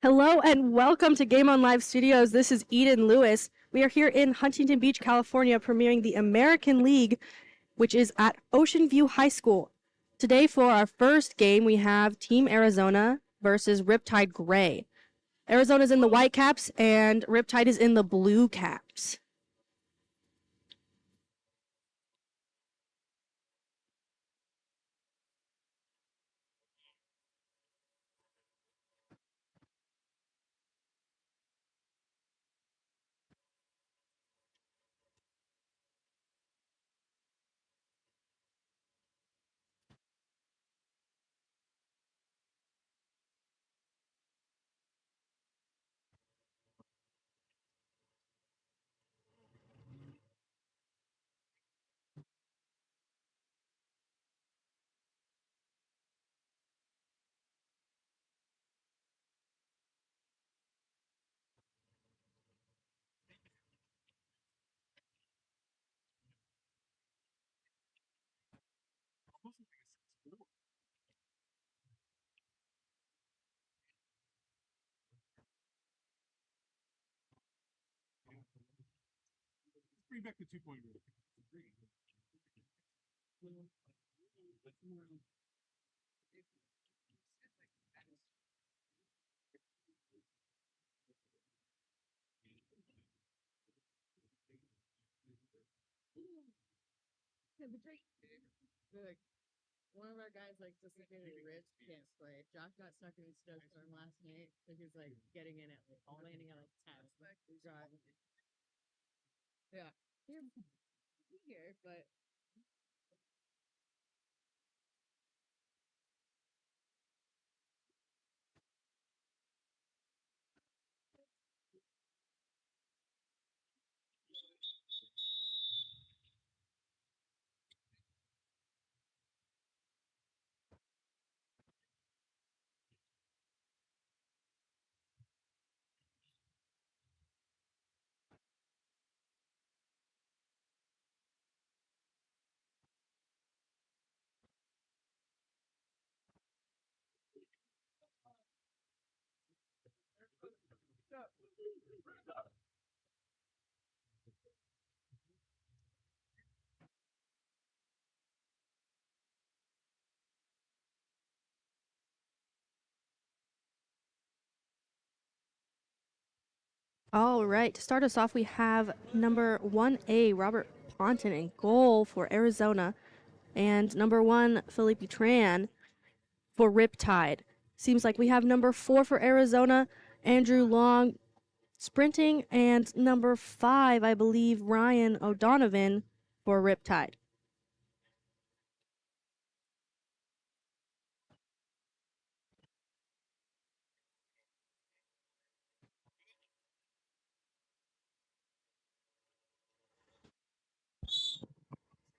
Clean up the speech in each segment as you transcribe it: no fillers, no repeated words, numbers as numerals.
Hello and welcome to Game On Live Studios. This is Eden Lewis. We are here in Huntington Beach, California, premiering the American League, which is at Ocean View High School. Today, for our first game, we have Team Arizona versus Riptide Gray. Arizona's in the white caps and Riptide is in the blue caps. Bring back the 2-point rule. Like, one of our guys like dislocated wrist can't play. Jock got stuck in the snowstorm last night, so he's like getting in at like landing at like 10. Yeah, he's here, but All right, to start us off, we have number 1A, Robert Ponton, in goal for Arizona, and number 1, Felipe Tran for Riptide. Seems like we have number 4 for Arizona, Andrew Long sprinting, and number 5, I believe, Ryan O'Donovan for Riptide.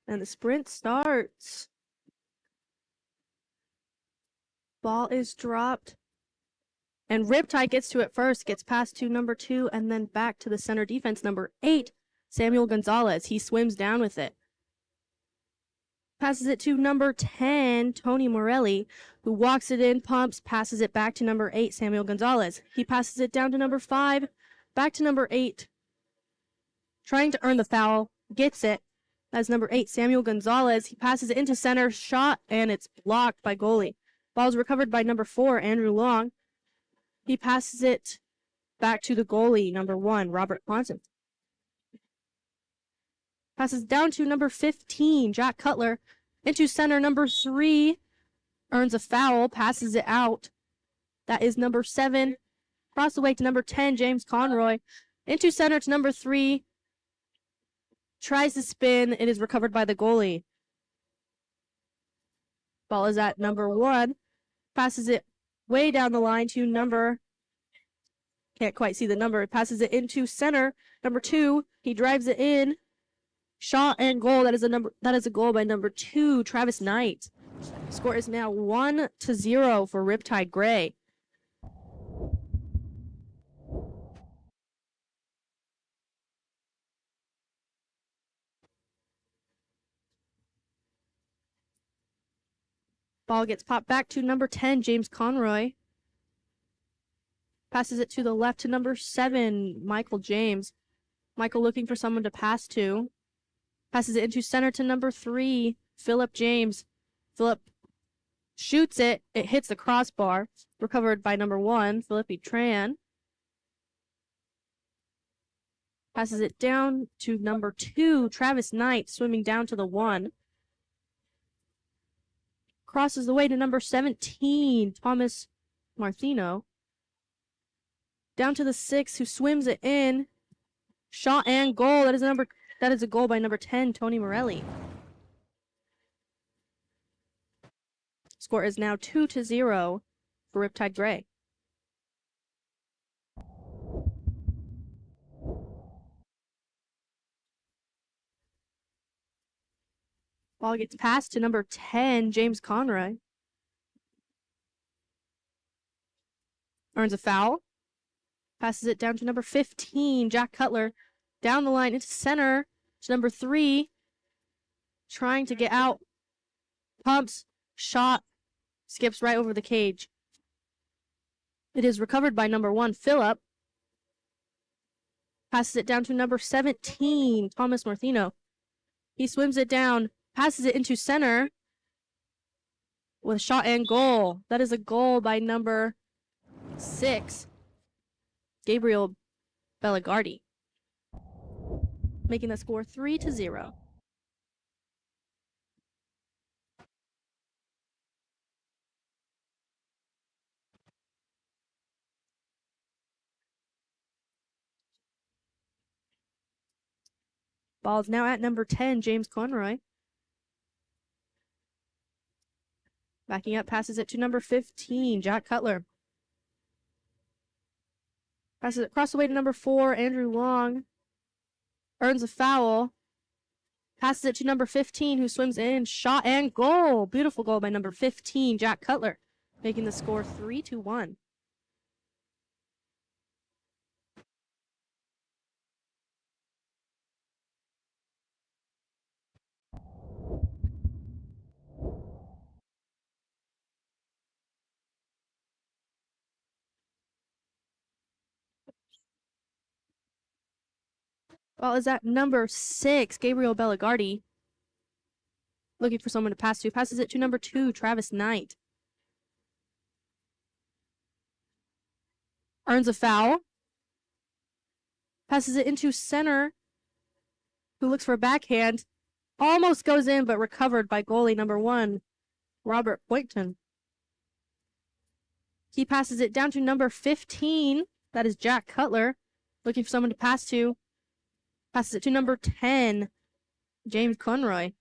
And the sprint starts. Ball is dropped. And Riptide gets to it first, gets past to number 2, and then back to the center defense, number 8, Samuel Gonzalez. He swims down with it. Passes it to number 10, Tony Morelli, who walks it in, pumps, passes it back to number 8, Samuel Gonzalez. He passes it down to number 5, back to number 8, trying to earn the foul, gets it. That's number 8, Samuel Gonzalez. He passes it into center, shot, and it's blocked by goalie. Ball's recovered by number 4, Andrew Long. He passes it back to the goalie, number 1, Robert Ponton. Passes down to number 15, Jack Cutler. Into center, number 3, earns a foul, passes it out. That is number 7. Cross away to number 10, James Conroy. Into center to number 3. Tries to spin. It is recovered by the goalie. Ball is at number 1. Passes it way down the line to number... Can't quite see the number. Passes it into center. Number 2. He drives it in. Shot and goal. That is a goal by number 2, Travis Knight. Score is now 1-0 for Riptide Gray. Ball gets popped back to number 10, James Conroy. Passes it to the left to number 7, Michael James. Michael looking for someone to pass to. Passes it into center to number 3, Philip James. Philip shoots it. It hits the crossbar. Recovered by number 1, Philippi Tran. Passes it down to number 2, Travis Knight, swimming down to the 1. Crosses the way to number 17, Thomas Martino. Down to the 6, who swims it in. Shot and goal. That is a goal by number 10, Tony Morelli. Score is now 2-0 for Riptide Gray. Ball gets passed to number 10, James Conroy. Earns a foul. Passes it down to number 15, Jack Cutler. Down the line into center to number 3. Trying to get out. Pumps. Shot. Skips right over the cage. It is recovered by number 1, Philip. Passes it down to number 17, Thomas Martino. He swims it down. Passes it into center. With a shot and goal. That is a goal by number 6, Gabriel Belligardi, making the score 3-0. Ball's now at number 10, James Conroy. Backing up, passes it to number 15, Jack Cutler. Passes it across the way to number 4, Andrew Long. Earns a foul. Passes it to number 15, who swims in. Shot and goal. Beautiful goal by number 15, Jack Cutler, making the score 3-1. Ball is at number 6, Gabriel Belligardi. Looking for someone to pass to. Passes it to number 2, Travis Knight. Earns a foul. Passes it into center, who looks for a backhand. Almost goes in, but recovered by goalie number 1, Robert Boynton. He passes it down to number 15. That is Jack Cutler. Looking for someone to pass to. Passes it to number 10, James Conroy.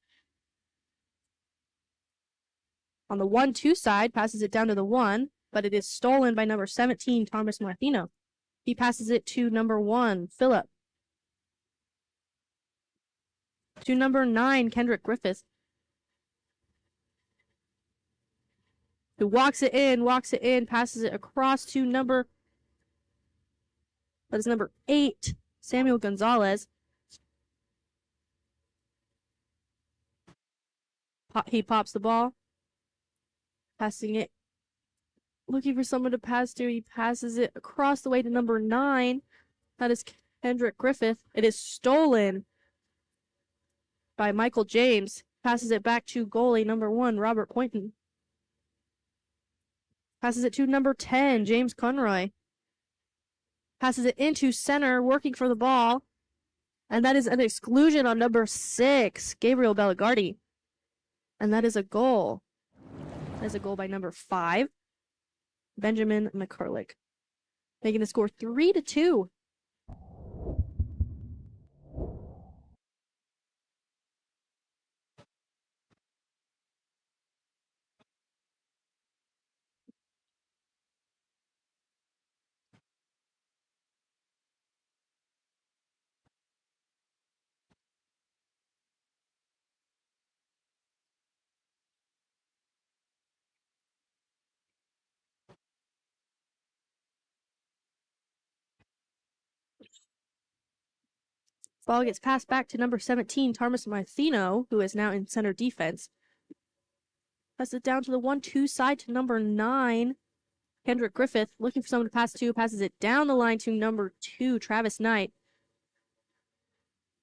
On the 1-2 side, passes it down to the 1, but it is stolen by number 17, Thomas Martino. He passes it to number 1, Philip. To number 9, Kendrick Griffith, who walks it in, passes it across to number 8, Samuel Gonzalez. He pops the ball, passing it, looking for someone to pass to. He passes it across the way to number 9. That is Kendrick Griffith. It is stolen by Michael James. Passes it back to goalie number 1, Robert Poynton. Passes it to number 10, James Conroy. Passes it into center, working for the ball. And that is an exclusion on number 6, Gabriel Belligardi. And that is a goal. That is a goal by number 5, Benjamin McCurlick, making the score 3-2. Ball gets passed back to number 17, Thomas Martino, who is now in center defense. Passes it down to the 1-2 side to number 9, Kendrick Griffith. Looking for someone to pass to. Passes it down the line to number 2, Travis Knight.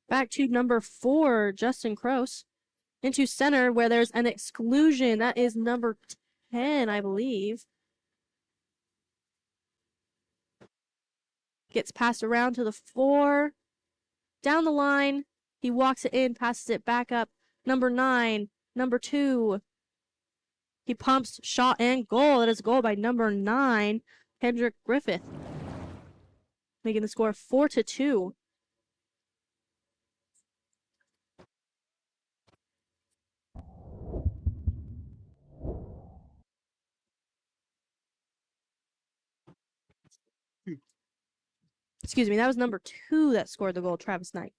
Back to number 4, Justin Krause. Into center where there's an exclusion. That is number 10, I believe. Gets passed around to the 4. Down the line. He walks it in, passes it back up. Number 9, number 2. He pumps, shot, and goal. That is a goal by number 9, Kendrick Griffith. Making the score 4-2. Excuse me, that was number 2 that scored the goal, Travis Knight.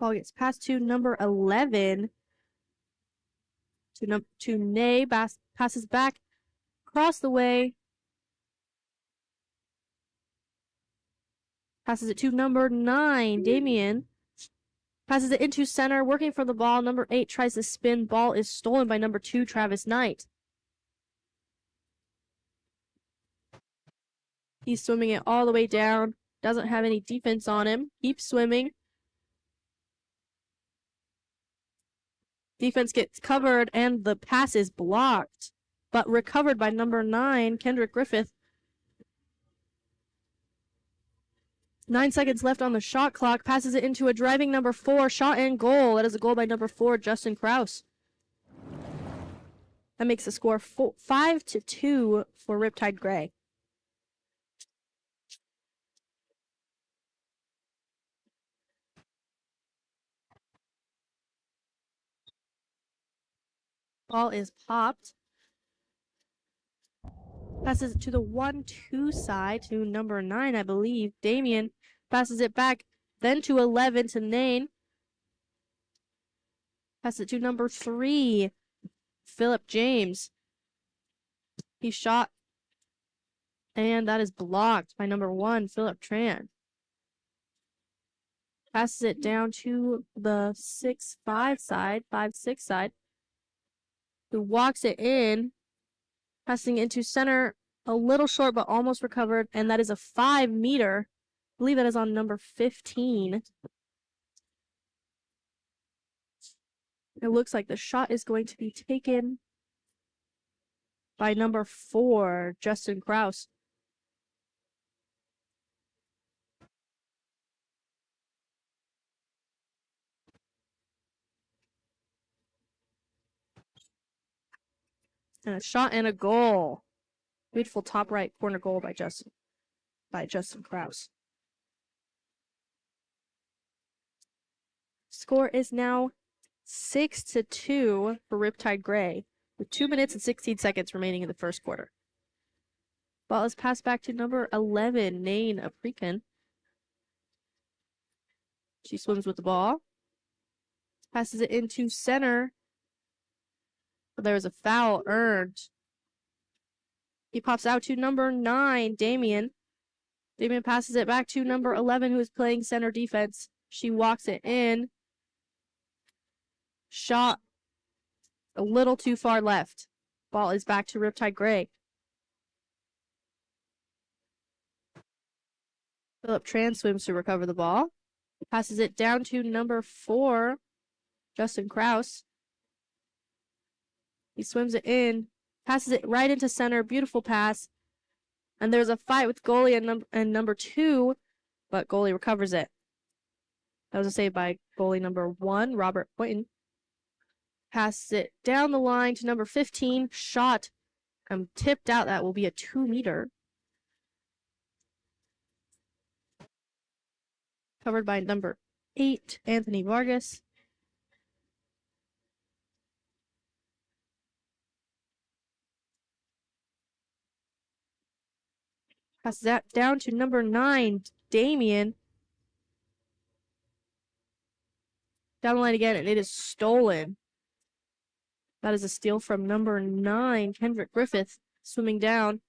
Ball gets passed to number 11. To Nay, passes back across the way. Passes it to number 9, Damien. Passes it into center, working for the ball. Number 8 tries to spin. Ball is stolen by number 2, Travis Knight. He's swimming it all the way down. Doesn't have any defense on him. Keeps swimming. Defense gets covered, and the pass is blocked, but recovered by number 9, Kendrick Griffith. 9 seconds left on the shot clock. Passes it into a driving number 4. Shot and goal. That is a goal by number 4, Justin Krause. That makes the score 5-2 for Riptide Gray. Ball is popped. Passes it to the 1-2 side to number 9, I believe. Damien passes it back, then to 11 to Nain. Passes it to number 3, Philip James. He shot, and that is blocked by number 1, Philip Tran. Passes it down to the 6-5 side, 5-6 side. Who walks it in, passing into center, a little short but almost recovered, and that is a 5-meter. I believe that is on number 15. It looks like the shot is going to be taken by number 4, Justin Krause. And a shot and a goal. Beautiful top right corner goal by Justin Krause. Score is now 6-2 for Riptide Gray, with 2 minutes and 16 seconds remaining in the first quarter. Ball is passed back to number 11, Nain Aprikan. She swims with the ball. Passes it into center. But there was a foul earned. He pops out to number 9, Damien. Damien passes it back to number 11, who is playing center defense. She walks it in. Shot a little too far left. Ball is back to Riptide Gray. Philip Tran swims to recover the ball. Passes it down to number 4, Justin Krause. He swims it in, passes it right into center. Beautiful pass. And there's a fight with goalie and number 2, but goalie recovers it. That was a save by goalie number 1, Robert Quinton. Passes it down the line to number 15. Shot. Tipped out. That will be a 2-meter. Covered by number 8, Anthony Vargas. Passes that down to number 9, Damien. Down the line again, and it is stolen. That is a steal from number 9, Kendrick Griffith. Swimming down.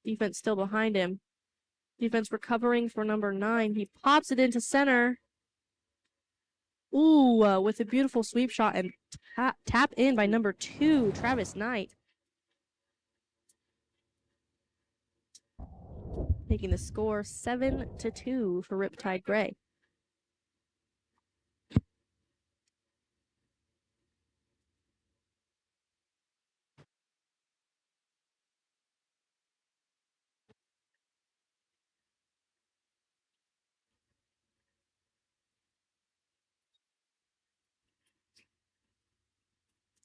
Defense still behind him. Defense recovering for number 9. He pops it into center. Ooh, with a beautiful sweep shot and tap in by number 2, Travis Knight. Making the score 7-2 for Riptide Gray.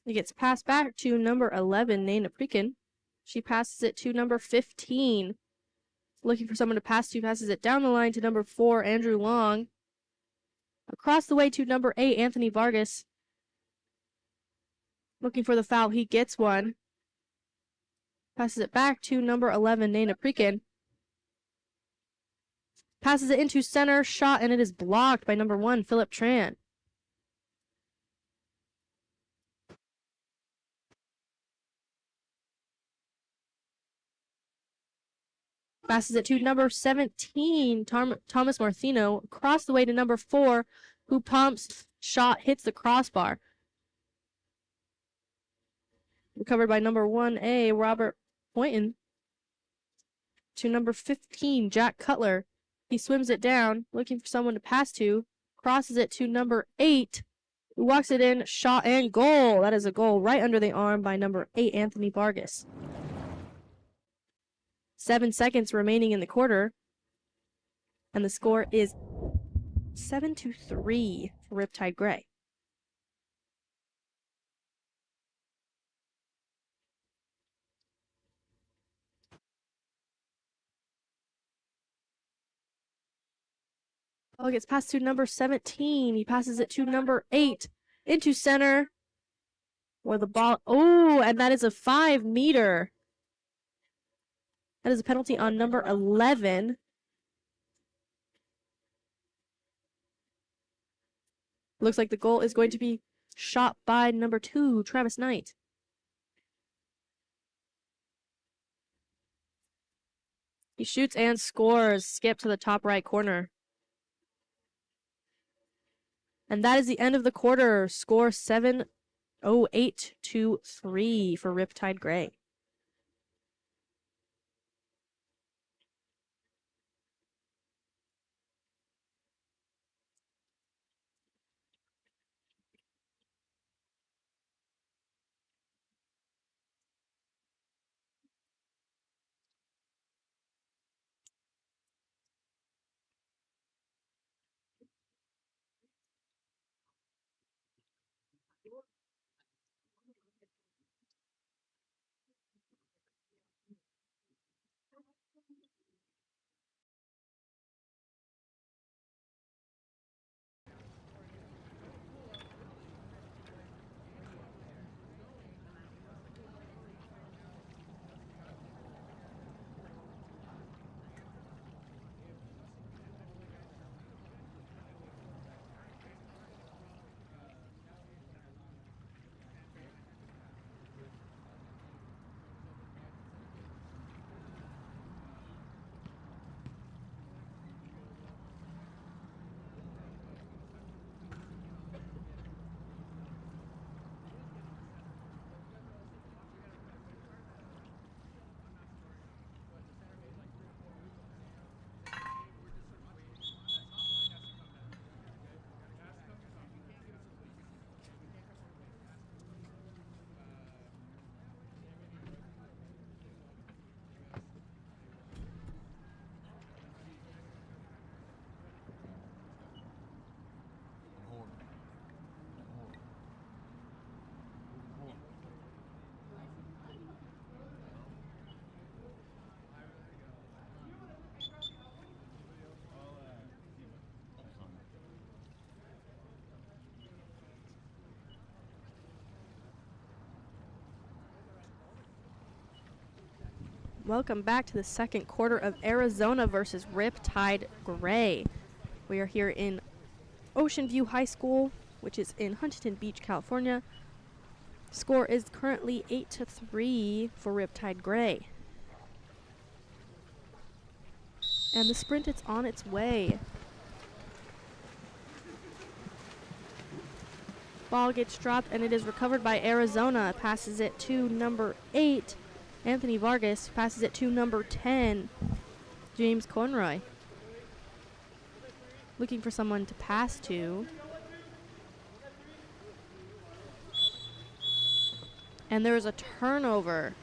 It gets passed back to number 11, Nana Prekin. She passes it to number 15. Looking for someone to pass to, passes it down the line to number 4, Andrew Long. Across the way to number 8, Anthony Vargas. Looking for the foul, he gets one. Passes it back to number 11, Nana Prekin. Passes it into center, shot, and it is blocked by number 1, Philip Tran. Passes it to number 17, Thomas Martino. Across the way to number 4, who pumps, shot, hits the crossbar. Recovered by number 1A, Robert Poynton. To number 15, Jack Cutler. He swims it down, looking for someone to pass to. Crosses it to number 8, who walks it in, shot, and goal. That is a goal right under the arm by number 8, Anthony Vargas. 7 seconds remaining in the quarter. And the score is 7-3 for Riptide Gray. Oh, it gets passed to number 17. He passes it to number 8 into center. Where the ball, oh, and that is a 5-meter. That is a penalty on number 11. Looks like the goal is going to be shot by number 2, Travis Knight. He shoots and scores. Skip to the top right corner. And that is the end of the quarter. Score 7-8-3 for Riptide Gray. Welcome back to the second quarter of Arizona versus Riptide Gray. We are here in Ocean View High School, which is in Huntington Beach, California. Score is currently 8-3 for Riptide Gray. And the sprint is on its way. Ball gets dropped and it is recovered by Arizona. Passes it to number 8, Anthony Vargas. Passes it to number 10, James Conroy. Looking for someone to pass to. And there is a turnover.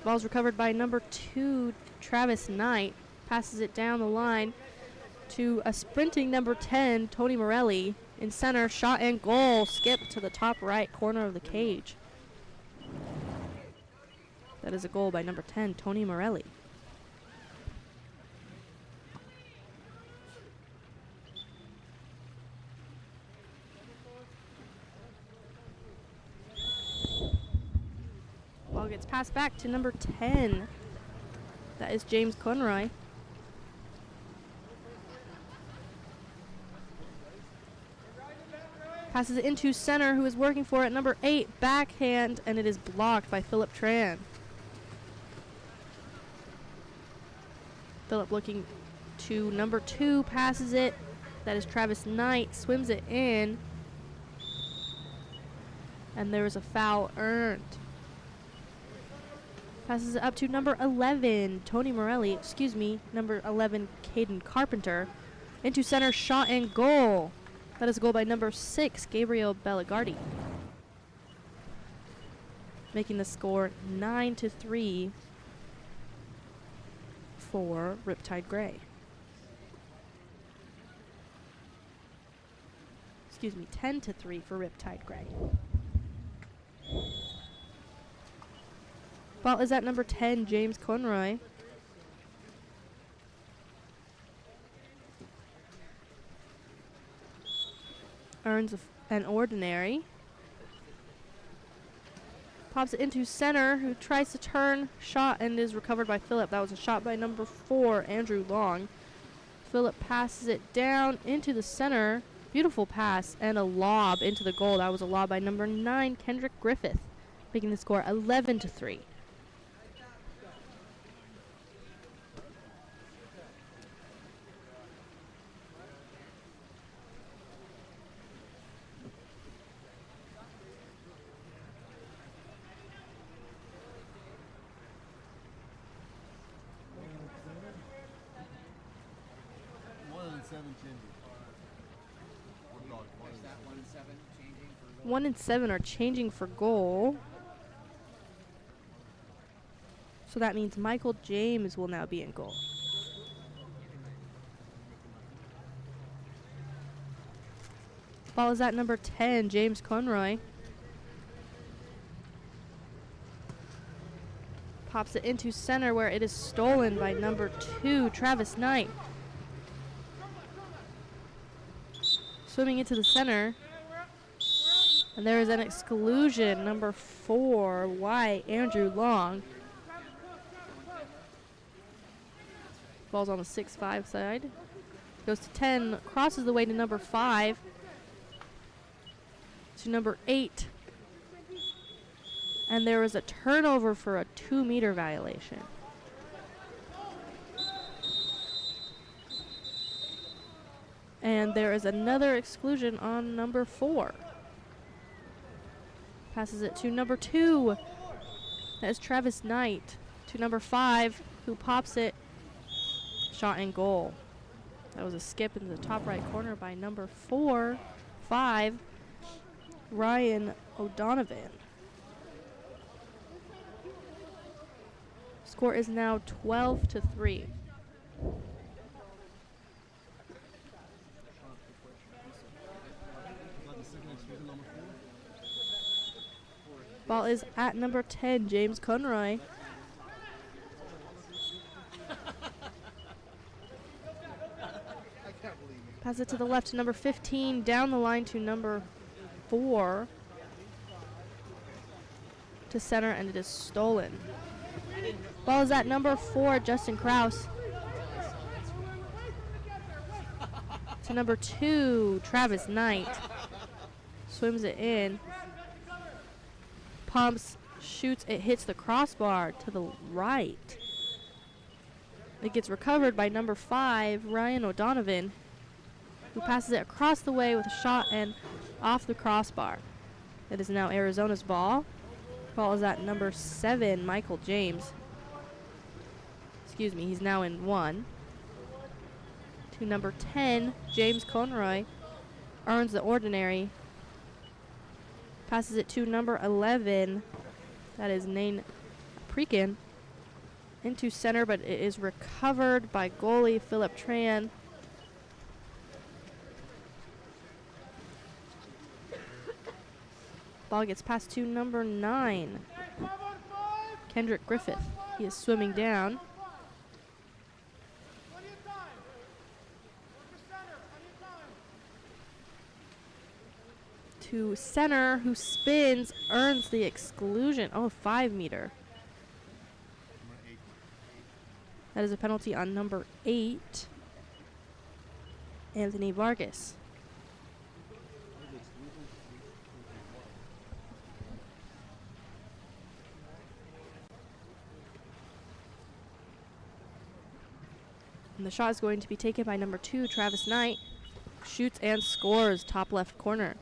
Ball's recovered by number 2, Travis Knight. Passes it down the line to a sprinting number 10, Tony Morelli. In center, shot and goal. Skip to the top right corner of the cage. That is a goal by number 10, Tony Morelli. Ball gets passed back to number 10. That is James Conroy. Passes it into center, who is working for it. Number 8, backhand, and it is blocked by Philip Tran. Philip looking to number 2, passes it. That is Travis Knight, swims it in. And there is a foul earned. Passes it up to number 11, Tony Morelli, number 11, Caden Carpenter. Into center, shot and goal. That is a goal by number 6, Gabriel Bellagardi. Making the score 9-3 for Riptide Gray. 10-3 for Riptide Gray. Ball is at number 10, James Conroy. Earns an ordinary. Pops it into center, who tries to turn, shot, and is recovered by Philip. That was a shot by number 4, Andrew Long. Philip passes it down into the center. Beautiful pass and a lob into the goal. That was a lob by number 9, Kendrick Griffith, making the score 11-3. One and 7 are changing for goal. So that means Michael James will now be in goal. Ball is at number 10, James Conroy. Pops it into center, where it is stolen by number 2, Travis Knight. Swimming into the center. And there is an exclusion, number 4, White, Andrew Long. Ball's on the 6-5 side. Goes to 10, crosses the way to number 5. To number 8. And there is a turnover for a 2-meter violation. And there is another exclusion on number 4. Passes it to number 2. That is Travis Knight. To number 5, who pops it. Shot and goal. That was a skip in the top right corner by number 5, Ryan O'Donovan. Score is now 12-3. Ball is at number 10, James Conroy. Pass it to the left to number 15, down the line to number 4. To center, and it is stolen. Ball is at number 4, Justin Kraus. To number 2, Travis Knight. swims it in. Pumps, shoots, it hits the crossbar to the right. It gets recovered by number 5, Ryan O'Donovan, who passes it across the way with a shot and off the crossbar. It is now Arizona's ball. Ball is at number 7, Michael James. Excuse me, he's now in 1. To number 10, James Conroy. Earns the ordinary. Passes it to number 11. That is Nain Prekin. Into center, but it is recovered by goalie Philip Tran. Ball gets passed to number 9, Kendrick Griffith. He is swimming down. To center, who spins, earns the exclusion. Oh, 5 meter. That is a penalty on number 8, Anthony Vargas. And the shot is going to be taken by number 2, Travis Knight. Shoots and scores, top left corner.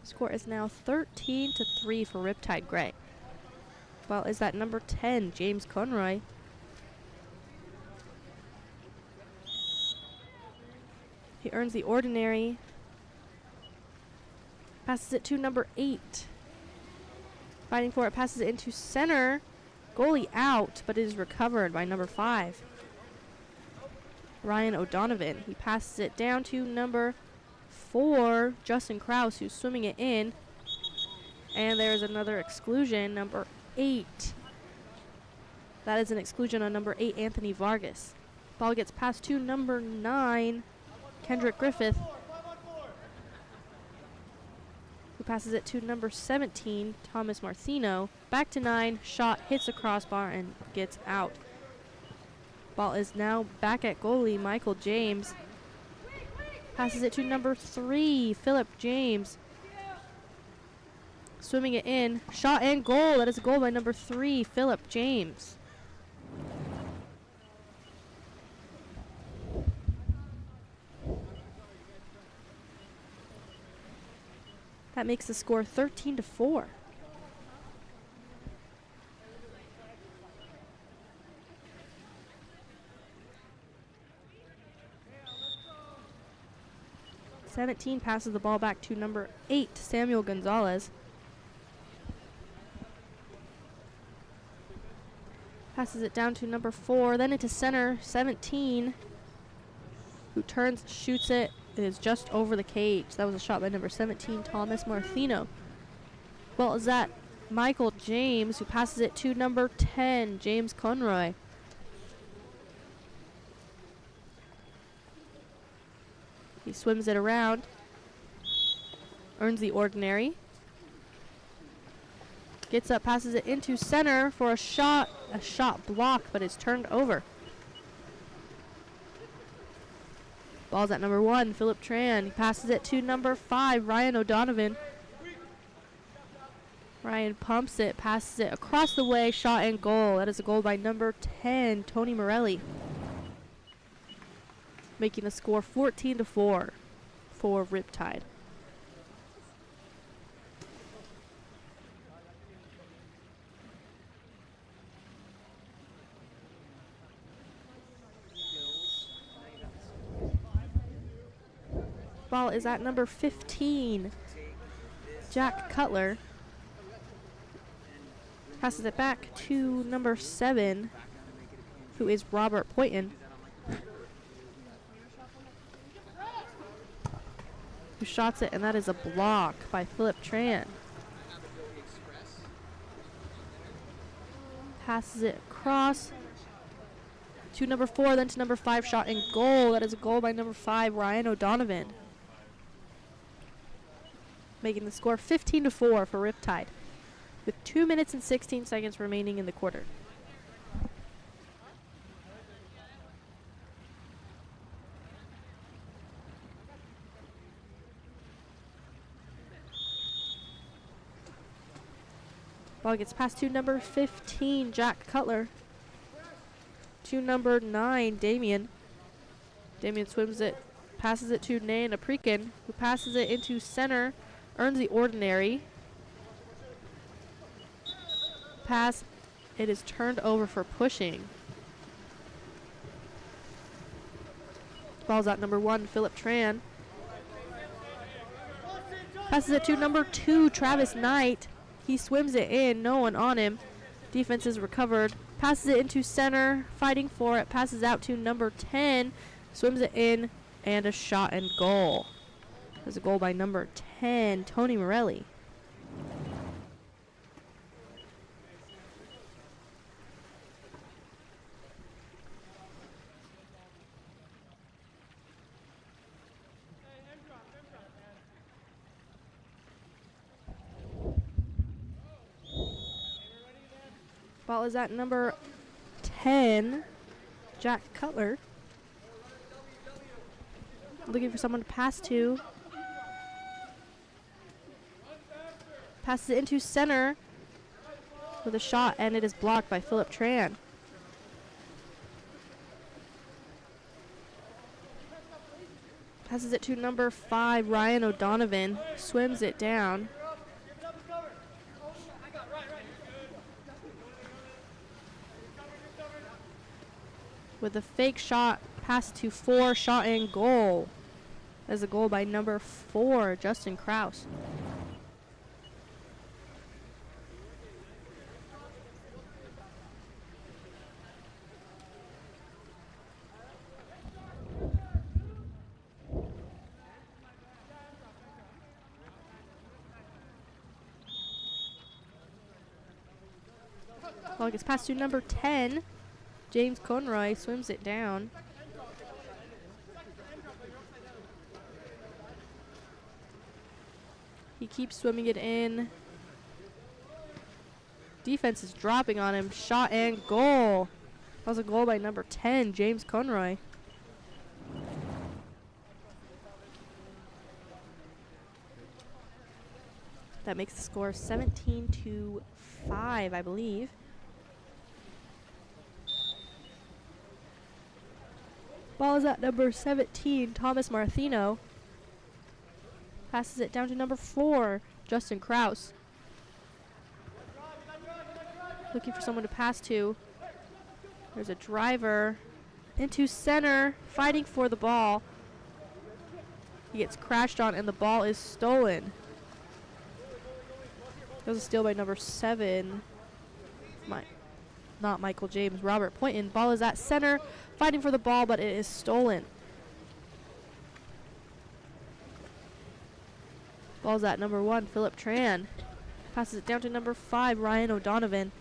Score is now 13-3 for Riptide Gray. Well, is that number 10, James Conroy. He earns the ordinary. Passes it to number 8. Fighting for it, passes it into center. Goalie out, but it is recovered by number 5, Ryan O'Donovan. He passes it down to number 4, Justin Krause, who's swimming it in. And there's another exclusion, number 8. That is an exclusion on number 8, Anthony Vargas. Ball gets passed to number 9, Kendrick Griffith, who passes it to number 17, Thomas Martino. Back to 9, shot, hits the crossbar, and gets out. Ball is now back at goalie, Michael James. Passes it to number 3, Philip James. Swimming it in. Shot and goal. That is a goal by number 3, Philip James. That makes the score 13-4. '17 passes the ball back to number 8, Samuel Gonzalez. Passes it down to number 4, then into center, 17, who turns, shoots it. It is just over the cage. That was a shot by number 17, Thomas Martino. Well, is that Michael James, who passes it to number 10, James Conroy. He swims it around, earns the ordinary, gets up, passes it into center for a shot blocked, but it's turned over. Ball's at number 1, Philip Tran. He passes it to number 5, Ryan O'Donovan. Ryan pumps it, passes it across the way, shot and goal. That is a goal by number 10, Tony Morelli. Making the score 14-4 for Riptide. Ball is at number 15, Jack Cutler. Passes it back to number 7, who is Robert Poyton, who shots it, and that is a block by Philip Tran. Passes it across to number 4, then to number 5, shot and goal. That is a goal by number 5, Ryan O'Donovan. making the score 15-4 for Riptide, with 2 minutes and 16 seconds remaining in the quarter. Ball gets passed to number 15, Jack Cutler. To number 9, Damien. Damien swims it, passes it to Nan Aprikin, who passes it into center, earns the ordinary. Pass, it is turned over for pushing. Ball's out number 1, Philip Tran. Passes it to number 2, Travis Knight. He swims it in, no one on him. Defense is recovered. Passes it into center, fighting for it. Passes out to number 10, swims it in, and a shot and goal. There's a goal by number 10, Tony Morelli. Ball is at number 10, Jack Cutler. Looking for someone to pass to. Passes it into center with a shot, and it is blocked by Philip Tran. Passes it to number 5, Ryan O'Donovan. Swims it down. With a fake shot, pass to 4, shot and goal. That's a goal by number 4, Justin Kraus. Ball gets passed to number 10. James Conroy swims it down. He keeps swimming it in. Defense is dropping on him. Shot and goal. That was a goal by number 10, James Conroy. That makes the score 17-5, I believe. Ball is at number 17, Thomas Marthino. Passes it down to number 4, Justin Kraus. Looking for someone to pass to. There's a driver into center, fighting for the ball. He gets crashed on, and the ball is stolen. That was a steal by number 7. Not Michael James, Robert Poynton. Ball is at center, fighting for the ball, but it is stolen. Ball's at number 1, Philip Tran. Passes it down to number 5, Ryan O'Donovan.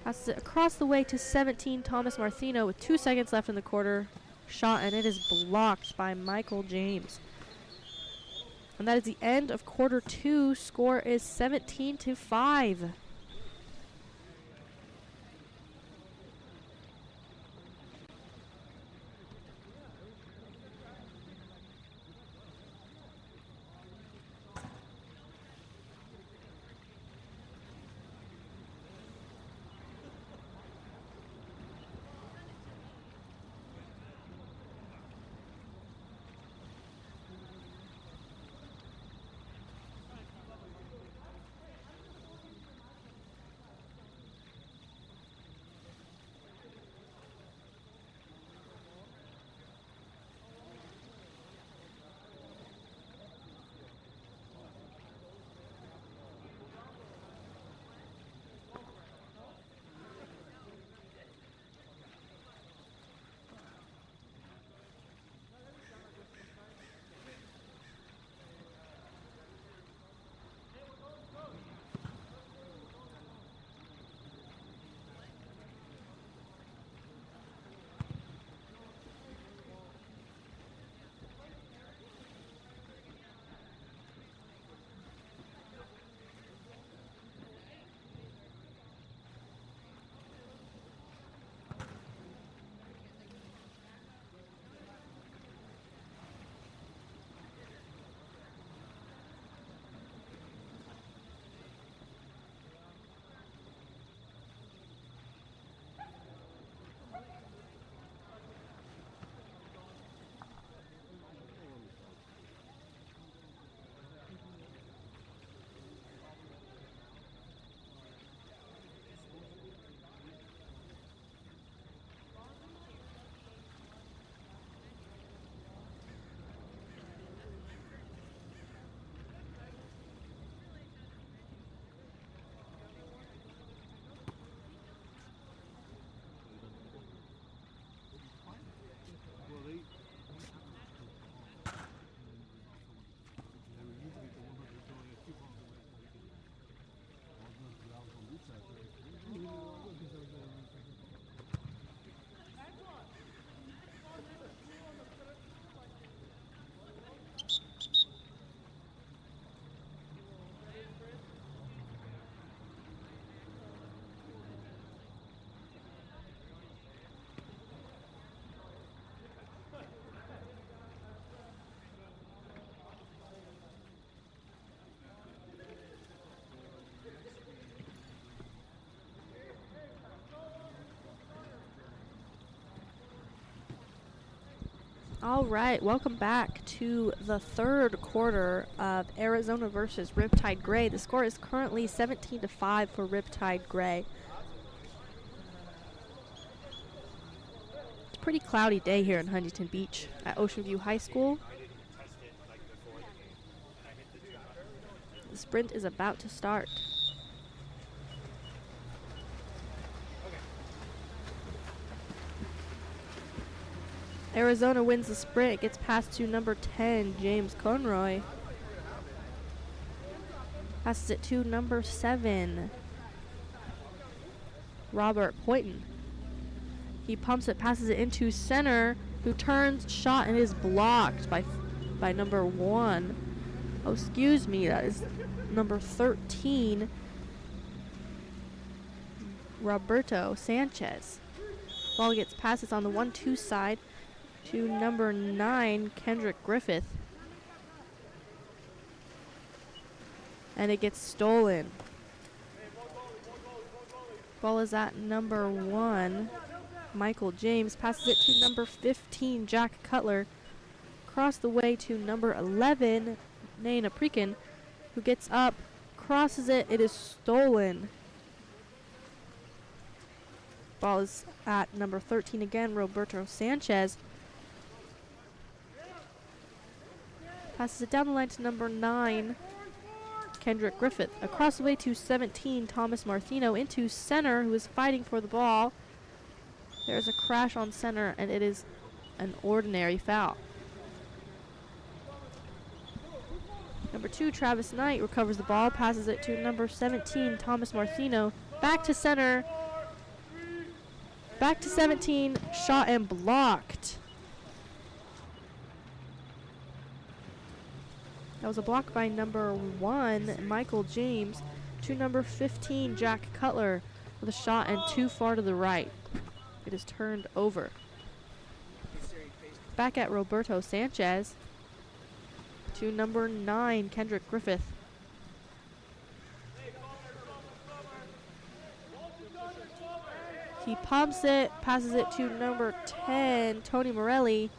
Passes it across the way to 17, Thomas Marthino, with 2 seconds left in the quarter. Shot, and it is blocked by Michael James. And that is the end of quarter 2. Score is 17-5. All right, welcome back to the third quarter of Arizona versus Riptide Gray. The score is currently 17-5 for Riptide Gray. It's a pretty cloudy day here in Huntington Beach at Ocean View High School. The sprint is about to start. Arizona wins the sprint, gets past to number 10, James Conroy. Passes it to number 7, Robert Poynton. He pumps it, passes it into center, who turns, shot, and is blocked by number 1. Oh, excuse me, that is number 13, Roberto Sanchez. Ball gets passes on the 1-2 side to number 9, Kendrick Griffith. And it gets stolen. Ball is at number 1, Michael James. Passes it to number 15, Jack Cutler. Across the way to number 11, Nana Prekin, who gets up, crosses it. It is stolen. Ball is at number 13 again, Roberto Sanchez. Passes it down the line to number 9, Kendrick Griffith. Across the way to 17, Thomas Martino into center, who is fighting for the ball. There's a crash on center, and it is an ordinary foul. Number 2, Travis Knight recovers the ball, passes it to number 17, Thomas Martino. Back to center. Back to 17, shot and blocked. That was a block by number 1, Michael James, to number 15, Jack Cutler, with a shot and too far to the right. It is turned over. Back at Roberto Sanchez, to number 9, Kendrick Griffith. He pumps it, passes it to number 10, Tony Morelli,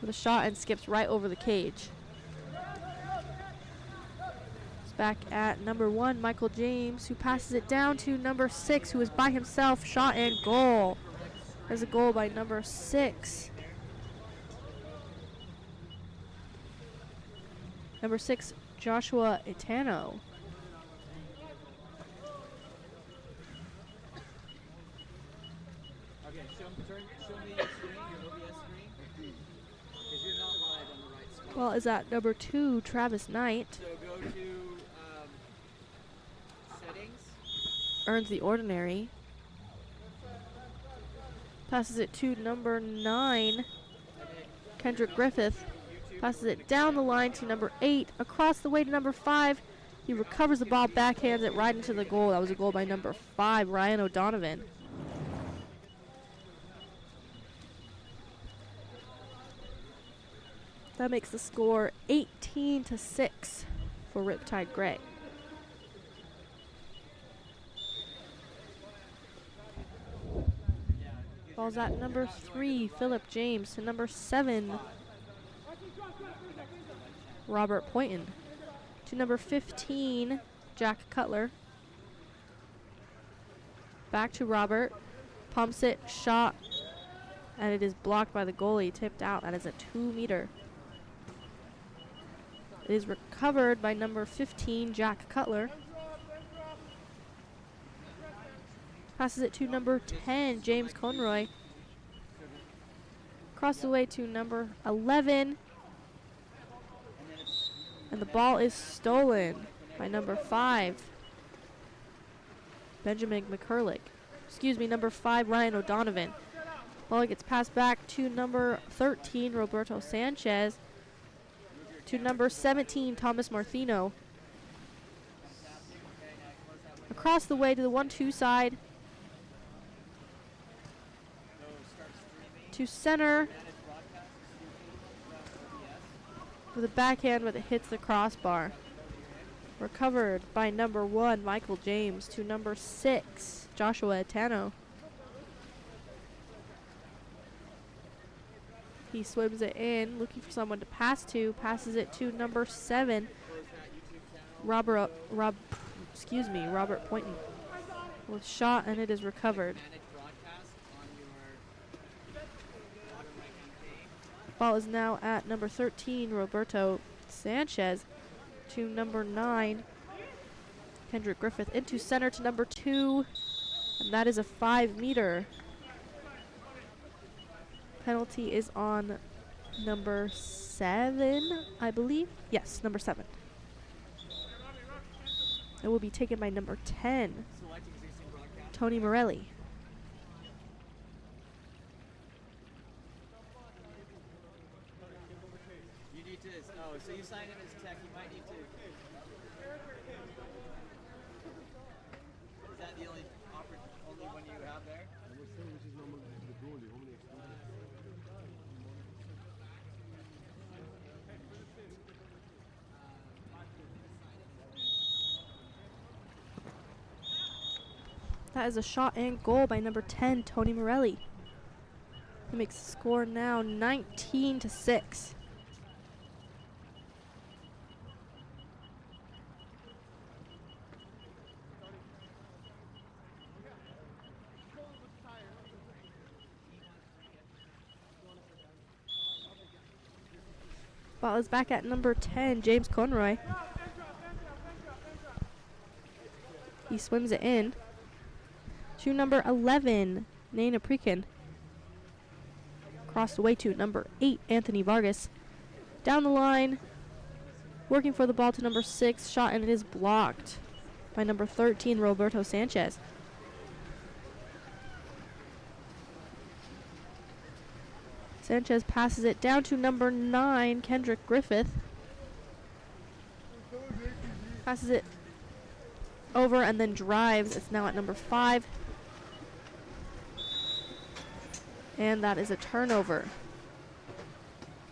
with a shot and skips right over the cage. Back at number 1, Michael James, who passes it down to number 6, who is by himself, shot and goal. There's a goal by number 6. Number 6, Joshua Itano. Okay, show me your screen, your OBS screen, because you're not live on the right spot. Ball is at number 2, Travis Knight. So go to settings. Earns the ordinary. Passes it to number 9, Kendrick Griffith. Passes it down the line to number 8. Across the way to number 5. He recovers the ball, backhands it right into the goal. That was a goal by number 5, Ryan O'Donovan. That makes the score 18-6 for Riptide Gray. Ball's at number 3, Philip James, to number 7, Robert Poynton. To number 15, Jack Cutler. Back to Robert. Pumps it, shot, and it is blocked by the goalie, tipped out. That is a 2-meter. It is recovered by number 15, Jack Cutler. Passes it to number 10, James Conroy. Across the way to number 11. And the ball is stolen by number 5, Benjamin McCurlick. Excuse me, number 5, Ryan O'Donovan. Ball gets passed back to number 13, Roberto Sanchez. To number 17, Thomas Martino. Across the way to the 1-2 side. To center. With a backhand, but it hits the crossbar. Recovered by number 1, Michael James, to number 6, Joshua Itano. He swims it in, looking for someone to pass to. Passes it to number 7, Robert Poynton with shot, and it is recovered. Ball is now at number 13, Roberto Sanchez, to number 9, Kendrick Griffith, into center to number 2, and that is a 5-meter. Penalty is on number 7, I believe. Yes, number 7. It will be taken by number 10, Tony Morelli. You need to, oh, so you signed in as tech, you might need to. Is that the only one you have there? That is a shot and goal by number 10, Tony Morelli. He makes the score now 19-6. Ball is back at number 10, James Conroy. He swims it in to number 11, Nana Prekin. Crossed away to number 8, Anthony Vargas. Down the line, working for the ball to number 6, shot, and it is blocked by number 13, Roberto Sanchez. Sanchez passes it down to number 9, Kendrick Griffith. Passes it over and then drives. It's now at number 5. And that is a turnover.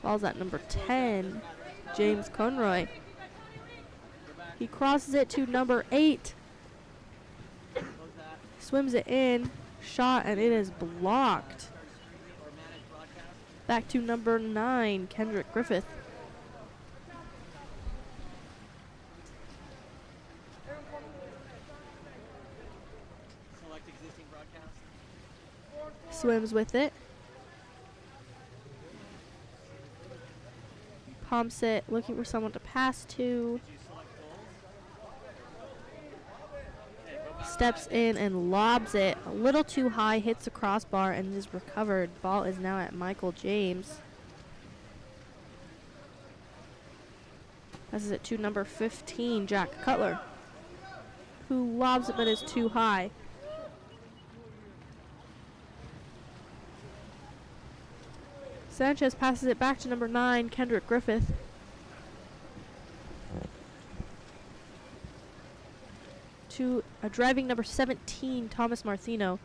Ball's at number 10, James Conroy. He crosses it to number 8. Swims it in, shot, and it is blocked. Back to number 9, Kendrick Griffith. Select existing broadcast. Swims with it. Pumps it, looking for someone to pass to. Steps in and lobs it a little too high, hits the crossbar, and is recovered. Ball is now at Michael James. Passes it to number 15, Jack Cutler, who lobs it but is too high. Sanchez passes it back to number 9, Kendrick Griffith. To a driving number 17, Thomas Martino.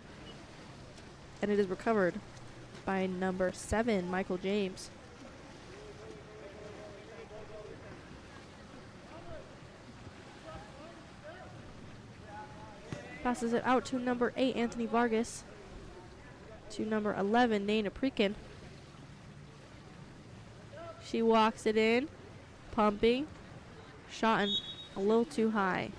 And it is recovered by number 7, Michael James. Passes it out to number 8, Anthony Vargas. To number 11, Nana Prekin. She walks it in, pumping, shot and a little too high.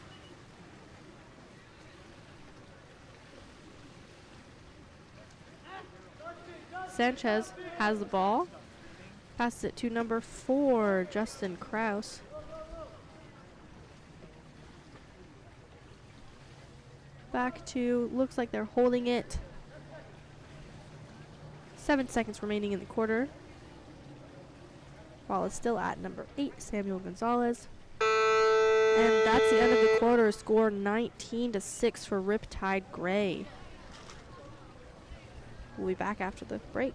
Sanchez has the ball, passes it to number 4, Justin Kraus. Back to, looks like they're holding it. 7 seconds remaining in the quarter. Ball is still at number 8, Samuel Gonzalez. And that's the end of the quarter. Score 19-6 for Riptide Gray. We'll be back after the break.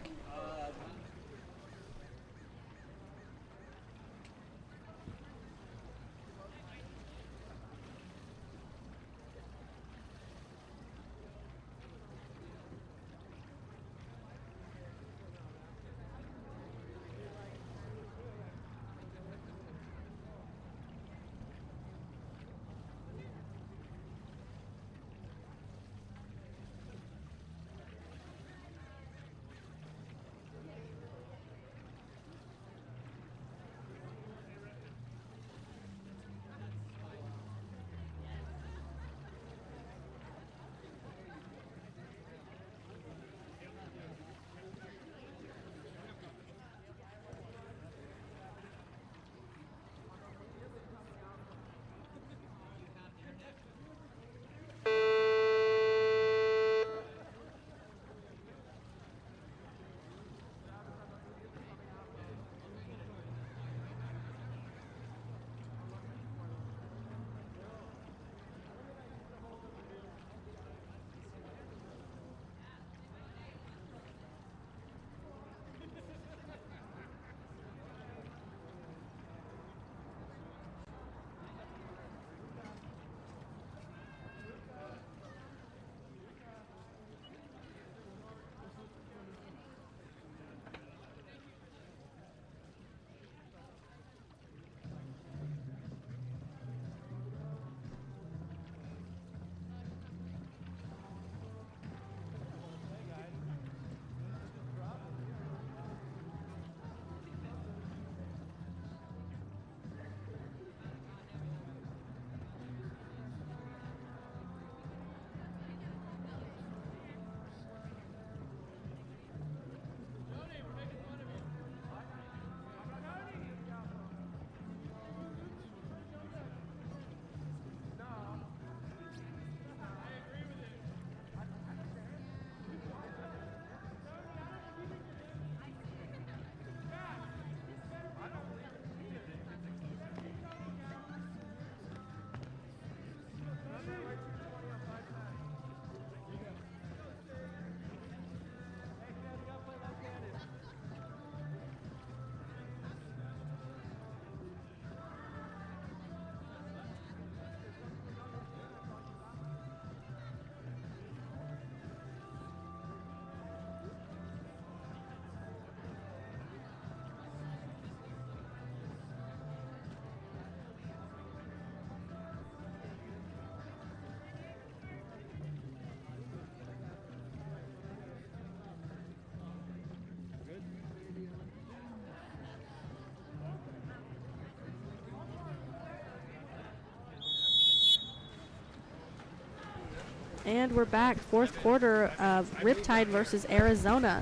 And we're back, fourth quarter of Riptide versus Arizona.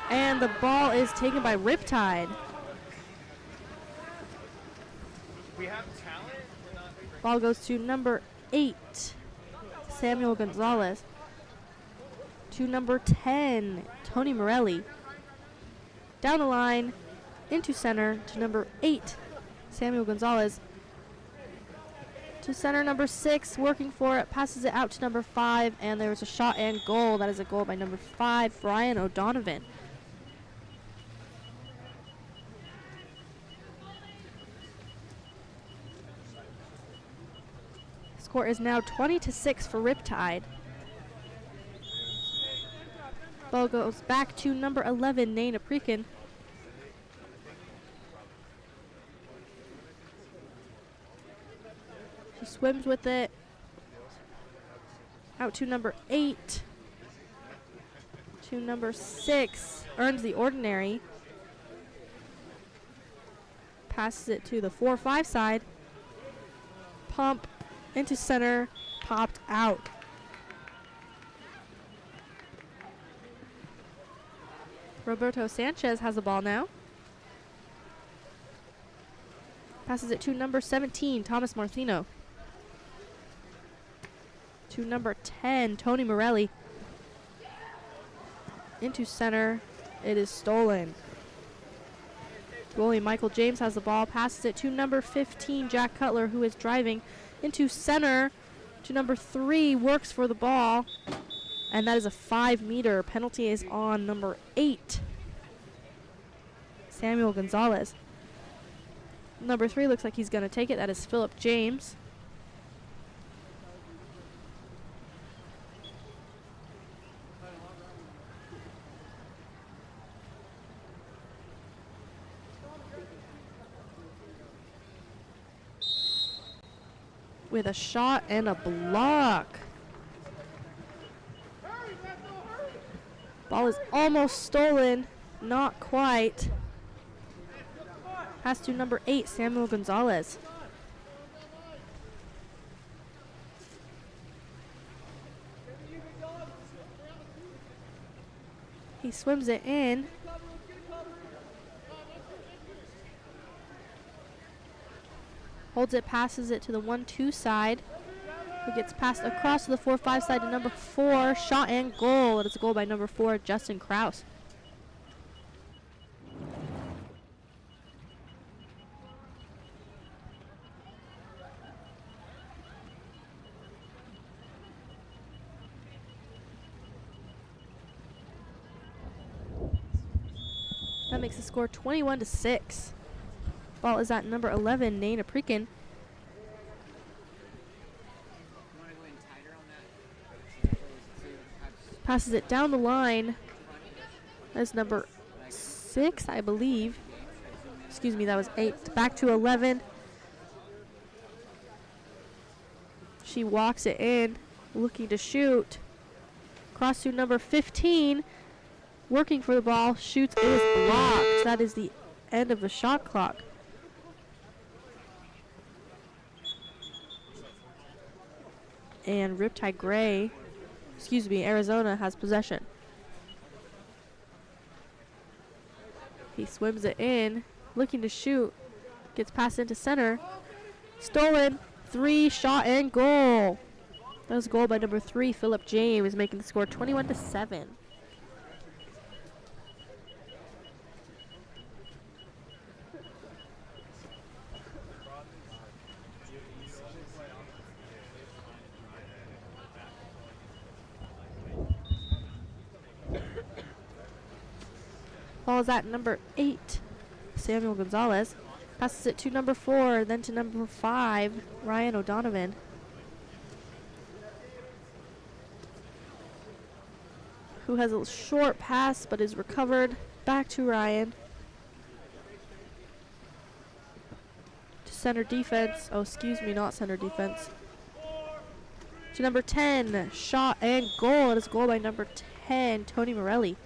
And the ball is taken by Riptide. We have talent. We're not. Ball goes to number 8, Samuel Gonzalez. To number 10, Tony Morelli. Down the line, into center to number 8, Samuel Gonzalez. To center, number 6, working for it, passes it out to number 5, and there's a shot and goal. That is a goal by number 5, Ryan O'Donovan. Score is now 20-6 for Riptide. Ball goes back to number 11, Nana Prekin. She swims with it. Out to number 8. To number 6. Earns the ordinary. Passes it to the 4-5 side. Pump into center. Popped out. Roberto Sanchez has the ball now. Passes it to number 17, Thomas Martino. To number 10, Tony Morelli. Into center. It is stolen. Goalie Michael James has the ball. Passes it to number 15, Jack Cutler, who is driving into center. To number 3, works for the ball. And that is a 5-meter. Penalty is on number 8, Samuel Gonzalez. Number 3 looks like he's going to take it. That is Philip James. With a shot and a block. Ball is almost stolen. Not quite. Pass to number 8, Samuel Gonzalez. He swims it in. Holds it, passes it to the 1-2 side. Who gets passed across to the 4-5 side to number 4. Shot and goal. It is a goal by number 4, Justin Kraus. That makes the score 21-6. Ball is at number 11, Nana Prekin. Passes it down the line. That's number 6, I believe. Excuse me, that was 8. Back to 11. She walks it in, looking to shoot. Cross to number 15. Working for the ball, shoots, it is blocked. That is the end of the shot clock. And Riptide Gray, excuse me, Arizona has possession. He swims it in, looking to shoot. Gets passed into center. Stolen. 3, shot and goal. That was a goal by number 3, Philip James, making the score 21-7. Ball is at number 8, Samuel Gonzalez. Passes it to number 4, then to number 5, Ryan O'Donovan. Who has a short pass but is recovered. Back to Ryan. To center defense. Oh, excuse me, not center defense. To number 10, shot and goal. It is a goal by number 10, Tony Morelli.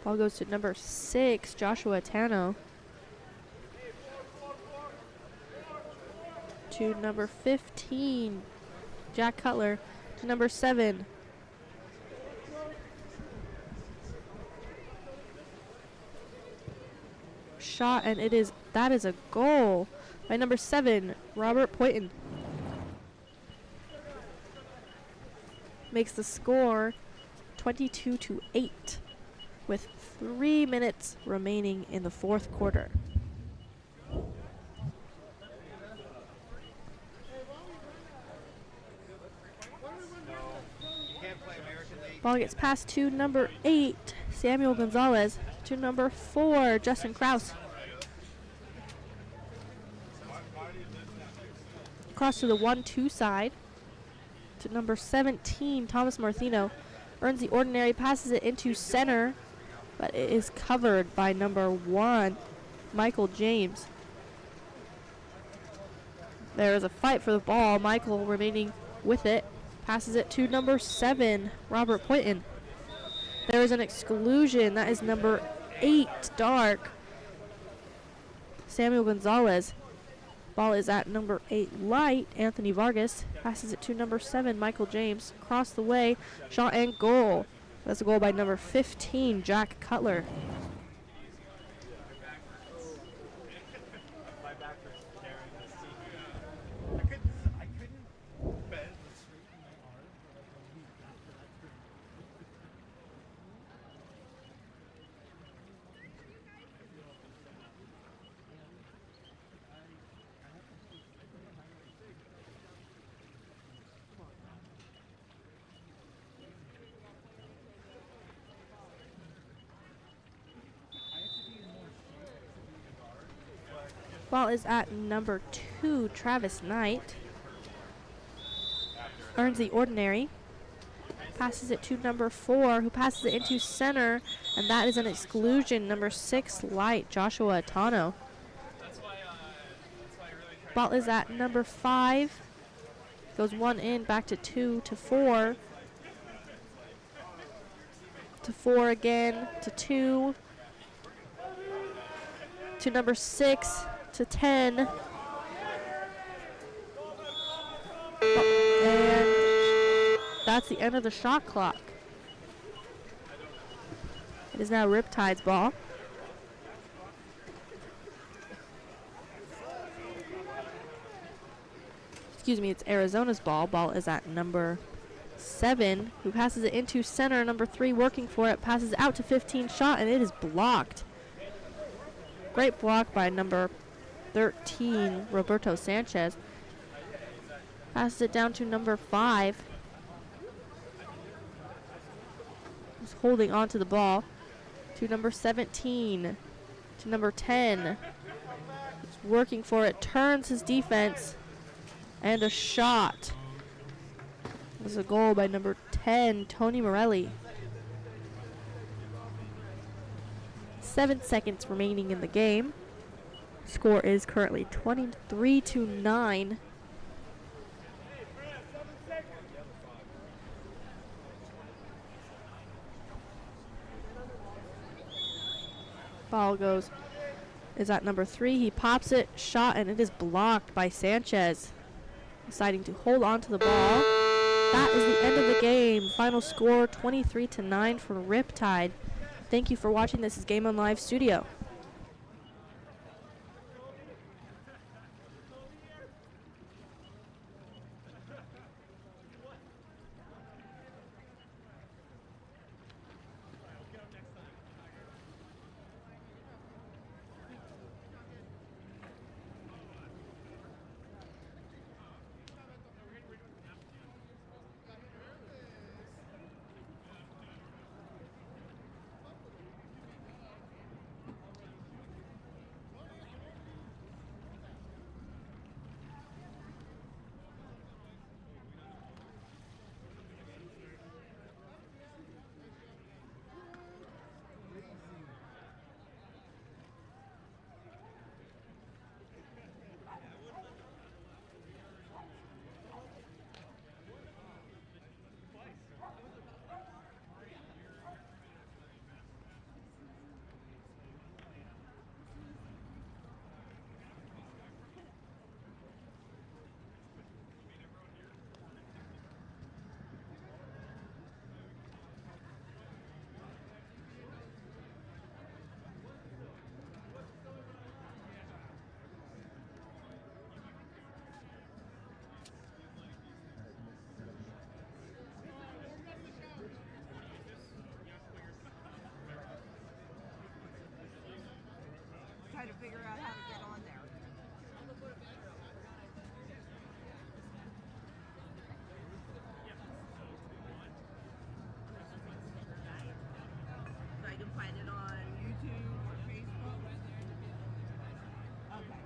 Ball goes to number 6, Joshua Tano. To number 15, Jack Cutler. To number 7. Shot, and that is a goal by number 7, Robert Poyton. Makes the score 22-8 with 3 minutes remaining in the fourth quarter. Ball gets passed to number 8, Samuel Gonzalez. To number 4, Justin Kraus. Across to the 1-2 side. To number 17, Thomas Martino. Earns the ordinary, passes it into center, but it is covered by number 1, Michael James. There is a fight for the ball. Michael remaining with it. Passes it to number 7, Robert Poyton. There is an exclusion. That is number 8, dark, Samuel Gonzalez. Ball is at number 8, light, Anthony Vargas. Passes it to number 7, Michael James. Across the way, shot and goal. That's a goal by number 15, Jack Cutler. Ball is at number 2, Travis Knight. Earns the ordinary. Passes it to number 4, who passes it into center, and that is an exclusion. Number 6, light, Joshua Tano. Ball is at number 5. Goes 1 in, back to 2, to 4. To 4 again, to 2. To number 6. To 10. And that's the end of the shot clock. It is now Riptide's ball. Excuse me, it's Arizona's ball. Ball is at number 7, who passes it into center. Number 3 working for it, passes out to 15, shot, and it is blocked. Great block by number 13, Roberto Sanchez. Passes it down to number 5. He's holding on to the ball. To number 17. To number 10. He's working for it. Turns his defense. And a shot. There's a goal by number 10, Tony Morelli. 7 seconds remaining in the game. Score is currently 23-9. Ball is at number 3. He pops it, shot, and it is blocked by Sanchez. Deciding to hold on to the ball. That is the end of the game. Final score 23-9 for Riptide. Thank you for watching. This is Game On Live Studio. figure out how to get on there. So I can find it on YouTube or Facebook. Okay.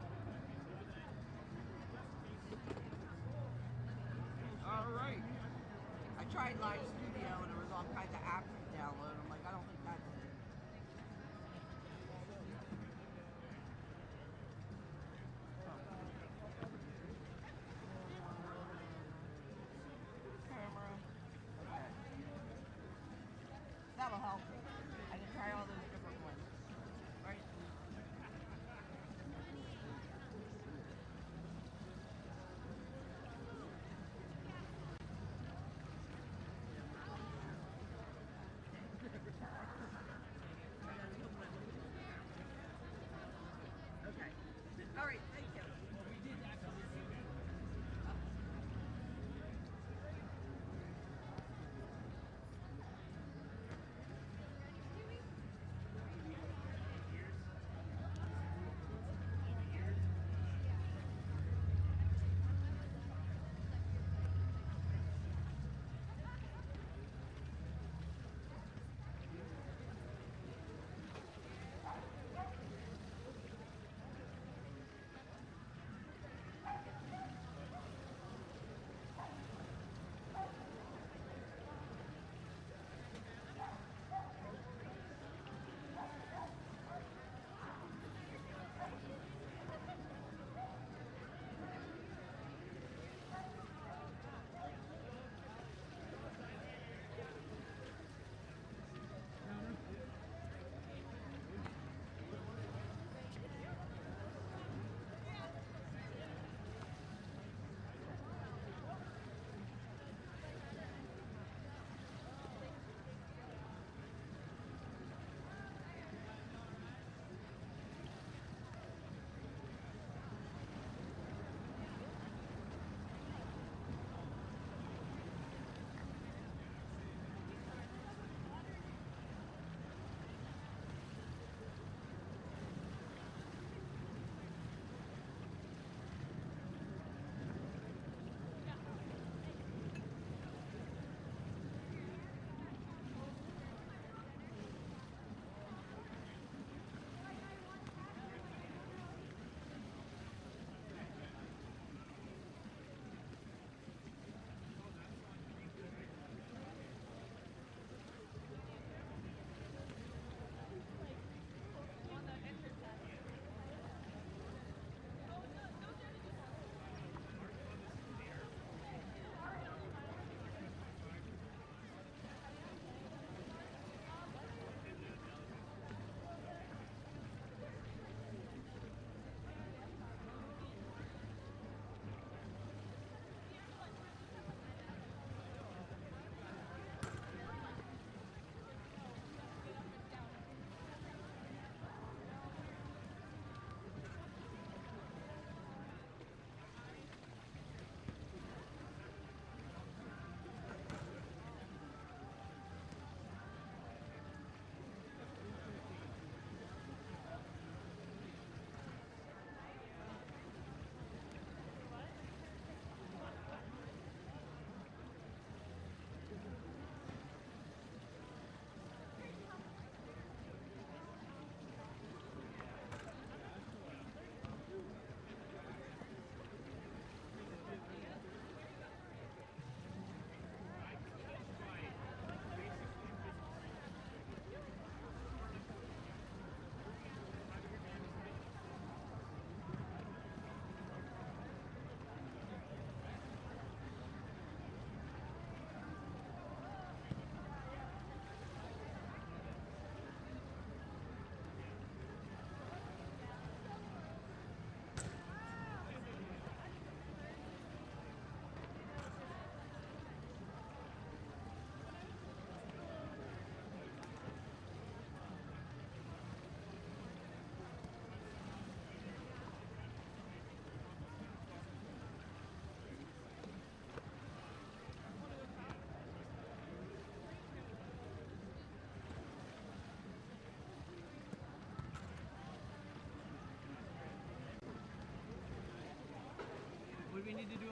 All right. I tried Live Studio and there was all kinds of apps to download. I'm like, I don't think that's it. Camera. Okay. That'll help. I can try all those different ones. Right? Okay. All right. Thank you.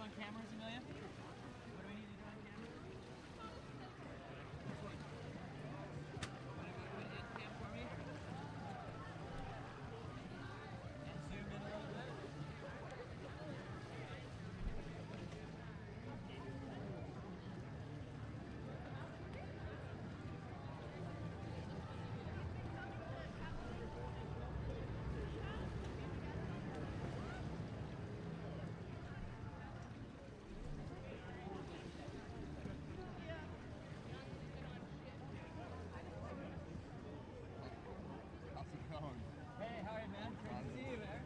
on cameras, Amelia? What do we need to do on camera? Cam for me? And zoom in a little bit. How's it going? Hey, how are you, man? Great to see you, man.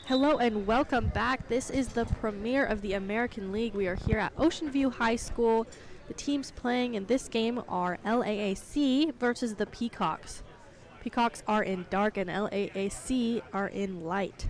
Hello and welcome back. This is the premiere of the American League. We are here at Ocean View High School. The teams playing in this game are LAAC versus the Peacocks. Peacocks are in dark and LAAC are in light.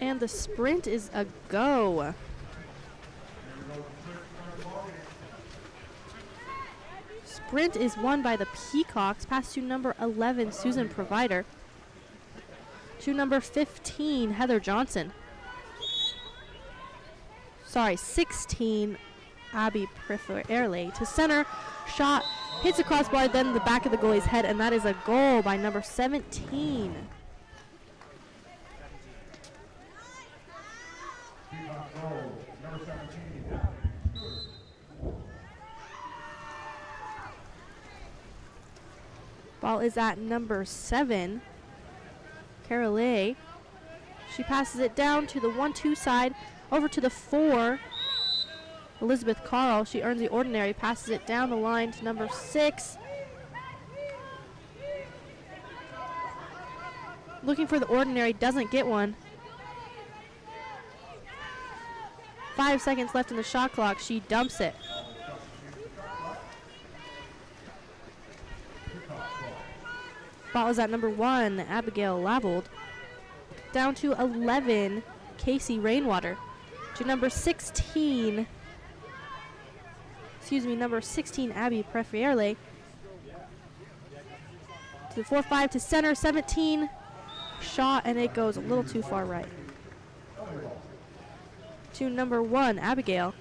And the sprint is a go. Sprint is won by the Peacocks. Pass to number 11, Susan Provider. To number 15, Heather Johnson. Sorry, 16, Abby Prefererle. To center, shot, hits the crossbar, then the back of the goalie's head, and that is a goal by number 17. Ball is at number 7, Carolee. She passes it down to the 1-2 side, over to the 4, Elizabeth Carl. She earns the ordinary, passes it down the line to number 6. Looking for the ordinary, doesn't get one. 5 seconds left in the shot clock. She dumps it. Ball is at number 1, Abigail Lavold. Down to 11, Casey Rainwater. To number 16, number 16, Abby Prefererle. To the 4-5 to center, 17. Shot, and it goes a little too far right. To number 1, Abigail.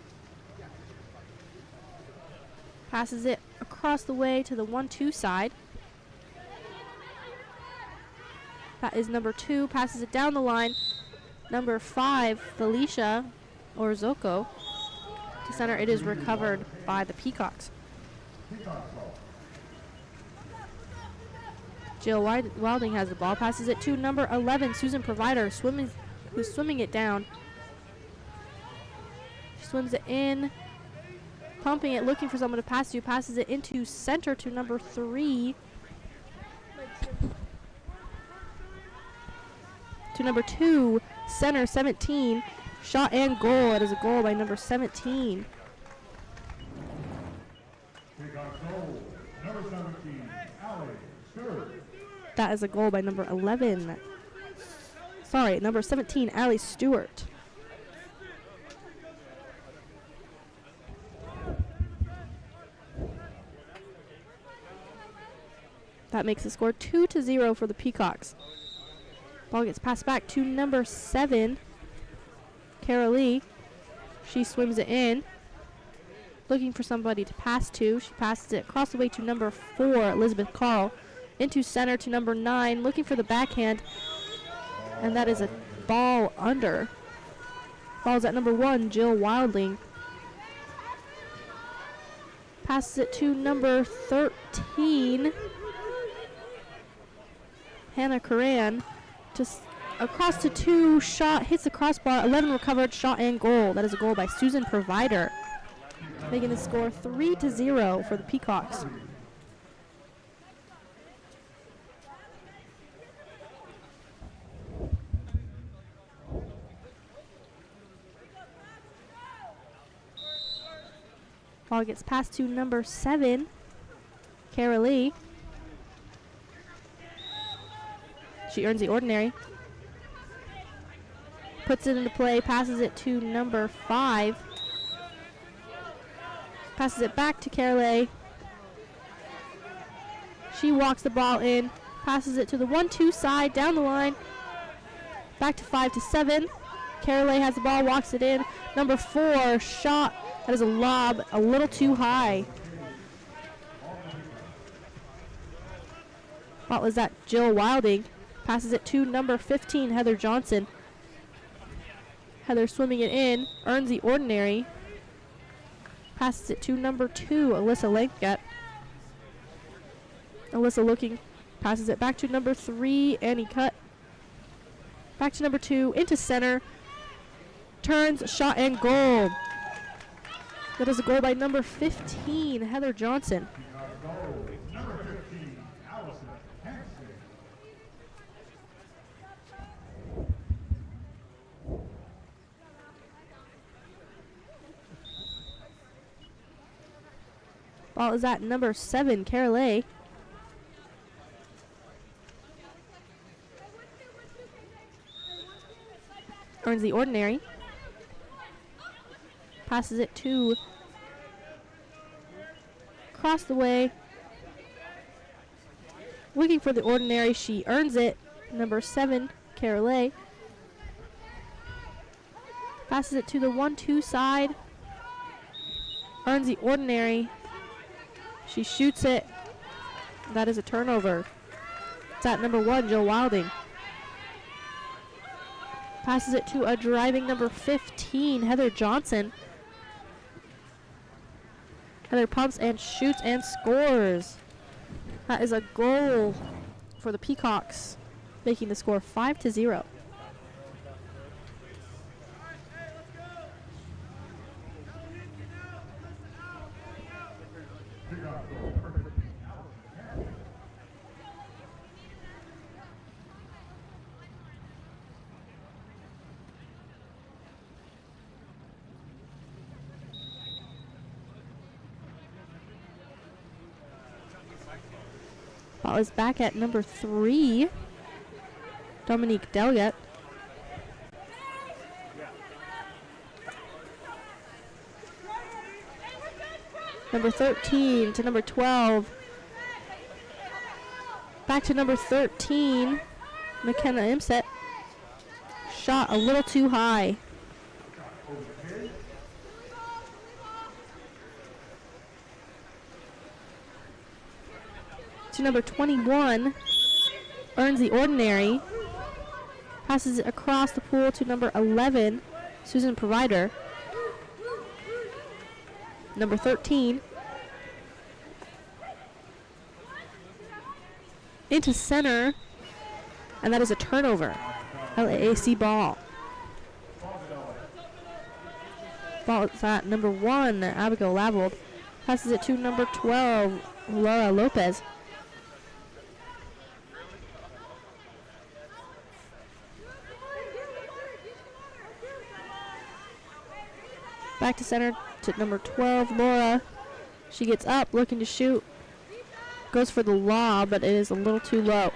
Passes it across the way to the 1-2 side. That is number 2, passes it down the line. Number 5, Felicia Orzoko. To center, it is recovered by the Peacocks. Jill Wilding has the ball, passes it to number 11, Susan Provider, who's swimming it down. She swims it in, pumping it, looking for someone to pass to, passes it into center to number 3. To number 2, center, 17. Shot and goal. It is a goal by number 17. That is a goal by number 11. Sorry, number 17, Allie Stewart. That makes the score 2-0 for the Peacocks. Ball gets passed back to number 7, Carolee. She swims it in, looking for somebody to pass to. She passes it across the way to number 4, Elizabeth Carl. Into center to number 9, looking for the backhand, and that is a ball under. Ball's at number 1, Jill Wilding. Passes it to number 13, Hannah Coran. Just across to 2, shot, hits the crossbar, 11 recovered, shot and goal. That is a goal by Susan Provider, making the score 3-0 for the Peacocks. Ball gets passed to number 7, Carolee. She earns the ordinary. Puts it into play, passes it to number 5. Passes it back to Carolee. She walks the ball in, passes it to the 1-2 side, down the line. Back to 5 to 7. Carolee has the ball, walks it in. Number 4, shot. That is a lob, a little too high. What was that? Jill Wilding. Passes it to number 15, Heather Johnson. Heather swimming it in, earns the ordinary. Passes it to number 2, Alyssa Langett. Alyssa looking, passes it back to number 3, Annie Cutt. Back to number 2, into center. Turns, shot and goal. That is a goal by number 15, Heather Johnson. Ball is at number 7, Carolee. Earns the ordinary. Passes it to across the way. Looking for the ordinary. She earns it. Number 7, Carolee. Passes it to the 1-2 side. Earns the ordinary. She shoots it. That is a turnover. It's at number 1, Jill Wilding. Passes it to a driving number 15, Heather Johnson. Heather pumps and shoots and scores. That is a goal for the Peacocks, making the score 5-0. Ball is back at number 3, Dominique Delgett. Number 13 to number 12. Back to number 13, McKenna Imset. Shot a little too high. To number 21, earns the ordinary. Passes it across the pool to number 11, Susan Provider. Number 13. Into center, and that is a turnover. LAAC ball. Ball is at number 1, Abigail Lavold. Passes it to number 12, Laura Lopez. Back to center to number 12, Laura. She gets up, looking to shoot. Goes for the lob, but it is a little too low.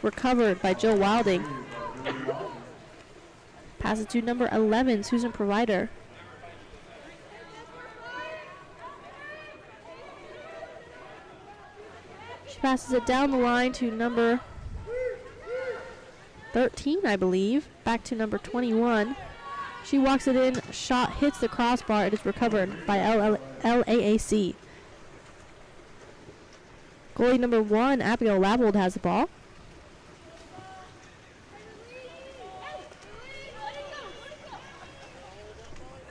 Recovered by Jill Wilding. Pass it to number 11, Susan Provider. She passes it down the line to number 13, I believe. Back to number 21. She walks it in, shot hits the crossbar. It is recovered by LAAC. Goalie number 1, Abigail Lavold, has the ball.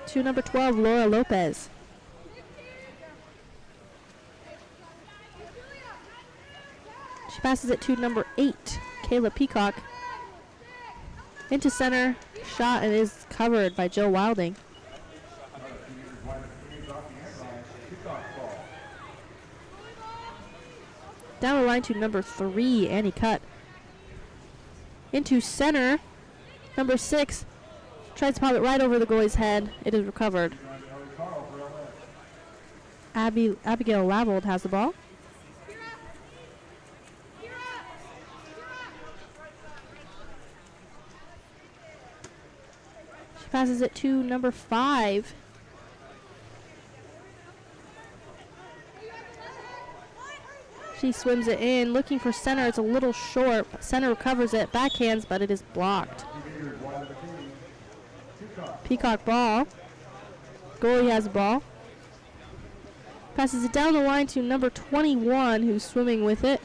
To number 12, Laura Lopez. She passes it to number 8, Kayla Peacock. Into center, shot, and is covered by Jill Wilding. Down the line to number 3, Annie Cutt. Into center, number 6 tries to pop it right over the goalie's head. It is recovered. Abigail Lavold has the ball. She passes it to number 5. She swims it in, looking for center. It's a little short. Center recovers it, backhands, but it is blocked. Peacock ball. Goalie has the ball. Passes it down the line to number 21, who's swimming with it.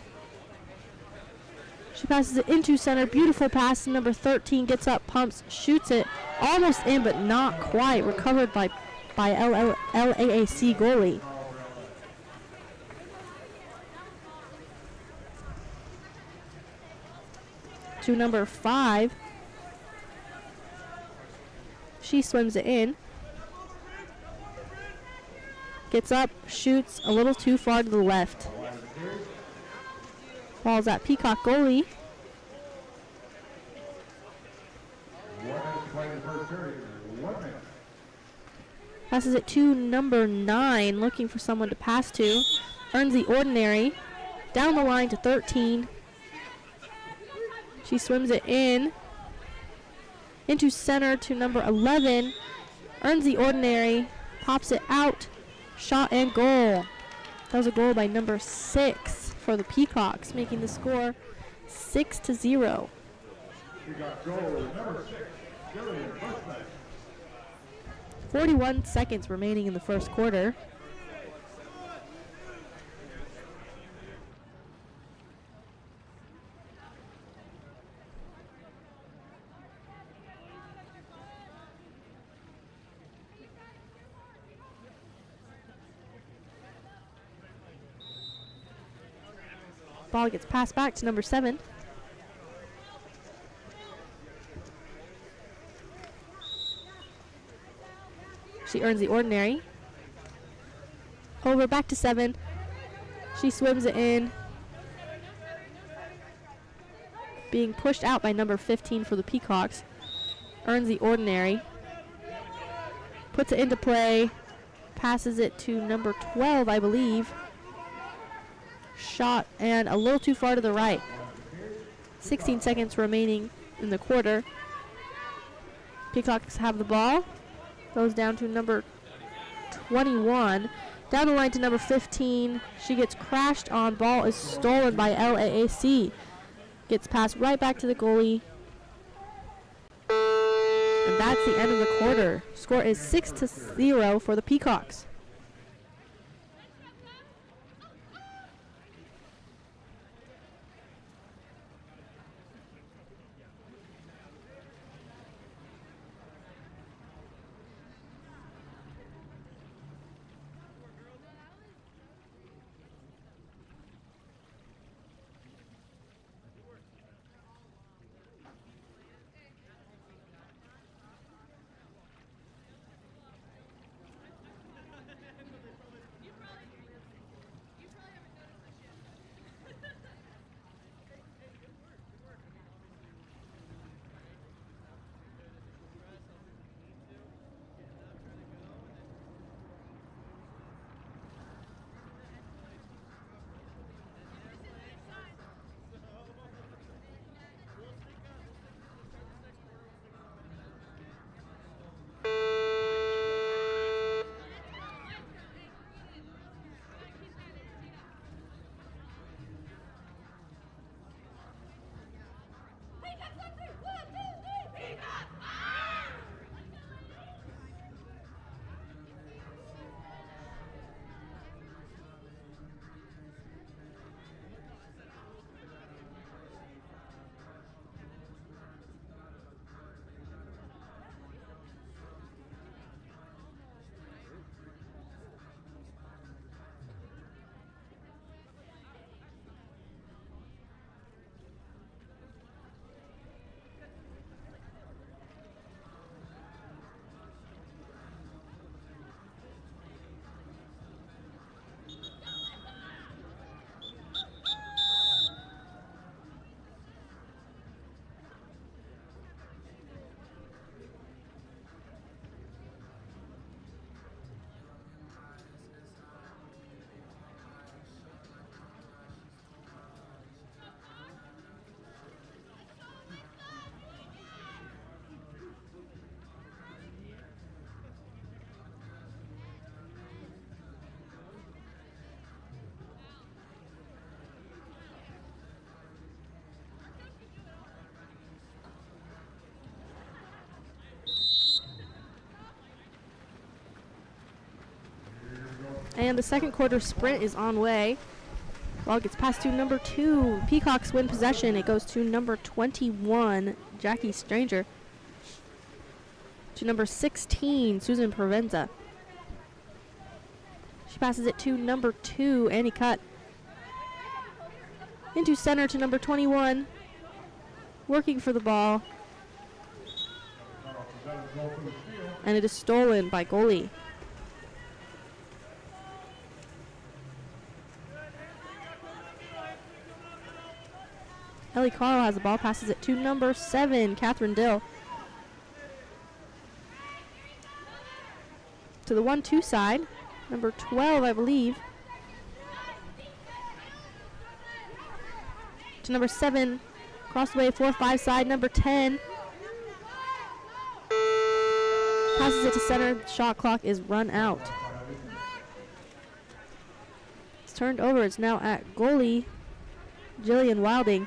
She passes it into center. Beautiful pass to number 13. Gets up, pumps, shoots it. Almost in, but not quite. Recovered by LAAC goalie. To number 5. She swims it in. Gets up, shoots a little too far to the left. Ball's at Peacock goalie. Passes it to number 9, looking for someone to pass to. Earns the ordinary. Down the line to 13. She swims it in. Into center to number 11. Earns the ordinary. Pops it out. Shot and goal. That was a goal by number 6 for the Peacocks, making the score 6-0. We got goal number 6, Gillian Bushman. 41 seconds remaining in the first quarter. Ball gets passed back to number 7. She earns the ordinary. Over back to 7. She swims it in. Being pushed out by number 15 for the Peacocks. Earns the ordinary. Puts it into play. Passes it to number 12, I believe. Shot and a little too far to the right. 16 seconds remaining in the quarter. Peacocks have the ball. Goes down to number 21. Down the line to number 15. She gets crashed on. Ball is stolen by LAAC. Gets passed right back to the goalie. And that's the end of the quarter. Score is 6-0 for the Peacocks. And the second quarter sprint is on way. Ball gets passed to number 2. Peacocks win possession. It goes to number 21, Jackie Stranger. To number 16, Susan Provenza. She passes it to number 2, Annie Cutt. Into center to number 21. Working for the ball. And it is stolen by goalie. Ellie Carl has the ball, passes it to number 7, Catherine Dill. To the 1-2 side, number 12, I believe. To number 7, across the way, 4-5 side, number 10. Passes it to center. Shot clock is run out. It's turned over. It's now at goalie Jillian Wilding.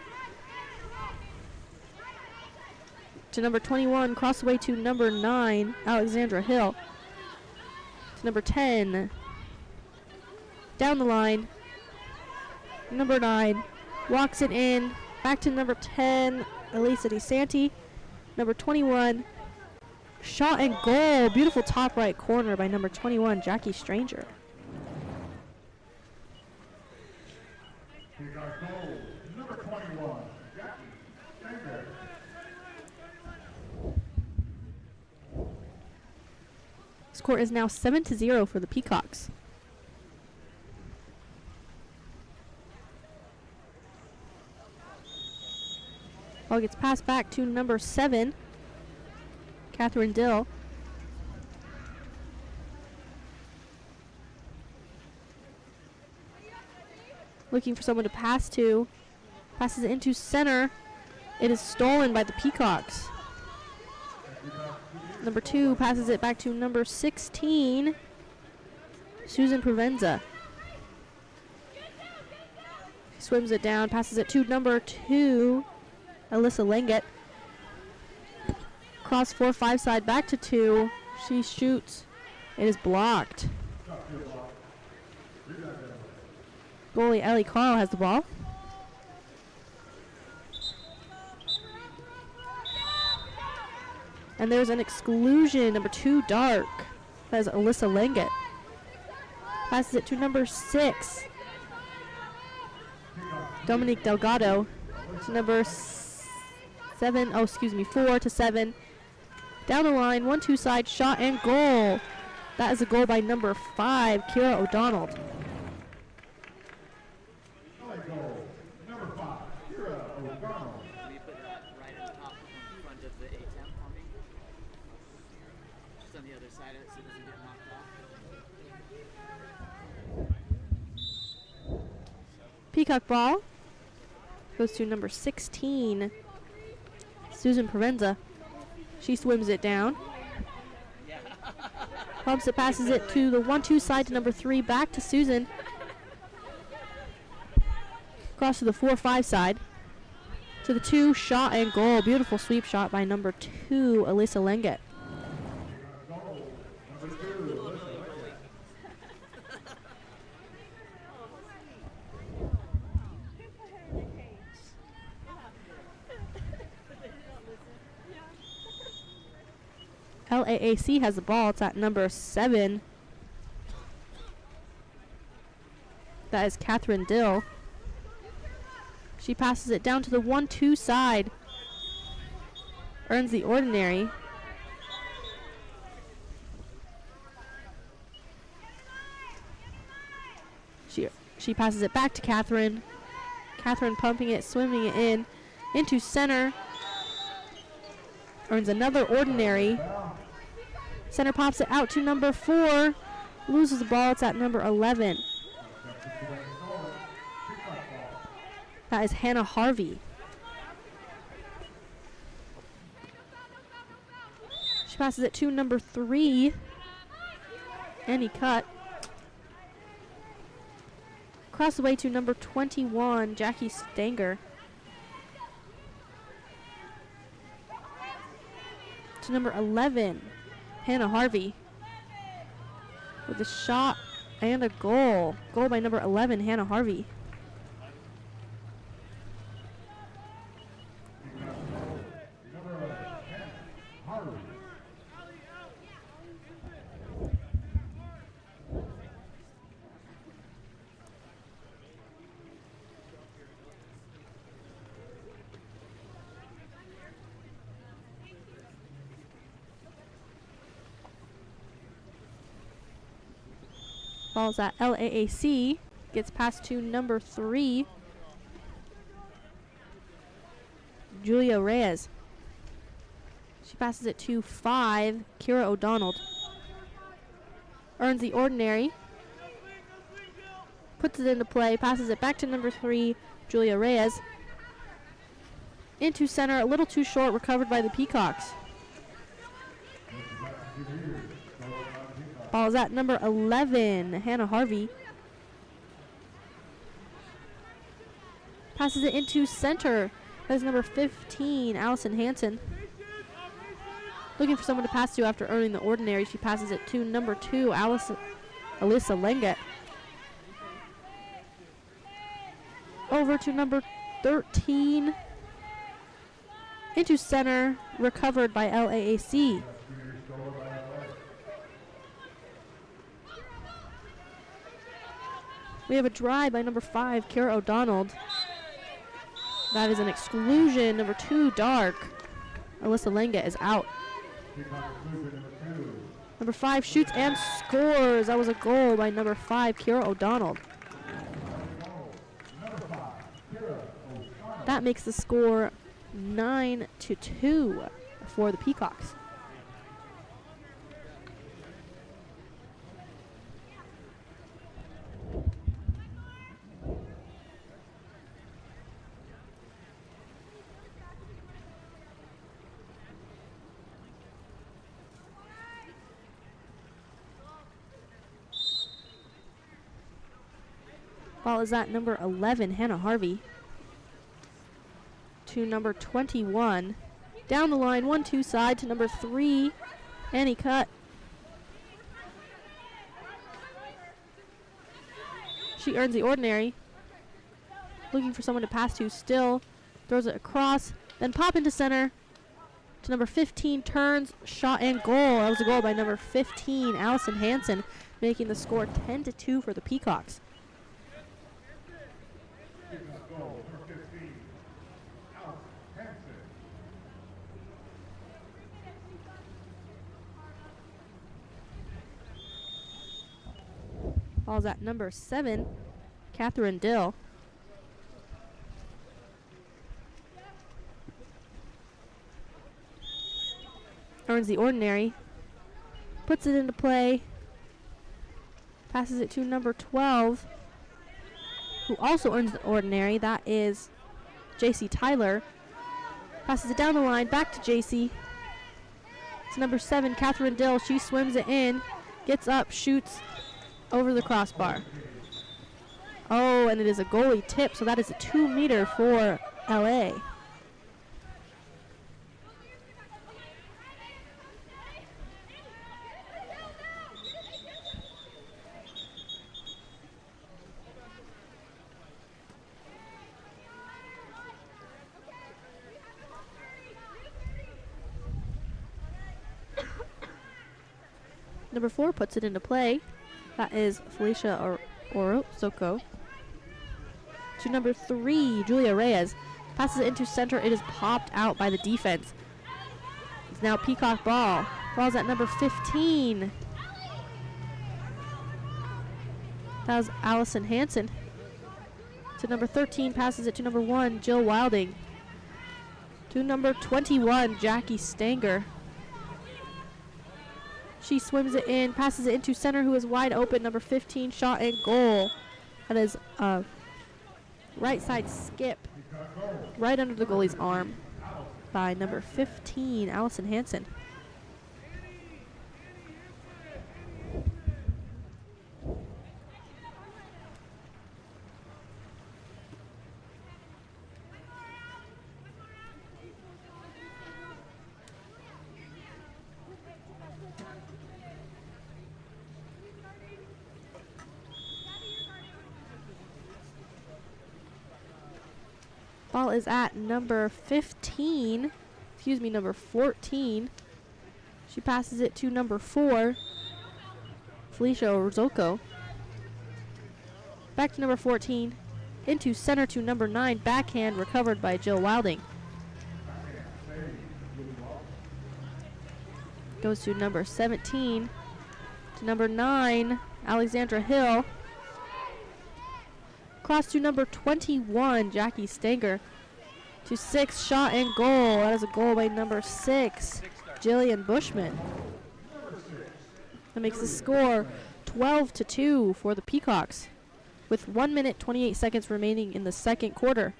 To number 21, cross away to number 9, Alexandra Hill. To number 10, down the line, number 9, walks it in, back to number 10, Elisa DeSanti. Number 21, shot and goal, beautiful top right corner by number 21, Jackie Stranger. Peacock goal, number 21, Jackie Stranger. Score is now 7-0 for the Peacocks. Ball gets passed back to number 7, Catherine Dill. Looking for someone to pass to. Passes it into center. It is stolen by the Peacocks. Number 2 passes it back to number 16, Susan Provenza. Swims it down, passes it to number 2, Alyssa Langet. Cross 4-5 side back to 2. She shoots. It is blocked. Goalie Ellie Carl has the ball. And there's an exclusion, number 2, Dark. That is Alyssa Langet. Passes it to number 6, Dominique Delgado. To number 4 to 7. Down the line, 1-2 side, shot and goal. That is a goal by number 5, Kira O'Donnell. Goal, number 5, Kira O'Donnell. Can you put that right on top in front of the A-temp for me? Just on the other side of it so it doesn't get knocked off. Peacock ball goes to number 16, Susan Provenza. She swims it down. Pumps it, passes it to the 1-2 side to number 3, back to Susan. Across to the 4-5 side. To the 2, shot and goal. Beautiful sweep shot by number 2, Alyssa Langet. LAAC has the ball. It's at number 7. That is Catherine Dill. She passes it down to the 1-2 side. Earns the ordinary. She passes it back to Catherine. Catherine pumping it, swimming it in. Into center. Earns another ordinary. Center pops it out to number 4. Loses the ball. It's at number 11. That is Hannah Harvey. She passes it to number 3. Annie Cutt. Cross away to number 21, Jackie Stanger. To number 11, Hannah Harvey. With a shot and a goal. Goal by number 11, Hannah Harvey. Ball's at LAAC. Gets passed to number 3, Julia Reyes. She passes it to 5, Kira O'Donnell. Earns the ordinary. Puts it into play. Passes it back to number 3, Julia Reyes. Into center. A little too short. Recovered by the Peacocks. Ball is at number 11, Hannah Harvey. Passes it into center. That is number 15, Allison Hansen. Looking for someone to pass to after earning the ordinary. She passes it to number 2, Alyssa Lenget. Over to number 13. Into center, recovered by LAAC. We have a drive by number 5, Kara O'Donnell. That is an exclusion. Number 2, Dark. Alyssa Lenget is out. Number 5 shoots and scores. That was a goal by number 5, Kara O'Donnell. That makes the score 9-2 for the Peacocks. Ball is at number 11, Hannah Harvey. To number 21. Down the line, 1-2 side to number 3, Annie Cutt. She earns the ordinary. Looking for someone to pass to still. Throws it across, then pop into center. To number 15, turns, shot, and goal. That was a goal by number 15, Allison Hansen, making the score 10-2 for the Peacocks. Ball's at number 7, Catherine Dill. Earns the ordinary. Puts it into play. Passes it to number 12, who also earns the ordinary. That is JC Tyler. Passes it down the line, back to JC. It's number 7, Catherine Dill. She swims it in, gets up, shoots over the crossbar. Oh, and it is a goalie tip, so that is a 2-meter for LA. Number 4 puts it into play. That is Felicia Orozco. To number 3, Julia Reyes. Passes it into center. It is popped out by the defense. It's now Peacock ball. Ball's at number 15. That was Allison Hansen. To number 13, passes it to number 1, Jill Wilding. To number 21, Jackie Stanger. She swims it in, passes it into center, who is wide open. Number 15, shot and goal. That is a right side skip right under the goalie's arm by number 15, Allison Hansen. Ball is at number 15, number 14. She passes it to number 4, Felicia Orozco. Back to number 14, into center to number 9, backhand, recovered by Jill Wilding. Goes to number 17, to number 9, Alexandra Hill. Cross to number 21, Jackie Stanger. To 6, shot and goal. That is a goal by number 6, Jillian Bushman. That makes the score 12-2 for the Peacocks, with 1 minute 28 seconds remaining in the second quarter.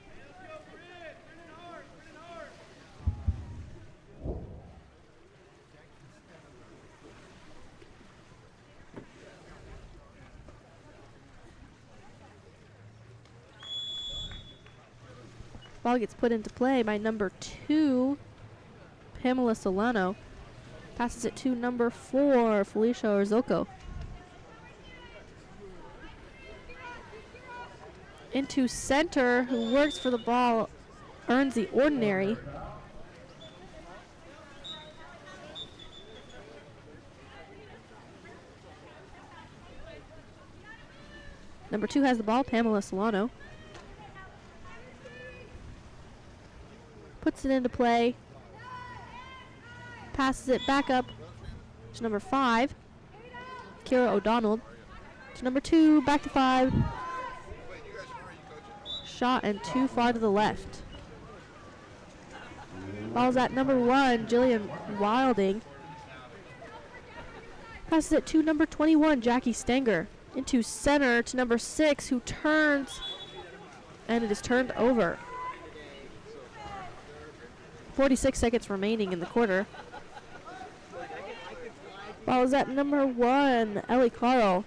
Ball gets put into play by number 2, Pamela Solano. Passes it to number 4, Felicia Orzoko. Into center, who works for the ball, earns the ordinary. Number 2 has the ball, Pamela Solano. Puts it into play. Passes it back up to number 5, Kira O'Donnell. To number 2, back to 5. Shot and too far to the left. Ball's at number 1, Jillian Wilding. Passes it to number 21, Jackie Stenger. Into center to number 6, who turns, and it is turned over. 46 seconds remaining in the quarter. Ball is at number 1, Ellie Carl.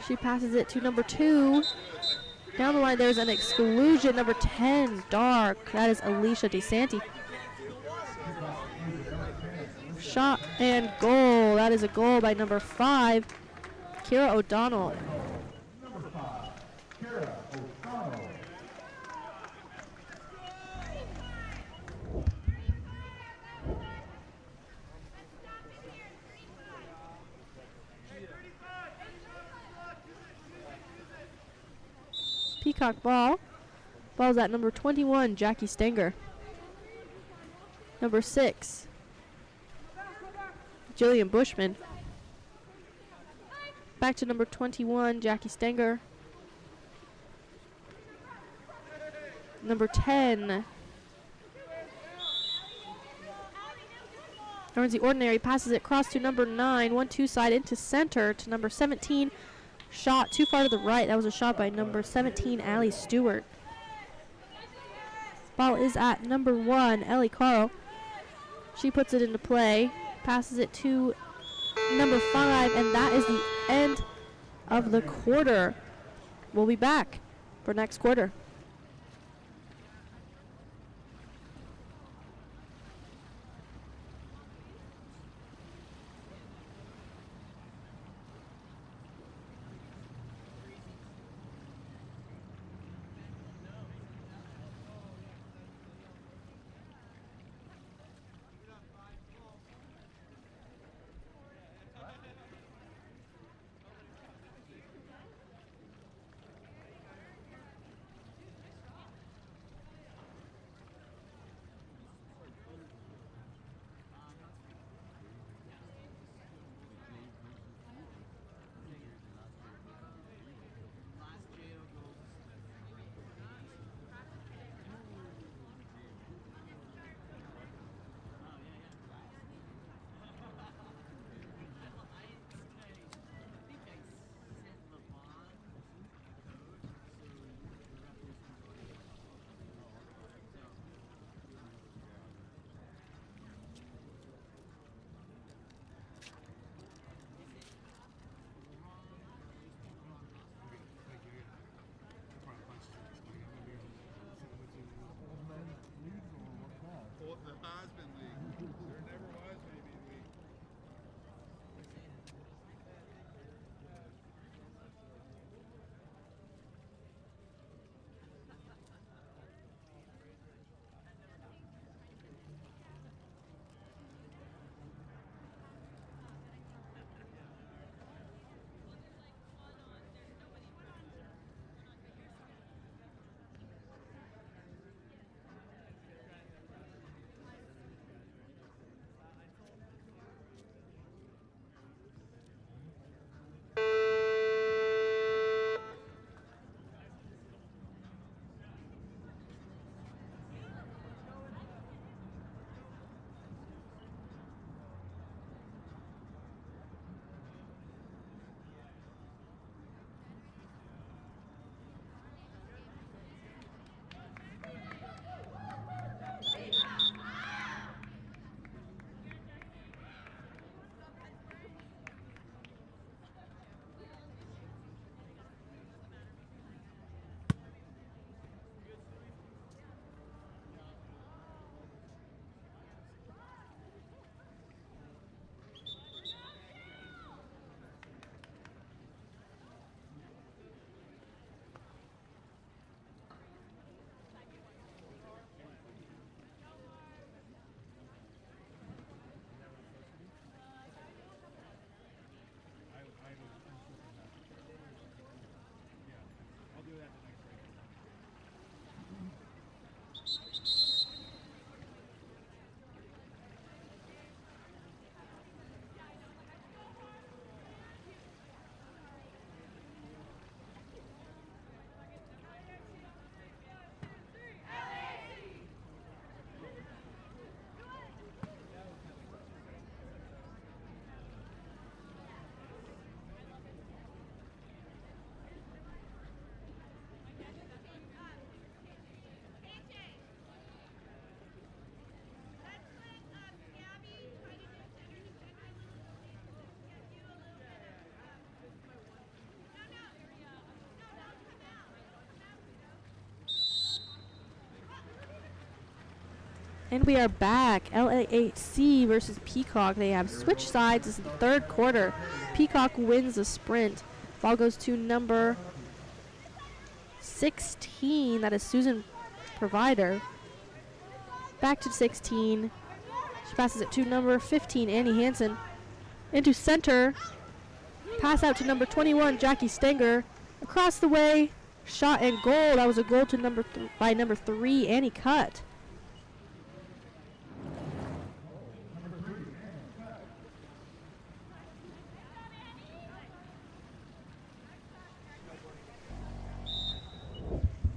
She passes it to number 2. Down the line, there's an exclusion. Number 10, Dark. That is Alicia DeSanti. Shot and goal. That is a goal by number 5, Kira O'Donnell. Number 5, Kara O'Connell. Peacock ball. Ball's at number 21, Jackie Stenger. Number 6, Jillian Bushman. Back to number 21, Jackie Stenger. Number 10 earns the ordinary, passes it across to number 9, 1-2 side into center to number 17. Shot too far to the right. That was a shot by number 17, Allie Stewart. Ball is at number 1, Ellie Carl. She puts it into play, passes it to number 5, and that is the end of the quarter. We'll be back for next quarter. And we are back. LAHC versus Peacock. They have switched sides. This is the third quarter. Peacock wins the sprint. Ball goes to number 16. That is Susan Provider. Back to 16. She passes it to number 15, Annie Hansen. Into center. Pass out to number 21, Jackie Stenger. Across the way. Shot and goal. That was a goal to by number 3, Annie Cutt.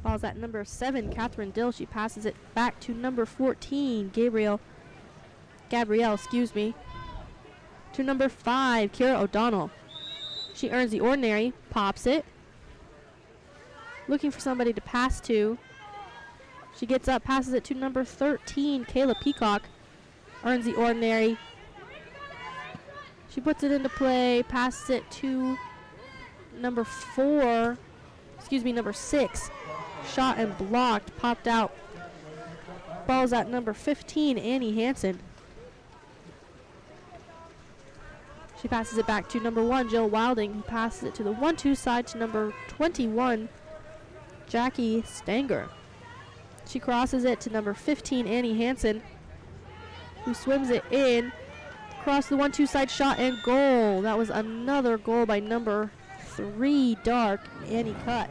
Ball's at number 7, Catherine Dill. She passes it back to number 14, Gabrielle, to number 5, Kira O'Donnell. She earns the ordinary, pops it. Looking for somebody to pass to. She gets up, passes it to number 13, Kayla Peacock. Earns the ordinary. She puts it into play, passes it to number 6. Shot and blocked, popped out. Ball's at number 15, Annie Hansen. She passes it back to number 1, Jill Wilding, who passes it to the 1-2 side to number 21, Jackie Stanger. She crosses it to number 15, Annie Hansen, who swims it in. Across the 1-2 side, shot and goal. That was another goal by number 3, Dark, Annie Cutt.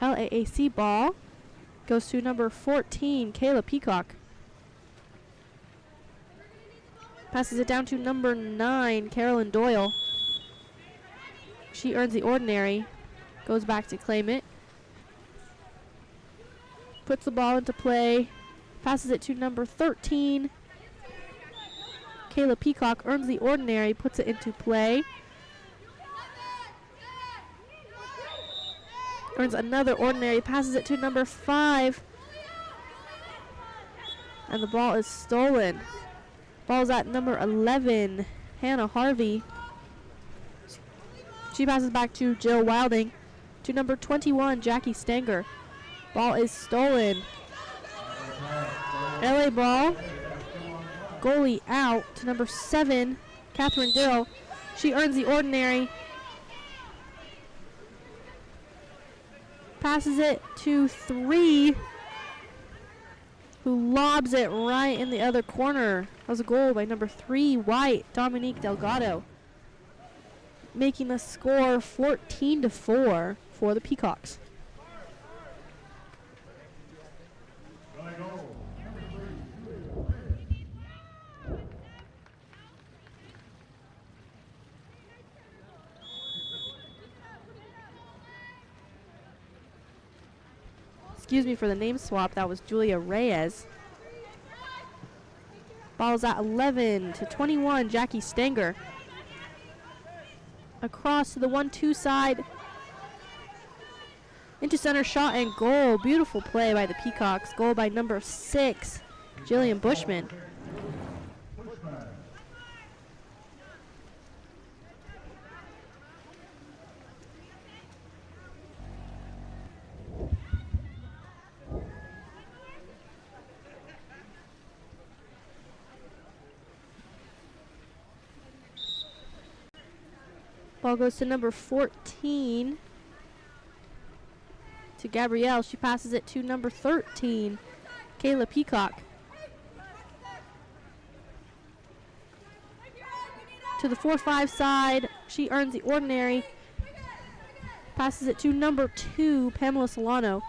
LAAC ball goes to number 14, Kayla Peacock. Passes it down to number 9, Carolyn Doyle. She earns the ordinary, goes back to claim it. Puts the ball into play, passes it to number 13. Kayla Peacock earns the ordinary, puts it into play. Earns another ordinary, passes it to number 5. And the ball is stolen. Ball's at number 11, Hannah Harvey. She passes back to Jill Wilding. To number 21, Jackie Stanger. Ball is stolen. LA ball. Goalie out to number 7, Catherine Dill. She earns the ordinary. Passes it to 3, who lobs it right in the other corner. That was a goal by number 3, White, Dominique Delgado, making the score 14-4 for the Peacocks. Excuse me for the name swap. That was Julia Reyes. Ball's at 11 to 21, Jackie Stanger. Across to the 1-2 side. Into center, shot and goal. Beautiful play by the Peacocks. Goal by number 6, Jillian Bushman. Ball goes to number 14, to Gabrielle. She passes it to number 13, Kayla Peacock. To the 4-5 side, she earns the ordinary. Passes it to number 2, Pamela Solano.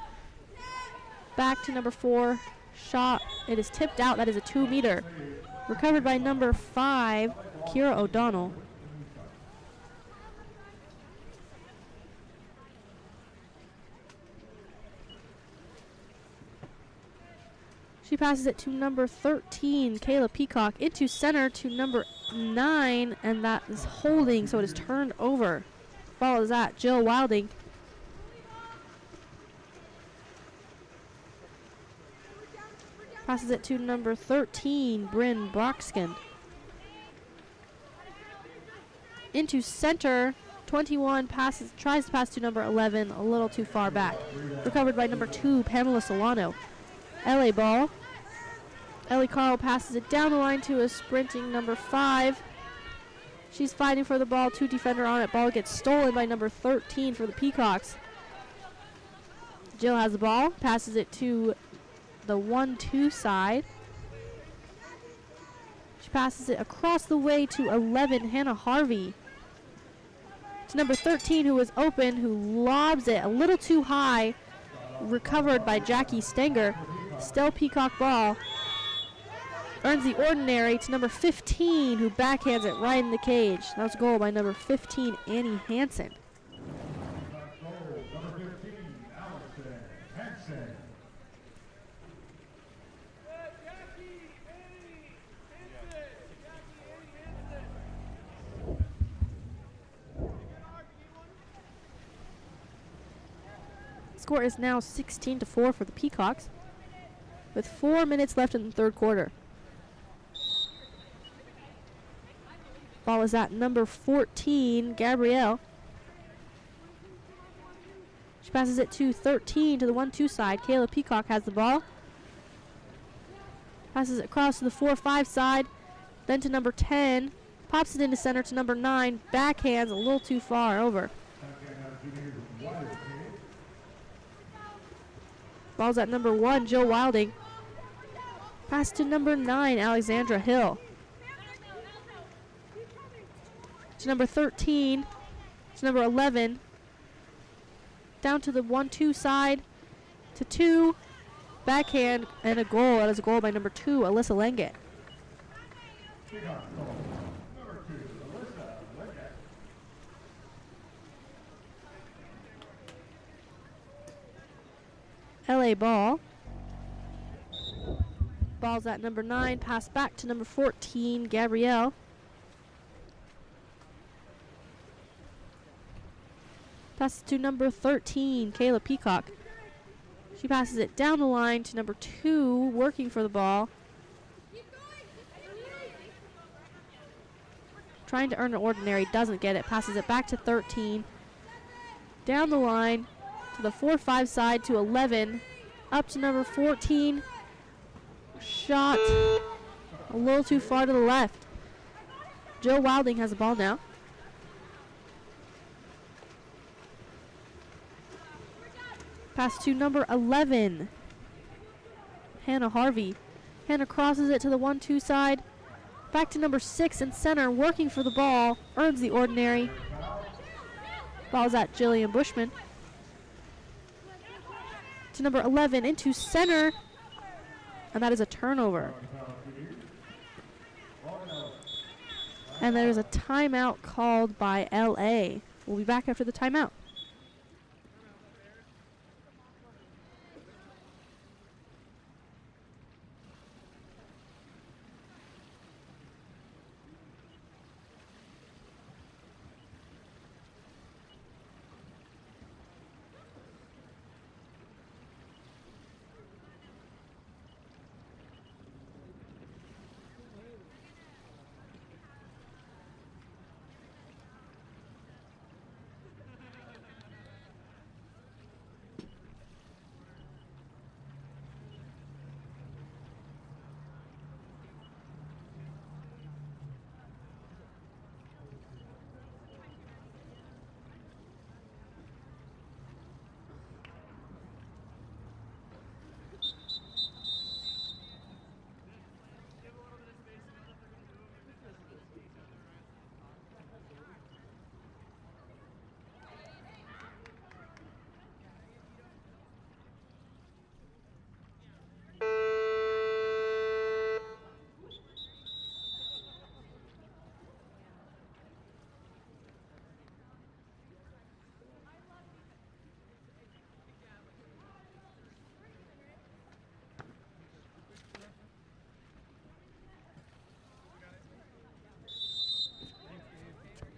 Back to number 4, shot. It is tipped out. That is a 2-meter. Recovered by number 5, Kira O'Donnell. She passes it to number 13, Kayla Peacock, into center to number 9, and that is holding, so it is turned over. Ball is at Jill Wilding. Passes it to number 13, Bryn Broxkin. Into center, 21 tries to pass to number 11, a little too far back. Recovered by number 2, Pamela Solano. LA ball. Ellie Carl passes it down the line to a sprinting number 5. She's fighting for the ball, 2 defender on it. Ball gets stolen by number 13 for the Peacocks. Jill has the ball, passes it to the 1-2 side. She passes it across the way to 11, Hannah Harvey. To number 13, who was open, who lobs it a little too high. Recovered by Jackie Stenger. Still Peacock ball. Earns the ordinary to number 15, who backhands it right in the cage. That was a goal by number 15, Annie Hansen. Goal number 15, Allison Hansen. Score is now 16-4 for the Peacocks, with 4 minutes left in the third quarter. Ball is at number 14, Gabrielle. She passes it to 13 to the 1-2 side. Kayla Peacock has the ball. Passes it across to the 4-5 side, then to number 10. Pops it into center to number 9. Backhands a little too far over. Ball's at number 1, Jill Wilding. Pass to number 9, Alexandra Hill. To number 13, to number 11. Down to the 1-2 side, to 2. Backhand and a goal. That is a goal by number 2, Alyssa Leggett. Peacock goal number 2, Alyssa Leggett. LA ball. Ball's at number 9. Pass back to number 14, Gabrielle. Pass to number 13, Kayla Peacock. She passes it down the line to number 2, working for the ball. Trying to earn an ordinary, doesn't get it. Passes it back to 13. Down the line to the 4-5 side to 11. Up to number 14. Shot a little too far to the left. Jill Wilding has the ball now. Pass to number 11, Hannah Harvey. Hannah crosses it to the 1-2 side. Back to number 6 in center, working for the ball. Earns the ordinary. Ball's at Jillian Bushman. To number 11 into center. And that is a turnover. And there is a timeout called by LA. We'll be back after the timeout.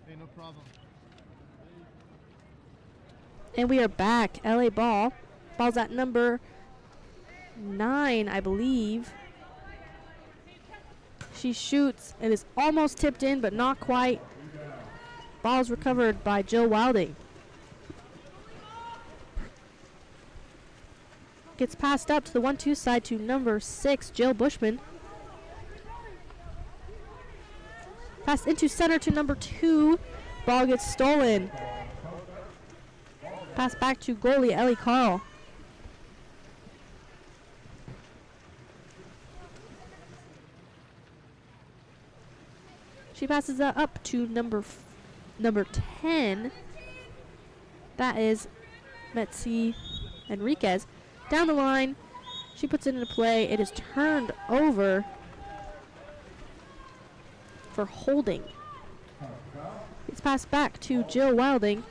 Hey, no problem. And we are back. LA ball. Ball's at number 9, I believe. She shoots and is almost tipped in, but not quite. Ball's recovered by Jill Wilding. Gets passed up to the 1-2 side to number 6, Jill Bushman. Pass into center to number 2. Ball gets stolen. Pass back to goalie Ellie Carl. She passes that up to number 10. That is Metzi Enriquez. Down the line, she puts it into play. It is turned over for holding. It's passed back to Jill Wilding.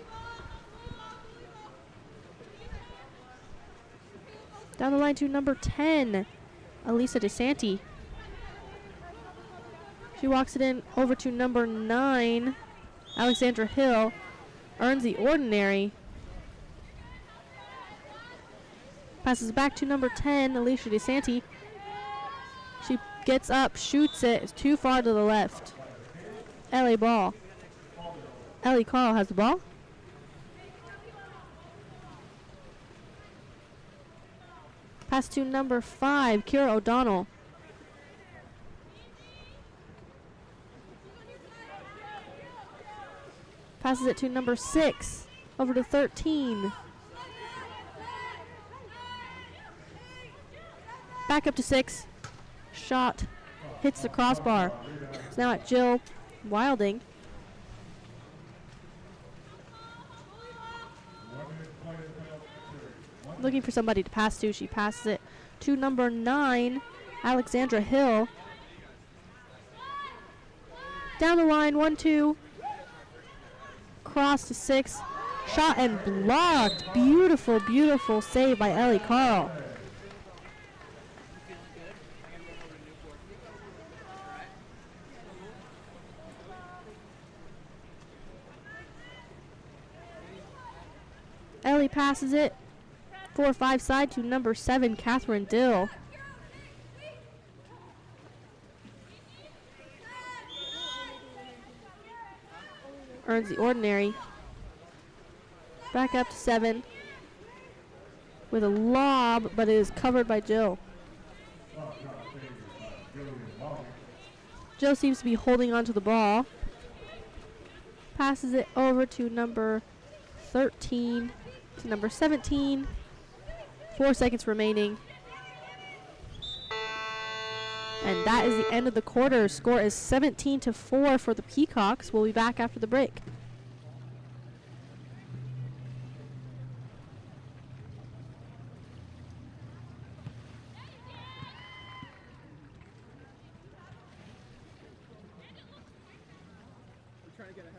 Down the line to number 10, Elisa DeSanti. She walks it in over to number 9, Alexandra Hill. Earns the ordinary. Passes back to number 10, Alicia DeSanti. She gets up, shoots it. It's too far to the left. LA ball. Ellie Carl has the ball. Pass to number 5, Kira O'Donnell. Passes it to number 6, over to 13. Back up to 6. Shot hits the crossbar. It's now at Jill Wilding. Looking for somebody to pass to. She passes it to number 9, Alexandra Hill. Down the line, 1-2. Cross to 6. Shot and blocked. Beautiful, beautiful save by Ellie Carl. Ellie passes it 4-5 side to number 7, Catherine Dill. Earns the ordinary. Back up to 7 with a lob, but it is covered by Jill. Jill seems to be holding onto the ball. Passes it over to number 13 to number 17. 4 seconds remaining. And that is the end of the quarter. Score is 17-4 for the Peacocks. We'll be back after the break. We're trying to get ahead.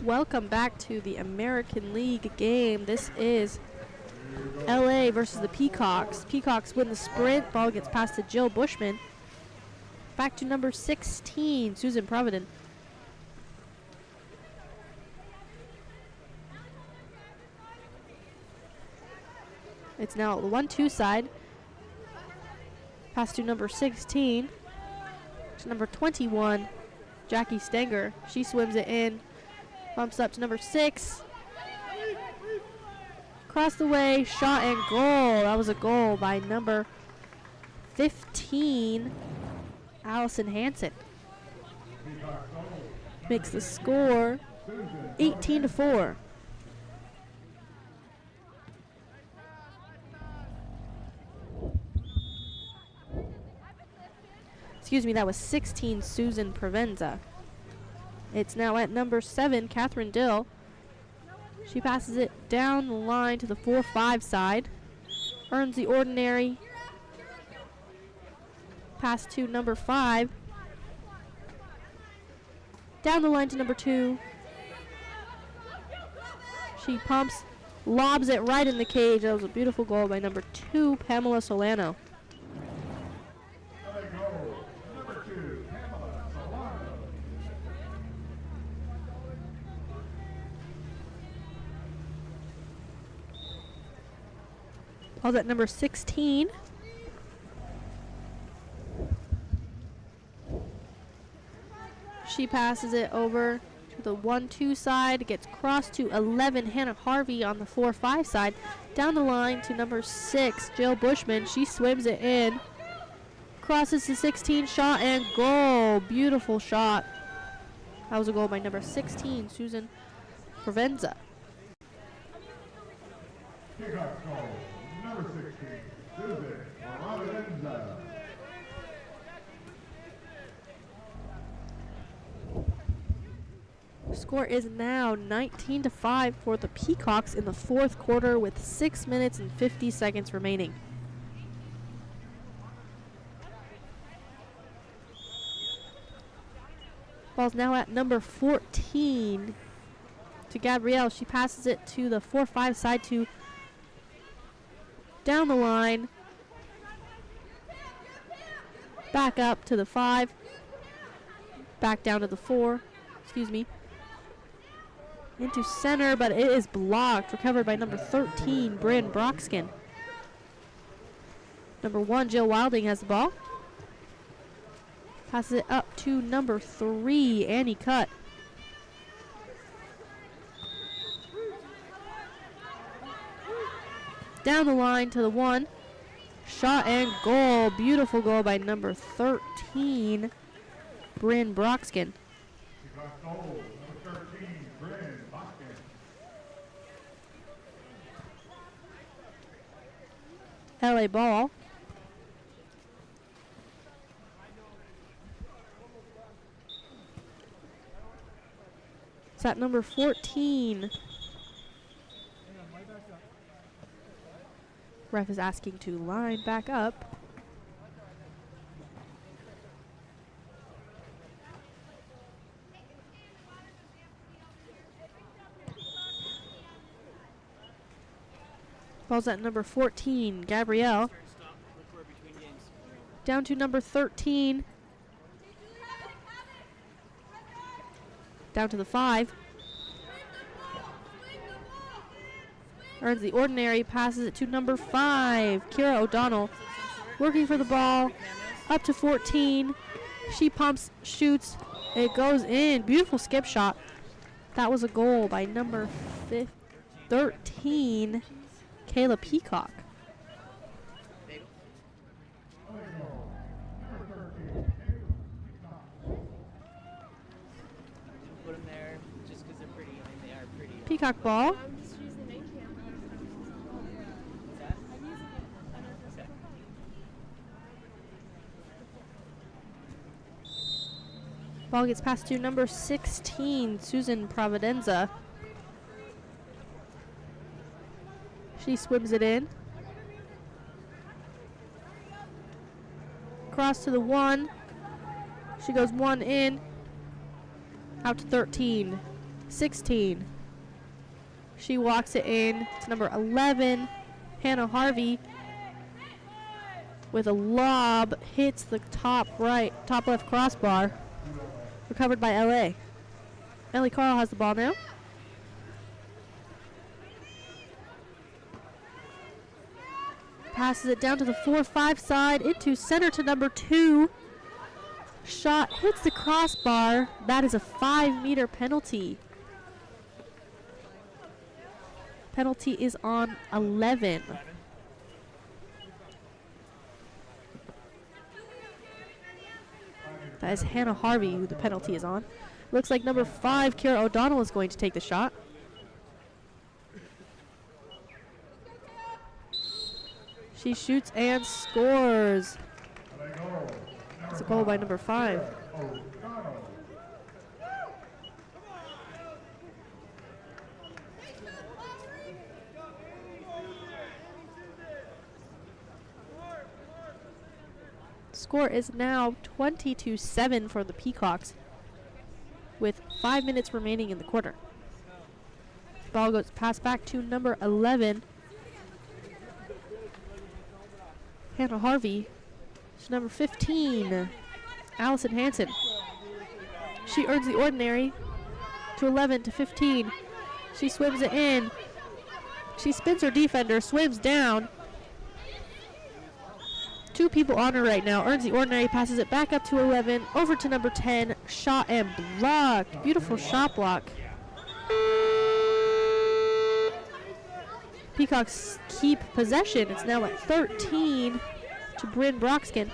Welcome back to the American League game. This is LA versus the Peacocks. Peacocks win the sprint. Ball gets passed to Jill Bushman. Back to number 16, Susan Providin. It's now the 1-2 side. Pass to number 16. To number 21, Jackie Stenger. She swims it in. Bumps up to number 6. Across the way, shot and goal. That was a goal by number 15, Allison Hansen. Makes the score 18-4. Excuse me, that was 16, Susan Provenza. It's now at number 7, Catherine Dill. She passes it down the line to the 4-5 side. Earns the ordinary. Pass to number 5. Down the line to number 2. She pumps, lobs it right in the cage. That was a beautiful goal by number 2, Pamela Solano. Ball's at number 16. She passes it over to the 1-2 side. It gets crossed to 11, Hannah Harvey on the 4-5 side. Down the line to number 6, Jill Bushman. She swims it in. Crosses to 16, shot and goal. Beautiful shot. That was a goal by number 16, Susan Provenza. Peacock goal, number 16, Susan Provenza. Score is now 19-5 for the Peacocks in the 4th quarter with 6 minutes and 50 seconds remaining. Ball's now at number 14 to Gabrielle. She passes it to the 4-5 side to down the line. Back up to the 5. Back down to the 4. Excuse me. Into center, but it is blocked. Recovered by number 13, Bryn Broxkin. Number 1, Jill Wilding has the ball. Passes it up to number 3, Annie Cutt. Down the line to the 1. Shot and goal. Beautiful goal by number 13, Bryn Broxkin. Peacock goal, number 13, Bryn Broxkin. LA ball. It's at number 14. Ref is asking to line back up. Ball's at number 14, Gabrielle. Down to number 13. Down to the 5. Earns the ordinary, passes it to number 5, Kira O'Donnell. Working for the ball, up to 14. She pumps, shoots, it goes in. Beautiful skip shot. That was a goal by number 13, Kayla Peacock. Put them there just because they're pretty. I mean, they are pretty. Peacock ball. Ball gets passed to number 16, Susan Providenza. She swims it in. Cross to the 1. She goes 1 in. Out to 13. 16. She walks it in to number 11, Hannah Harvey, with a lob, hits the top left crossbar, recovered by LA. Ellie Carl has the ball now. Passes it down to the 4-5 side, into center to number 2. Shot hits the crossbar. That is a 5-meter penalty. Penalty is on 11. That is Hannah Harvey who the penalty is on. Looks like number 5, Kara O'Donnell, is going to take the shot. She shoots and scores. It's a goal by number 5. Score is now 20-7 for the Peacocks, with 5 minutes remaining in the quarter. Ball goes passed back to number 11, Hannah Harvey, to number 15, Allison Hansen. She earns the ordinary to 11 to 15. She swims it in. She spins her defender, swims down. 2 people on her right now. Earns the ordinary, passes it back up to 11, over to number 10. Shot and blocked. Beautiful shot block. Peacocks keep possession. It's now at 13 to Bryn Broxkin.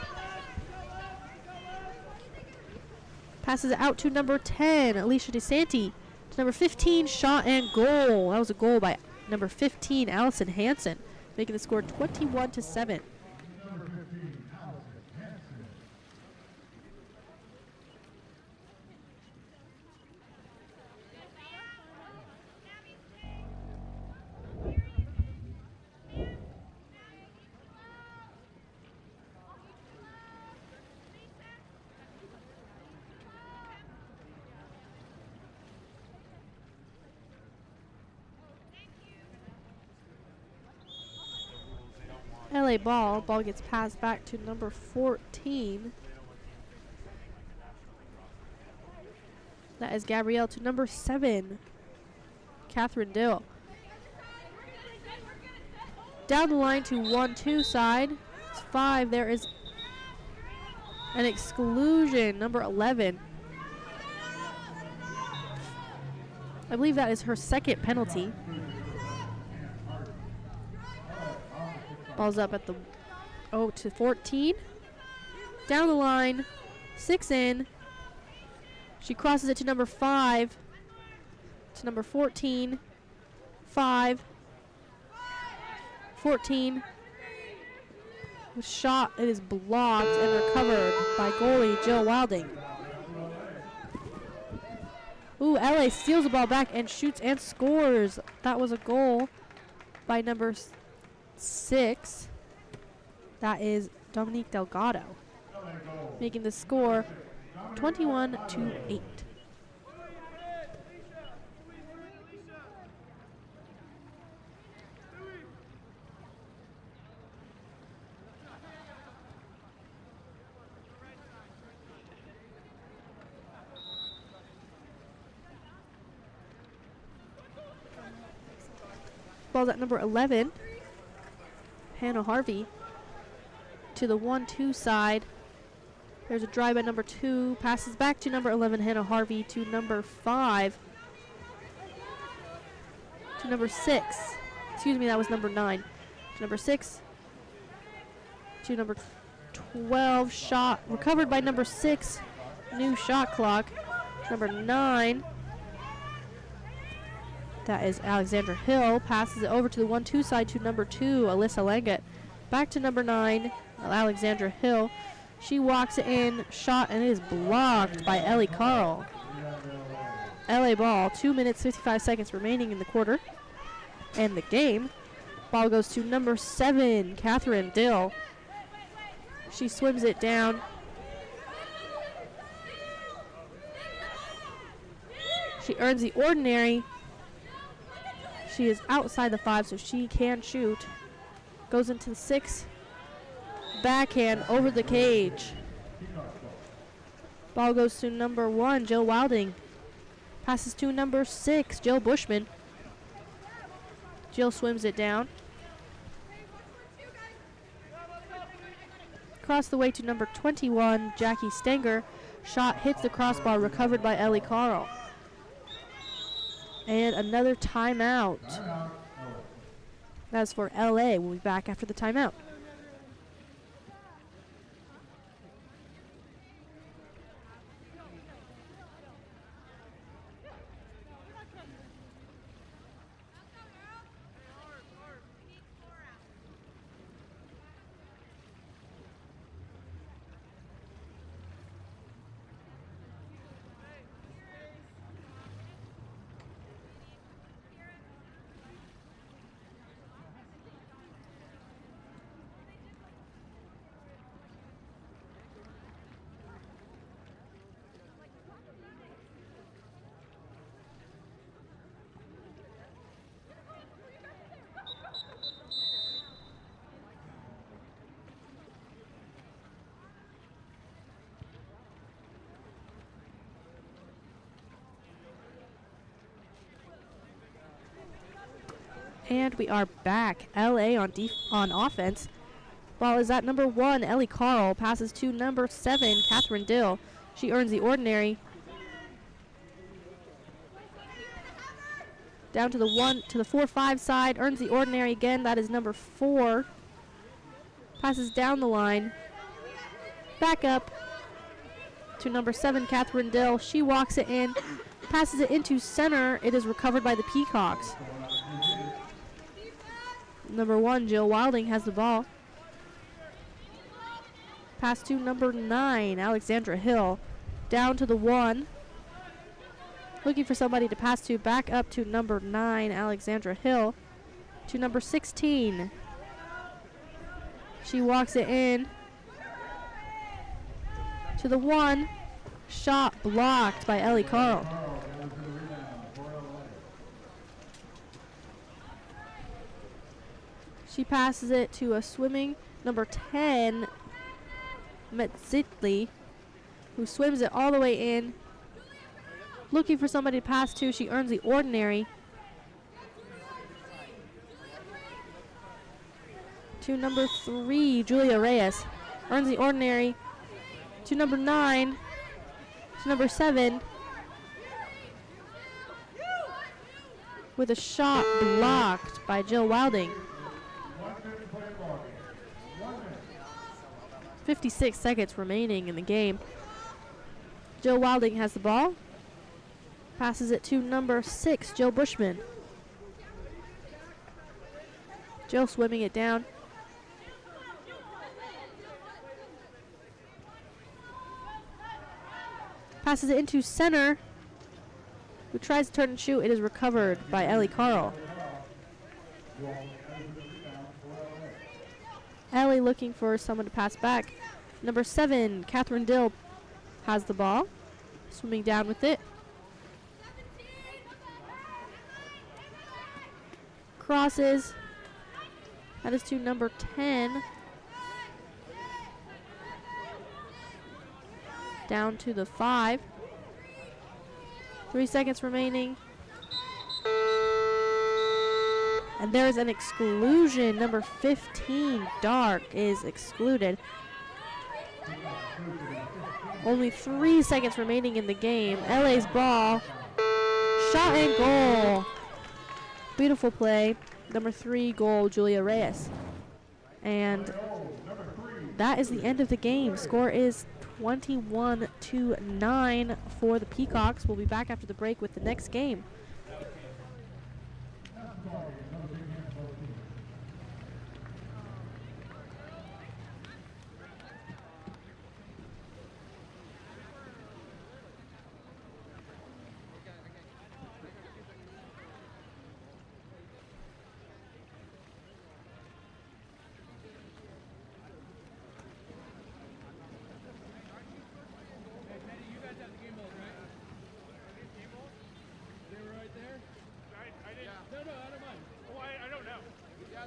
Passes it out to number 10, Alicia DeSanti. To number 15, shot and goal. That was a goal by number 15, Allison Hansen, making the score 21-7. LA ball. Ball gets passed back to number 14. That is Gabrielle to number 7, Catherine Dill. Down the line to 1-2 side. It's 5. There is an exclusion, number 11. I believe that is her second penalty. Ball's up at the to 14. Down the line, 6 in. She crosses it to number 5, to number 14, 5, 14. The shot, it is blocked and recovered by goalie Jill Wilding. Ooh, LA steals the ball back and shoots and scores. That was a goal by number 6. That is Dominique Delgado, making the score 21-8. Ball's at number 11, Hannah Harvey, to the 1-2 side. There's a drive by number 2, passes back to number 11, Hannah Harvey, to number 5, to number 6. Excuse me, that was number 9. To number 6, to number 12. Shot recovered by number 6. New shot clock. Number 9. That is Alexandra Hill. Passes it over to the 1-2 side to number 2, Alyssa Langet. Back to number 9, Alexandra Hill. She walks it in, shot, and it is blocked by Ellie Carl. LA ball, 2 minutes, 55 seconds remaining in the quarter and the game. Ball goes to number 7, Catherine Dill. She swims it down. She earns the ordinary. She is outside the 5, so she can shoot. Goes into the 6. Backhand over the cage. Ball goes to number 1, Jill Wilding. Passes to number 6, Jill Bushman. Jill swims it down. Across the way to number 21, Jackie Stenger. Shot hits the crossbar, recovered by Ellie Carl. And another timeout. That's for LA. We'll be back after the timeout. And we are back. LA on offense. Ball is at number 1, Ellie Carl. Passes to number 7, Catherine Dill. She earns the ordinary. Down to the 4-5 side. Earns the ordinary again. That is number 4. Passes down the line. Back up to number 7, Catherine Dill. She walks it in. Passes it into center. It is recovered by the Peacocks. Number 1, Jill Wilding has the ball. Pass to number 9, Alexandra Hill. Down to the 1. Looking for somebody to pass to. Back up to number 9, Alexandra Hill. To number 16. She walks it in. To the 1. Shot blocked by Ellie Carl. She passes it to a swimming number 10, Metzitli, who swims it all the way in. Looking for somebody to pass to. She earns the ordinary. To number 3, Julia Reyes. Earns the ordinary. To number 9. To number 7. With a shot blocked by Jill Wilding. 56 seconds remaining in the game. Jill Wilding has the ball. Passes it to number 6, Jill Bushman. Jill swimming it down. Passes it into center. Who tries to turn and shoot. It is recovered by Ellie Carl. Ellie looking for someone to pass back. Number 7, Catherine Dill has the ball. Swimming down with it. Crosses. That is to number 10. Down to the 5. 3 seconds remaining. And there's an exclusion. Number 15, Dark, is excluded. Only 3 seconds remaining in the game. LA's ball. Shot and goal. Beautiful play. Number 3 goal, Julia Reyes. And that is the end of the game. Score is 21-9 for the Peacocks. We'll be back after the break with the next game.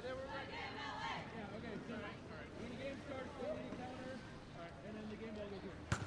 they were ready. Yeah, okay, so when the game starts, go to the counter, and then the game ball goes in.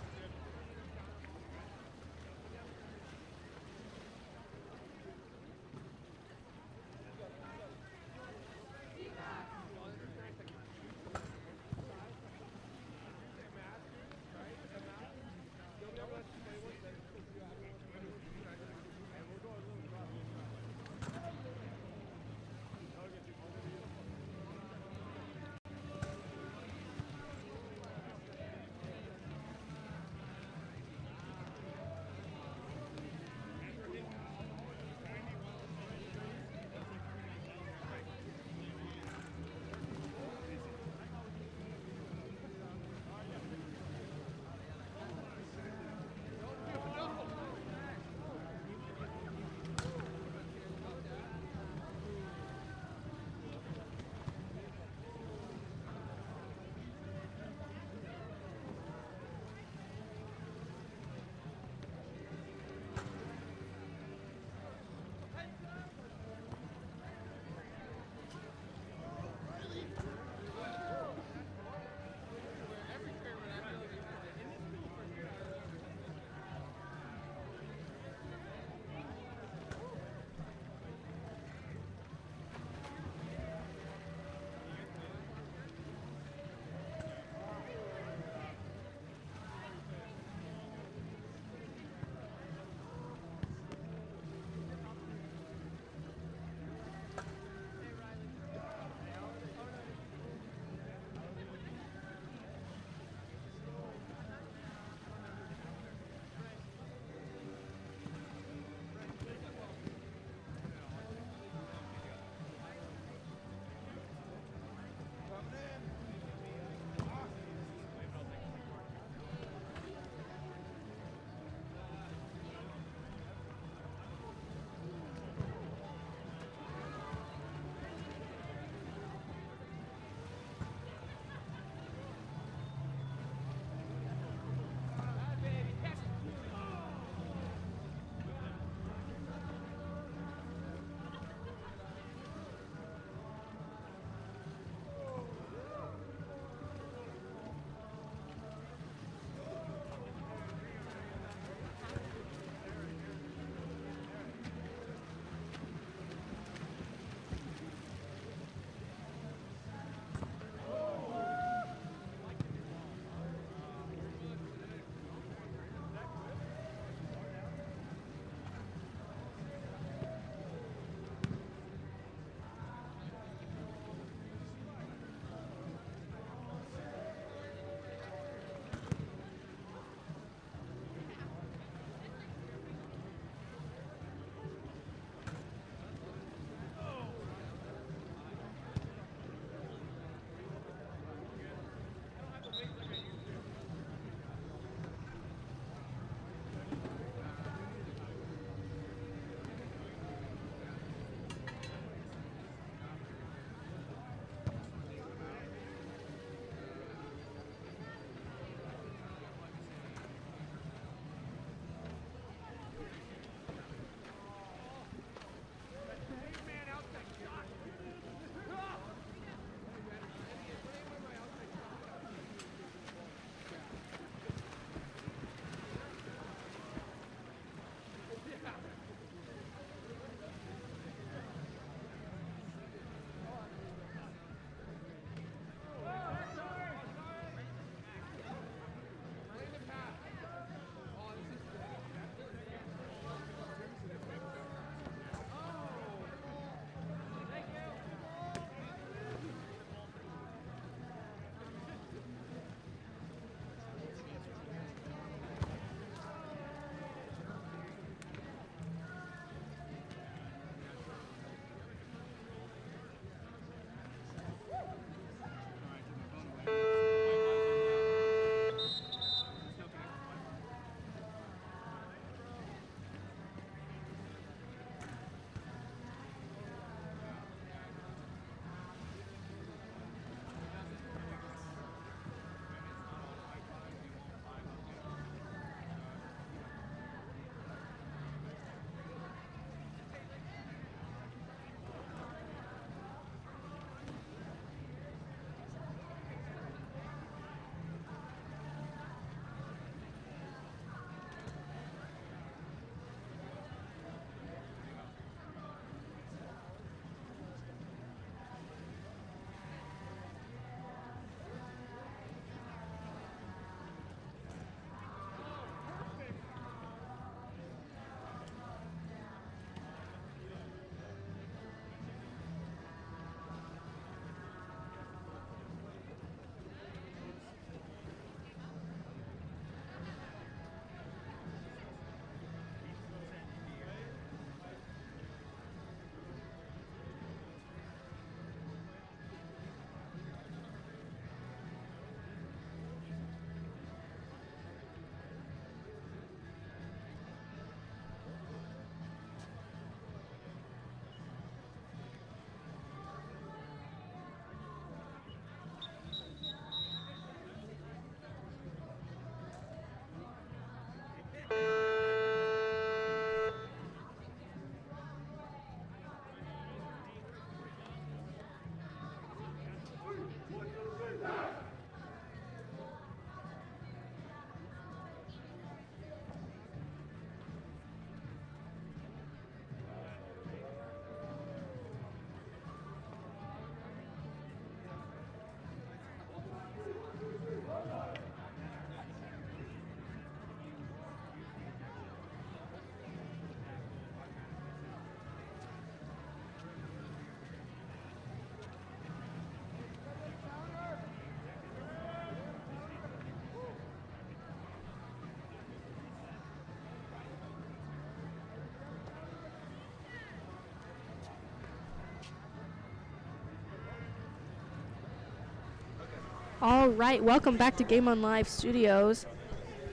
All right, welcome back to Game On Live Studios.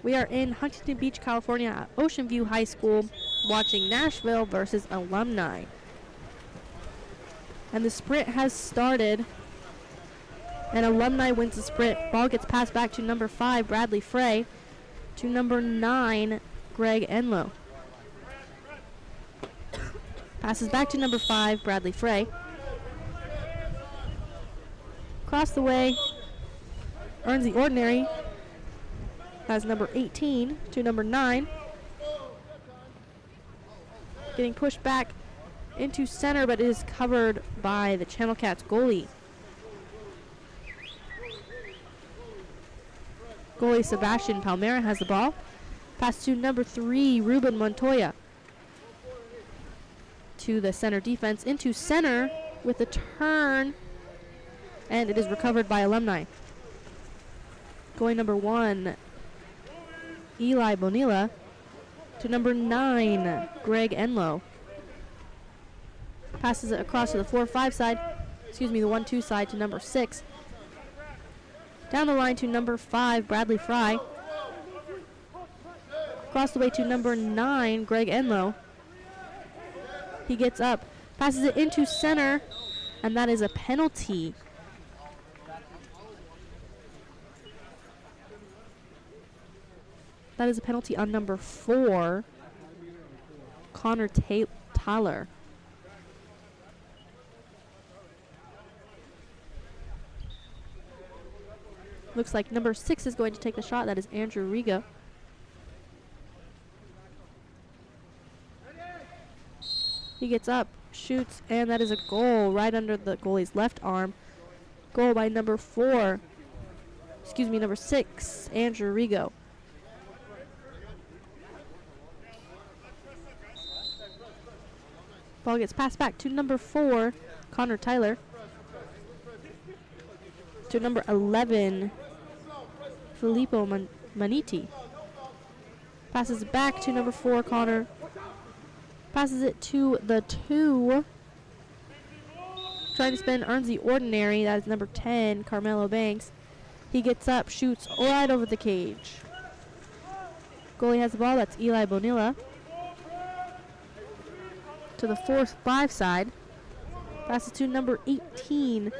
We are in Huntington Beach, California at Ocean View High School watching Nashville versus Alumni. And the sprint has started. And Alumni wins the sprint. Ball gets passed back to number 5, Bradley Frey, to number 9, Greg Enlow. Passes back to number 5, Bradley Frey. Across the way, earns the ordinary. Has number 18 to number 9. Getting pushed back into center, but it is covered by the Channel Cats goalie. Goalie Sebastian Palmera has the ball. Pass to number 3, Ruben Montoya. To the center defense, into center with a turn, and it is recovered by Alumni. Goalie number 1, Eli Bonilla, to number 9, Greg Enlow. Passes it across to the 4-5 side, the 1-2 side to number 6. Down the line to number 5, Bradley Fry. Across the way to number 9, Greg Enlow. He gets up, passes it into center, and that is a penalty. That is a penalty on number 4, Connor Tyler. Looks like number 6 is going to take the shot. That is Andrew Riga. He gets up, shoots, and that is a goal right under the goalie's left arm. Goal by number 6, Andrew Rigo. Ball gets passed back to number 4, Connor Tyler. To number 11, Filippo Maniti. Passes it back to number 4, Connor. Passes it to the 2. Trying to spin, earns the ordinary. That is number 10, Carmelo Banks. He gets up, shoots right over the cage. Goalie has the ball. That's Eli Bonilla. To the 4-5 side. Passes to number 18.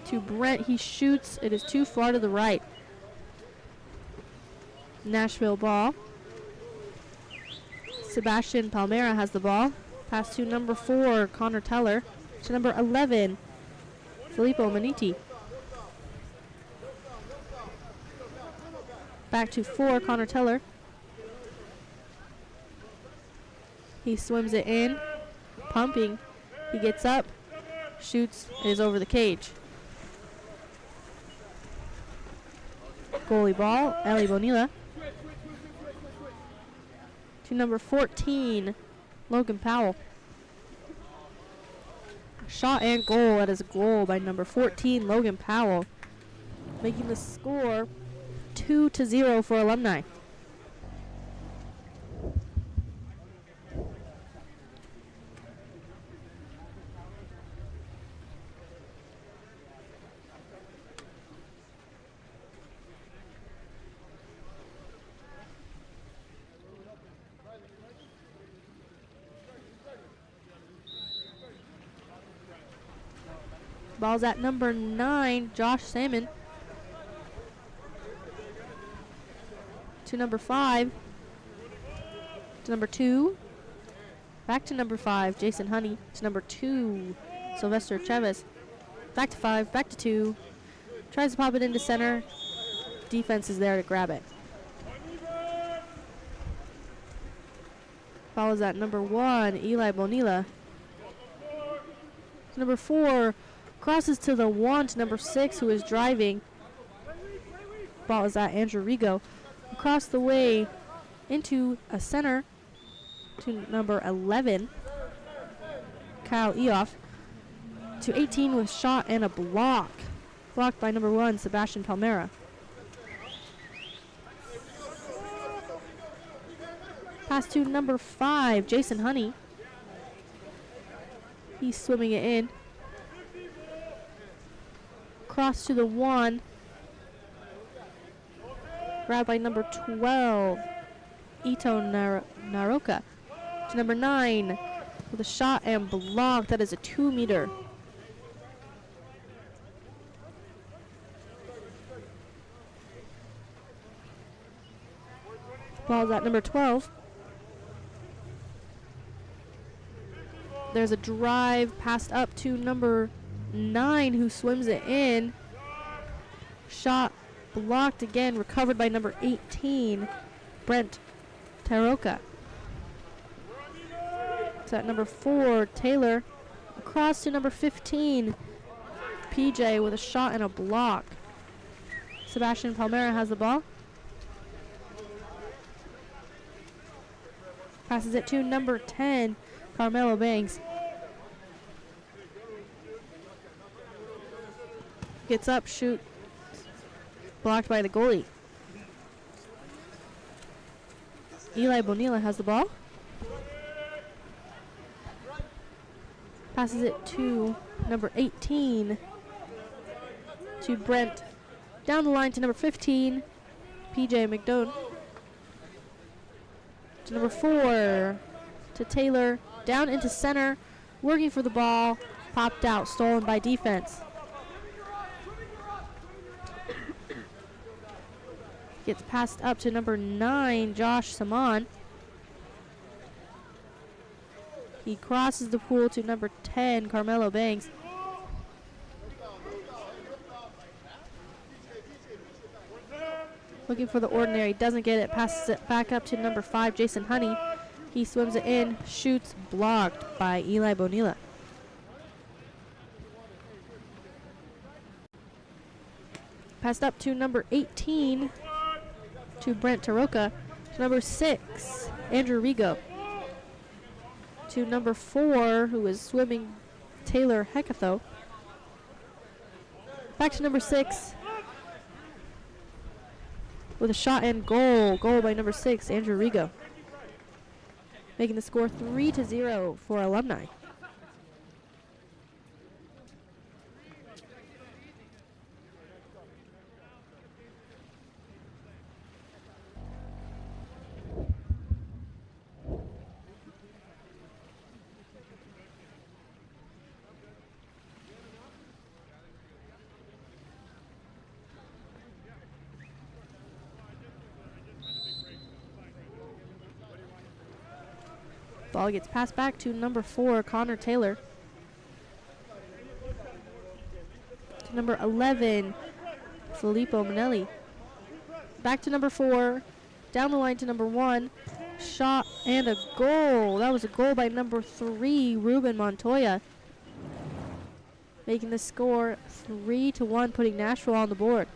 To Brent. He shoots. It is too far to the right. Nashville ball. Sebastian Palmera has the ball. Pass to number 4, Connor Teller. To number 11, Filippo Maniti. Back to 4, Connor Teller. He swims it in, pumping. He gets up, shoots, it is over the cage. Goalie ball, Eli Bonilla. To number 14, Logan Powell. Shot and goal. That is a goal by number 14, Logan Powell, making the score 2-0 for Alumni. Ball's at number 9, Josh Salmon. To number 5. To number 2. Back to number 5, Jason Honey. To number 2, Sylvester Chavez. Back to 5, back to 2. Tries to pop it into center. Defense is there to grab it. Ball is at number 1, Eli Bonilla. To number 4, crosses to the 1 to number 6, who is driving. Ball is at Andrew Rigo. Across the way into a center to number 11, Kyle Eoff. To 18 with shot and a block. Blocked by number 1, Sebastian Palmera. Pass to number 5, Jason Honey. He's swimming it in. across to the 1. Grabbed by number 12, Ito Naroka. To number 9 with a shot and block. That is a 2-meter. Ball's at number 12. There's a drive passed up to number 9 who swims it in. Shot blocked again, recovered by number 18, Brent Taroka. It's at number 4, Taylor. Across to number 15, PJ with a shot and a block. Sebastian Palmera has the ball. Passes it to number 10, Carmelo Banks. Gets up, shoot. Blocked by the goalie. Eli Bonilla has the ball. Passes it to number 18, to Brent. Down the line to number 15, PJ McDonough. To number 4, to Taylor. Down into center, working for the ball. Popped out, stolen by defense. Gets passed up to number 9, Josh Saman. He crosses the pool to number 10, Carmelo Banks. Looking for the ordinary, doesn't get it, passes it back up to number 5, Jason Honey. He swims it in, shoots, blocked by Eli Bonilla. Passed up to number 18, to Brent Taroka. To number 6, Andrew Rigo. To number 4, who is swimming, Taylor Hecatho. Back to number 6. With a shot and goal. Goal by number 6, Andrew Rigo. Making the score 3-0 for Alumni. Ball gets passed back to number 4, Connor Taylor. To number 11, Filippo Manelli. Back to number 4. Down the line to number 1. Shot and a goal. That was a goal by number 3, Ruben Montoya. Making the score 3-1, putting Nashville on the board.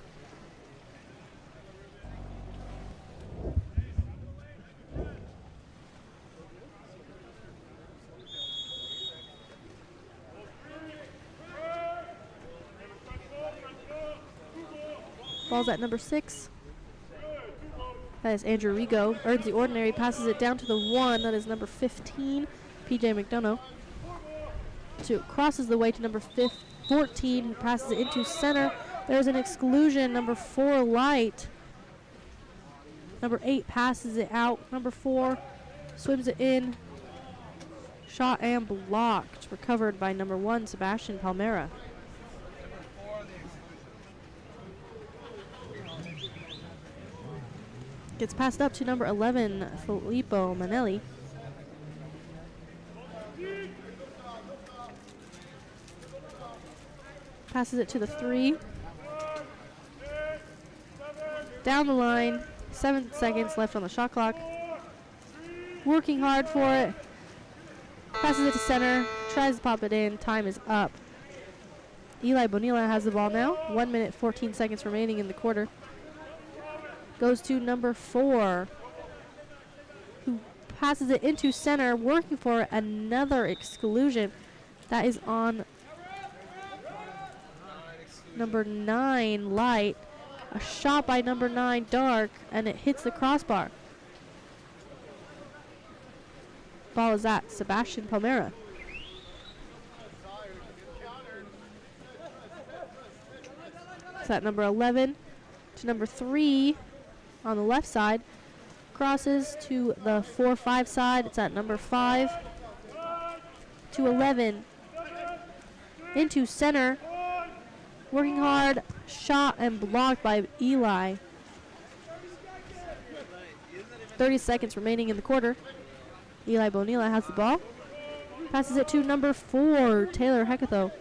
Ball's at number 6. That is Andrew Rigo. Earns the ordinary, passes it down to the 1. That is number 15, PJ McDonough. Crosses the way to number 14, who passes it into center. There's an exclusion. Number 4, Light. Number 8 passes it out. Number 4 swims it in. Shot and blocked. Recovered by number 1, Sebastian Palmera. Gets passed up to number 11, Filippo Manelli. Passes it to the 3. Down the line. 7 seconds left on the shot clock. Working hard for it. Passes it to center. Tries to pop it in. Time is up. Eli Bonilla has the ball now. 1 minute, 14 seconds remaining in the quarter. Goes to number 4, who passes it into center, working for another exclusion. That is on number 9, Light. A shot by number 9, Dark, and it hits the crossbar. Ball is at Sebastian Palmera. It's at number 11 to number 3 on the left side. Crosses to the 4-5 side. It's at number 5 to 11. Into center. Working hard. Shot and blocked by Eli. 30 seconds remaining in the quarter. Eli Bonilla has the ball. Passes it to number 4, Taylor Hecatho.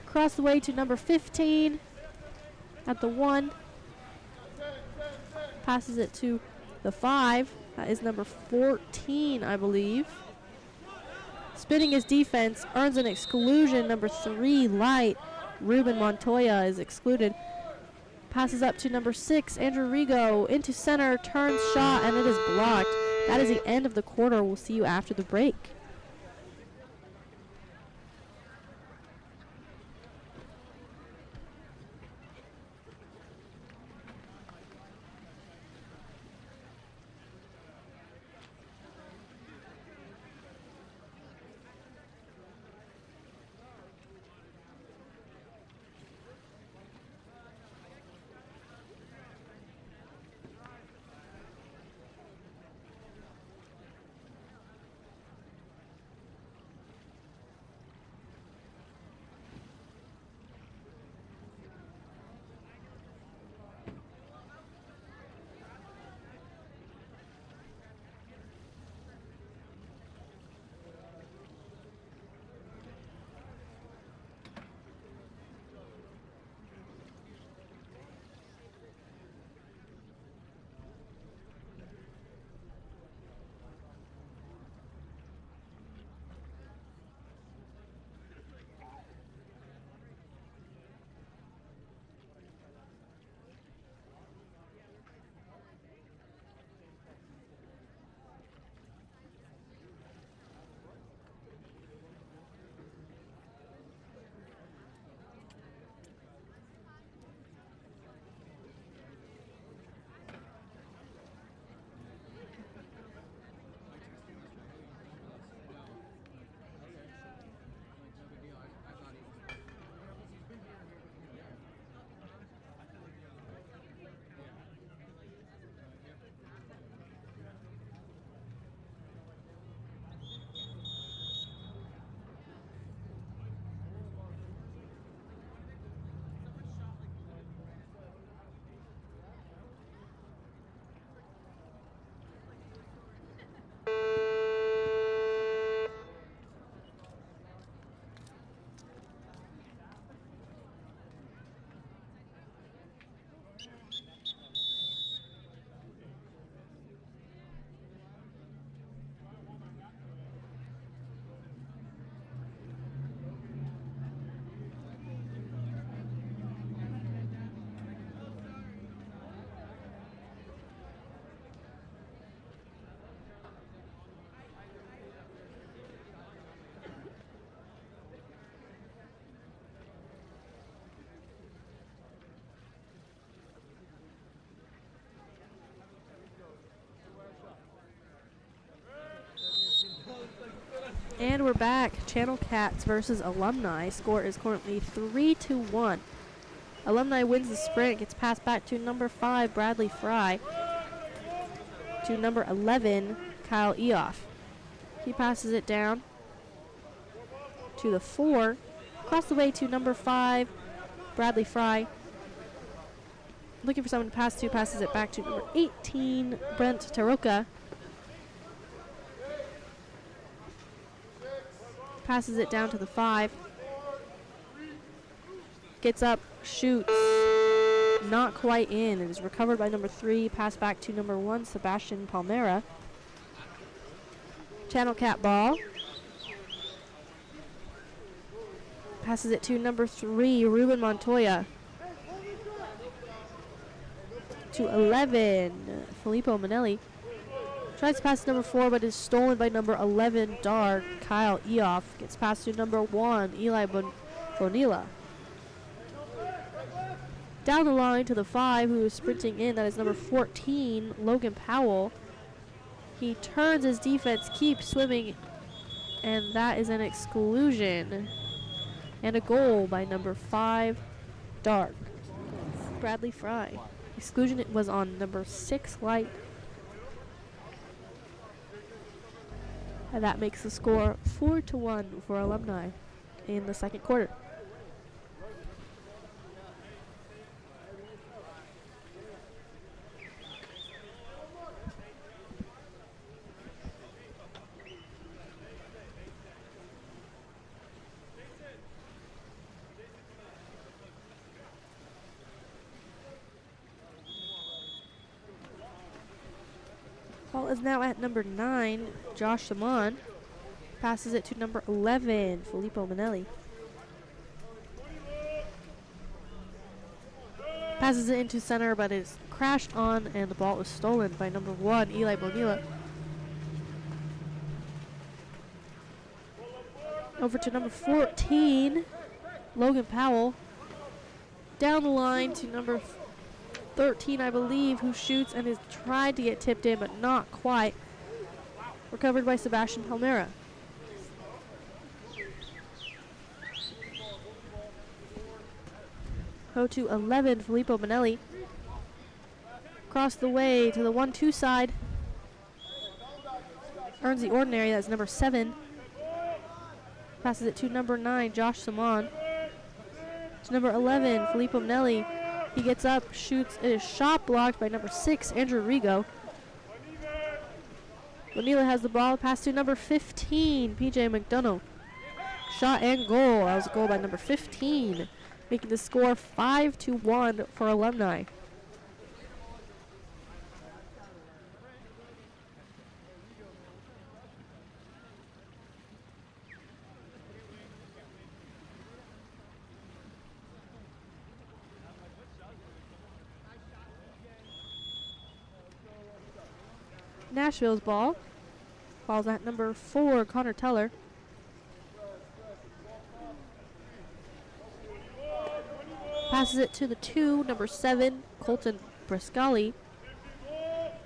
Across the way to number 15 at the 1. Passes it to the 5. That is number 14, I believe. Spinning his defense, earns an exclusion. Number 3, Light. Ruben Montoya is excluded. Passes up to number 6, Andrew Rigo. Into center, turns shot, and it is blocked. That is the end of the quarter. We'll see you after the break. And we're back. Channel Cats versus Alumni. Score is currently 3-1. Alumni wins the sprint. Gets passed back to number 5, Bradley Fry. To number 11, Kyle Eoff. He passes it down to the 4. Across the way to number 5, Bradley Fry. Looking for someone to pass to. Passes it back to number 18, Brent Taroka. Passes it down to the 5. Gets up, shoots. Not quite in. It is recovered by number 3. Pass back to number 1, Sebastian Palmera. Channel Cat ball. Passes it to number 3, Ruben Montoya. To 11, Filippo Manelli. Tries to pass to number 4, but is stolen by number 11, Dark, Kyle Eoff. Gets passed to number 1, Eli Bonilla. Down the line to the 5, who is sprinting in. That is number 14, Logan Powell. He turns his defense, keeps swimming, and that is an exclusion. And a goal by number 5, Dark. Bradley Fry. Exclusion was on number 6, Light. And that makes the score 4-1 for Alumni in the second quarter. Ball is now at number 9, Josh Simon. Passes it to number 11, Filippo Manelli. Passes it into center, but it's crashed on, and the ball is stolen by number 1, Eli Bonilla. Over to number 14, Logan Powell. Down the line to number 13, I believe, who shoots and has tried to get tipped in, but not quite. Recovered by Sebastian Palmera. Go to 11, Filippo Manelli. Across the way to the 1-2 side. Earns the ordinary, that's number 7. Passes it to number 9, Josh Simon. To number 11, Filippo Manelli. He gets up, shoots, it is shot blocked by number 6, Andrew Rigo. Bonilla has the ball, pass to number 15, PJ McDonough. Shot and goal, that was a goal by number 15, making the score 5-1 for Alumni. Nashville's ball. Ball's at number 4, Connor Teller. Passes it to the 2, number 7, Colton Briscali.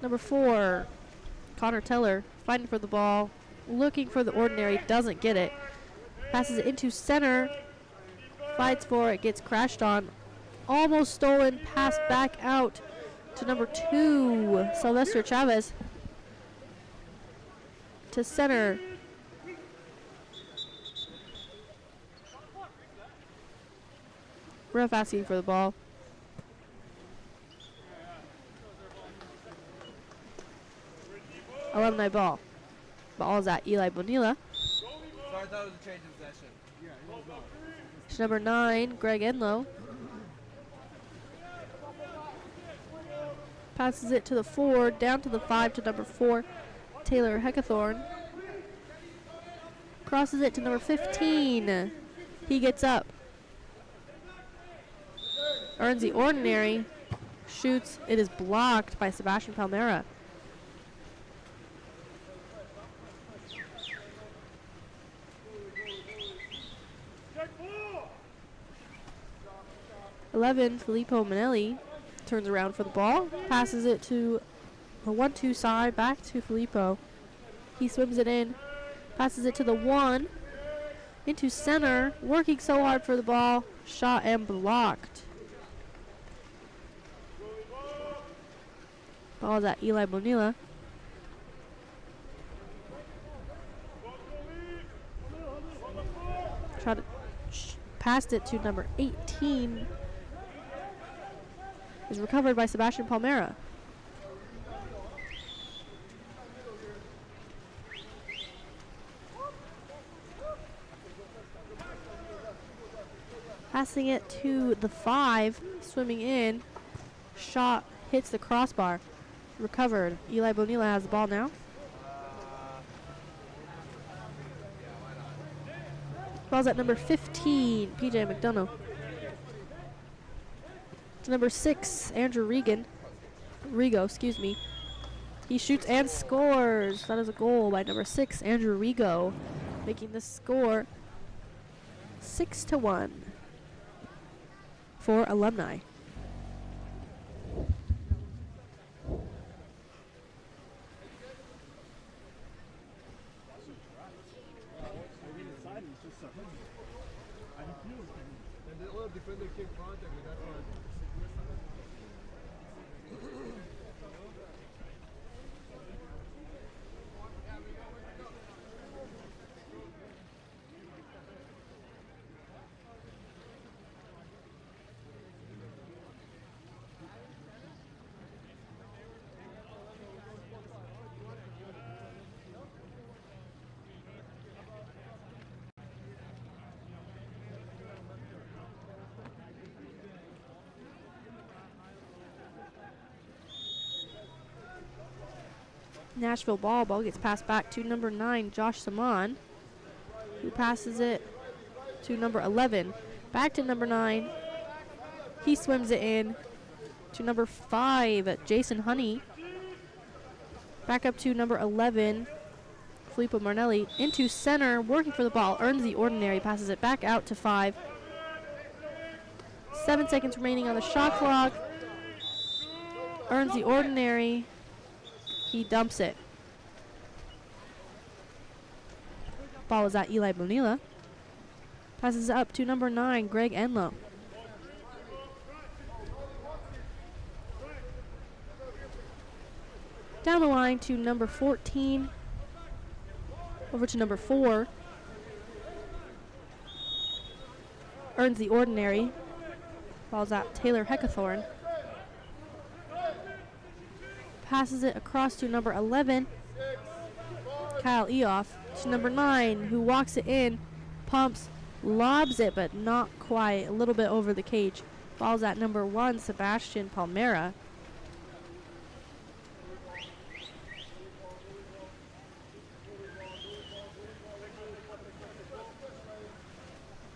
Number 4, Connor Teller, fighting for the ball, looking for the ordinary, doesn't get it. Passes it into center, fights for it, gets crashed on. Almost stolen, pass back out to number 2, Sylvester Chavez. To center. Ref asking for the ball. Alumni ball. Ball is at Eli Bonilla. Sorry, I thought it was a change of possession. To number 9, Greg Enlow. Passes it to the 4, down to the 5 to number 4, Taylor Heckathorn. Crosses it to number 15. He gets up. Earns the ordinary. Shoots. It is blocked by Sebastian Palmera. Filippo Manelli turns around for the ball. Passes it to a 1-2 side, back to Filippo. He swims it in, passes it to the 1, into center, working so hard for the ball, shot and blocked. Ball is at Eli Bonilla. Tried to passed it to number 18. Is recovered by Sebastian Palmera. Passing it to the 5, swimming in. Shot hits the crossbar. Recovered. Eli Bonilla has the ball now. Ball's at number 15, PJ McDonough. To number 6, Andrew Rigo, excuse me. He shoots and scores. That is a goal by number 6, Andrew Rigo, making the score 6-1 for Alumni. I the other defender came contact with that one. Nashville ball. Ball gets passed back to number 9, Josh Saman, who passes it to number 11. Back to number 9. He swims it in to number 5, Jason Honey. Back up to number 11, Filippo Marnelli. Into center, working for the ball. Earns the ordinary. Passes it back out to 5. 7 seconds remaining on the shot clock. Earns the ordinary. He dumps it. Ball is at Eli Bonilla. Passes it up to number 9, Greg Enlow. Down the line to number 14. Over to number 4. Earns the ordinary. Ball's at Taylor Heckathorn. Passes it across to number 11, Kyle Eoff, to number 9, who walks it in, pumps, lobs it, but not quite, a little bit over the cage. Ball's at number 1, Sebastian Palmera.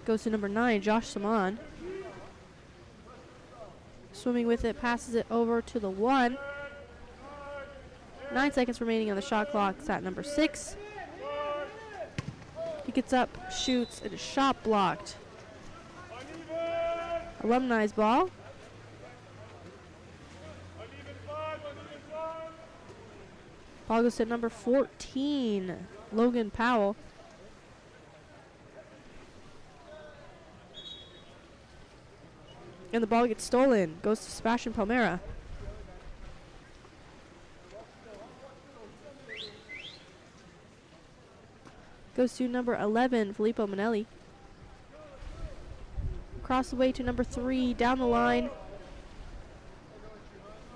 Goes to number 9, Josh Saman. Swimming with it, passes it over to the 1. 9 seconds remaining on the shot clock. It's at number 6. He gets up, shoots, and a shot blocked. Alumni's ball. Ball goes to number 14, Logan Powell. And the ball gets stolen. Goes to Sebastian Palmera. Goes to number 11, Filippo Manelli. Across the way to number 3, down the line.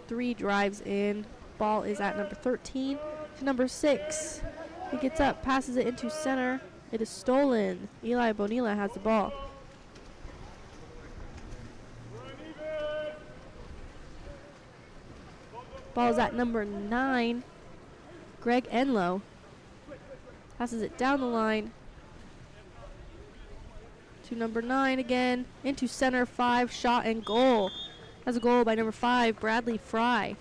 3 drives in. Ball is at number 13 to number 6. He gets up, passes it into center. It is stolen. Eli Bonilla has the ball. Ball is at number 9, Greg Enlow. Passes it down the line to number 9 again. Into center, 5, shot and goal. Has a goal by number 5, Bradley Fry.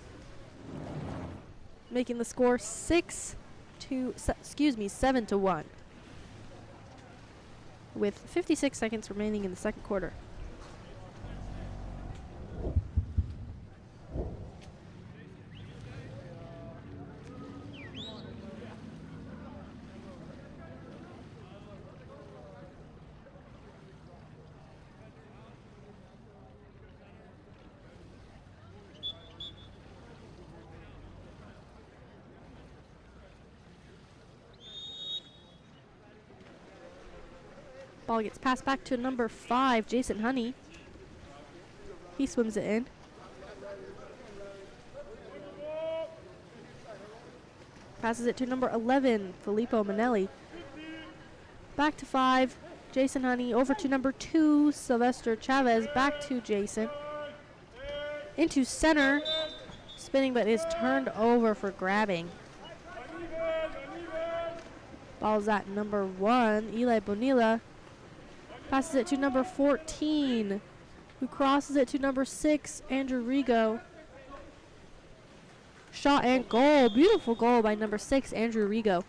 Making the score 7-1. With 56 seconds remaining in the second quarter. Ball gets passed back to number 5, Jason Honey. He swims it in. Passes it to number 11, Filippo Manelli. Back to 5, Jason Honey. Over to number 2, Sylvester Chavez. Back to Jason. Into center. Spinning, but is turned over for grabbing. Ball's at number 1, Eli Bonilla. Passes it to number 14, who crosses it to number 6, Andrew Rigo. Shot and goal. Beautiful goal by number 6, Andrew Rigo.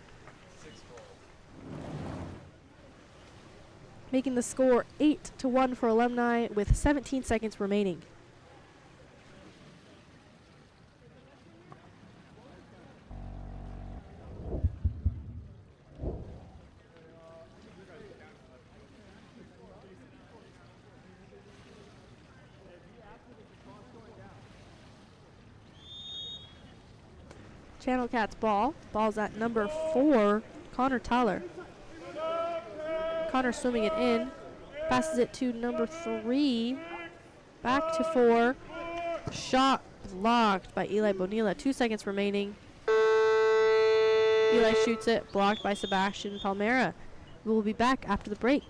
Making the score 8-1 for Alumni with 17 seconds remaining. Channel Cats ball. Ball's at number 4, Connor Tyler. Connor swimming it in. Passes it to number 3. Back to 4. Shot blocked by Eli Bonilla. 2 seconds remaining. Eli shoots it. Blocked by Sebastian Palmera. We will be back after the break.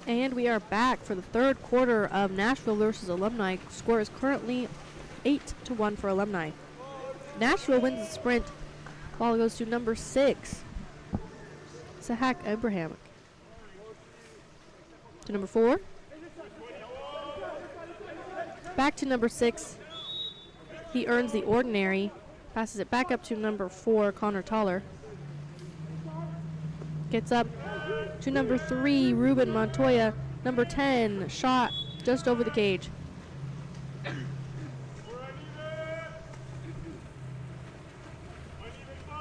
And we are back for the third quarter of Nashville versus Alumni. Score is currently 8-1 for Alumni. Nashville wins the sprint. Ball goes to number 6, Sahak Abraham. To number 4. Back to number 6. He earns the ordinary. Passes it back up to number 4, Connor Toller. Gets up to number 3, Ruben Montoya. Number 10, shot just over the cage.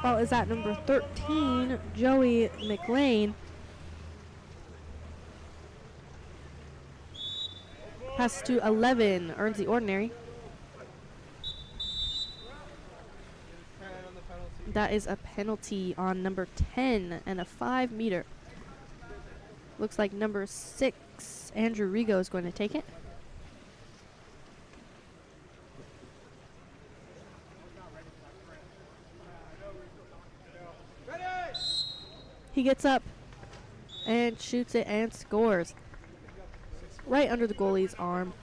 Ball is at number 13, Joey McLean. Pass to 11, earns the ordinary. 10 on the penalty. That is a penalty on number 10 and a 5-meter. Looks like number 6, Andrew Rigo, is going to take it. He gets up and shoots it and scores. Right under the goalie's arm.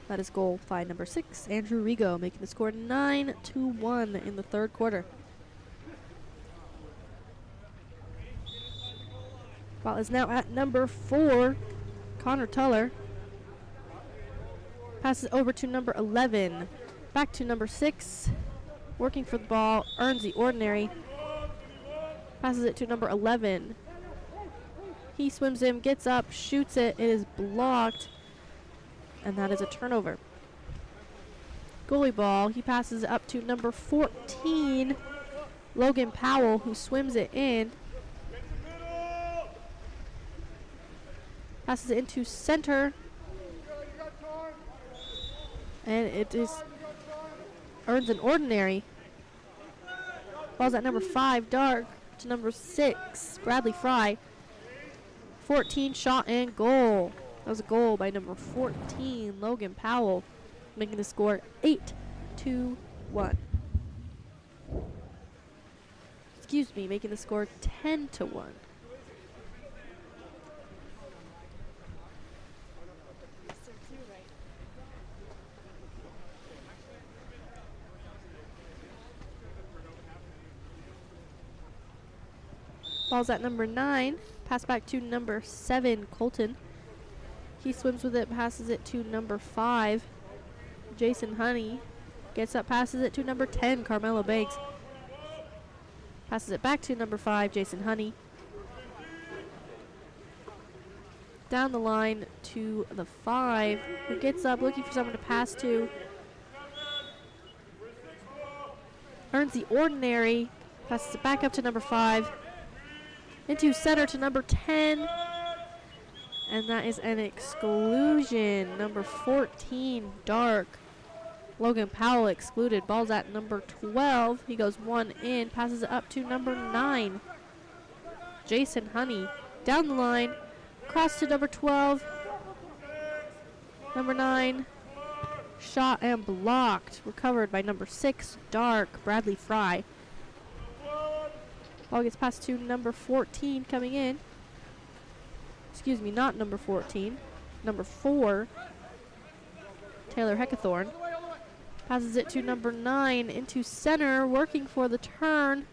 That is goal by number 6, Andrew Rigo, making the score 9-1 in the third quarter. Ball is now at number 4, Connor Tuller. Passes over to number 11. Back to number 6. Working for the ball, earns the ordinary. Passes it to number 11. He swims in, gets up, shoots it. It is blocked. And that is a turnover. Goalie ball. He passes it up to number 14, Logan Powell, who swims it in. Passes it into center. And it is earns an ordinary. Ball's at number 5, Dark, to number 6, Bradley Fry. 14 shot and goal. That was a goal by number 14, Logan Powell, making the score 8-1. Excuse me, making the score 10-1. Ball's at number 9. Pass back to number 7, Colton. He swims with it, passes it to number 5, Jason Honey. Gets up, passes it to number 10, Carmelo Banks. Passes it back to number 5, Jason Honey. Down the line to the 5, who gets up looking for someone to pass to. Earns the ordinary. Passes it back up to number 5. Into center to number 10. And that is an exclusion. Number 14, Dark. Logan Powell excluded. Ball's at number 12. He goes one in. Passes it up to number 9, Jason Honey. Down the line. Cross to number 12. Number 9. Shot and blocked. Recovered by number 6, Dark, Bradley Fry. Ball gets passed to number 14 coming in. Excuse me, not number 14. Number 4, Taylor Heckathorn. Passes it to number 9 into center, working for the turn.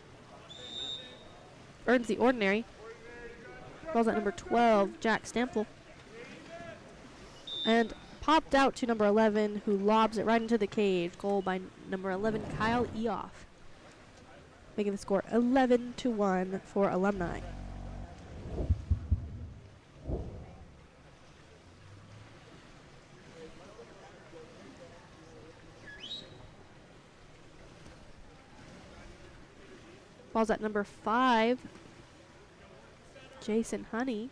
Earns the ordinary. Ball's at number 12, Jack Stample. And popped out to number 11, who lobs it right into the cage. Goal by number 11, Kyle Eoff. Making the score 11-1 for Alumni. Ball's at number 5, Jason Honey.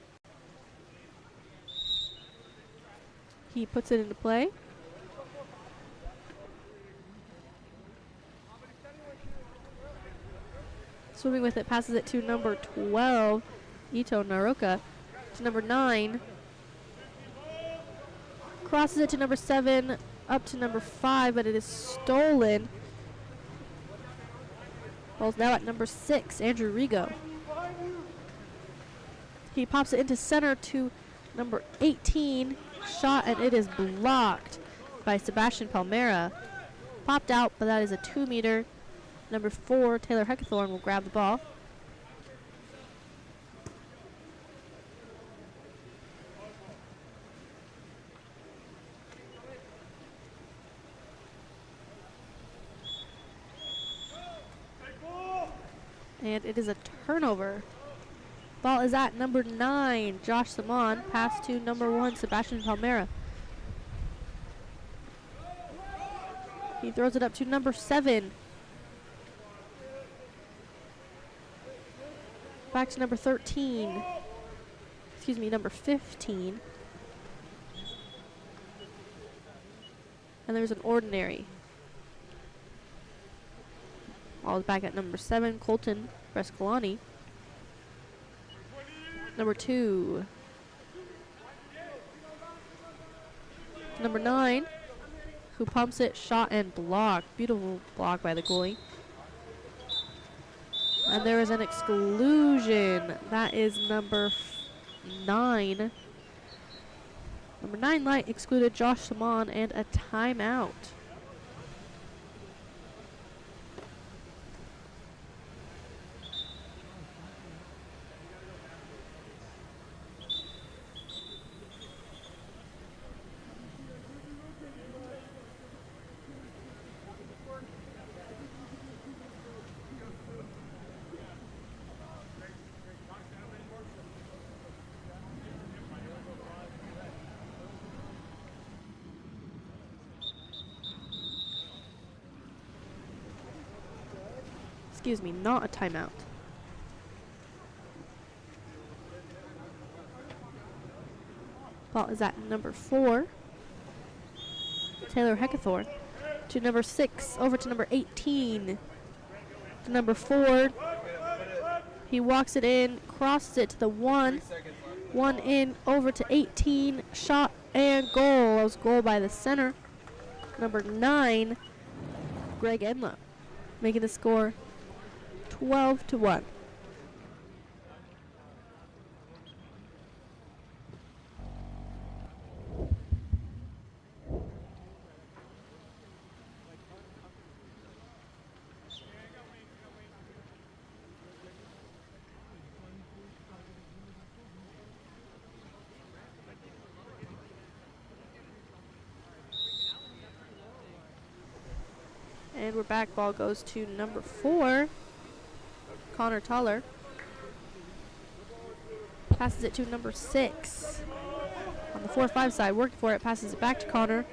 He puts it into play. Swimming with it, passes it to number 12, Ito Naroka. To number 9. Crosses it to number 7, up to number 5, but it is stolen. Ball's now at number 6, Andrew Rigo. He pops it into center to number 18. Shot, and it is blocked by Sebastian Palmera. Popped out, but that is a 2-meter. Number 4, Taylor Heckathorn, will grab the ball. And it is a turnover. Ball is at number 9, Josh Simon. Pass to number 1, Sebastian Palmera. He throws it up to number 7, Back to number 13. Excuse me, number 15. And there's an ordinary. Ball is back at number 7, Colton Brescolani. Number 2. Number 9, who pumps it, shot and block. Beautiful block by the goalie. And there is an exclusion. That is number 9. Number 9 light excluded Josh Simon and a timeout. Excuse me, not a timeout. Ball is at number 4, Taylor Heckathorn. To number 6, over to number 18. To number 4, he walks it in, crosses it to the 1. 1 in, over to 18, shot and goal. That was a goal by the center. Number 9, Greg Edla, making the score 12-1. And we're back. Ball goes to number 4, Connor Toller. Passes it to number 6. On the 4-5 side, worked for it, passes it back to Connor.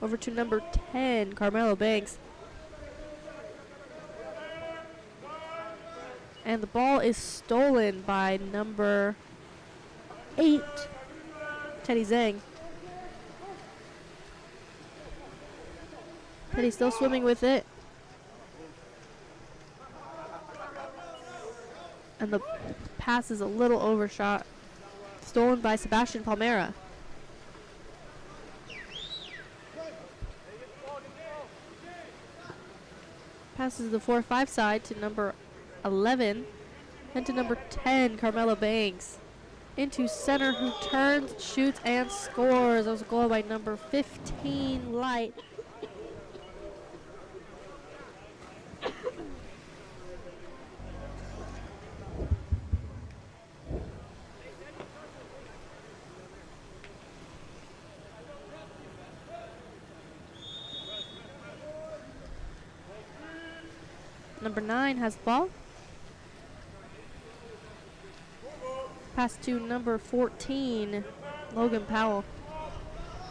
Over to number 10, Carmelo Banks. And the ball is stolen by number 8, Teddy Zhang. Teddy's still swimming with it. And the pass is a little overshot. Stolen by Sebastian Palmera. Passes the 4-5 side to number 11. And to number 10, Carmelo Banks. Into center, who turns, shoots, and scores. That was a goal by number 15, Light. Number 9 has the ball. Pass to number 14, Logan Powell.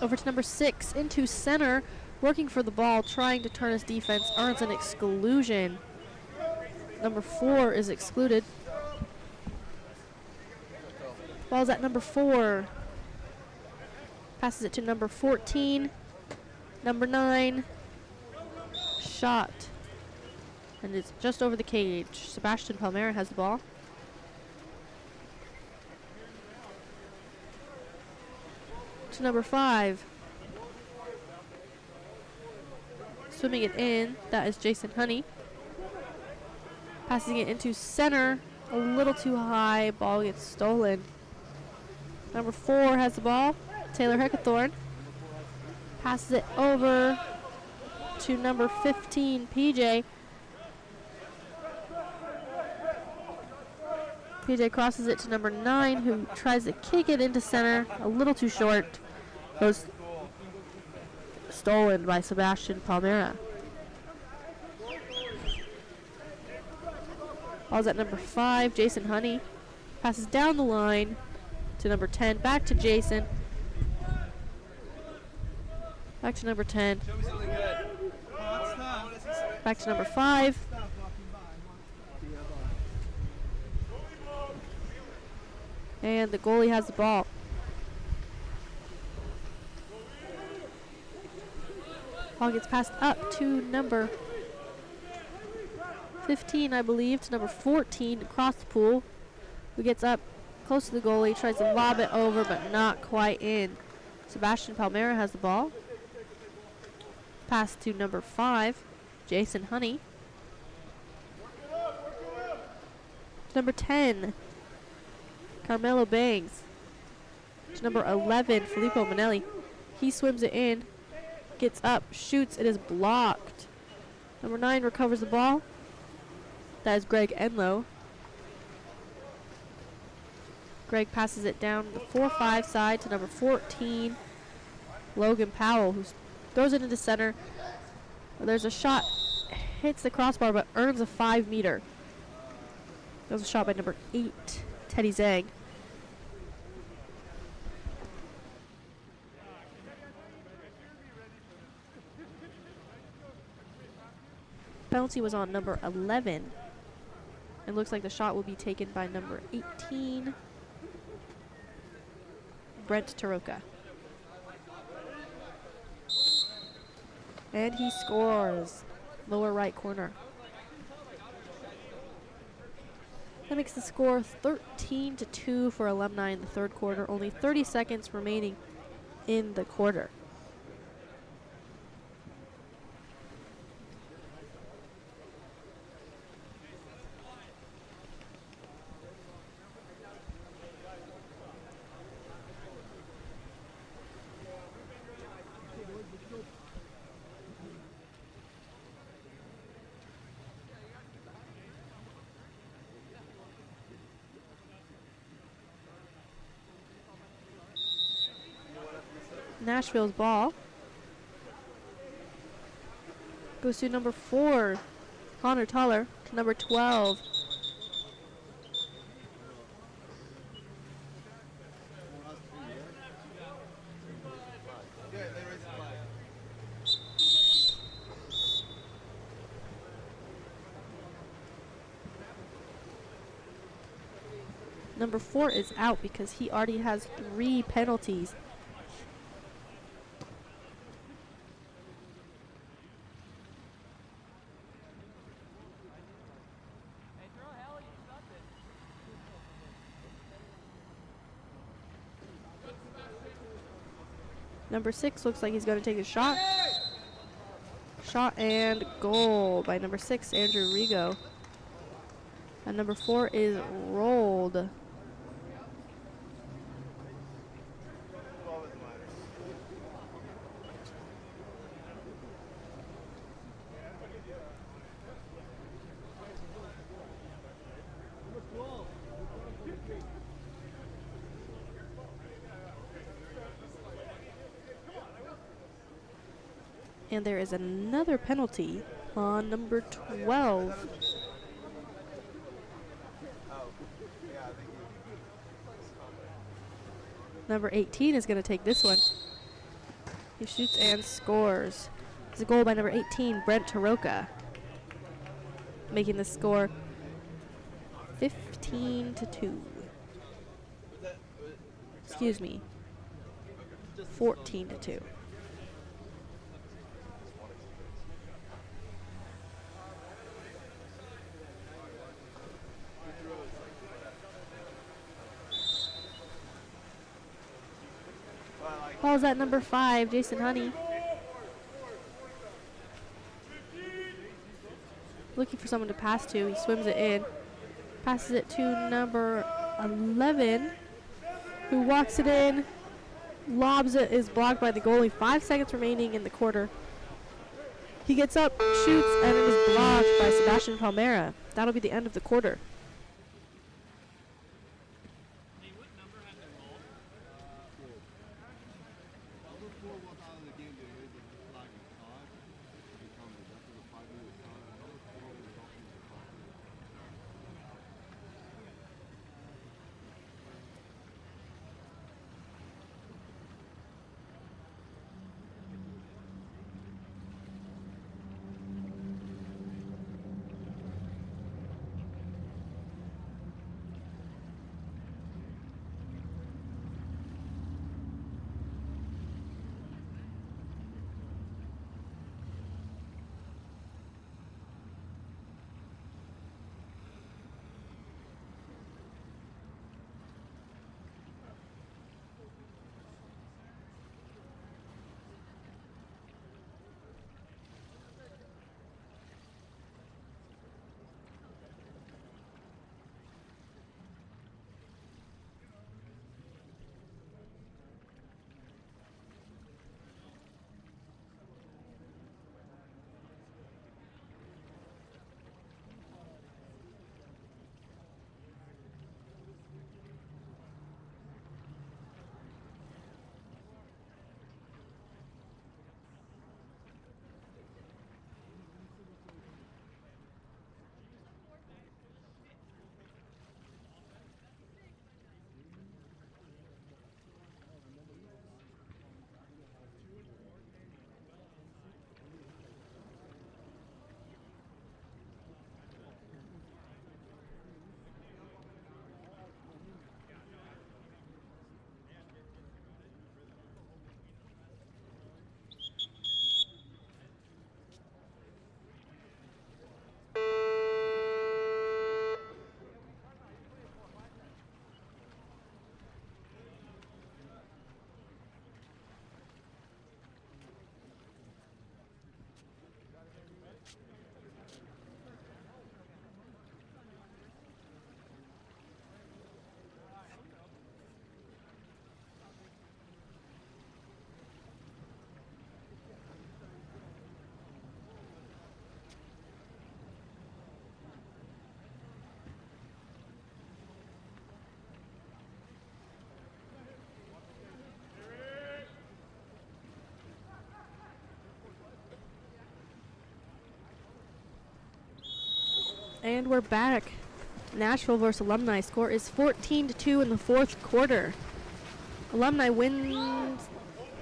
Over to number 6, into center, working for the ball, trying to turn his defense, earns an exclusion. Number 4 is excluded. Ball's at number 4. Passes it to number 14. Number 9. Shot. And it's just over the cage. Sebastian Palmera has the ball. To number 5. Swimming it in. That is Jason Honey. Passing it into center. A little too high. Ball gets stolen. Number 4 has the ball. Taylor Heckathorn. Passes it over to number 15, PJ. PJ crosses it to number 9, who tries to kick it into center. A little too short. Goes stolen by Sebastian Palmera. Ball's at number 5, Jason Honey. Passes down the line to number 10. Back to Jason. Back to number 10. Back to number 5. And the goalie has the ball. Ball gets passed up to number 15, I believe, to number 14 across the pool, who gets up close to the goalie, tries to lob it over, but not quite in. Sebastian Palmera has the ball. Pass to number 5, Jason Honey. Number 10, Carmelo Bangs. To number 11, Filippo Manelli. He swims it in, gets up, shoots, it is blocked. Number 9 recovers the ball. That is Greg Enlow. Greg passes it down the 4-5 side to number 14, Logan Powell, who throws it into center. There's a shot, hits the crossbar, but earns a 5-meter. That was a shot by number 8, Teddy Zhang. Penalty was on number 11. It looks like the shot will be taken by number 18, Brent Taroka. And he scores. Lower right corner. That makes the score 13-2 for Alumni in the third quarter. Only 30 seconds remaining in the quarter. Nashville's ball goes to number 4, Connor Toller, to number 12. Number 4 is out because he already has 3 penalties. Number 6 looks like he's going to take a shot. Shot and goal by number 6, Andrew Rigo. And number 4 is rolled. And there is another penalty on number 12. Number 18 is going to take this one. He shoots and scores. It's a goal by number 18, Brent Taroka, making the score 15-2. Excuse me, 14-2. Ball's at number 5, Jason Honey. Looking for someone to pass to. He swims it in. Passes it to number 11, who walks it in. Lobs it, is blocked by the goalie. 5 seconds remaining in the quarter. He gets up, shoots, and it is blocked by Sebastian Palmera. That'll be the end of the quarter. And we're back. Nashville versus Alumni. Score is 14-2 in the fourth quarter. Alumni wins.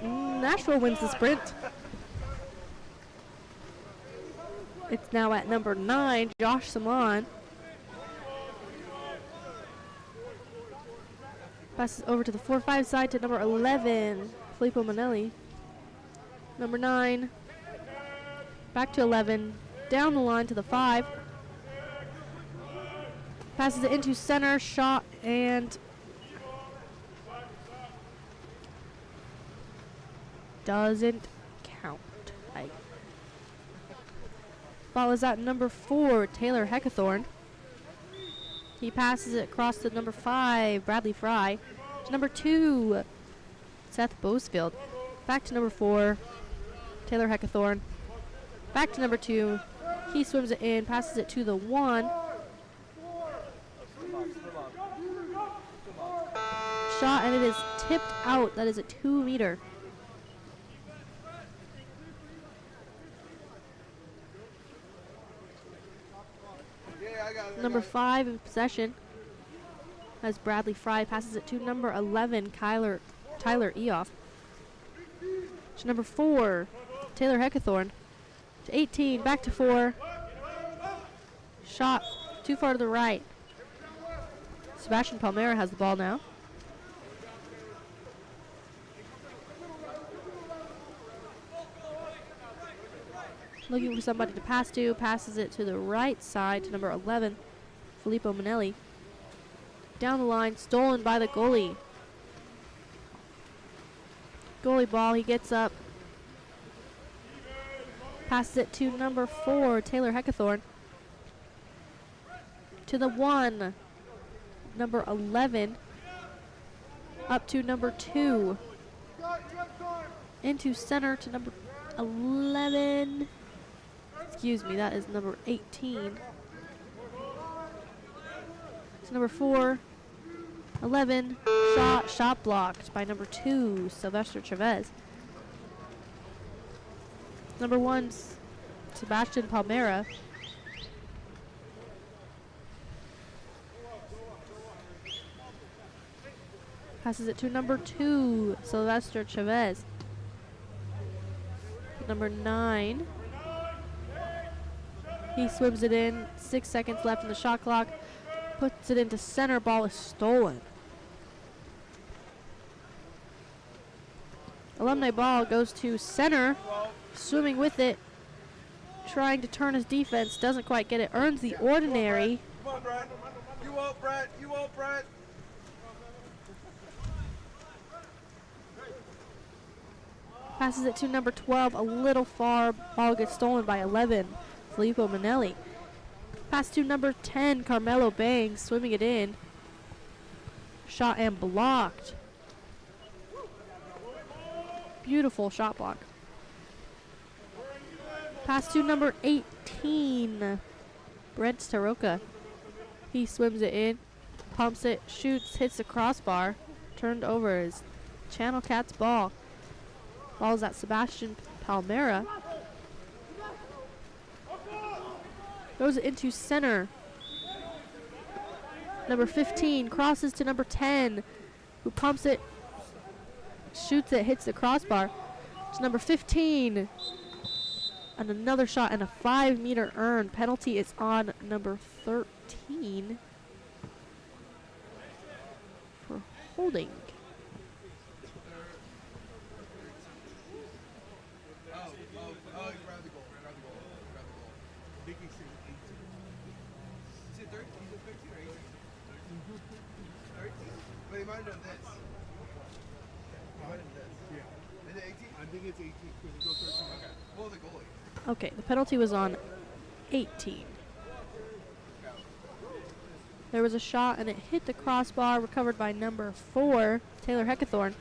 Nashville wins the sprint. It's now at number 9, Josh Simon. Passes over to the 4-5 side to number 11, Filippo Manelli. Number 9, back to 11, down the line to the 5. Passes it into center, shot, and doesn't count. Ball is at number 4, Taylor Heckathorn. He passes it across to number 5, Bradley Fry. To number 2, Seth Bosefield. Back to number 4, Taylor Heckathorn. Back to number 2. He swims it in, passes it to the 1. Shot, and it is tipped out. That is a 2-meter. Number 5 in possession as Bradley Fry passes it to number 11, Tyler Eoff. To number 4, Taylor Heckathorn. To 18, back to 4. Shot too far to the right. Sebastian Palmera has the ball now. Looking for somebody to pass to, passes it to the right side to number 11, Filippo Manelli. Down the line, stolen by the goalie. Goalie ball, he gets up. Passes it to number 4, Taylor Heckathorn. To the 1, number 11. Up to number 2. Into center to number 11. Excuse me, that is number 18. To number 4, 11, shot blocked by number 2, Sylvester Chavez. Number 1, Sebastian Palmera. Passes it to number 2, Sylvester Chavez. Number 9. He swims it in. 6 seconds left in the shot clock. Puts it into center. Ball is stolen. Alumni ball goes to center. Swimming with it. Trying to turn his defense. Doesn't quite get it. Earns the ordinary. Come on, Brett. You out, Brett. You out, Brett. Passes it to number 12. A little far. Ball gets stolen by 11. Filippo Manelli. Pass to number 10, Carmelo Bangs, swimming it in. Shot and blocked. Beautiful shot block. Pass to number 18, Brent Taroka. He swims it in, pumps it, shoots, hits the crossbar. Turned over is Channel Cats ball. Ball's at Sebastian Palmera. Goes into center. Number 15 crosses to number 10, who pumps it, shoots it, hits the crossbar. It's number 15. And another shot and a 5-meter earn. Penalty is on number 13 for holding. But he might have done this. He might have done this. Yeah. Is it 18? I think it's 18 because it goes 13. Okay. Well, the goalie. Okay, the penalty was on 18. There was a shot and it hit the crossbar, recovered by number 4, Taylor Heckathorn.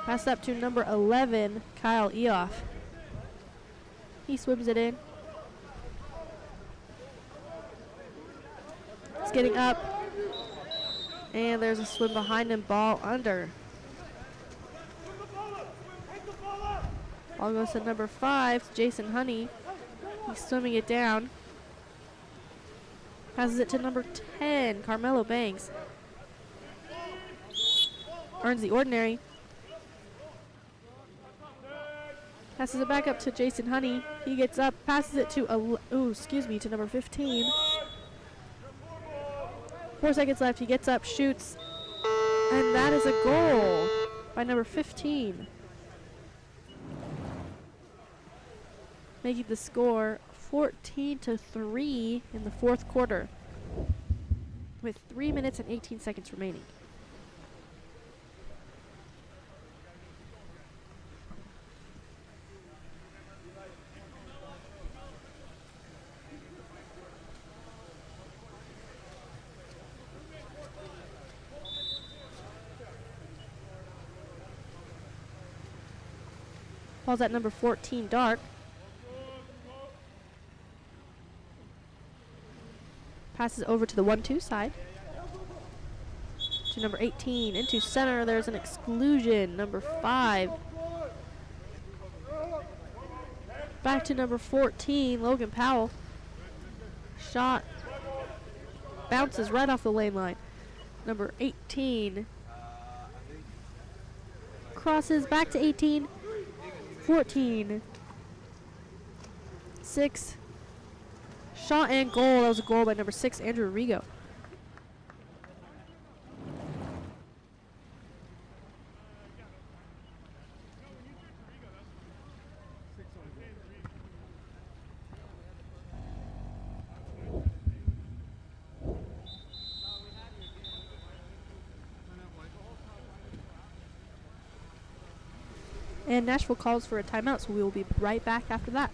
Passed up to number 11, Kyle Eoff. He swims it in. It's getting up. And there's a swim behind him, ball under. Ball goes to number 5, Jason Honey. He's swimming it down. Passes it to number 10, Carmelo Banks. Earns the ordinary. Passes it back up to Jason Honey. He gets up, passes it to to number 15. 4 seconds left. He gets up, shoots, and that is a goal by number 15. Making the score 14-3 in the fourth quarter with 3 minutes and 18 seconds remaining. Ball's at number 14, Dark. Passes over to the 1-2 side. To number 18, into center. There's an exclusion. Number 5. Back to number 14, Logan Powell. Shot bounces right off the lane line. Number 18 crosses back to 18. 14. 6. Shot and goal. That was a goal by number 6, Andrew Rigo. And Nashville calls for a timeout, so we will be right back after that.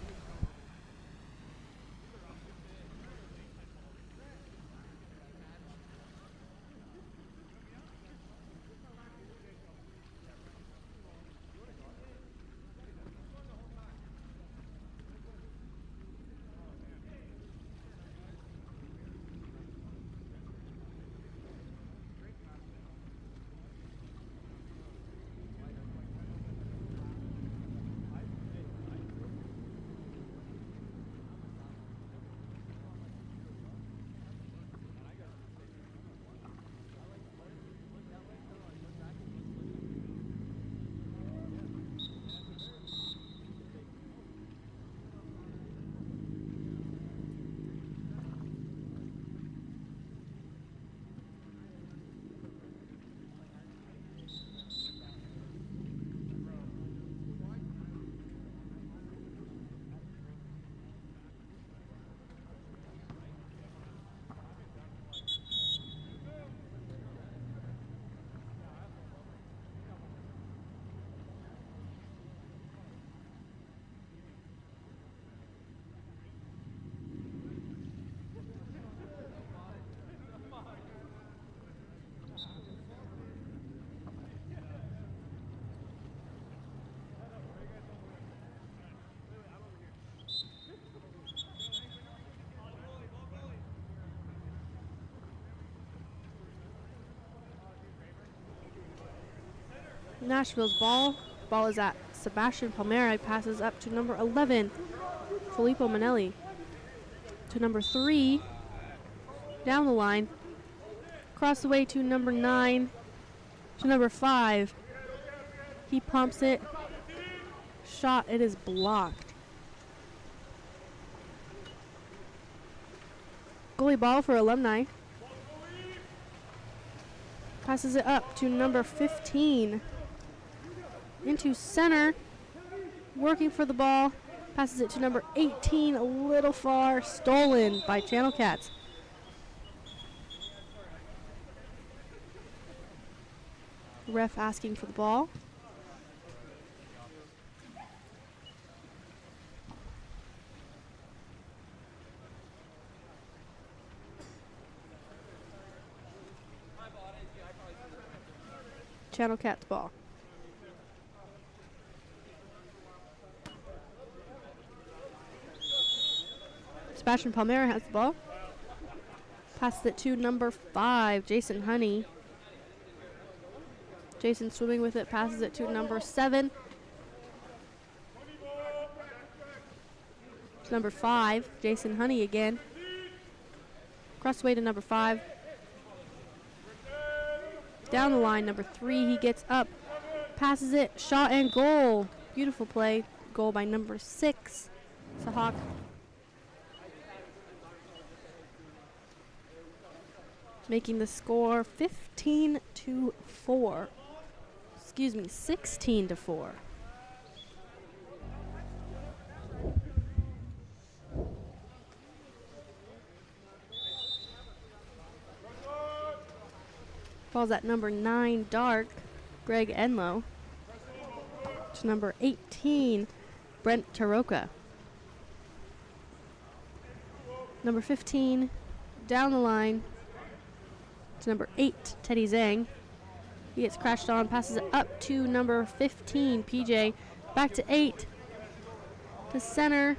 Nashville's ball. Ball is at Sebastian Palmieri. Passes up to number 11, Filippo Manelli. To number 3, down the line. Across the way to number 9, to number 5. He pumps it. Shot. It is blocked. Goalie ball for Alumni. Passes it up to number 15. Into center, working for the ball, passes it to number 18, a little far, stolen by Channel Cats. Ref asking for the ball. Channel Cats ball. Sebastian Palmieri has the ball. Passes it to number 5, Jason Honey. Jason swimming with it, passes it to number 7. To number 5, Jason Honey again. Cross away to number 5. Down the line, number 3. He gets up, passes it, shot and goal. Beautiful play. Goal by number 6. Sahak. Making the score 15-4. Excuse me, 16-4. Ball's at number 9, Dark, Greg Enlow. To number 18, Brent Taroka. Number 15, down the line. To number 8, Teddy Zhang. He gets crashed on, passes it up to number 15, PJ. Back to 8. To center.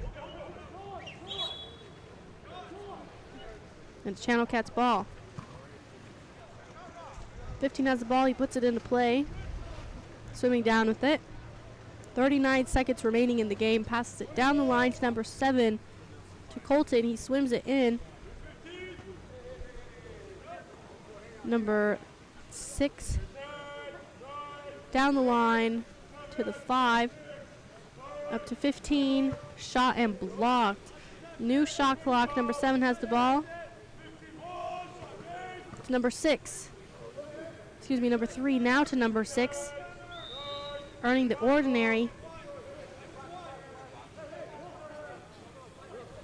And it's Channel Cat's ball. 15 has the ball, he puts it into play. Swimming down with it. 39 seconds remaining in the game. Passes it down the line to number 7. To Colton, he swims it in. Number 6. Down the line to the 5. Up to 15. Shot and blocked. New shot clock. Number 7 has the ball. To number 6. Excuse me, number 3 now to number 6. Earning the ordinary.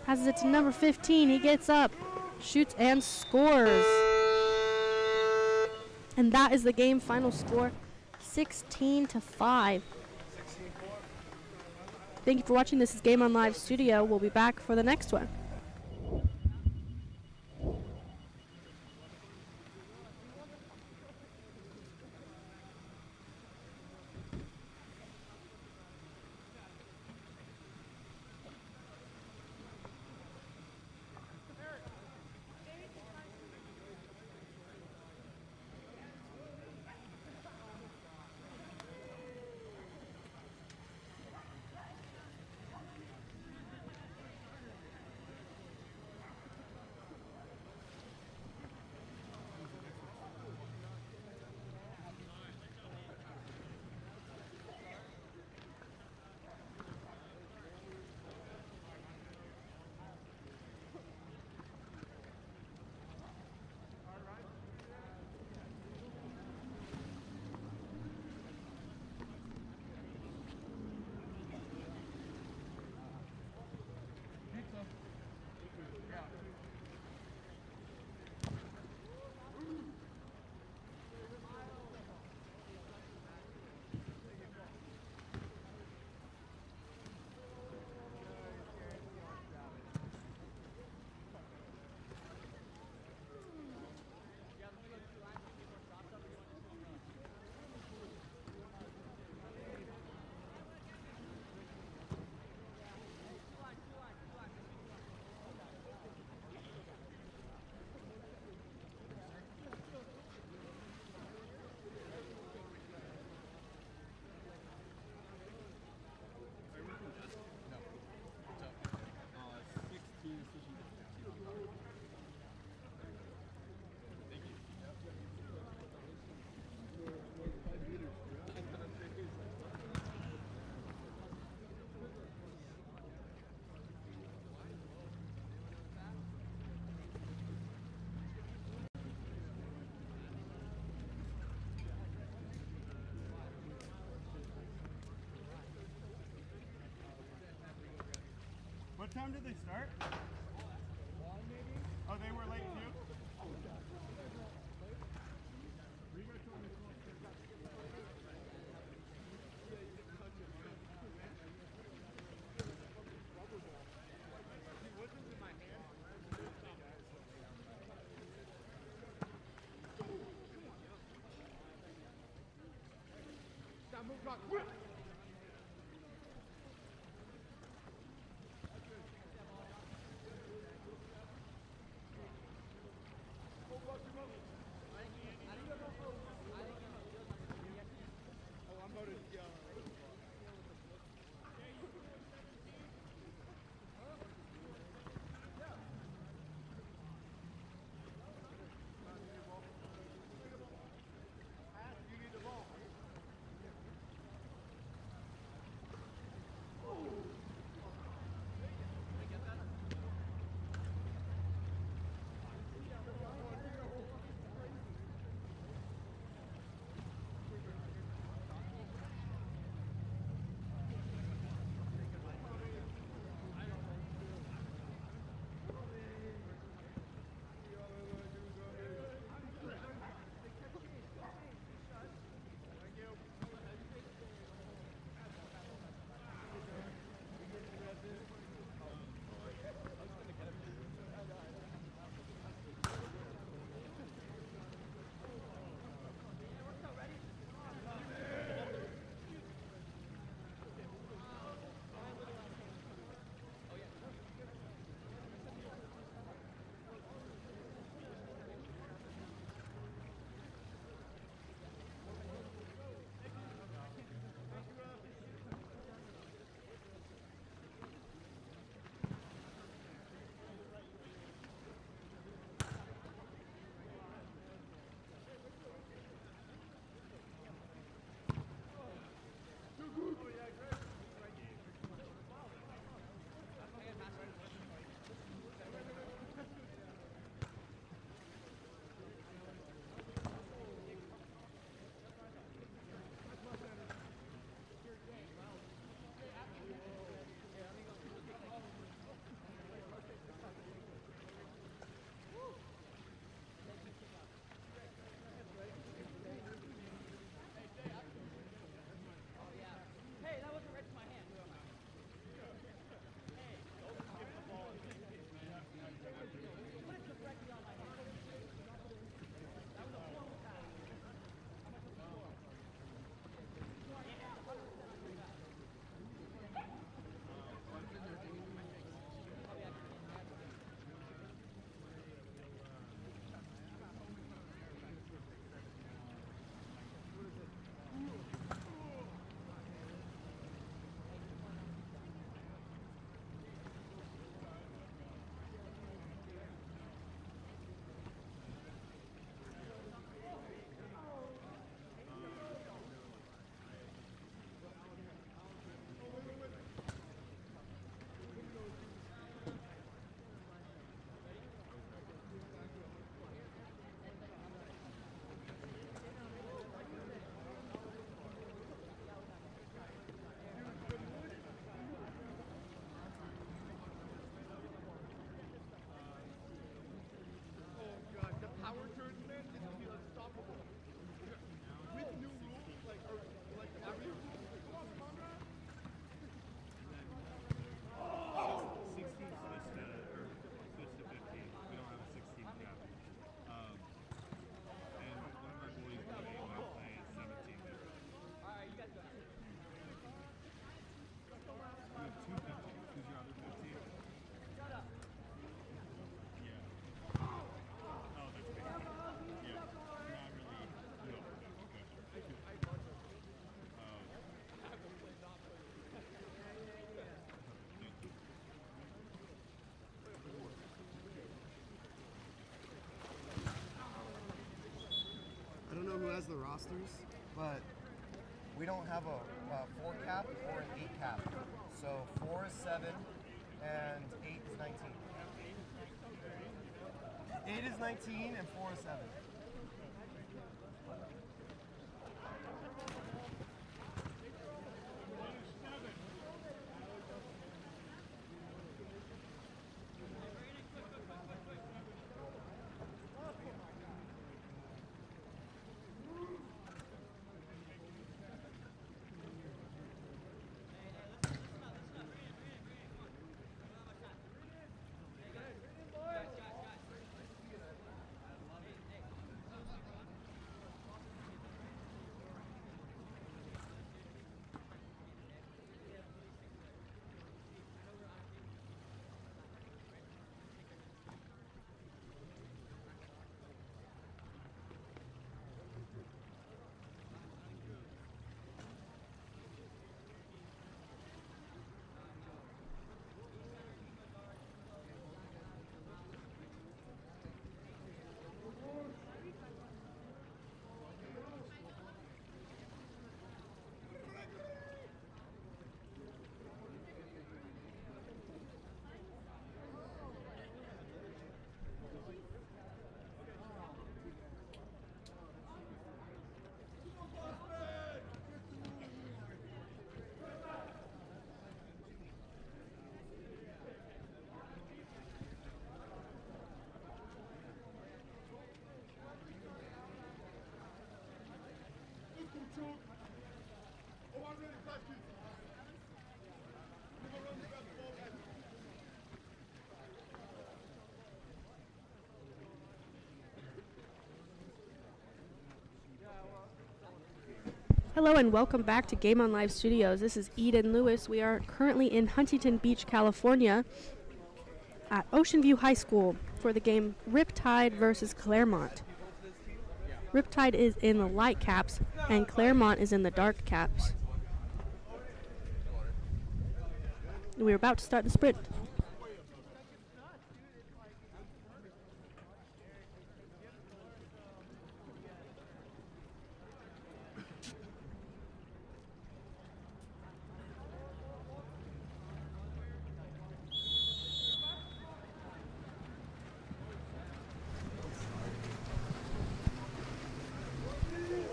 Passes it to number 15. He gets up, shoots and scores. And that is the game final score, 16-5. Thank you for watching. This is Game On Live Studio. We'll be back for the next one. What time did they start? Oh, they were late too? has the rosters, but we don't have a 4 cap or an 8 cap. So 4 is 7 and 8 is 19. 8 is 19 and 4 is 7. Hello and welcome back to Game On Live Studios. This is Eden Lewis. We are currently in Huntington Beach, California at Ocean View High School for the game Riptide versus Claremont. Riptide is in the light caps and Claremont is in the dark caps. We're about to start the sprint.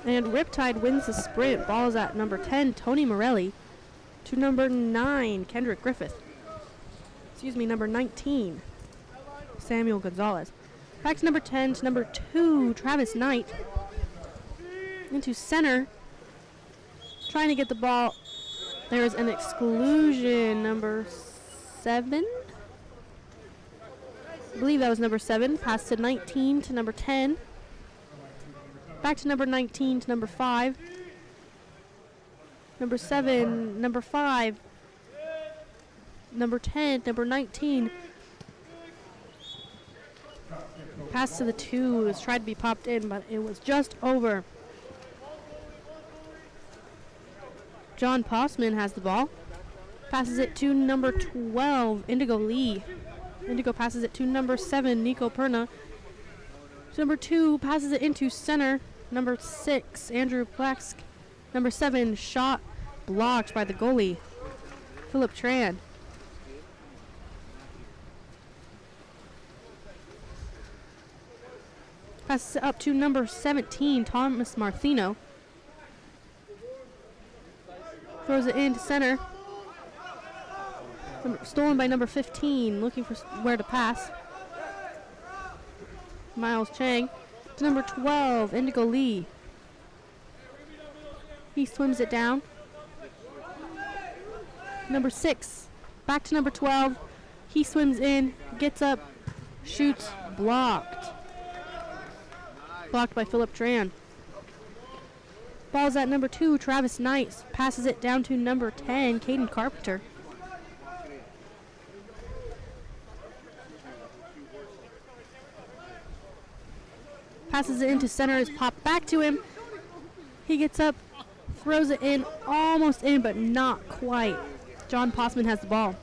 And Riptide wins the sprint. Ball is at number 10, Tony Morelli, to number 9, Kendrick Griffith. Excuse me, number 19, Samuel Gonzalez. Back to number 10 to number 2, Travis Knight. Into center. Trying to get the ball. There is an exclusion. Number 7. I believe that was number 7. Pass to 19 to number 10. Back to number 19 to number 5. Number 7, number 5. Number 10, number 19. Pass to the 2. It was tried to be popped in, but it was just over. John Possiman has the ball. Passes it to number 12, Indigo Lee. Indigo passes it to number 7, Nico Perna. Number 2 passes it into center. Number 6, Andrew Plask. Number 7, shot blocked by the goalie, Philip Tran. Passes it up to number 17, Thomas Martino. Throws it into center. Stolen by number 15, looking for where to pass. Miles Chang to number 12, Indigo Lee. He swims it down. Number 6, back to number 12. He swims in, gets up, shoots, blocked. Blocked by Philip Tran. Ball's at number 2, Travis Knight. Passes it down to number 10, Caden Carpenter. Passes it into center, is popped back to him. He gets up, throws it in, almost in, but not quite. John Possiman has the ball.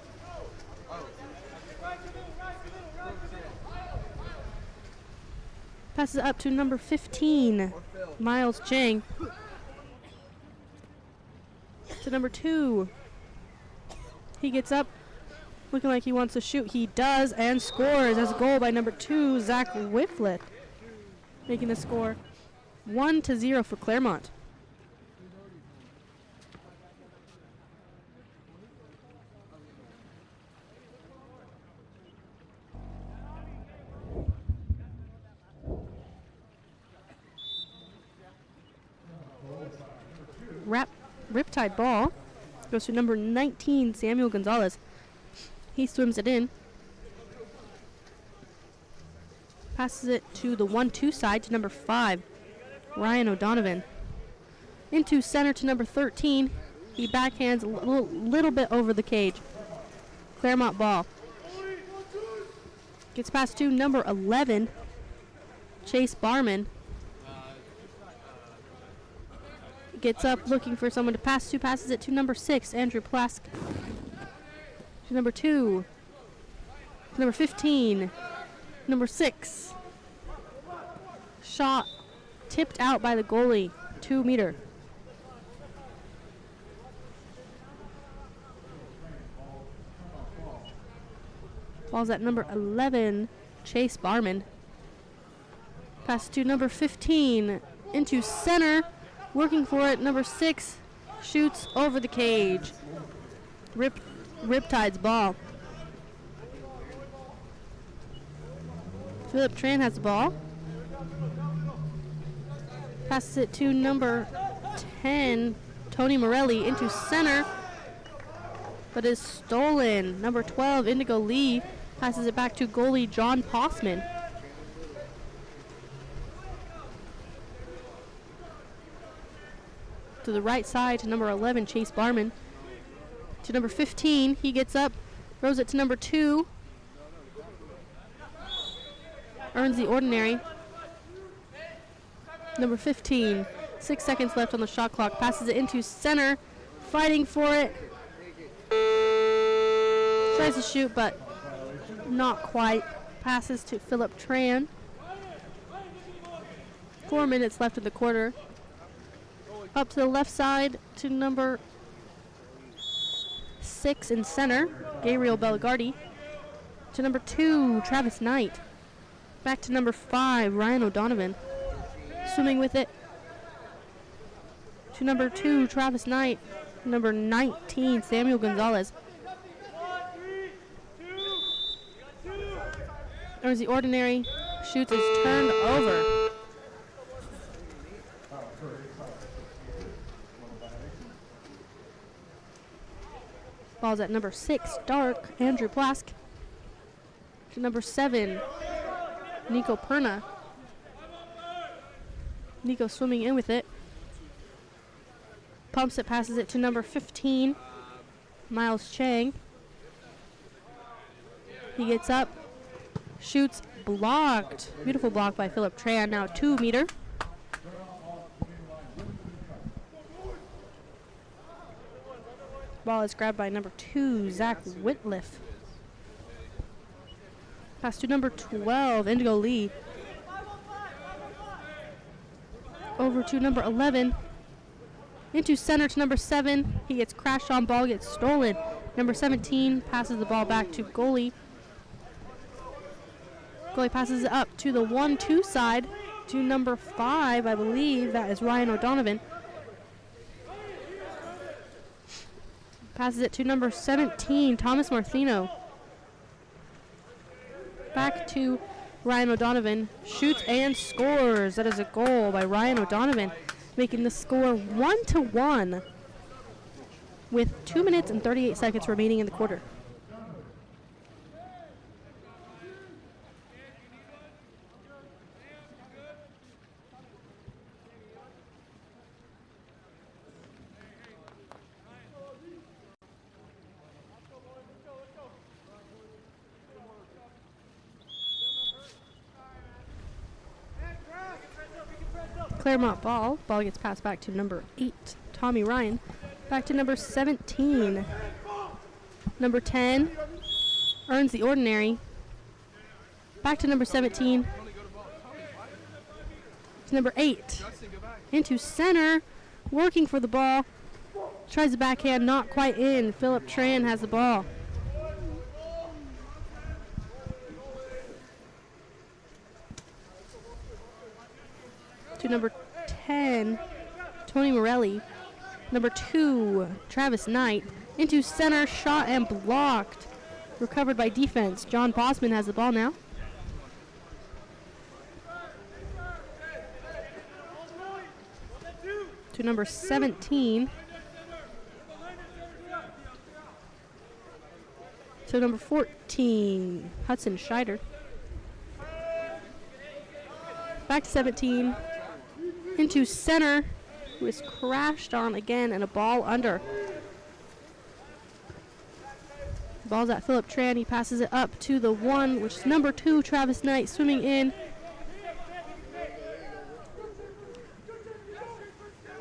Passes it up to number 15, Miles Chang to number 2. He gets up, looking like he wants to shoot. He does and scores as a goal by number 2, Zach Whitflett, making the score 1-0 for Claremont. Riptide ball goes to number 19, Samuel Gonzalez. He swims it in. Passes it to the 1-2 side to number 5, Ryan O'Donovan. Into center to number 13. He backhands a little bit over the cage. Claremont ball. Gets passed to number 11, Chase Barman. Gets up looking for someone to pass to, passes it to number 6, Andrew Plask. To number 2, number 15, number 6. Shot tipped out by the goalie, 2 meter. Ball's at number 11, Chase Barman. Pass to number 15, into center. Working for it, number 6 shoots over the cage. Riptide's ball. Philip Tran has the ball. Passes it to number 10, Tony Morelli, into center, but is stolen. Number 12, Indigo Lee, passes it back to goalie John Possman. To the right side to number 11, Chase Barman. To number 15, he gets up, throws it to number 2. Earns the ordinary. Number 15, 6 seconds left on the shot clock. Passes it into center, fighting for it. Tries to shoot, but not quite. Passes to Philip Tran. 4 minutes left in the quarter. Up to the left side to number 6 in center, Gabriel Bellegardi. To number 2, Travis Knight. Back to number 5, Ryan O'Donovan. Swimming with it. To number 2, Travis Knight. Number 19, Samuel Gonzalez. Earns the ordinary. Shoots is turned over. Ball's at number 6, Dark, Andrew Plask. To number 7, Nico Perna. Nico swimming in with it. Pumps it, passes it to number 15, Miles Chang. He gets up, shoots, blocked. Beautiful block by Philip Tran, now 2 meter. Ball is grabbed by number 2, Zach Whitliff. Pass to number 12, Indigo Lee. Over to number 11. Into center to number 7. He gets crashed on, ball gets stolen. Number 17 passes the ball back to goalie. Goalie passes it up to the 1-2 side to number 5, I believe. That is Ryan O'Donovan. Passes it to number 17, Thomas Martino. Back to Ryan O'Donovan. Shoots and scores. That is a goal by Ryan O'Donovan, making the score 1-1 with 2 minutes and 38 seconds remaining in the quarter. Claremont ball. Ball gets passed back to number 8, Tommy Ryan. Back to number 17. Number 10 earns the ordinary. Back to number 17. to number 8. Into center, working for the ball. Tries the backhand, not quite in. Philip Tran has the ball. To number 10, Tony Morelli. Number 2, Travis Knight. Into center, shot and blocked. Recovered by defense. John Bosman has the ball now. To number 17. To number 14, Hudson Scheider. Back to 17. Into center, who is crashed on again, and a ball under. Ball's at Philip Tran. He passes it up to the 1, which is number 2, Travis Knight, swimming in.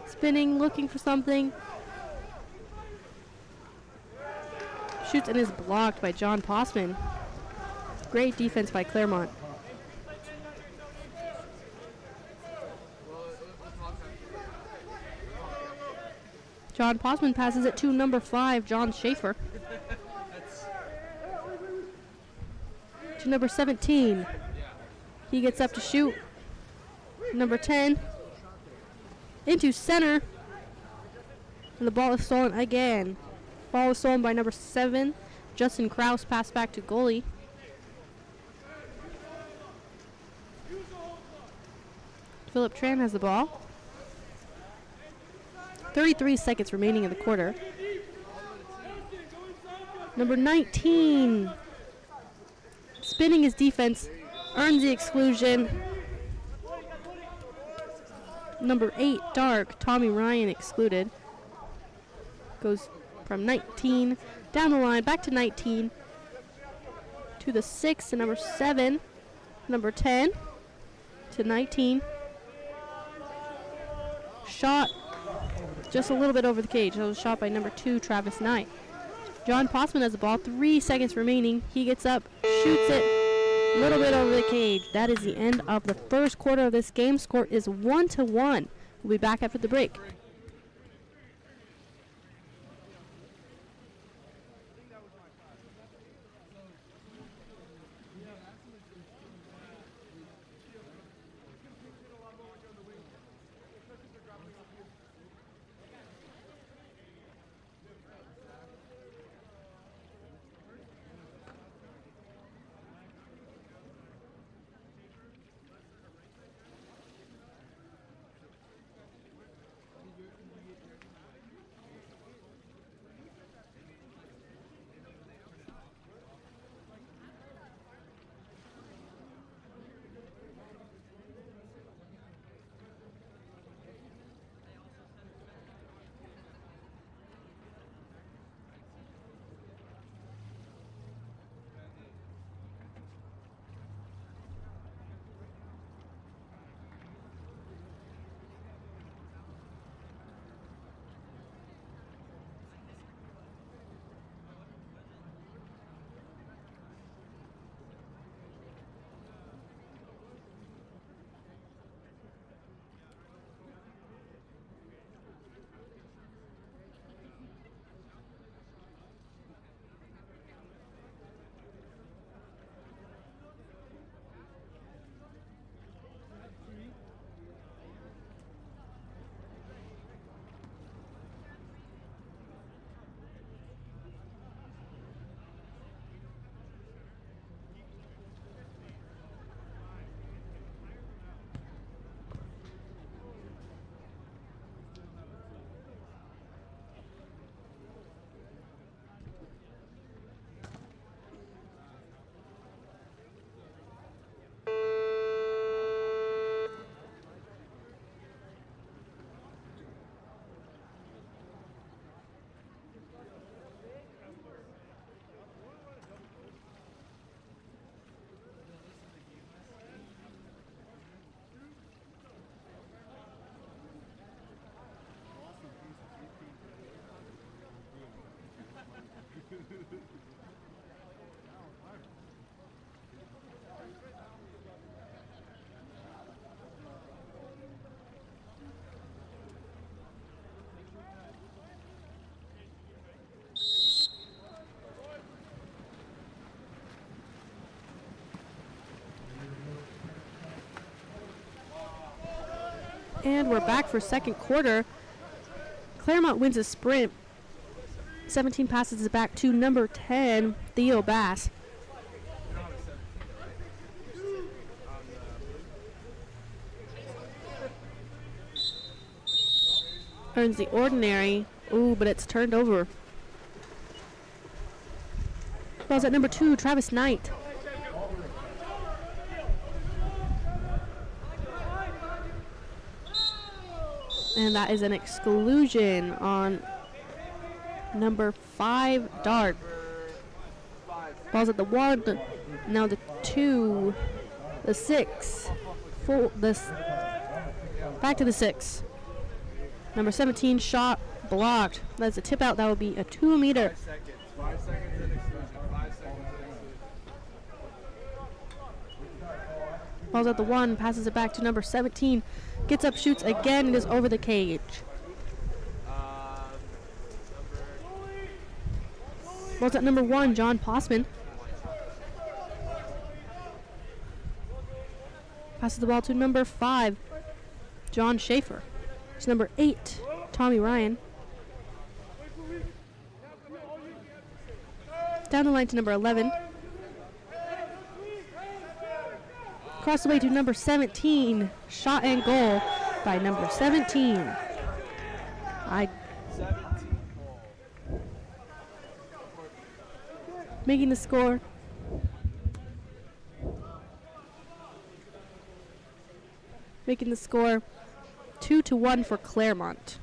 Spinning, looking for something. Shoots and is blocked by John Postman. Great defense by Claremont. John Postman passes it to number 5, John Schaefer. To number 17. He gets up to shoot. Number 10. Into center. And the ball is stolen again. Ball is stolen by number 7. Justin Kraus, pass back to goalie. Philip Tran has the ball. 33 seconds remaining in the quarter. Number 19. Spinning his defense, earns the exclusion. Number 8, Dark, Tommy Ryan excluded. Goes from 19 down the line, back to 19. To the 6 to number 7. Number 10 to 19. Shot just a little bit over the cage. That was a shot by number 2, Travis Knight. John Postman has the ball. 3 seconds remaining. He gets up, shoots it a little bit over the cage. That is the end of the first quarter of this game. Score is 1-1. We'll be back after the break. And we're back for second quarter. Claremont wins a sprint. 17 passes it back to number 10, Theo Bass. Earns the ordinary. Ooh, but it's turned over. Ball's at number 2, Travis Knight. And that is an exclusion on number 5, Dart. Ball's at the 1, now the 2, the 6, back to the 6. Number 17, shot blocked. That's a tip out. That would be a 2-meter. 5 seconds. 5 seconds and exclusion. 5 seconds and exclusion. Ball's at the 1, passes it back to number 17. Gets up, shoots again, and is over the cage. Ball's at number 1, John Possman. Passes the ball to number 5, John Schaefer. It's number 8, Tommy Ryan. Down the line to number 11. Across the way to number 17. Shot and goal by number 17. 17 ball. Making the score. Making the score 2-1 for Claremont.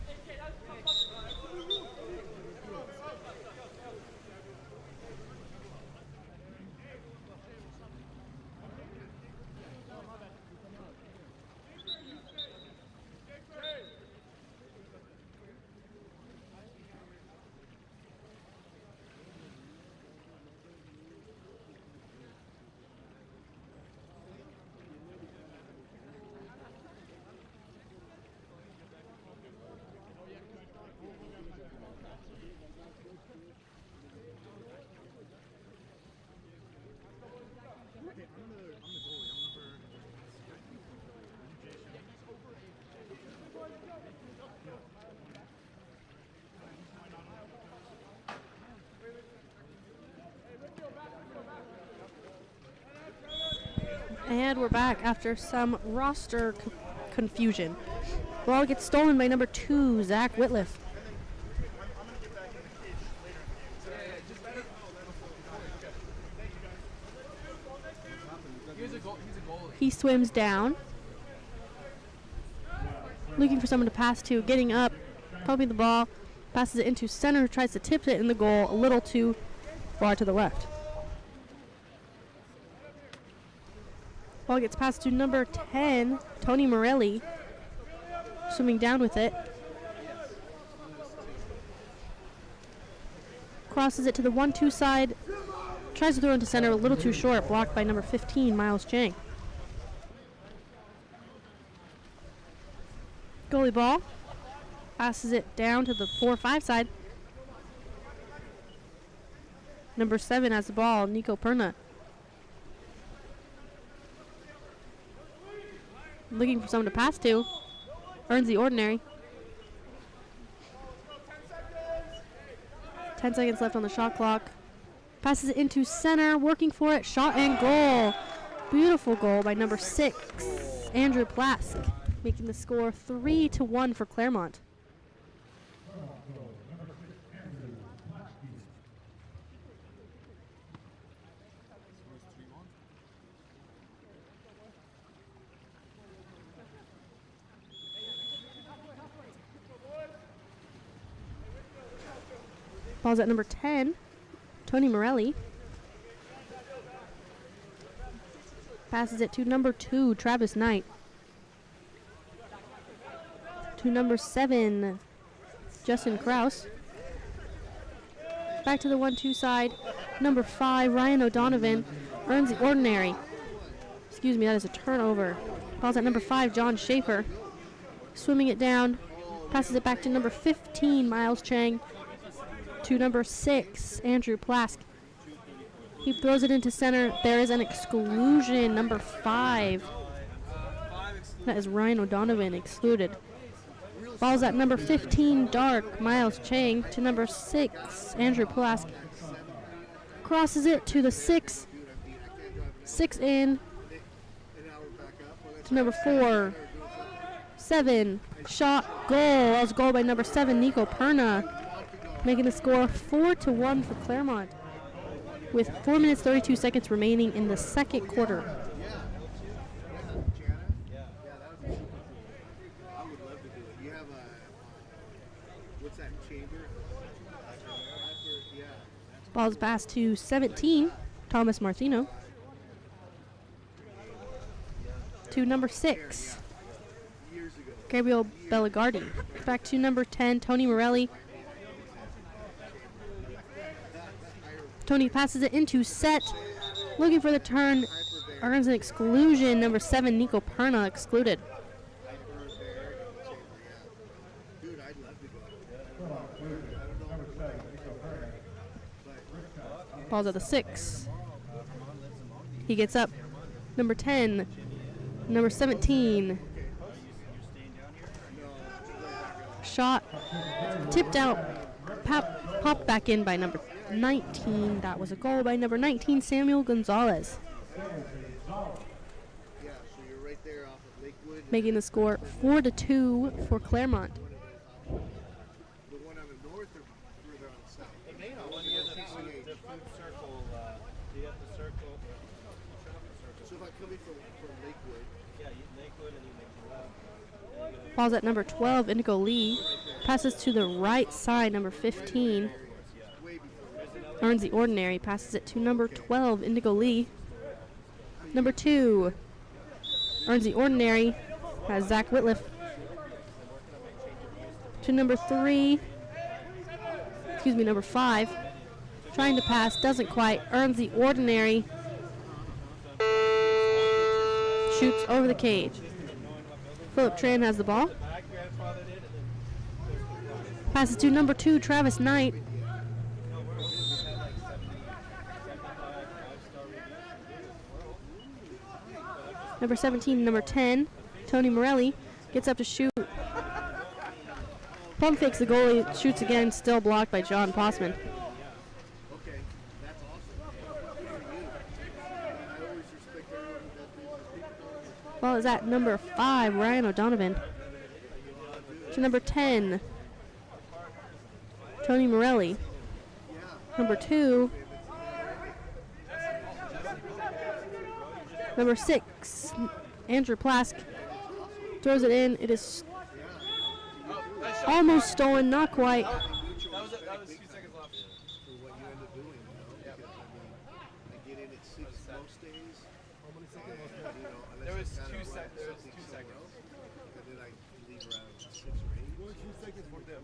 And we're back after some roster confusion. Ball gets stolen by number 2, Zach Whitliff. He swims down, looking for someone to pass to, getting up, pumping the ball, passes it into center, tries to tip it in the goal a little too far to the left. Ball gets passed to number 10, Tony Morelli, swimming down with it. Crosses it to the 1-2 side, tries to throw into center, a little too short, blocked by number 15, Miles Chang. Goalie ball, passes it down to the 4-5 side. Number 7 has the ball, Nico Perna. Looking for someone to pass to. Earns the ordinary. 10 seconds left on the shot clock. Passes it into center, working for it. Shot and goal. Beautiful goal by number 6, Andrew Plask, making the score 3-1 for Claremont. Ball's at number 10, Tony Morelli. Passes it to number 2, Travis Knight. To number 7, Justin Kraus. Back to the 1-2 side. Number 5, Ryan O'Donovan, earns the ordinary. Excuse me, that is a turnover. Ball's at number 5, John Schaefer. Swimming it down. Passes it back to number 15, Miles Chang. To number 6, Andrew Plask. He throws it into center. There is an exclusion. Number 5. 5 exclusion. That is Ryan O'Donovan excluded. Ball's at number 15, Dark, Miles Chang, to number 6, Andrew Plask. Crosses it to the 6. 6 in. To number 4. 7. Shot. Goal. That was a goal by number 7, Nico Perna. Making the score 4-1 for Claremont. With 4 minutes 32 seconds remaining in the second quarter. I would love to do it. You have a what's that chamber? Yeah. Ball's passed to 17, Thomas Martino. To number 6, Gabriel Bellegardi. Back to number 10, Tony Morelli. Tony passes it into set. Looking for the turn. Earns an exclusion. Number 7, Nico Perna excluded. Dude, I'd love to go. Ball's at the 6. He gets up. Number 10. Number 17. Shot. Tipped out. Popped back in by number 19. That was a goal by number 19, Samuel Gonzalez. Yeah, so you're right there off of Lakewood. Making the score 4-2 for Claremont. The one on the north or further on the south? The main one near the food circle. You have the circle. So if I'm coming from Lakewood, Yeah, Lakewood, and you make the left. Ball's at number 12, Indigo Lee. Passes to the right side, number 15. Earns the ordinary. Passes it to number 12, Indigo Lee. Number 2. Earns the ordinary. Has Zach Whitliff. To number 3. Excuse me, number 5. Trying to pass. Doesn't quite. Earns the ordinary. Shoots over the cage. Philip Tran has the ball. Passes to number 2, Travis Knight. Number 17, number 10, Tony Morelli gets up to shoot. Pump fakes the goalie, shoots again, still blocked by John Possman. okay, that's awesome. Good for you. I always respect everyone that Ball is at number 5, Ryan O'Donovan. To number 10, Tony Morelli. Number 2, number 6, Andrew Plask. Throws it in. It is almost stolen, not quite. that was 2 seconds left. For what you end up doing, because I get in at 6 most days. There was 2 seconds. And then I leave around 6 or 8. 2 seconds for them.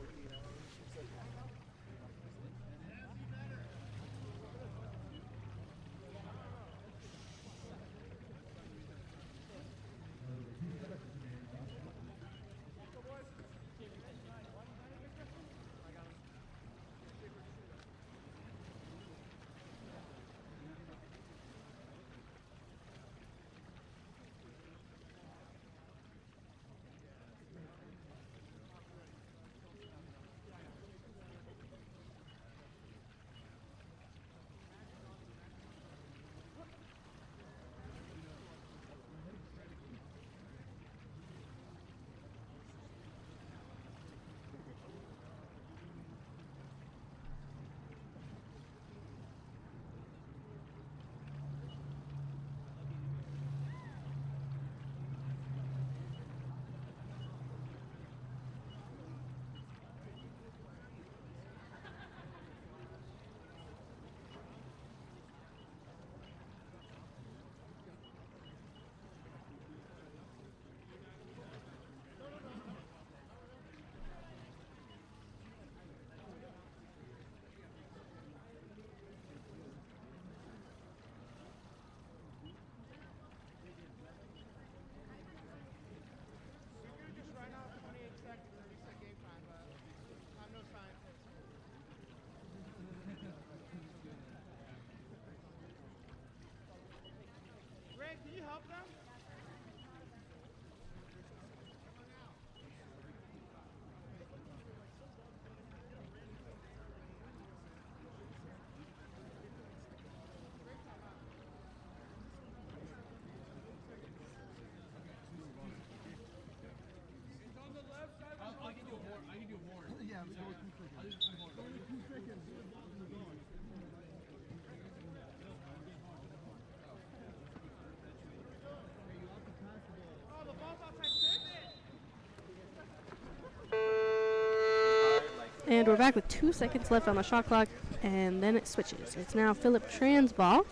And we're back with 2 seconds left on the shot clock, and then it switches. It's now Philip Tran's ball.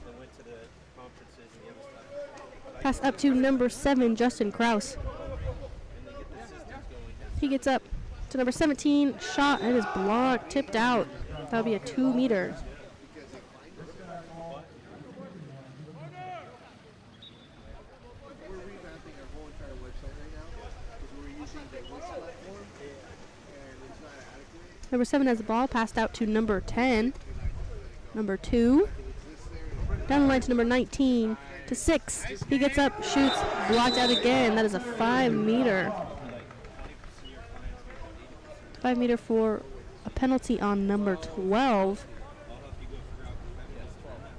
Pass up to number 7, Justin Kraus. He gets up to number 17, shot, and is blocked, tipped out. That'll be a 2-meter. We're revamping our whole entire website right now because we're using the Wix platform and it's not adequate. Number 7 has the ball, passed out to number 10. Number 2. Down the line to number 19. To 6. He gets up, shoots, blocked out again. That is a 5-meter. 5-meter for a penalty on number 12.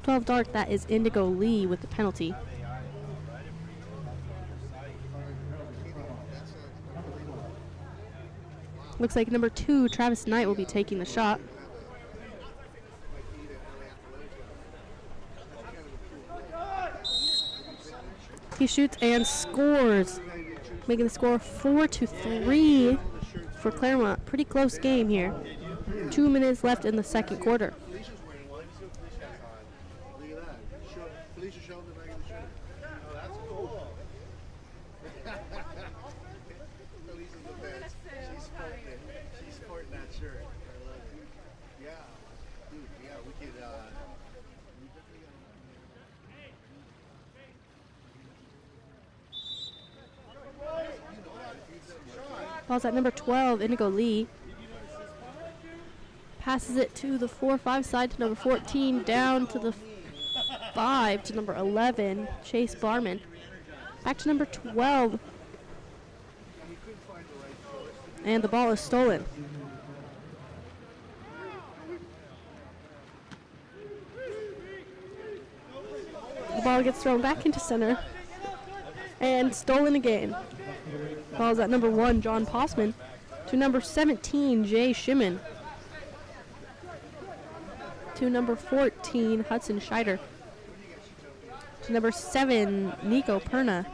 12 dark, that is Indigo Lee with the penalty. Looks like number 2, Travis Knight, will be taking the shot. He shoots and scores, making the score 4-3 for Claremont. Pretty close game here. 2 minutes left in the second quarter. Felicia's wearing one. See what Felicia has on. Look at that. Felicia showing the back of the shirt. Oh, that's cool. Felicia's the best. She's sporting it. She's sporting that shirt. I love it. Yeah. Dude, yeah, we could, we definitely gotta. Ball's at number 12, Indigo Lee. Passes it to the 4-5 side to number 14, down to the 5 to number 11, Chase Barman. Back to number 12. And the ball is stolen. The ball gets thrown back into center and stolen again. Ball's at number 1, John Possman, to number 17, Jay Shimon, to number 14, Hudson Scheider, to number 7, Nico Perna.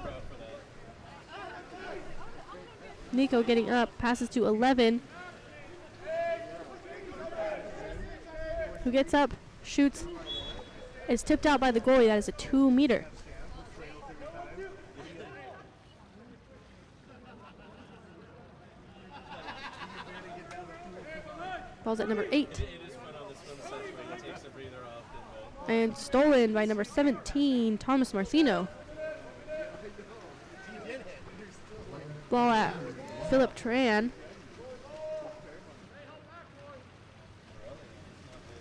Nico getting up, passes to 11, who gets up, shoots, is tipped out by the goalie. That is a 2-meter. Ball's at number 8. And stolen by number 17, Thomas Martino. Ball at Philip Tran.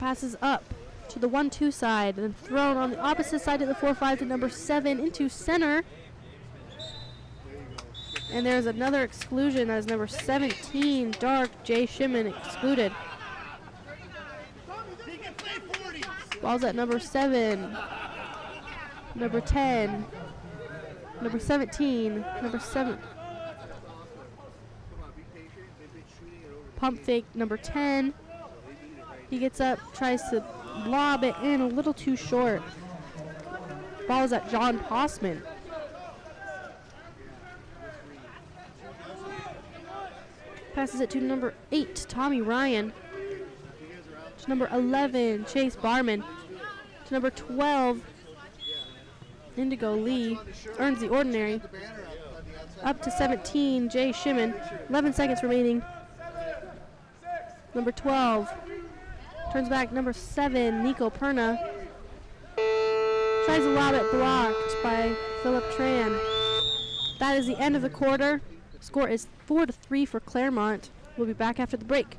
Passes up to the 1-2 side and then thrown on the opposite side to the 4-5 to number 7 into center. And there's another exclusion as number 17, Dark, Jay Shimon, excluded. Ball's at number 7, number 10, number 17, number 7. Pump fake, number 10. He gets up, tries to lob it in a little too short. Ball's at John Possman. Passes it to number 8, Tommy Ryan. To number 11, Chase Barman. To number 12, Indigo Lee. Earns the ordinary. Up to 17, Jay Shimon. 11 seconds remaining. Number 12. Turns back, number 7, Nico Perna. Tries to lob it, blocked by Philip Tran. That is the end of the quarter. Score is 4-3 for Claremont. We'll be back after the break.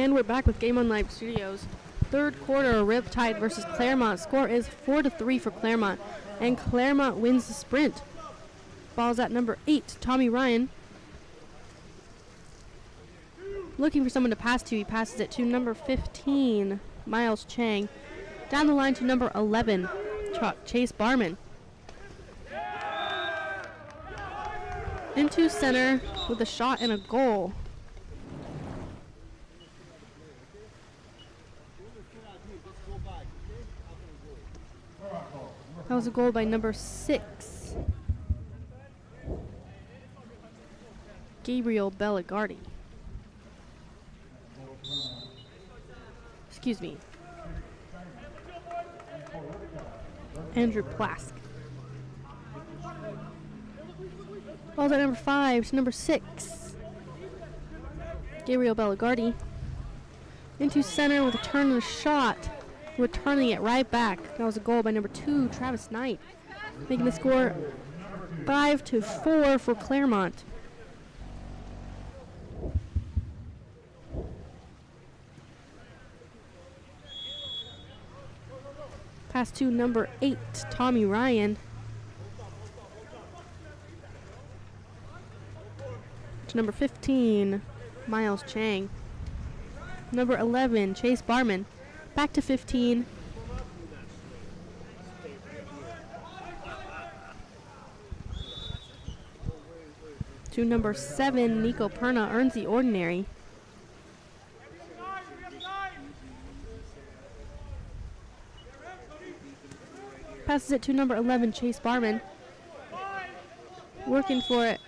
And we're back with Game On Live Studios. Third quarter, Riptide versus Claremont. Score is 4-3 for Claremont, and Claremont wins the sprint. Ball's at number 8, Tommy Ryan. Looking for someone to pass to, he passes it to number 15, Miles Chang. Down the line to number 11, Chase Barman. Into center with a shot and a goal. That was a goal by number 6, Gabriel Belligardi. Excuse me. Andrew Plask. Ball's at number 5 to number 6, Gabriel Belligardi. Into center with a turn and a shot. Returning it right back. That was a goal by number 2, Travis Knight. Making the score 5-4 for Claremont. Pass to number 8, Tommy Ryan. To number 15, Miles Chang. Number 11, Chase Barman. Back to 15. To number 7, Nico Perna earns the ordinary. Passes it to number 11, Chase Barman. Working for it.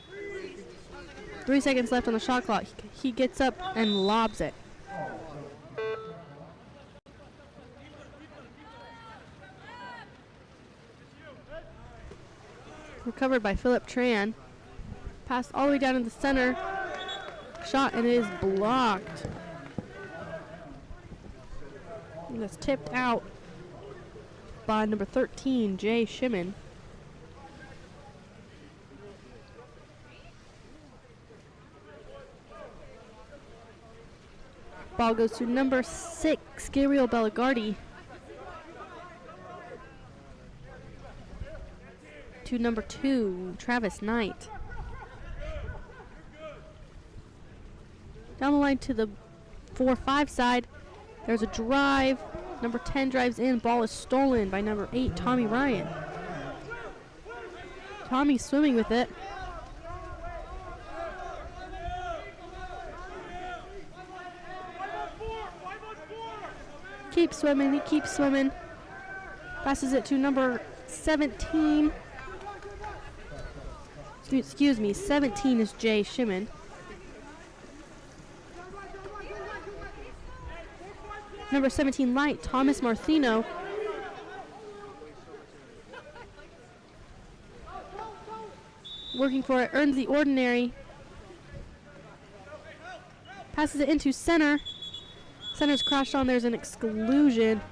3 seconds left on the shot clock. He gets up and lobs it. Recovered by Philip Tran. Passed all the way down to the center. Shot, and it is blocked. And it's tipped out by number 13, Jay Shimon. Ball goes to number 6, Gabriel Belligardi. To number 2, Travis Knight. Down the line to the 4-5 side. There's a drive. Number 10 drives in. Ball is stolen by number 8, Tommy Ryan. Tommy swimming with it. Keeps swimming. He keeps swimming. Passes it to number 17. Excuse me, 17 is Jay Shimon. Number 17, light, Thomas Marthino. Working for it, earns the ordinary. Passes it into center. Center's crashed on, there's an exclusion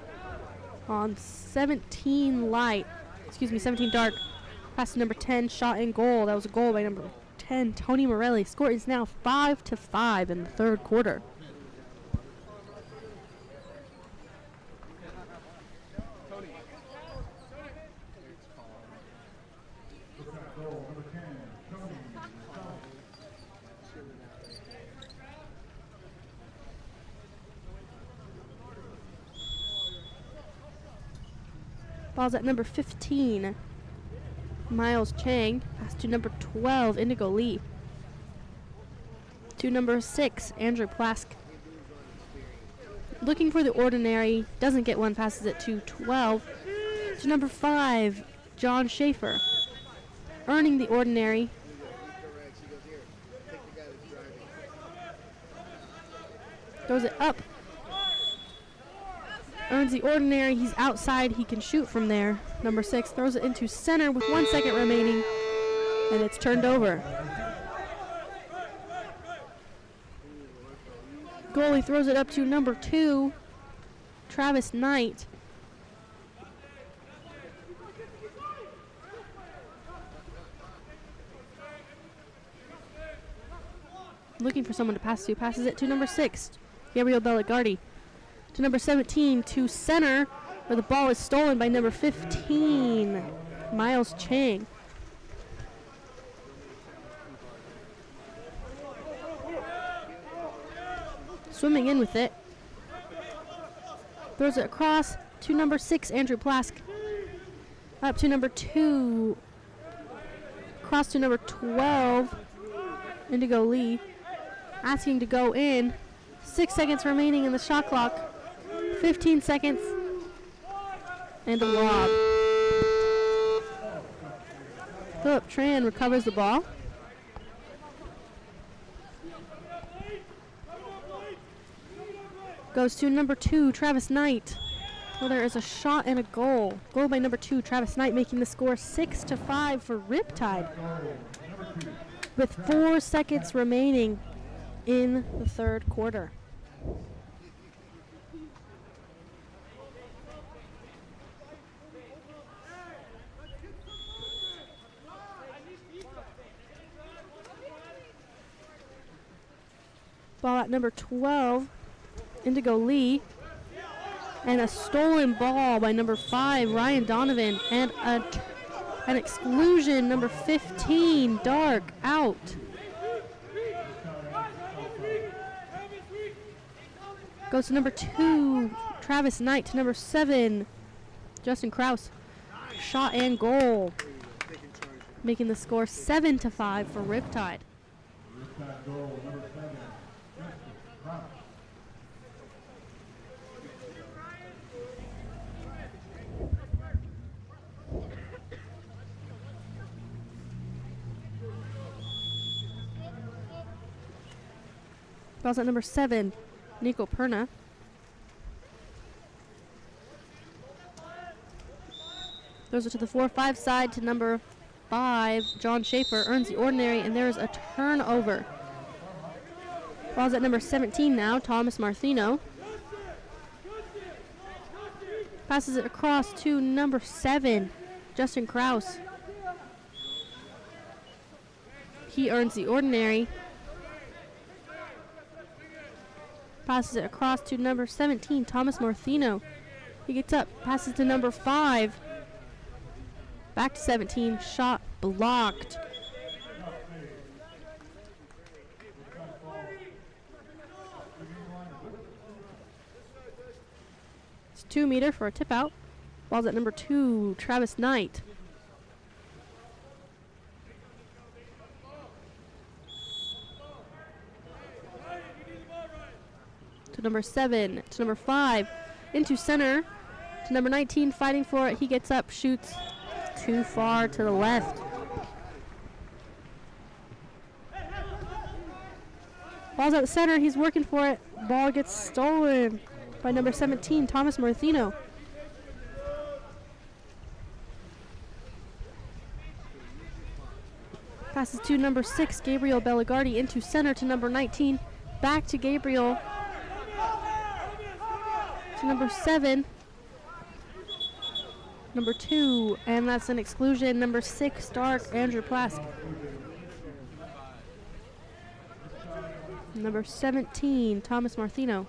on 17 light. Excuse me, 17 dark. Pass to number 10, shot and goal. That was a goal by number 10, Tony Morelli. Score is now 5-5 in the third quarter. Ball's at number 15, Miles Chang. Pass to number 12, Indigo Lee. To number 6, Andrew Plask. Looking for the ordinary, doesn't get one, passes it to 12. To number 5, John Schaefer. Earning the ordinary. Throws it up. Earns the ordinary. He's outside. He can shoot from there. Number 6 throws it into center with 1 second remaining, and it's turned over. Goalie throws it up to number 2, Travis Knight. Looking for someone to pass to. Passes it to number 6, Gabriel Belligardi. To number 17, to center, where the ball is stolen by number 15, Miles Chang. Swimming in with it. Throws it across to number 6, Andrew Plask. Up to number 2. Across to number 12, Indigo Lee. Asking to go in. 6 seconds remaining in the shot clock. 15 seconds. And a lob. Philip Tran recovers the ball. Goes to number 2, Travis Knight. Well, there is a shot and a goal. Goal by number 2, Travis Knight, making the score 6-5 for Riptide. With 4 seconds remaining in the third quarter. Ball at number 12, Indigo Lee. And a stolen ball by number 5, Ryan Donovan. And an exclusion, number 15, Dark, out. Goes to number 2, Travis Knight. To number 7, Justin Kraus. Shot and goal. Making the score 7-5 for Riptide. Ball's at number 7, Nico Perna. Throws it to the 4-5 side to number 5, John Schaefer. Earns the ordinary, and there's a turnover. Ball's at number 17 now, Thomas Marthino. Passes it across to number 7, Justin Kraus. He earns the ordinary. Passes it across to number 17, Thomas Marthino. He gets up, passes to number 5. Back to 17, shot blocked. It's 2 meter for a tip out. Ball's at number 2, Travis Knight. To number 7, to number 5, into center, to number 19, fighting for it. He gets up, shoots too far to the left. Ball's at the center, he's working for it. Ball gets stolen by number 17, Thomas Marthino. Passes to number 6, Gabriel Belligardi, into center to number 19, back to Gabriel. To number 7, number 2, and that's an exclusion. Number 6, Dark, Andrew Plask. Number 17, Thomas Marthino.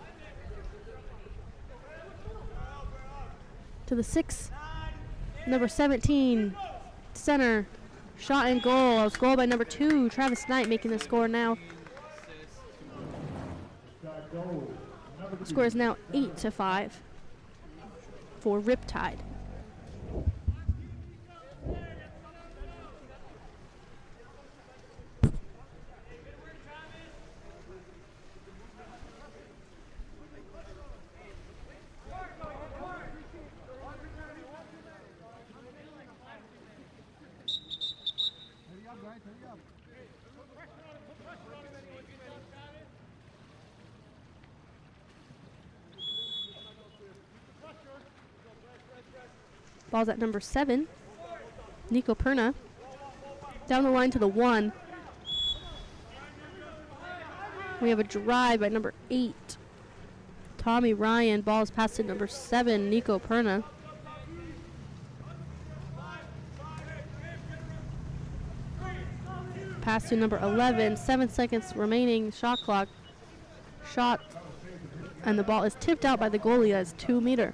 To the 6, number 17, center, shot and goal. It's goal by number 2, Travis Knight, making the score now. The score is now 8-5 for Riptide. Ball's at number 7, Nico Perna. Down the line to the 1. We have a drive by number 8, Tommy Ryan. Ball is passed to number 7, Nico Perna. Pass to number 11, 7 seconds remaining, shot clock. Shot and the ball is tipped out by the goalie as 2-meter.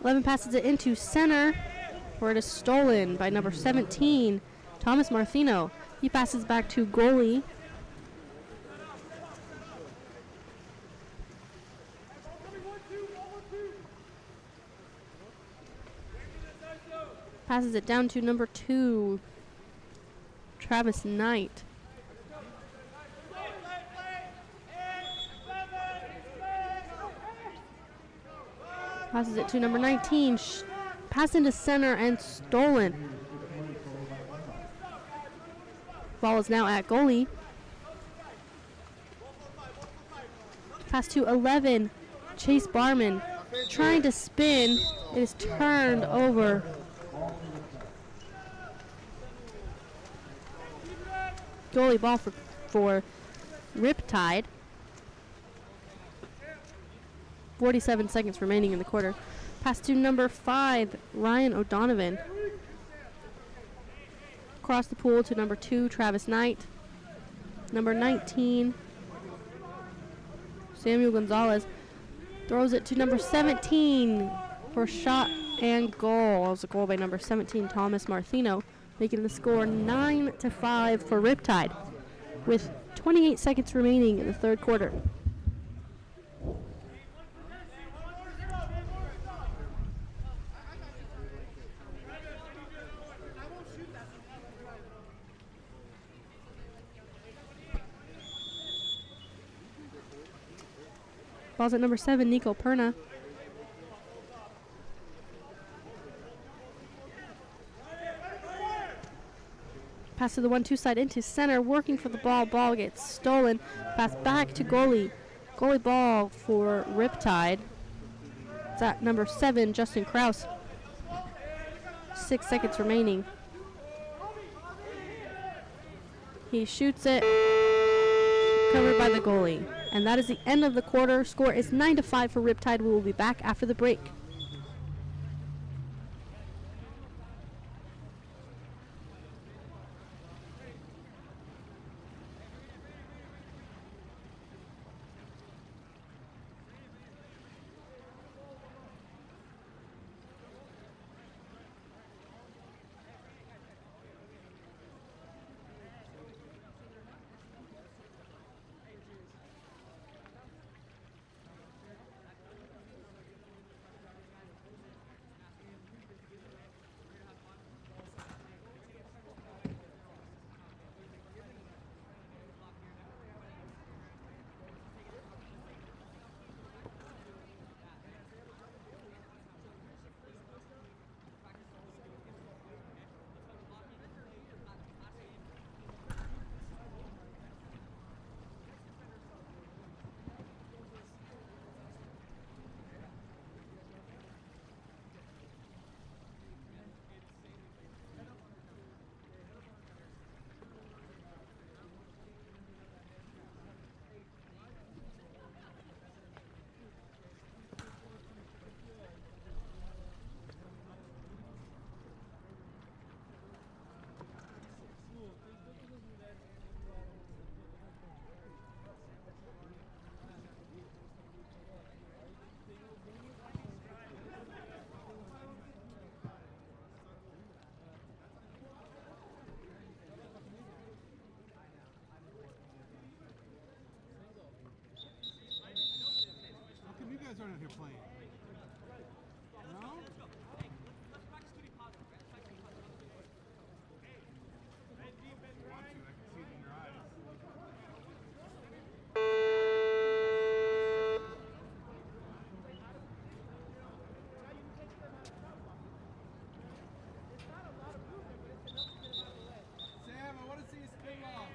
Levin passes it into center, where it is stolen by number 17, Thomas Martino. He passes back to goalie. Passes it down to number 2, Travis Knight. Passes it to number 19. Pass into center and stolen. Ball is now at goalie. Pass to 11. Chase Barman trying to spin. It is turned over. Goalie ball for Riptide. 47 seconds remaining in the quarter. Pass to number 5, Ryan O'Donovan. Across the pool to number 2, Travis Knight. Number 19, Samuel Gonzalez. Throws it to number 17 for shot and goal. It was a goal by number 17, Thomas Martino, making the score 9-5 for Riptide, with 28 seconds remaining in the third quarter. Ball's at number 7, Nico Perna. Pass to the 1-2 side into center, working for the ball. Ball gets stolen. Pass back to goalie. Goalie ball for Riptide. It's at number 7, Justin Kraus. 6 seconds remaining. He shoots it. Covered by the goalie. And that is the end of the quarter. Score is 9-5 for Riptide. We will be back after the break. Aren't out here playing. No? Sam, I want to see you spin ball.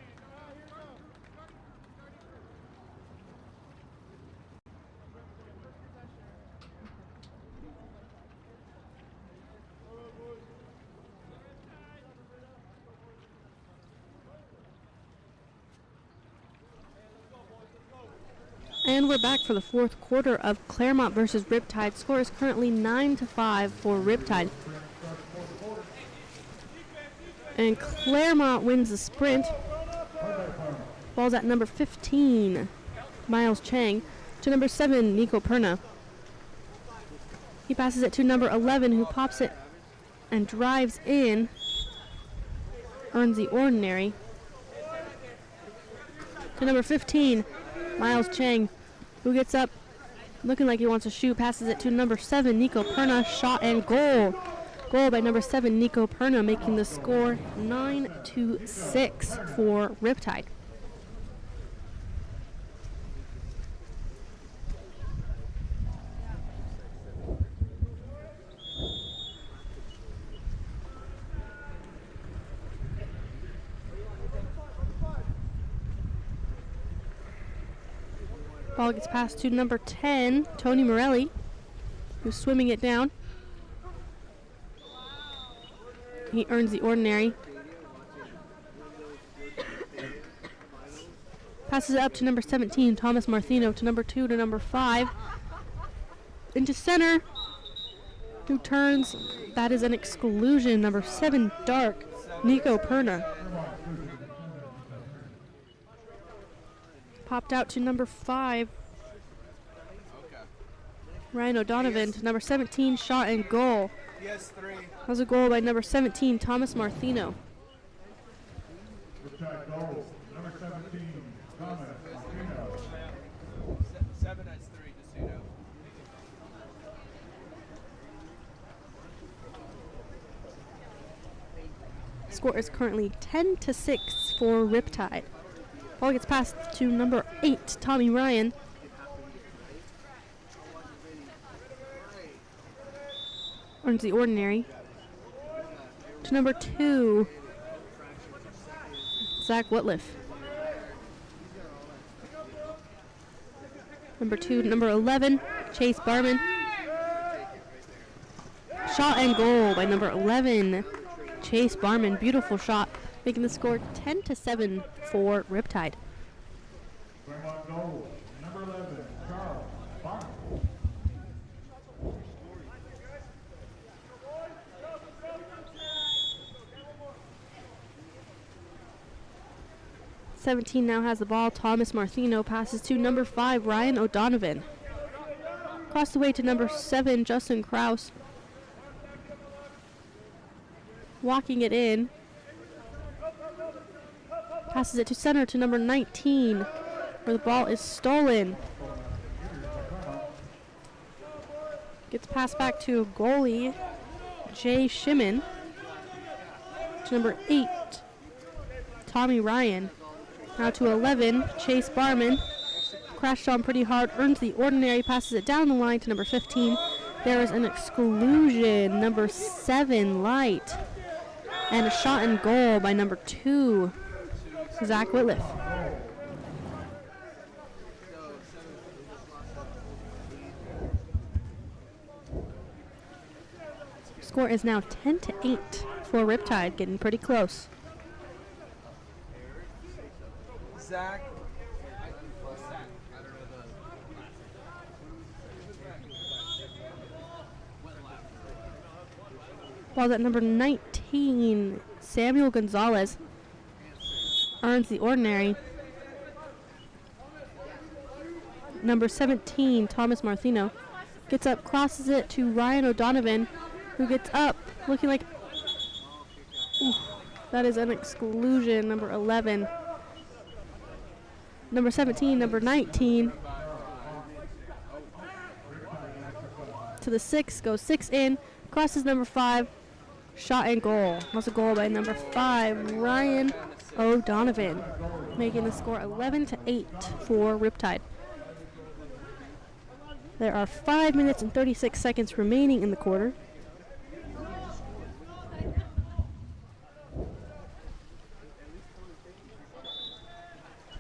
And we're back for the fourth quarter of Claremont versus Riptide. Score is currently 9-5 for Riptide. And Claremont wins the sprint. Ball's at number 15, Miles Chang, to number 7, Nico Perna. He passes it to number 11, who pops it and drives in. Earns the ordinary. To number 15, Miles Chang, who gets up looking like he wants to shoot, passes it to number 7, Nico Perna. Shot and goal. Goal by number 7, Nico Perna, making the score 9-6 for Riptide. Ball gets passed to number 10, Tony Morelli, who's swimming it down. He earns the ordinary. Passes it up to number 17, Thomas Martino, to number 2, to number 5. Into center, who turns. That is an exclusion. Number 7, Dark, Nico Perna. Popped out to number 5, Ryan O'Donovan, to number 17, shot and goal. Yes, 3. That was a goal by number 17, Thomas Martino. Riptide goal. Number 17, Thomas Martino. 7, that's 3, just so you know. Score is currently 10-6 for Riptide. Ball gets passed to number 8, Tommy Ryan. Earns the ordinary. To number 2, Zach Whitliff. Number 2, number 11, Chase Barman. Shot and goal by number 11, Chase Barman. Beautiful shot, making the score 10-7 for Riptide. Claremont goal. Number 11, Charles Barnes. 17 now has the ball. Thomas Martino passes to number 5, Ryan O'Donovan. Across the way to number 7, Justin Kraus. Walking it in. Passes it to center to number 19, where the ball is stolen. Gets passed back to goalie Jay Shimon. To number 8, Tommy Ryan. Now to 11, Chase Barman. Crashed on pretty hard, earns the ordinary, passes it down the line to number 15. There is an exclusion, number 7, Light. And a shot and goal by number 2, Zach Whitliff. Score is now 10-8 for Riptide, getting pretty close. Zach. Ball's at number 19, Samuel Gonzalez. Earns the ordinary. Number 17, Thomas Martino. Gets up, crosses it to Ryan O'Donovan, who gets up, looking like... Ooh, that is an exclusion, number 11. Number 17, number 19. To the 6, goes 6 in, crosses number 5, shot and goal. That's a goal by number 5, Ryan O'Donovan, making the score 11-8 for Riptide. There are 5 minutes and 36 seconds remaining in the quarter.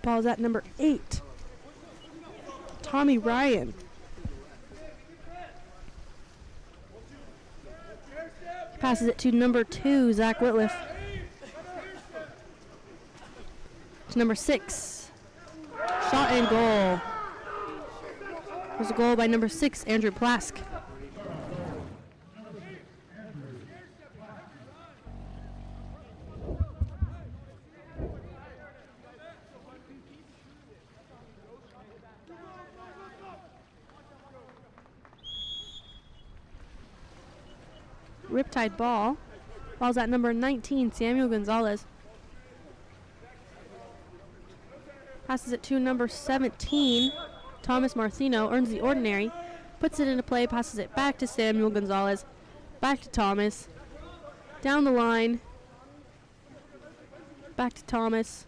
Ball's at number 8, Tommy Ryan. Passes it to number 2, Zach Whitliff. To number 6, shot and goal. There's a goal by number 6, Andrew Plask. Riptide ball. Ball's at number 19, Samuel Gonzalez. Passes it to number 17, Thomas Martino, earns the ordinary, puts it into play, passes it back to Samuel Gonzalez, back to Thomas, down the line, back to Thomas,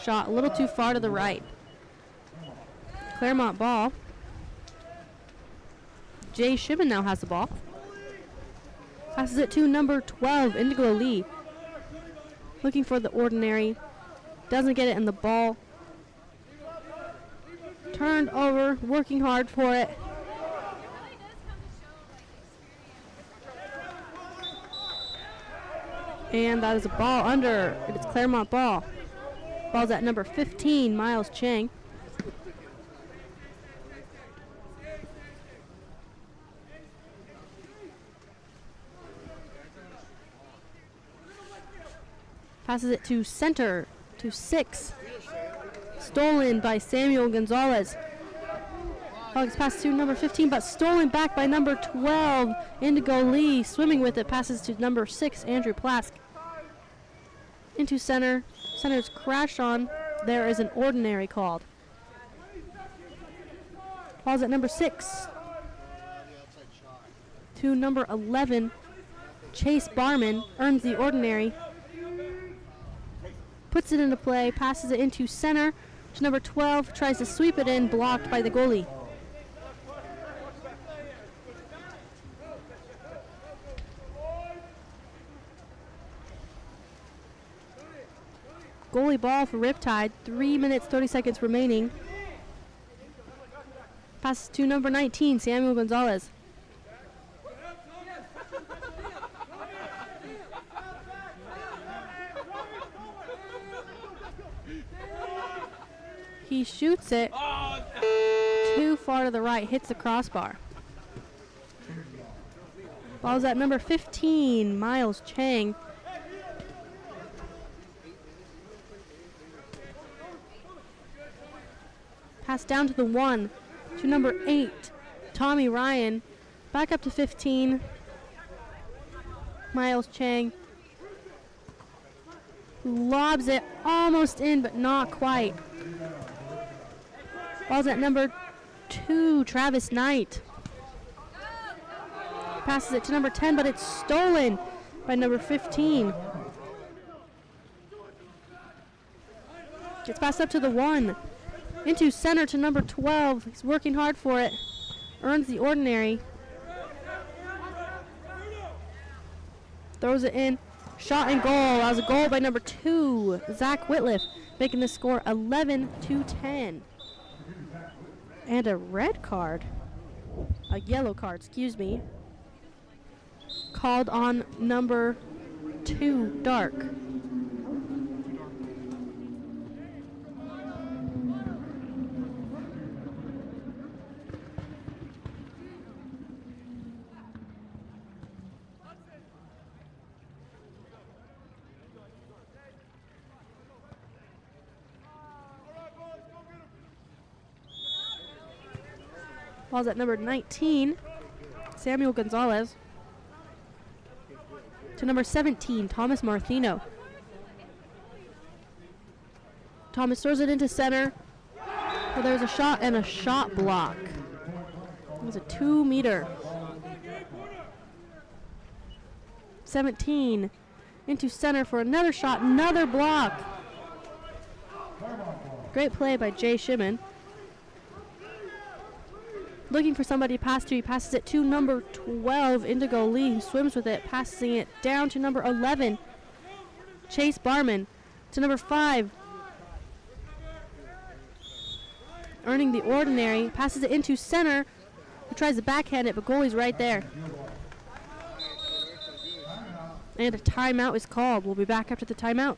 shot a little too far to the right. Claremont ball. Jay Shibben now has the ball. Passes it to number 12, Indigo Lee. Looking for the ordinary. Doesn't get it in the ball. Turned over, working hard for it. And that is a ball under. It's Claremont ball. Ball's at number 15, Miles Chang. Passes it to center, to 6. Stolen by Samuel Gonzalez. Ball gets passed to number 15, but stolen back by number 12, Indigo Lee. Swimming with it, passes to number 6, Andrew Plask. Into center. Center's crashed on. There is an ordinary called. Ball's at number 6. To number 11, Chase Barman earns the ordinary. Puts it into play, passes it into center to number 12, tries to sweep it in, blocked by the goalie. Goalie ball for Riptide, 3 minutes, 30 seconds remaining. Passes to number 19, Samuel Gonzalez. He shoots it too far to the right, hits the crossbar. Ball's at number 15, Miles Chang. Pass down to the 1, to number 8, Tommy Ryan. Back up to 15, Miles Chang. Lobs it almost in, but not quite. Ball's at number 2, Travis Knight. Passes it to number 10, but it's stolen by number 15. Gets passed up to the 1. Into center to number 12. He's working hard for it. Earns the ordinary. Throws it in. Shot and goal. That was a goal by number 2, Zach Whitliff, making the score 11-10. And a red card. A yellow card, excuse me. Called on number 2, Dark. Ball's at number 19, Samuel Gonzalez. To number 17, Thomas Martino. Thomas throws it into center. Well, there's a shot and a shot block. It was a 2-meter. 17 into center for another shot, another block. Great play by Jay Shimon. Looking for somebody to pass to. He passes it to number 12, Indigo Lee, who swims with it, passing it down to number 11, Chase Barman. To number 5, earning the ordinary, passes it into center, who tries to backhand it, but goalie's right there. And a timeout is called. We'll be back after the timeout.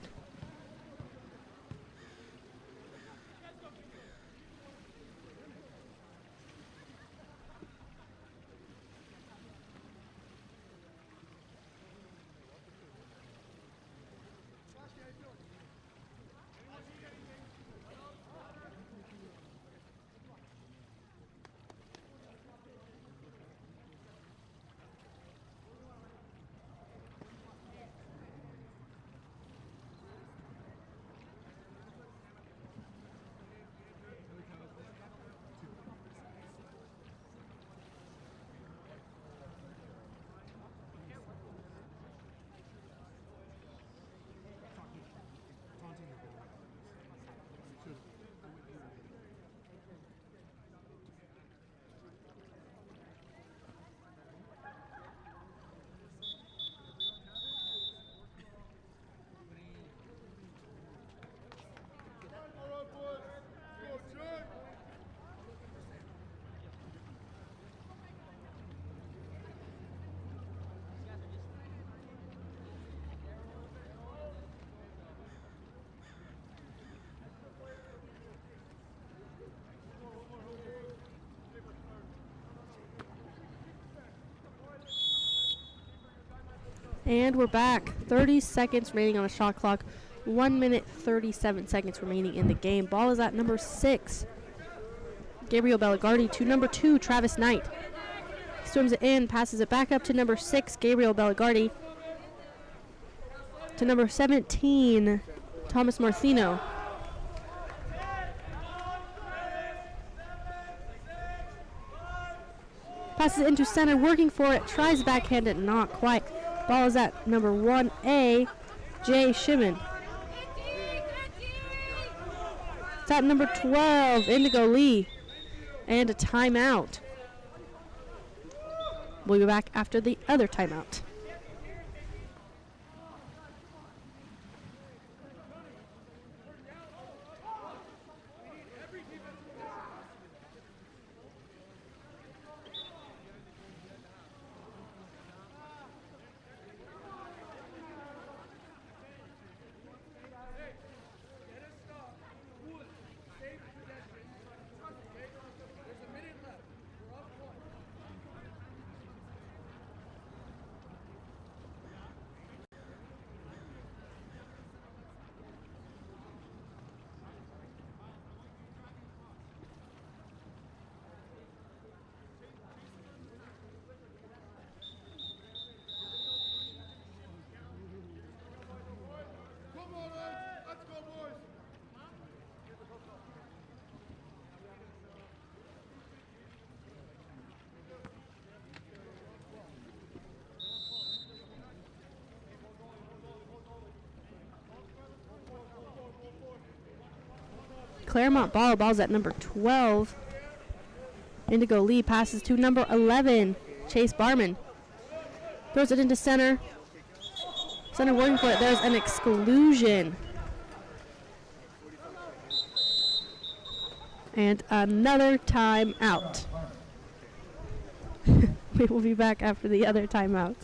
And we're back. 30 seconds remaining on the shot clock. 1 minute, 37 seconds remaining in the game. Ball is at number 6. Gabriel Bellegardi to number 2, Travis Knight. He swims it in, passes it back up to number 6, Gabriel Bellegardi. To number 17, Thomas Martino. Passes it into center, working for it, tries backhand it, not quite. Ball is at number 1A, Jay Shimon. It's at number 12, Indigo Lee. And a timeout. We'll be back after the other timeout. Claremont ball's at number 12. Indigo Lee passes to number 11, Chase Barman. Throws it into center. Center working for it. There's an exclusion. And another timeout. We will be back after the other timeout.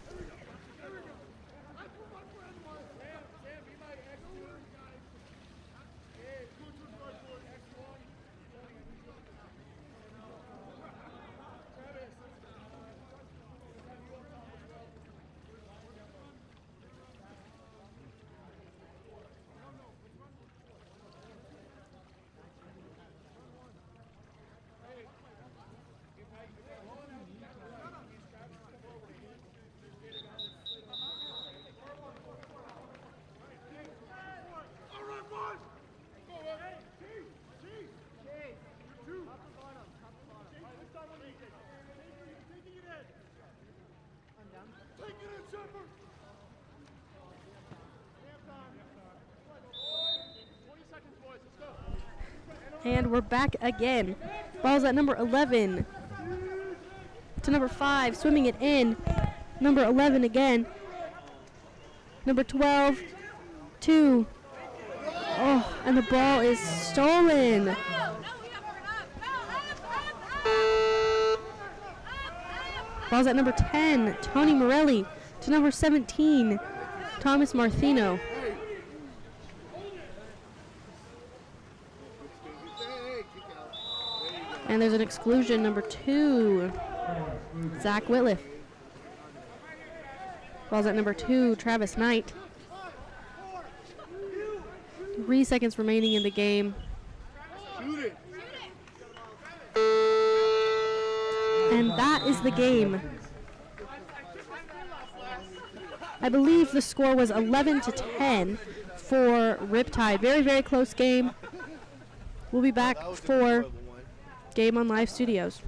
And we're back again. Ball's at number 11 to number 5, swimming it in. Number 11 again. Number 12, 2. Oh, and the ball is stolen. Ball's at number 10, Tony Morelli, to number 17, Thomas Martino. And there's an exclusion, number 2, Zach Whitliff. Ball's at number 2, Travis Knight. 3 seconds remaining in the game. And that is the game. I believe the score was 11-10 for Riptide. Very, very close game. We'll be back for Game on Live Studios.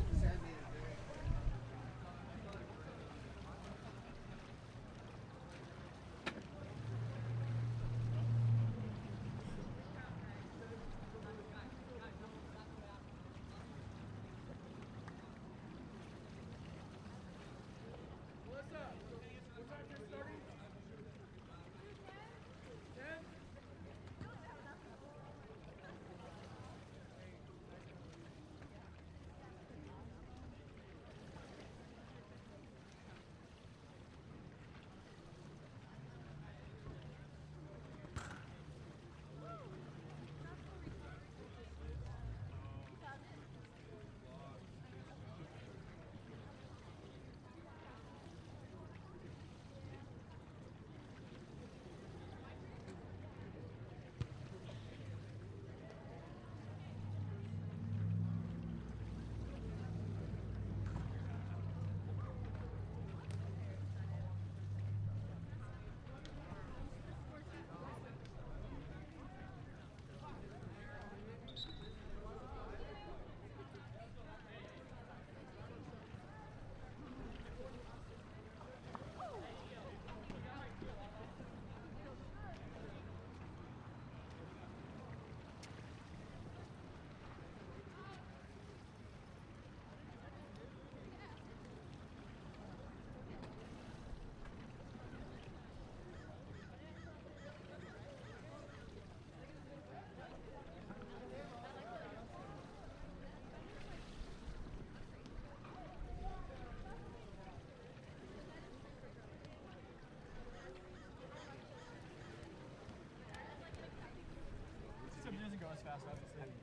as fast, obviously.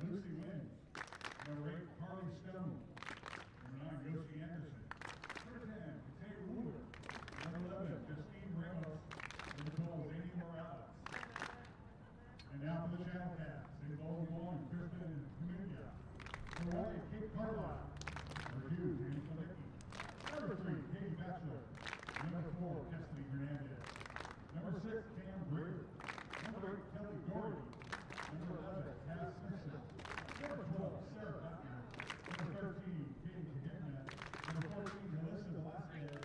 Lucy Wynn. Number 8, Harley Stone. Number 9, Josie Anderson. Number 10, Potato Wooler. Number 11, Justine Ramos. Number 12, Zany Morales. And now for the Channel Cats. In goal number 1, Kristen Humilla. Number 1, Kate Carlisle. Number 2, Jenny Kalicki. Number 3, Katie Batchelor. Number 4, Destiny Hernandez. Number 6, Cam Greer. Number 8, Kelly Doherty. Number 11, Cass Smithson. Number 12, Sarah Butner. Number 13, Katie Hickman. Number 14, Melissa Velasquez.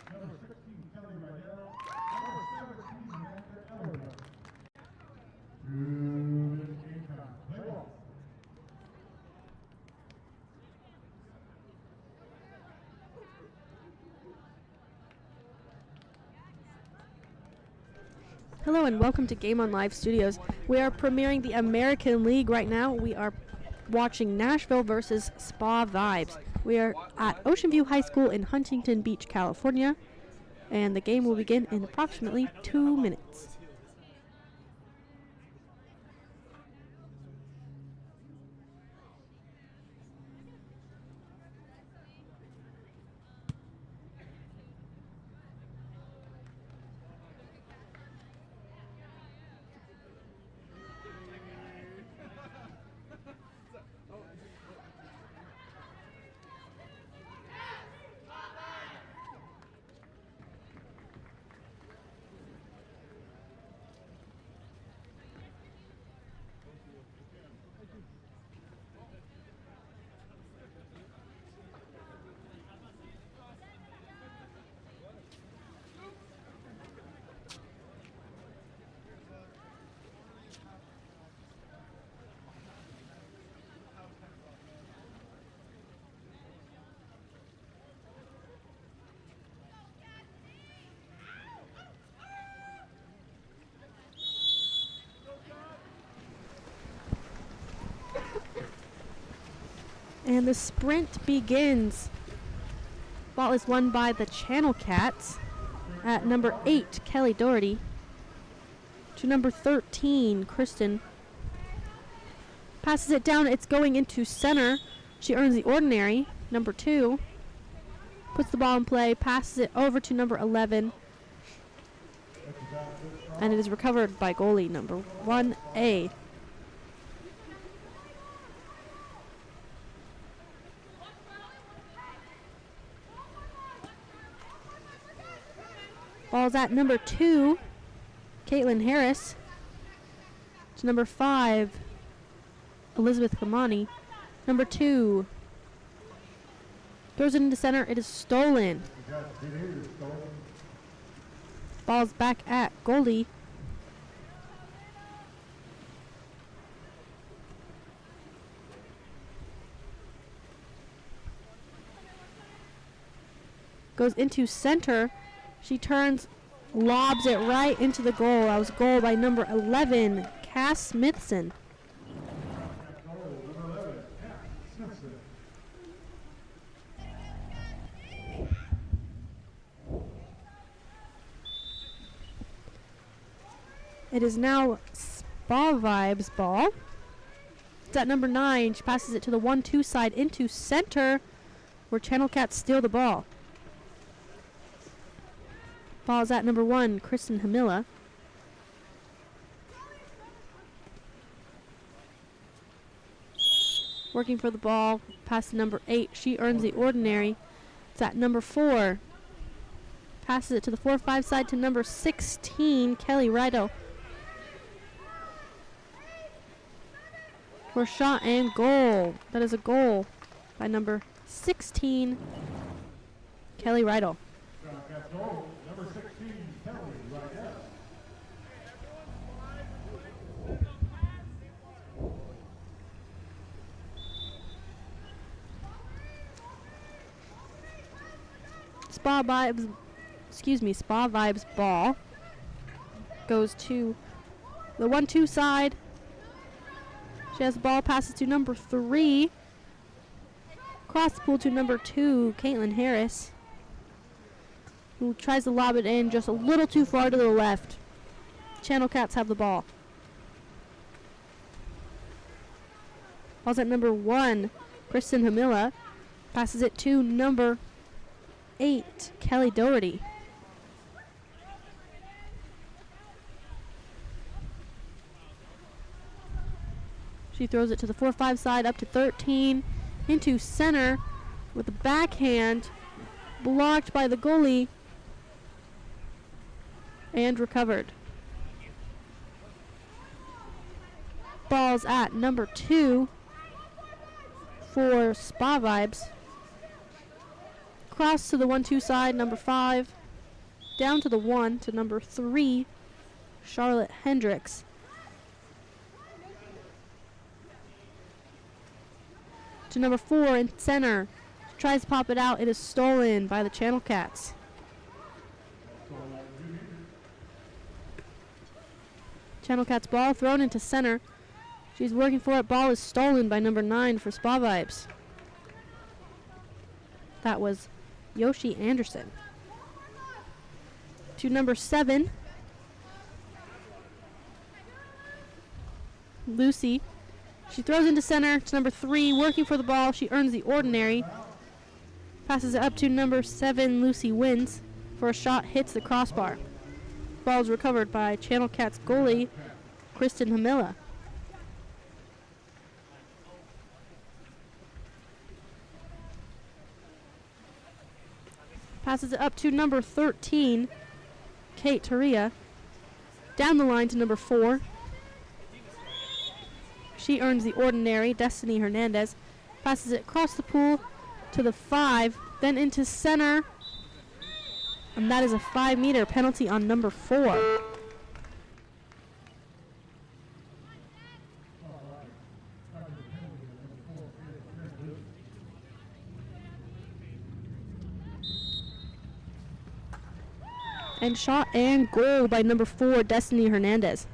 Number 16, Kelly Rydell. Number 17, Samantha Ellerwood. 2 minutes game time. Play ball. Hello and welcome to Game On Live Studios. We are premiering the American League right now. We are watching Nashville versus Spa Vibes. We are at Ocean View High School in Huntington Beach, California, and the game will begin in approximately 2 minutes. And the sprint begins. Ball is won by the Channel Cats at number 8, Kelly Doherty, to number 13, Kristen. Passes it down. It's going into center. She earns the ordinary, number 2. Puts the ball in play, passes it over to number 11. And it is recovered by goalie number 1A. Ball's at number 2, Caitlin Harris, to number 5, Elizabeth Kamani. Number 2 throws it into center. It is stolen. Ball's back at goalie. Goes into center. She turns, lobs it right into the goal. That was a goal by number 11, Cass Smithson. It is now Spa Vibes ball. It's at number 9. She passes it to the 1-2 side into center, where Channel Cats steal the ball. Ball's at number 1, Kristen Hamilla. Working for the ball, pass to number 8. She earns the ordinary. It's at number 4. Passes it to the 4-5 side to number 16, Kelly Rydell. For shot and goal. That is a goal by number 16, Kelly Rydell. Number 16, Kelly Rydell. Spa Vibes ball goes to the 1-2 side. She has the ball, passes to number 3. Cross the pool to number 2, Caitlin Harris, who tries to lob it in just a little too far to the left. Channel Cats have the ball. Ball's at number 1, Kristen Hamila. Passes it to number 8, Kelly Doherty. She throws it to the 4-5 side, up to 13, into center with the backhand, blocked by the goalie, and recovered. Ball's at number 2 for Spa Vibes. Cross to the 1-2 side, number 5. Down to the 1 to number 3, Charlotte Hendricks. To number 4 in center. Tries to pop it out. It is stolen by the Channel Cats. Channel Cats ball thrown into center. She's working for it. Ball is stolen by number 9 for Spa Vibes. That was Yoshi Anderson. To number 7, Lucy. She throws into center to number 3, working for the ball. She earns the ordinary. Passes it up to number 7, Lucy Wins, for a shot, hits the crossbar. Ball is recovered by Channel Cats goalie, Kristen Hamila. Passes it up to number 13, Kate Taria. Down the line to number 4. She earns the ordinary, Destiny Hernandez. Passes it across the pool to the 5, then into center. And that is a 5-meter penalty on number 4. And shot and goal by number 4, Destiny Hernandez.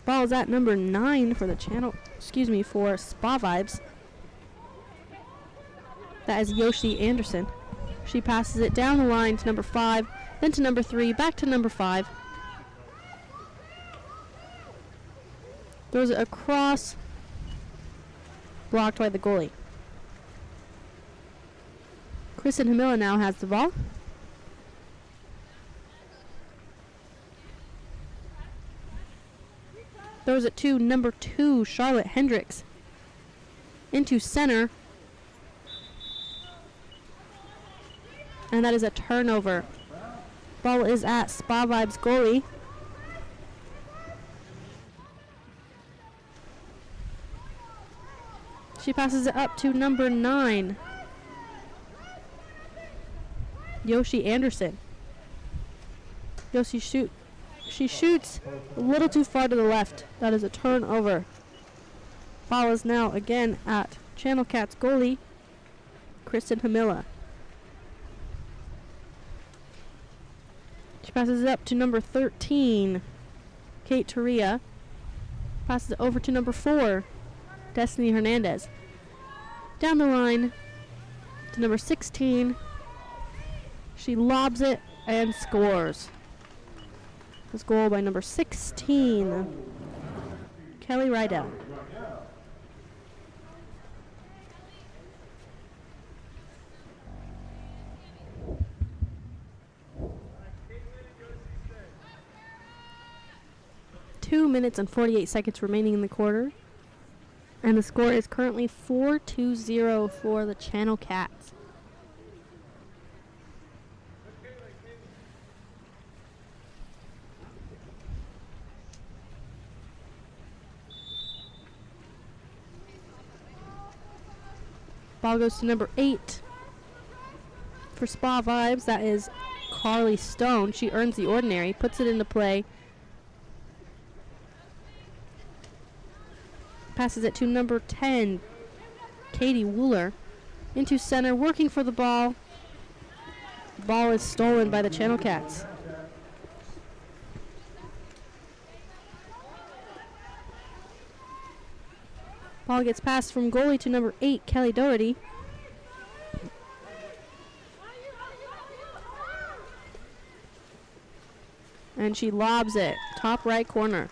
Ball is at number 9 for the for Spa Vibes. That is Yoshi Anderson. She passes it down the line to number 5, then to number 3, back to number 5. Throws it across, blocked by the goalie. Kristen Hamila now has the ball. Throws it to number 2, Charlotte Hendricks. Into center. And that is a turnover. Ball is at Spa Vibes goalie. She passes it up to number 9, Yoshi Anderson. She shoots a little too far to the left. That is a turnover. Ball is now again at Channel Cats goalie, Kristen Hamila. She passes it up to number 13, Kate Taria. Passes it over to number 4, Destiny Hernandez. Down the line to number 16. She lobs it and scores. This goal by number 16, Kelly Rydell. Two minutes and 48 seconds remaining in the quarter. And the score is currently 4-0 for the Channel Cats. Ball goes to number 8 for Spa Vibes. That is Carly Stone. She earns the ordinary, puts it into play. Passes it to number 10, Katie Wooler. Into center, working for the ball. The ball is stolen by the Channel Cats. Ball gets passed from goalie to number 8, Kelly Doherty. And she lobs it, top right corner.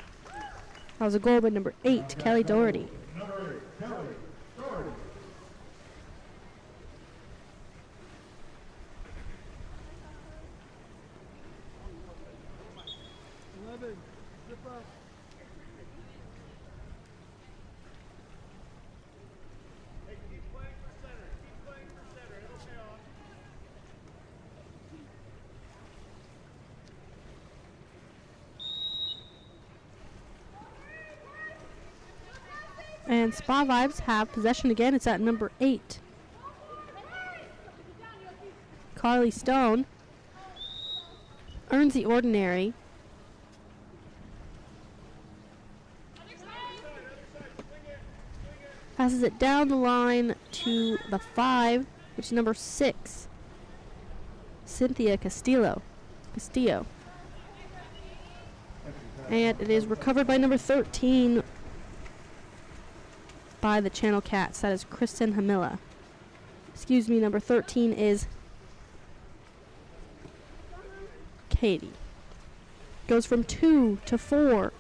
That was a goal by number 8, Kelly Doherty. Number 8, Kelly Doherty. And Spa Vibes have possession again. It's at number 8. Carly Stone earns the ordinary. Passes it down the line to the 5, which is number 6, Cynthia Castillo. And it is recovered by number 13 by the Channel Cats. That is Kristen Hamilla. Excuse me, number 13 is Katie. Goes from 2 to 4.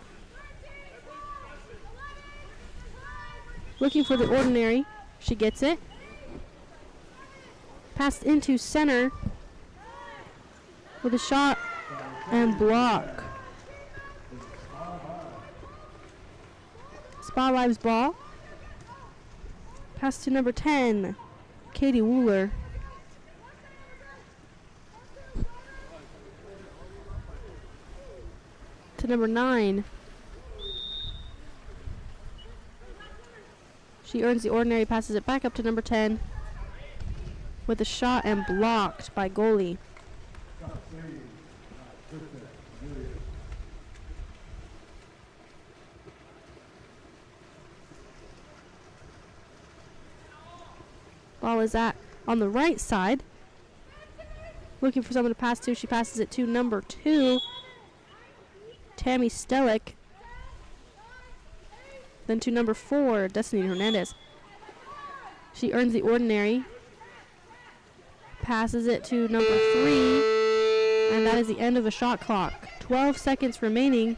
Looking for the ordinary. She gets it. Passed into center with a shot and block. Spa Lives ball. Pass to number 10, Katie Wooler. To number 9. She earns the ordinary, passes it back up to number 10 with a shot and blocked by goalie. Ball is on the right side. Looking for someone to pass to. She passes it to number 2, Tammy Stellick. Then to number 4, Destiny Hernandez. She earns the ordinary. Passes it to number 3. And that is the end of the shot clock. 12 seconds remaining.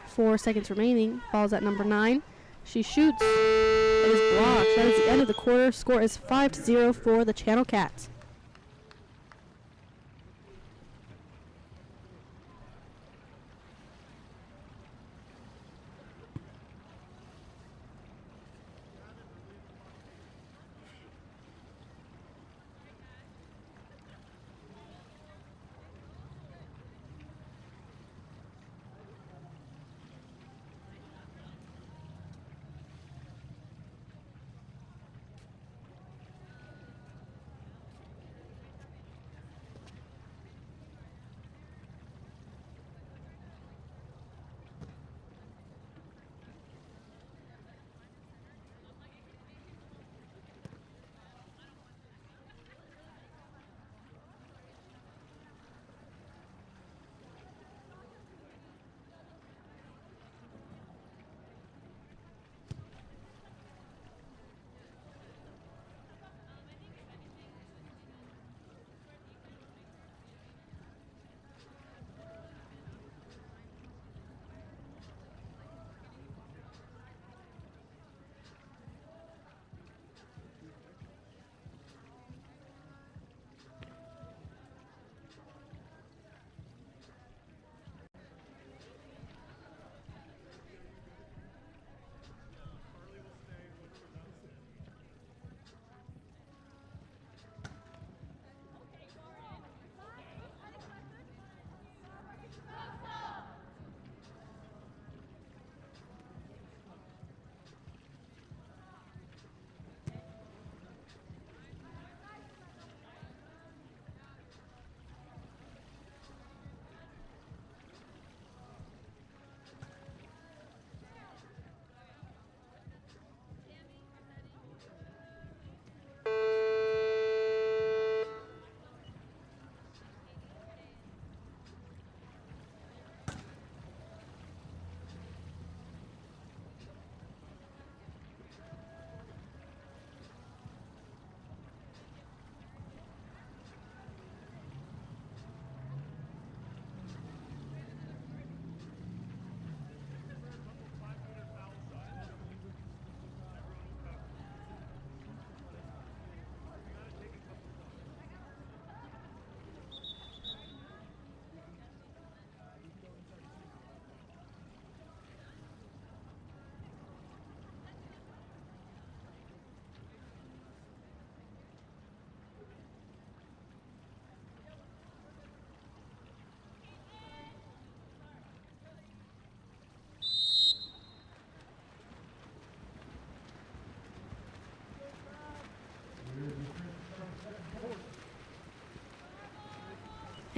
Four seconds remaining. Ball's at number 9. She shoots. It is blocked. That is the end of the quarter. Score is 5-0 for the Channel Cats.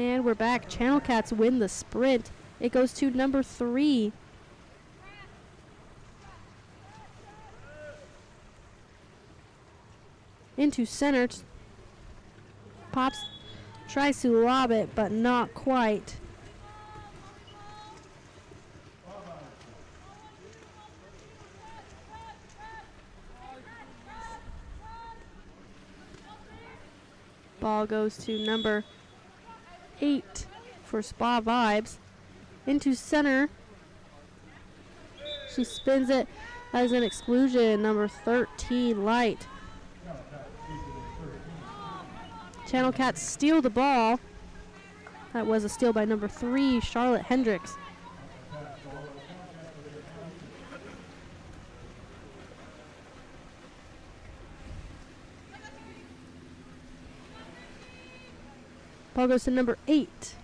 And we're back. Channel Cats win the sprint. It goes to number 3. Into center. Pops tries to lob it, but not quite. Ball goes to number 8 for Spa Vibes. Into center. She spins it as an exclusion. Number 13, Light. Channel Cats steal the ball. That was a steal by number 3, Charlotte Hendricks. Ball goes to number 8,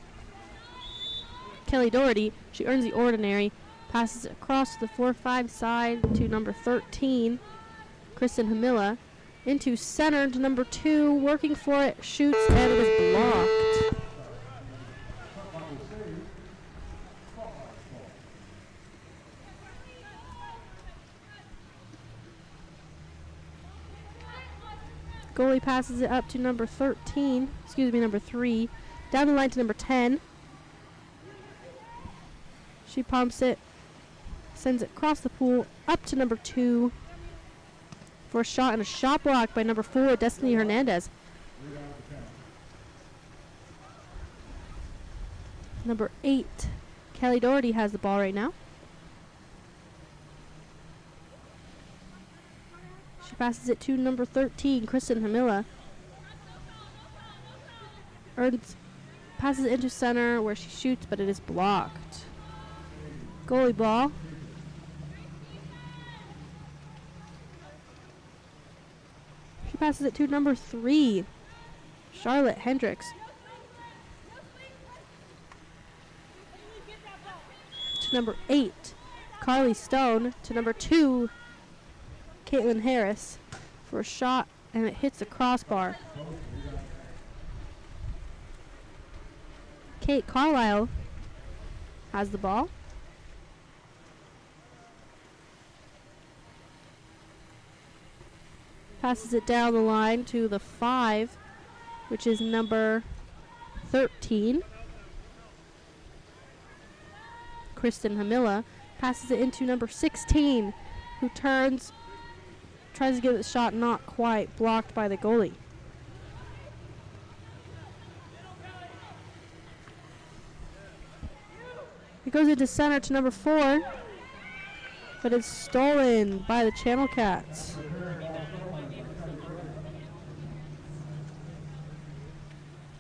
Kelly Doherty. She earns the ordinary, passes it across the 4-5 side to number 13, Kristen Hamilla. Into center to number 2, working for it, shoots, and it is blocked. Goalie passes it up to number 3. Down the line to number 10. She pumps it, sends it across the pool, up to number 2 for a shot, and a shot block by number 4, Destiny Hernandez. Number 8, Kelly Doherty has the ball right now. She passes it to number 13, Kristen Hamilla. Passes it into center where she shoots, but it is blocked. Goalie ball. She passes it to number 3, Charlotte Hendricks. To number 8, Carly Stone. To number 2, Caitlin Harris for a shot, and it hits the crossbar. Kate Carlisle has the ball. Passes it down the line to the 5, which is number 13, Kristen Hamilla. Passes it into number 16, who tries to give it a shot, not quite, blocked by the goalie. It goes into center to number 4, but it's stolen by the Channel Cats.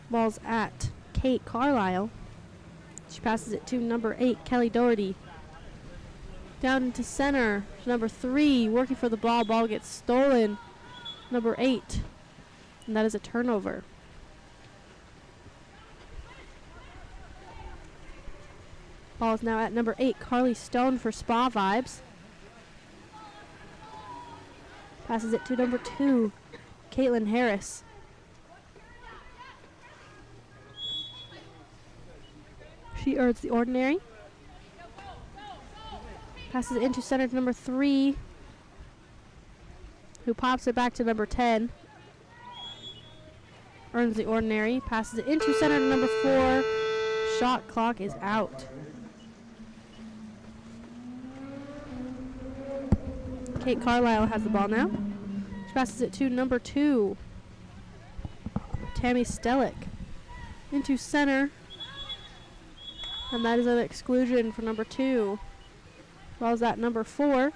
Ball's at Kate Carlisle. She passes it to number 8, Kelly Doherty. Down into center to number 3, working for the ball. Ball gets stolen. Number 8, and that is a turnover. Ball is now at number 8, Carly Stone for Spa Vibes. Passes it to number 2, Caitlin Harris. She earns the ordinary. Passes it into center to number 3, who pops it back to number 10. Earns the ordinary. Passes it into center to number 4. Shot clock is out. Kate Carlisle has the ball now. She passes it to number 2, Tammy Stellick. Into center. And that is an exclusion for number 2. Ball's at number 4,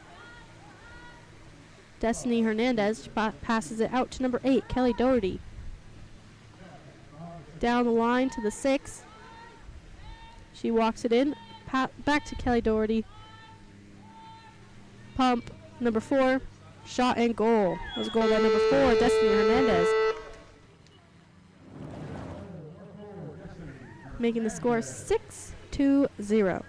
Destiny Hernandez. She passes it out to number 8, Kelly Doherty. Down the line to the 6. She walks it in. Back to Kelly Doherty. Pump. Number 4. Shot and goal. That was a goal by number 4, Destiny Hernandez. Making the score 6-0.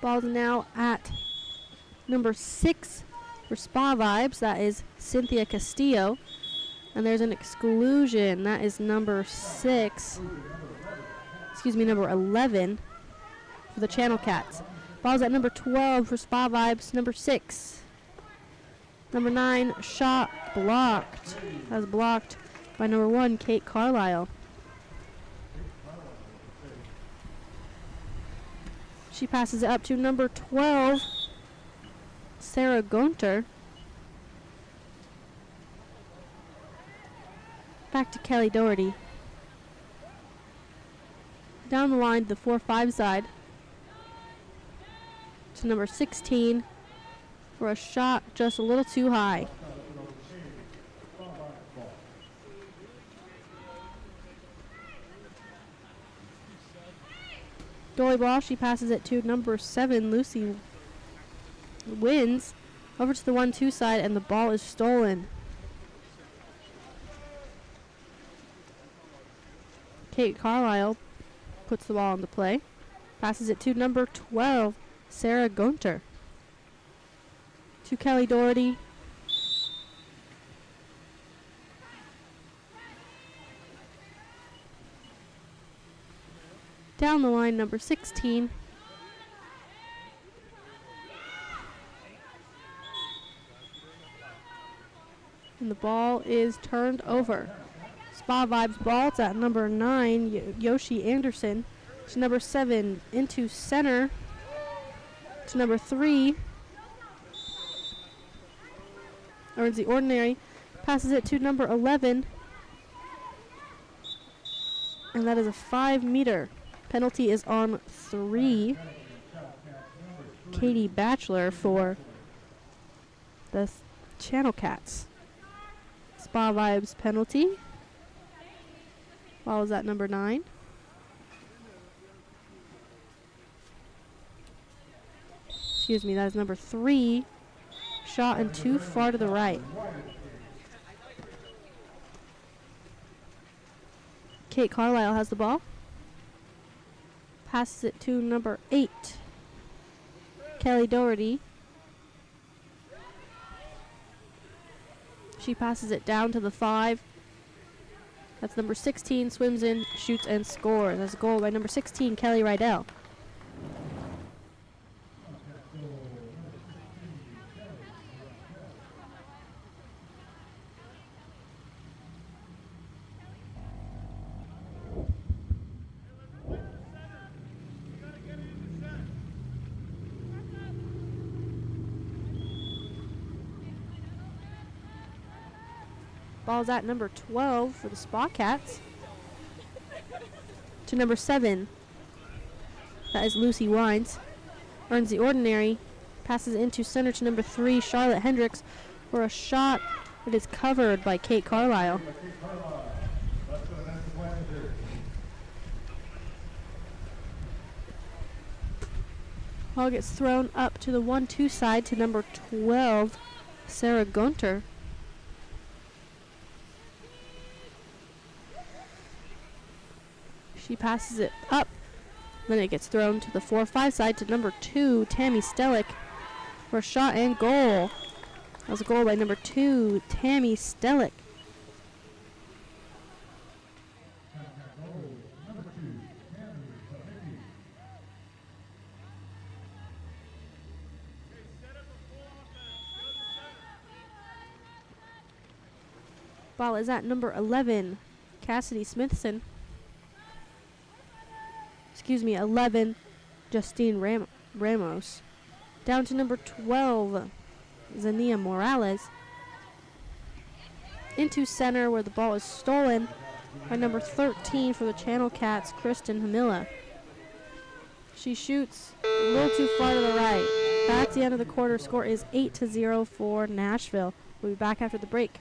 Ball's now at number 6 for Spa Vibes. That is Cynthia Castillo. And there's an exclusion. That is number 11 for the Channel Cats. Ball's at number 12 for Spa Vibes. Number 6. Number 9, shot blocked. That was blocked by number 1, Kate Carlisle. She passes it up to number 12, Sarah Gunter. Back to Kelly Doherty. Down the line, the 4-5 side, to number 16 for a shot just a little too high. Goalie ball, she passes it to number 7, Lucy Wins, over to the 1-2 side, and the ball is stolen. Kate Carlisle puts the ball into play, passes it to number 12, Sarah Gunter. To Kelly Doherty. Down the line, number 16. And the ball is turned over. Spa Vibes ball. It's at number 9, Yoshi Anderson. To number 7, into center. To number 3, earns the ordinary. Passes it to number 11. And that is a 5-meter. Penalty is on 3. Katie Batchelor for the Channel Cats. Spa Vibes penalty. Ball is at number 9. Excuse me, that is number 3. Shot and too far to the right. Kate Carlisle has the ball. Passes it to number 8, Kelly Doherty. She passes it down to the 5. That's number 16, swims in, shoots, and scores. That's a goal by number 16, Kelly Rydell. Ball's at number 12 for the Spa Cats. To number 7. That is Lucy Wines. Earns the ordinary. Passes into center to number 3, Charlotte Hendricks, for a shot that is covered by Kate Carlisle. Ball gets thrown up to the 1-2 side to number 12, Sarah Gunter. She passes it up. Then it gets thrown to the 4-5 side to number 2, Tammy Stellick, for a shot and goal. That was a goal by number 2, Tammy Stellick. Ball is at number 11, Cassidy Smithson. 11, Justine Ramos. Down to number 12, Zania Morales. Into center where the ball is stolen by number 13 for the Channel Cats, Kristen Hamilla. She shoots a little too far to the right. That's the end of the quarter. Score is 8-0 for Nashville. We'll be back after the break.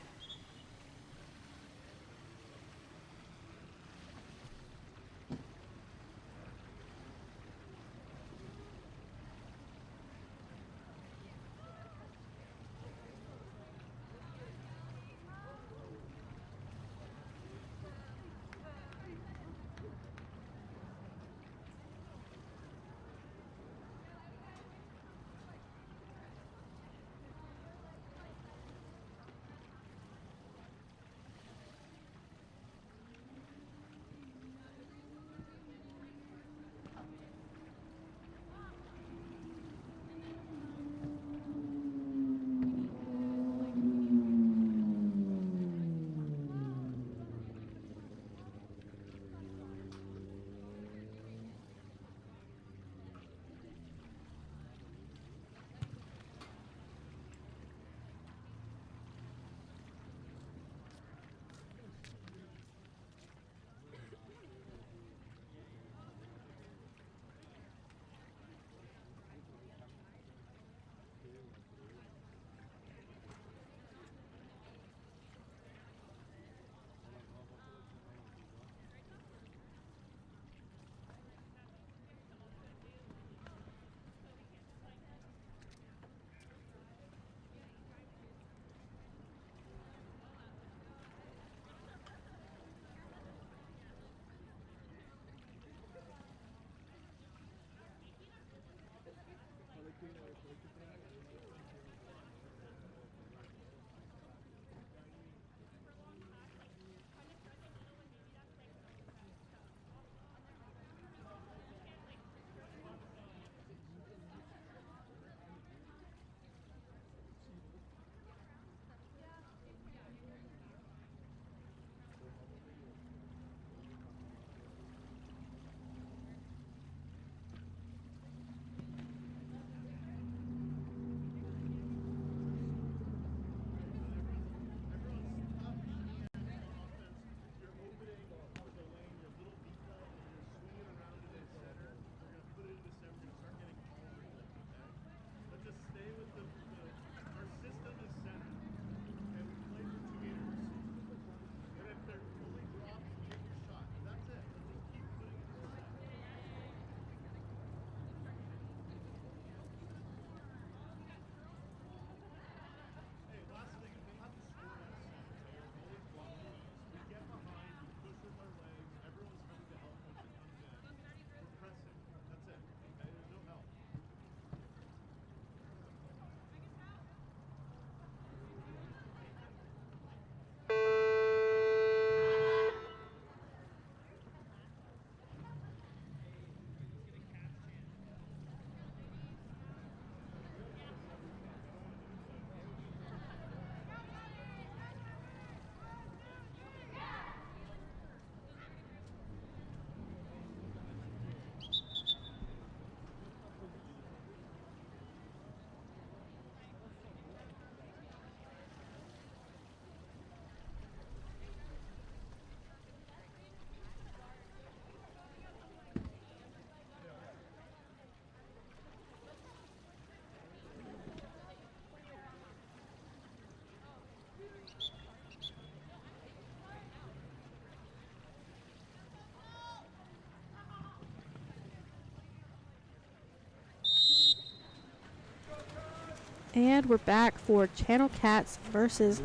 And we're back for Channel Cats versus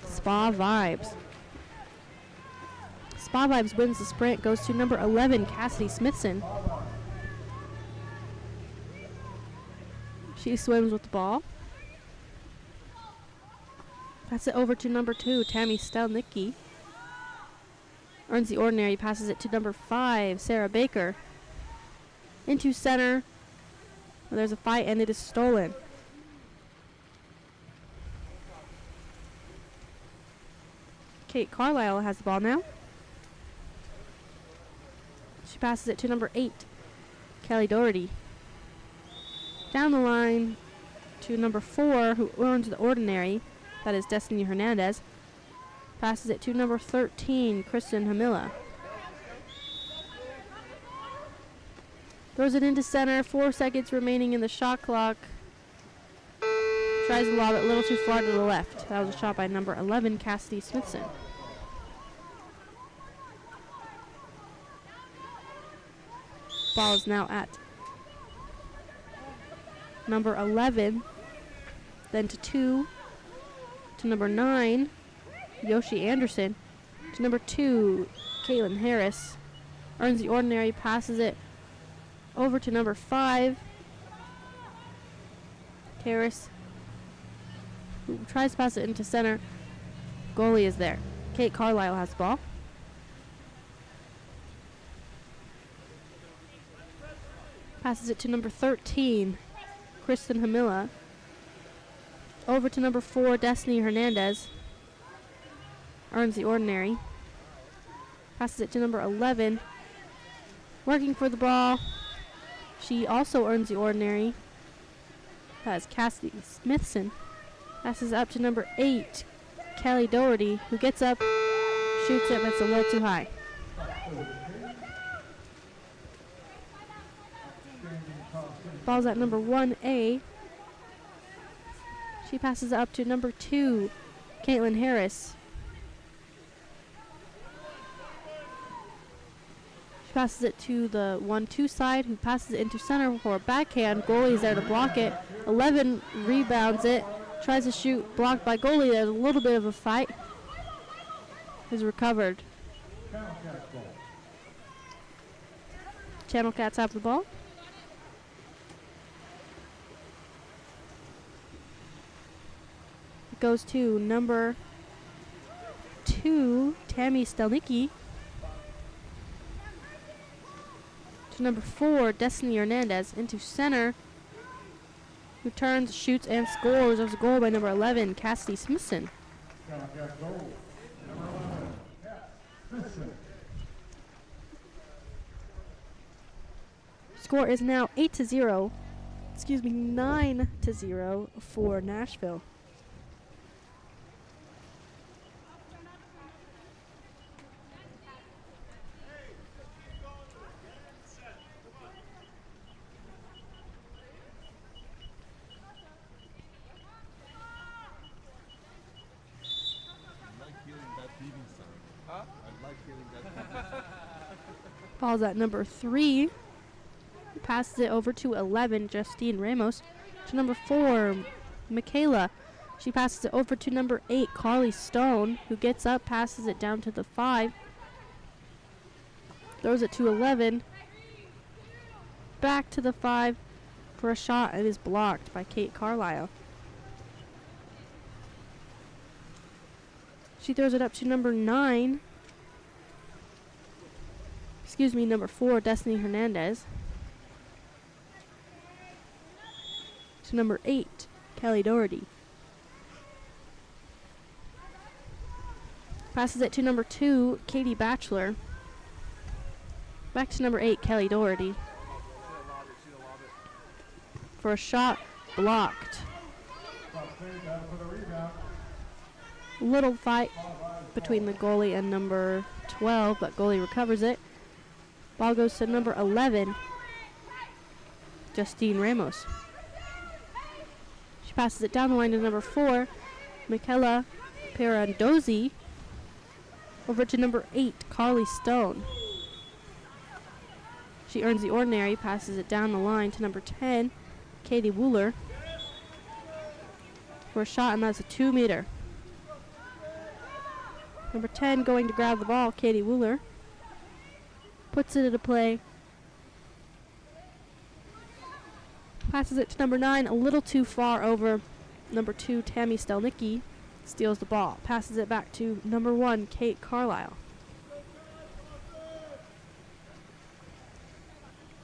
Spa Vibes. Spa Vibes wins the sprint, goes to number 11, Cassidy Smithson. She swims with the ball. Pass it over to number 2, Tammy Stelnicki. Earns the ordinary, passes it to number 5, Sarah Baker. Into center. Well, there's a fight and it is stolen. Kate Carlisle has the ball now. She passes it to number 8, Kelly Doherty. Down the line to number 4, who earns the ordinary. That is Destiny Hernandez. Passes it to number 13, Kristen Hamila. Throws it into center. 4 seconds remaining in the shot clock. Tries to lob it a little too far to the left. That was a shot by number 11, Cassidy Smithson. Ball is now at number 11, then to 2, to number 9, Yoshi Anderson, to number 2, Caitlin Harris. Earns the ordinary, passes it over to number 5, Harris, who tries to pass it into center. Goalie is there. Kate Carlisle has the ball. Passes it to number 13, Kristen Hamila. Over to number 4, Destiny Hernandez. Earns the ordinary. Passes it to number 11. Working for the ball. She also earns the ordinary. That's Cassidy Smithson. Passes up to number 8, Kelly Doherty, who gets up, shoots it, but it's a little too high. Ball's at number 1A. She passes it up to number 2, Caitlin Harris. She passes it to the 1-2 side, who passes it into center for a backhand. Goalie's there to block it. 11 rebounds it. Tries to shoot, blocked by goalie. There's a little bit of a fight. Is recovered. Channel Cats have the ball. It goes to number 2, Tammy Stelnicki. To number 4, Destiny Hernandez. Into center. Who turns, shoots, and scores. There's a goal by number 11, Cassidy Smithson. Score is now 8-0. 9-0 for Nashville. Ball's at number 3. Passes it over to 11, Justine Ramos. To number 4, Michaela. She passes it over to number 8, Carly Stone, who gets up, passes it down to the 5. Throws it to 11. Back to the 5 for a shot. It is blocked by Kate Carlisle. She throws it up to number 9. Number 4, Destiny Hernandez. To number 8, Kelly Doherty. Passes it to number 2, Katie Batchelor. Back to number 8, Kelly Doherty. For a shot blocked. Little fight between the goalie and number 12, but goalie recovers it. Ball goes to number 11, Justine Ramos. She passes it down the line to number 4, Michaela Pirandozzi. Over to number 8, Carly Stone. She earns the ordinary, passes it down the line to number 10, Katie Wooler. for a shot, and that's a 2-meter. Number 10 going to grab the ball, Katie Wooler. Puts it into play. Passes it to number 9, a little too far over. Number 2, Tammy Stelnicki, steals the ball. Passes it back to number 1, Kate Carlisle.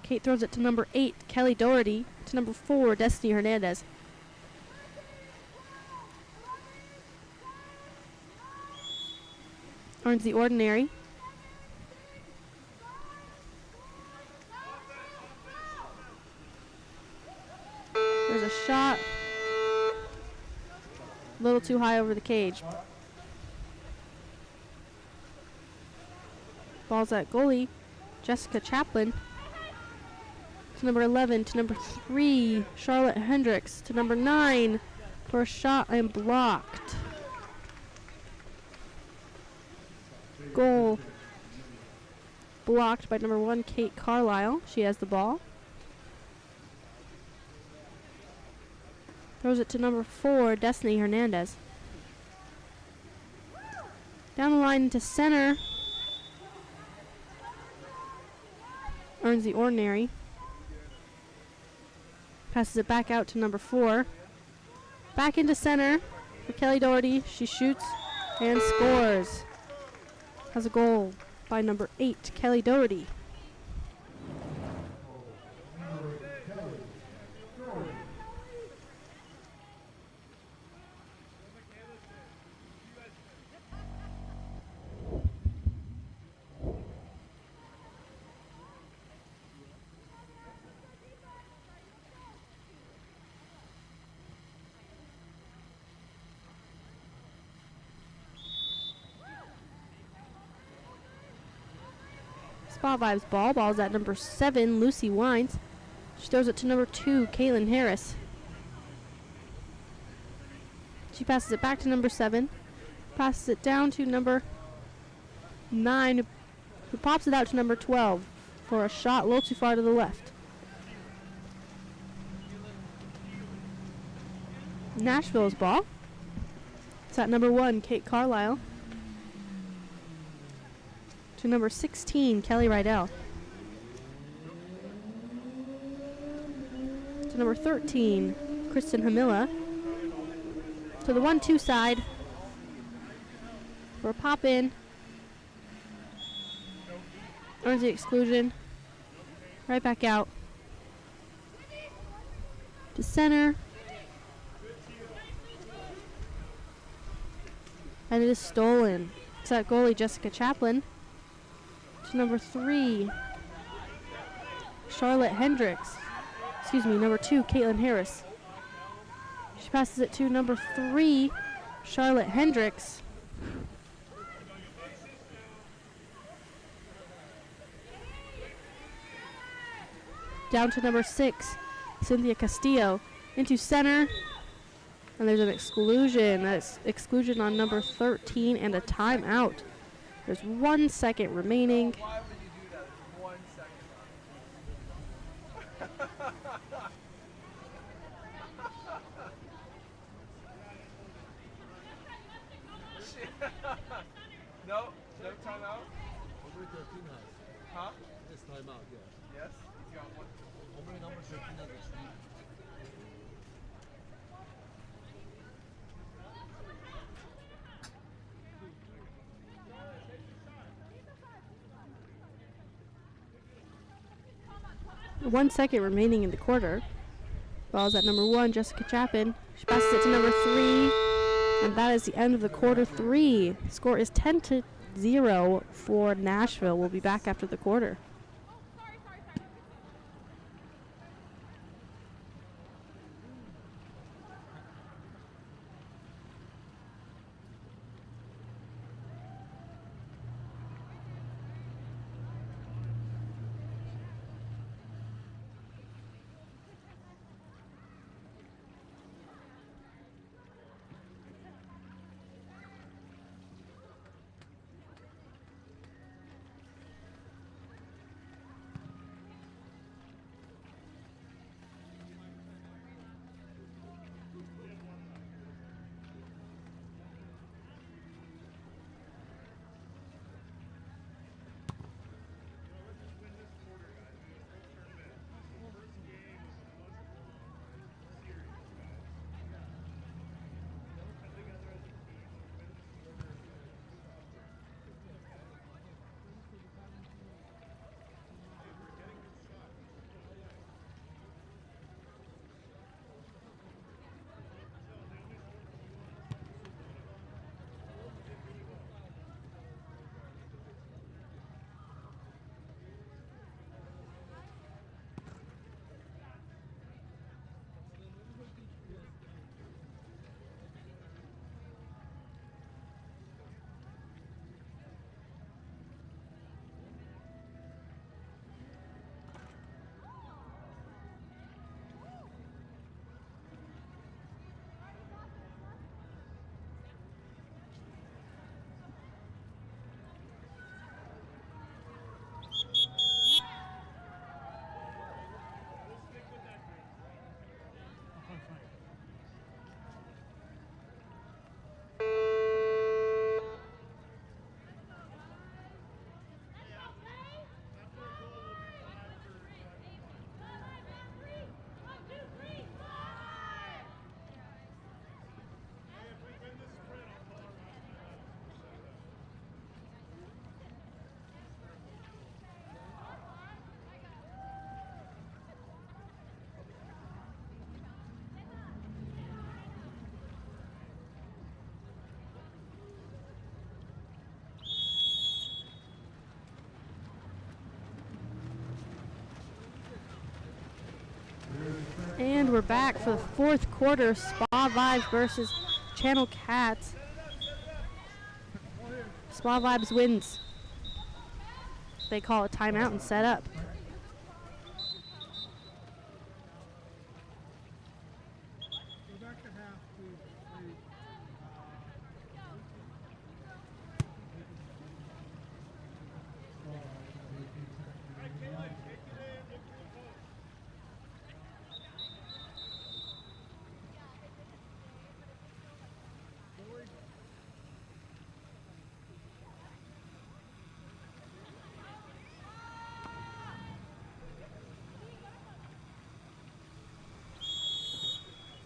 Kate throws it to number 8, Kelly Doherty, to number 4, Destiny Hernandez. Earns the ordinary. There's a shot. A little too high over the cage. Ball's at goalie, Jessica Chaplin. To number 11, to number 3, Charlotte Hendricks. To number 9, for a shot and blocked. Goal blocked by number 1, Kate Carlisle. She has the ball. Throws it to number 4, Destiny Hernandez. Down the line into center. Earns the ordinary. Passes it back out to number 4. Back into center for Kelly Doherty. She shoots and scores. Has a goal by number 8, Kelly Doherty. Spot Vibes ball. Ball's at number 7, Lucy Wines. She throws it to number 2, Caitlin Harris. She passes it back to number 7. Passes it down to number 9, who pops it out to number 12 for a shot a little too far to the left. Nashville's ball. It's at number 1, Kate Carlisle. To number 16, Kelly Rydell. To number 13, Kristen Hamilla. To the 1-2 side for a pop in. Earns the exclusion. Right back out. To center. And it is stolen. It's at goalie Jessica Chaplin. To number 3, Charlotte Hendricks. Number 2, Caitlin Harris. She passes it to number 3, Charlotte Hendricks. Down to number 6, Cynthia Castillo. Into center. And there's an exclusion. That's exclusion on number 13 and a timeout. There's 1 second remaining. Why would you do that? There's 1 second. No timeout? Number 13 has. Huh? Yes, timeout, yeah. Yes? He's got one. Only number 13 has a streak. One second remaining in the quarter. Ball's at number 1, Jessica Chapin. She passes it to number 3, and that is the end of the quarter 3. Score is 10-0 for Nashville. We'll be back after the quarter. And we're back for the fourth quarter. Spa Vibes versus Channel Cats. Spa Vibes wins. They call a timeout and set up.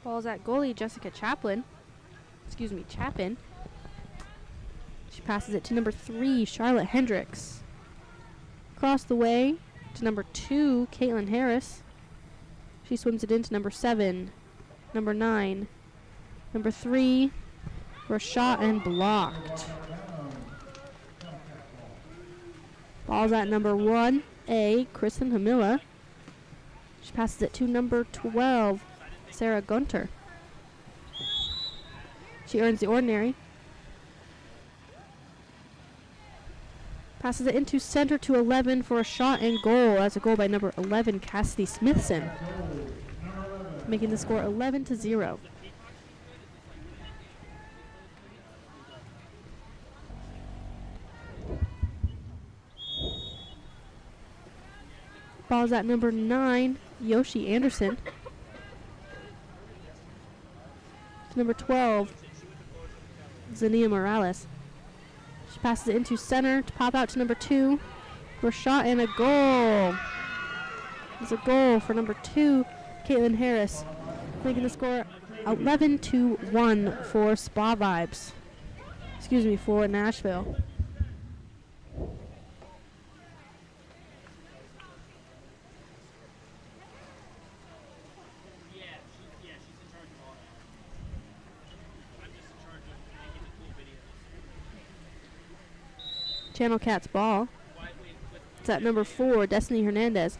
Ball's at goalie Jessica Chapin. She passes it to number 3, Charlotte Hendricks. Across the way to number 2, Caitlin Harris. She swims it into number 7, number 9, number 3, for a shot and blocked. Ball's at number 1A, Kristen Hamila. She passes it to number 12, Sarah Gunter. She earns the ordinary. Passes it into center to 11 for a shot and goal. That's a goal by number 11, Cassidy Smithson, making the score 11-0. Ball's at number 9, Yoshi Anderson. To number 12, Zania Morales. She passes it into center to pop out to number 2 for a shot and a goal. It's a goal for number 2, Caitlin Harris, making the score 11-1 for Spa Vibes. For Nashville. Channel Cats ball. It's at number 4, Destiny Hernandez.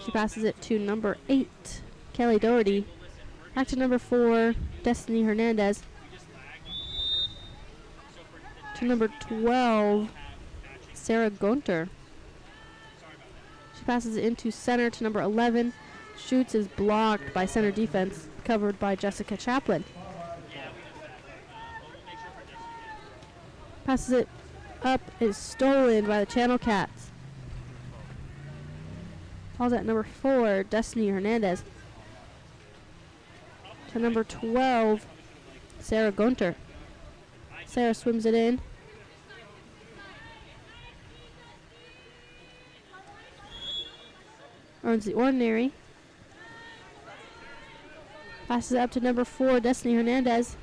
She passes it to number 8, Kelly Doherty. Back to number 4, Destiny Hernandez. To number 12, Sarah Gunter. She passes it into center to number 11. Shoots is blocked by center defense, covered by Jessica Chaplin. Passes it up, is stolen by the Channel Cats. Ball's at number 4, Destiny Hernandez. To number 12, Sarah Gunter. Sarah swims it in. Earns the ordinary. Passes it up to number 4, Destiny Hernandez.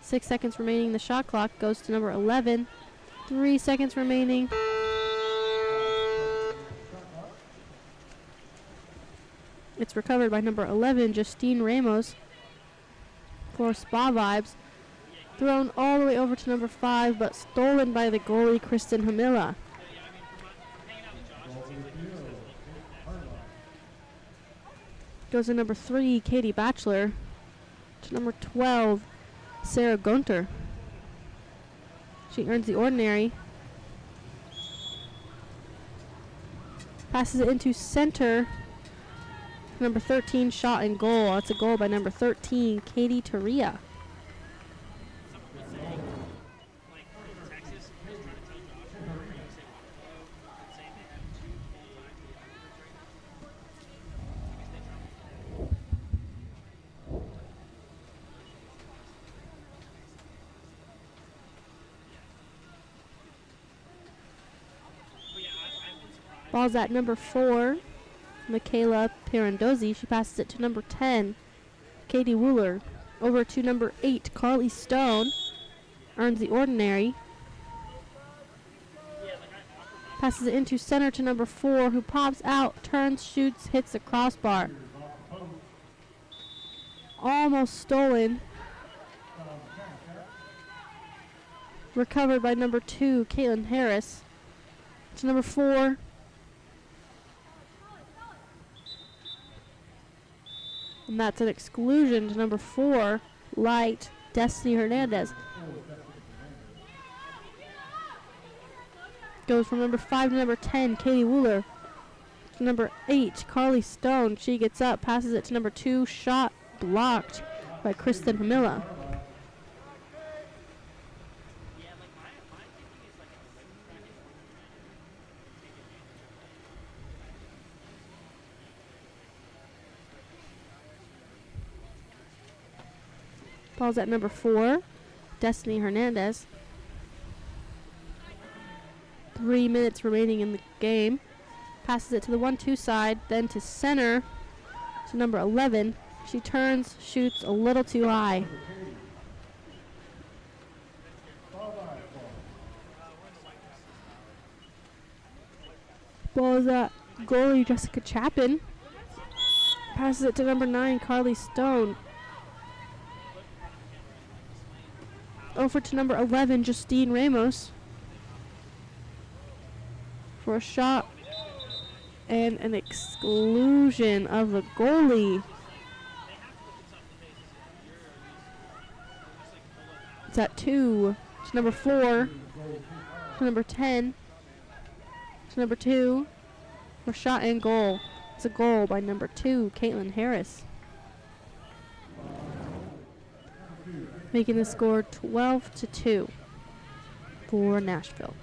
6 seconds remaining. The shot clock goes to number 11. 3 seconds remaining. It's recovered by number 11, Justine Ramos, for Spa Vibes. Thrown all the way over to number 5, but stolen by the goalie, Kristen Hamila. Goes to number 3, Katie Batchelor. To number 12, Sarah Gunter. She earns the ordinary. Passes it into center. Number 13, shot and goal. That's a goal by number 13, Katie Taria. Ball's at number 4, Michaela Pirandozzi. She passes it to number 10, Katie Wooler. Over to number 8, Carly Stone. Earns the ordinary. Passes it into center to number 4, who pops out, turns, shoots, hits the crossbar. Almost stolen. Recovered by number 2, Caitlin Harris. To number 4, And that's an exclusion to number 4, Light Destiny Hernandez. Goes from number 5 to number 10, Katie Wooler. To number 8, Carly Stone. She gets up, passes it to number 2, shot blocked by Kristen Hamilla. Ball's at number 4, Destiny Hernandez. 3 minutes remaining in the game. Passes it to the 1-2 side, then to center to number 11. She turns, shoots a little too high. Ball is at goalie Jessica Chapin. Passes it to number 9, Carly Stone. Over to number 11, Justine Ramos. For a shot and an exclusion of the goalie. It's at 2 to number 4 to number 10 to number 2 for shot and goal. It's a goal by number 2, Caitlin Harris. Making the score 12-2 for Nashville.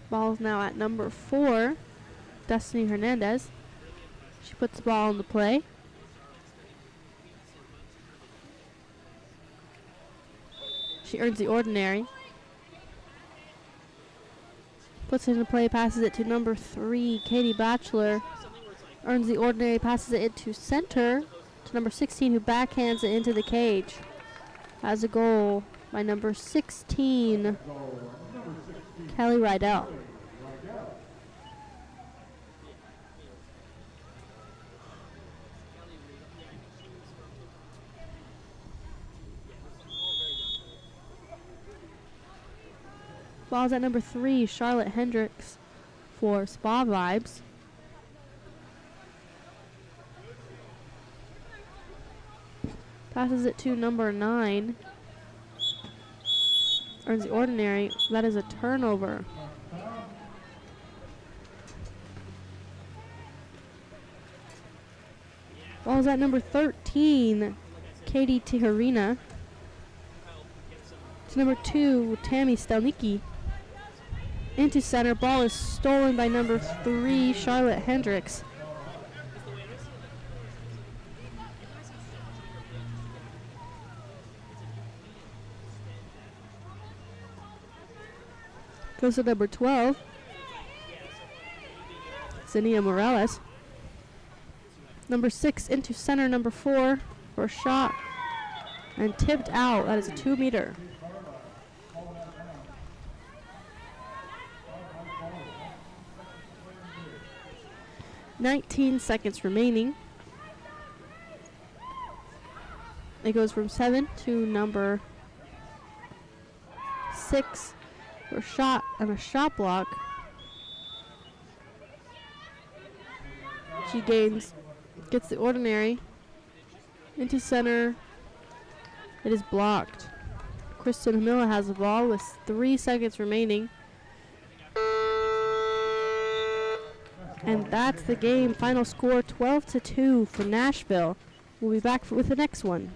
Ball's now at number 4, Destiny Hernandez. She puts the ball into play. She earns the ordinary. Puts it into play, passes it to number 3, Katie Batchelor. Earns the ordinary, passes it into center to number 16, who backhands it into the cage. Has a goal by number 16, Kelly Rydell. Ball's at number 3, Charlotte Hendricks for Spa Vibes. Passes it to number 9. Earns the ordinary. That is a turnover. Ball's at number 13, Katie Tijerina. To number 2, Tammy Stelnicki. Into center. Ball is stolen by number 3, Charlotte Hendricks. Goes to number 12, Zania Morales. Number 6 into center, number 4 for a shot. And tipped out. That is a 2-meter. 19 seconds remaining. It goes from 7 to number 6 for a shot and a shot block. She gets the ordinary into center. It is blocked. Kristen Hamilla has the ball with 3 seconds remaining. And that's the game. Final score 12-2 for Nashville. We'll be back with the next one.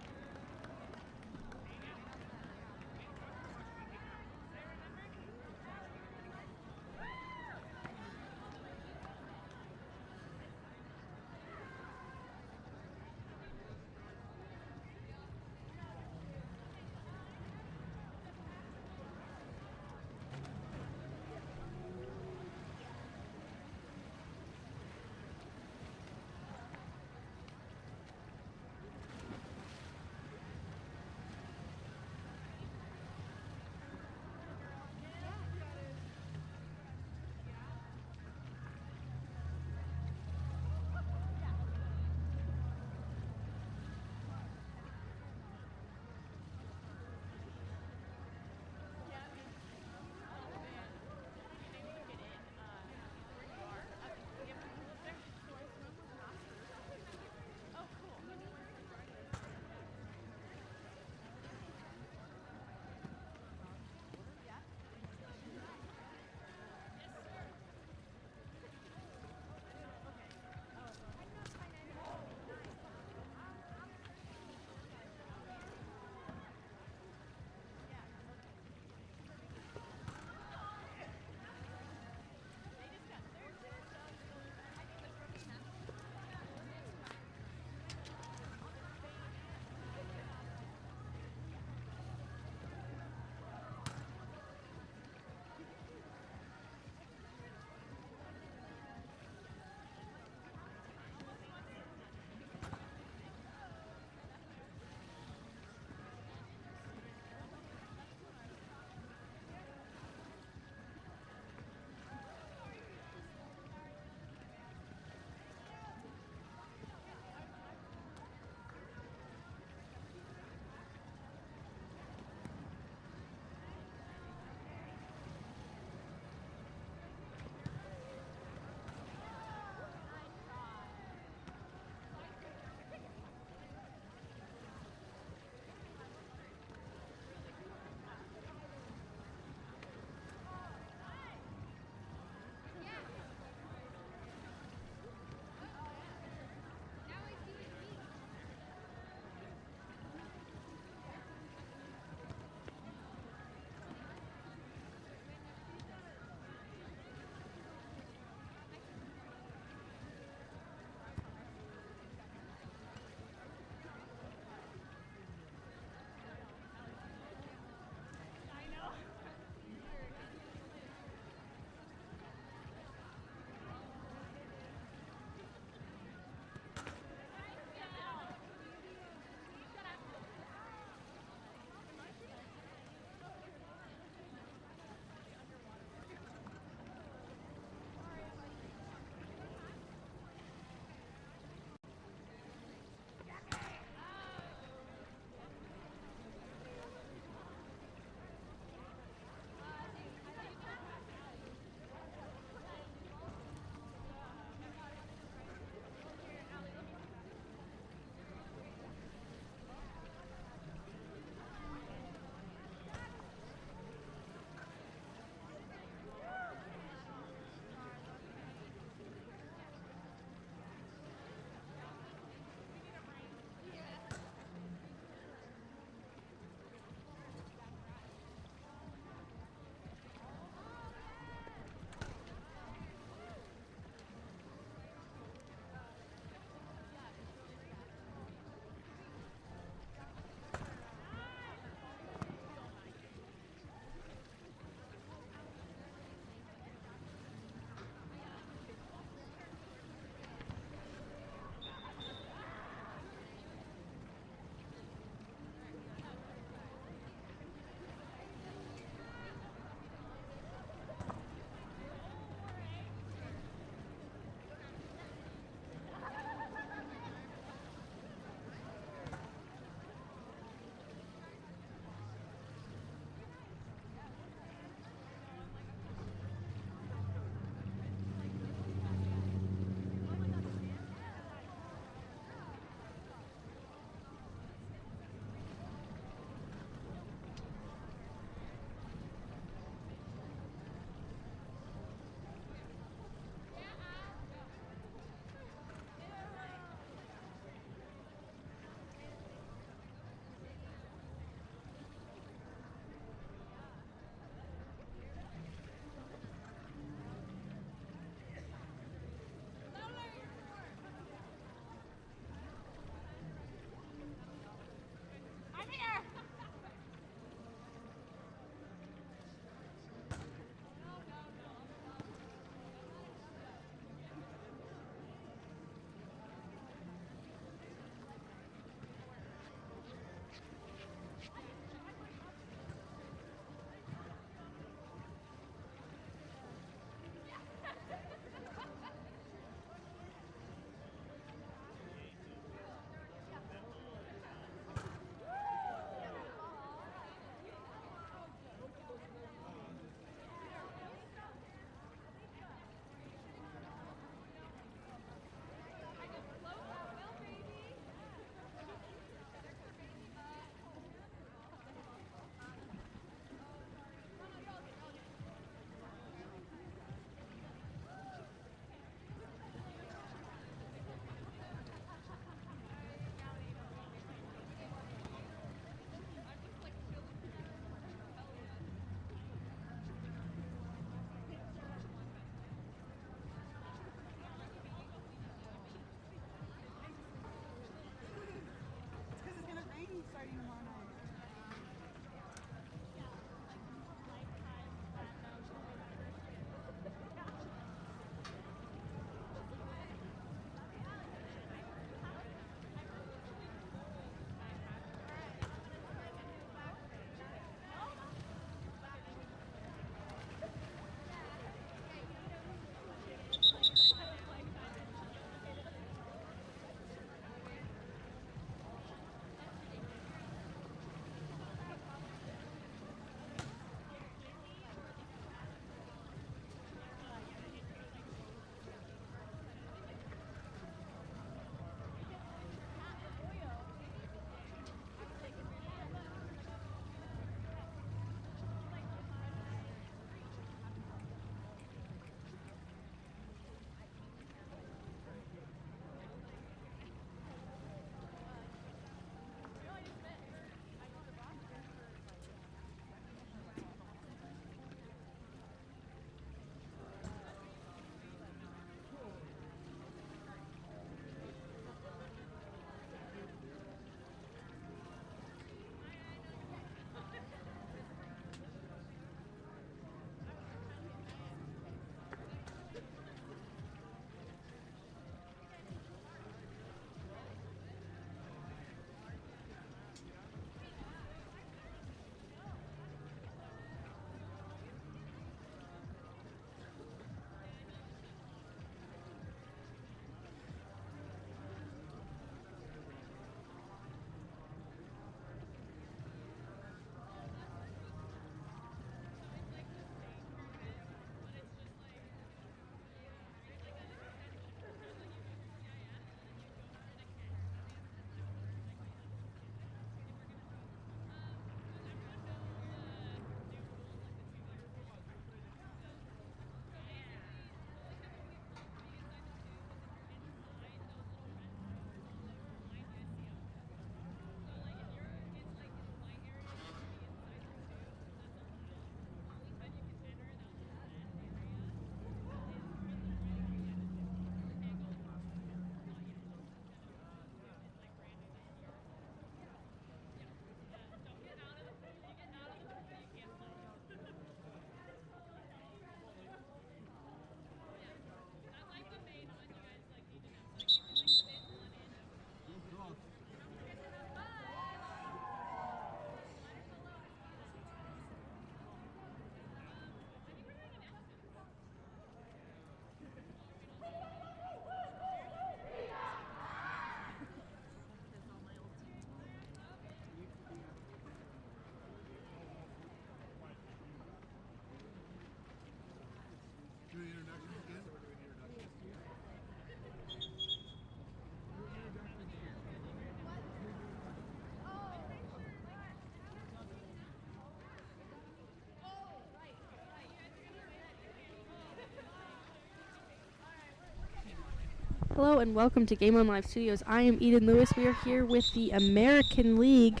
Hello and welcome to Game On Live Studios. I am Eden Lewis. We are here with the American League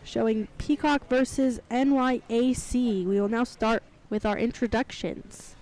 showing Peacock versus NYAC. We will now start with our introductions.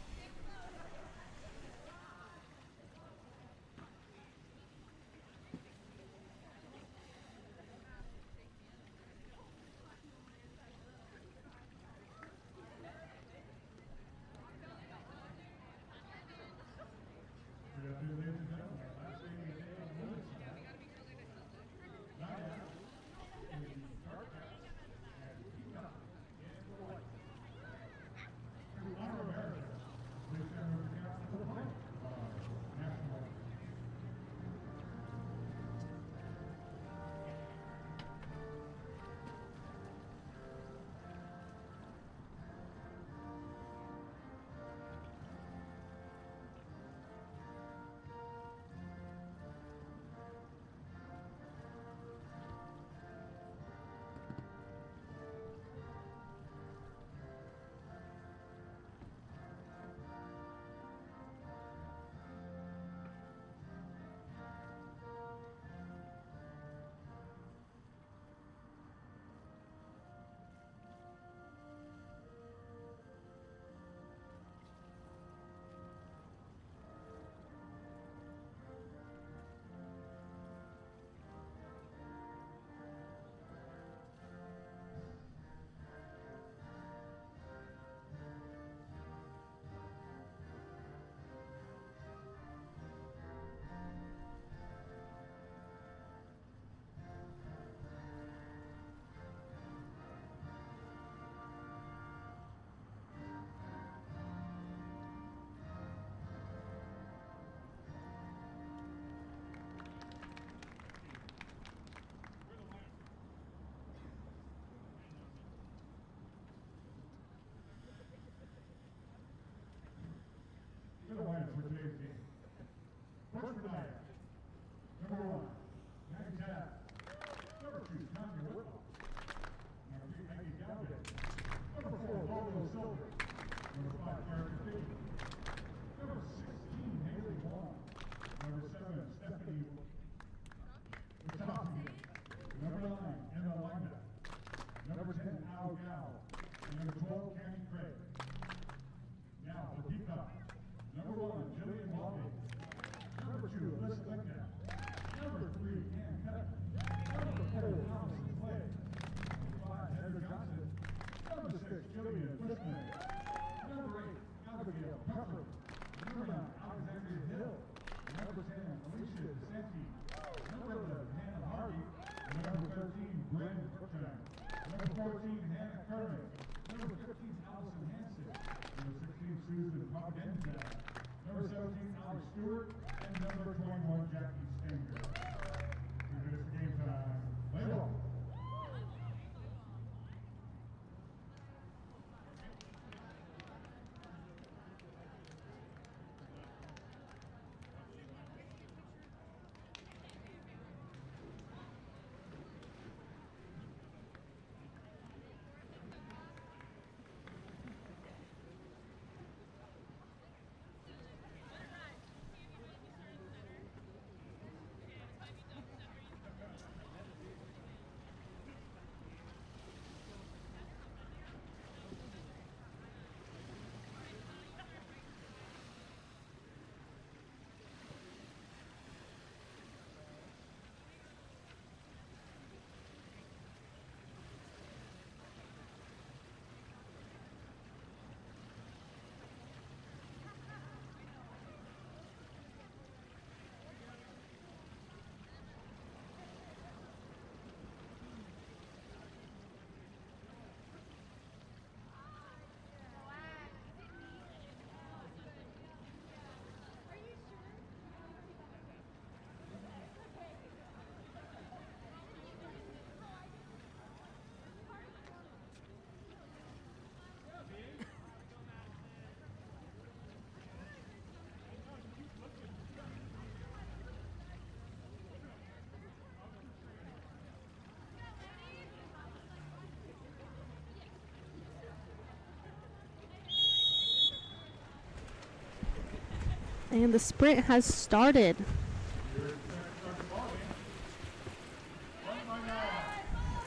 And the sprint has started.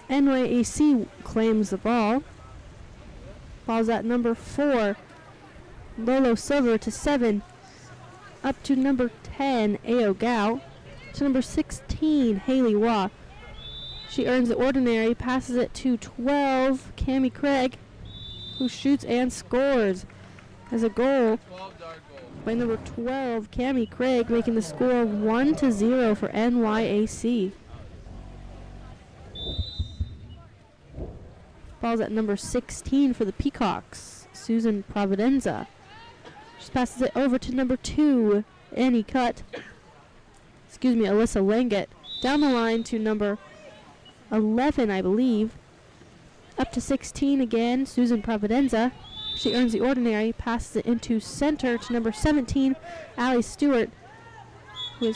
NYAC claims the ball. Ball's at number 4. Lolo Silver to 7. Up to number 10, Ao Gao. To number 16, Haley Waugh. She earns the ordinary, passes it to 12, Cammie Craig, who shoots and scores. As a goal 12 dart goal. by number 12, Cammie Craig, making the score 1-0 for NYAC. Ball's at number 16 for the Peacocks, Susan Providenza. She passes it over to number 2, Alyssa Langet. Down the line to number 11, I believe. Up to 16 again, Susan Providenza. She earns the ordinary, passes it into center to number 17, Allie Stewart, who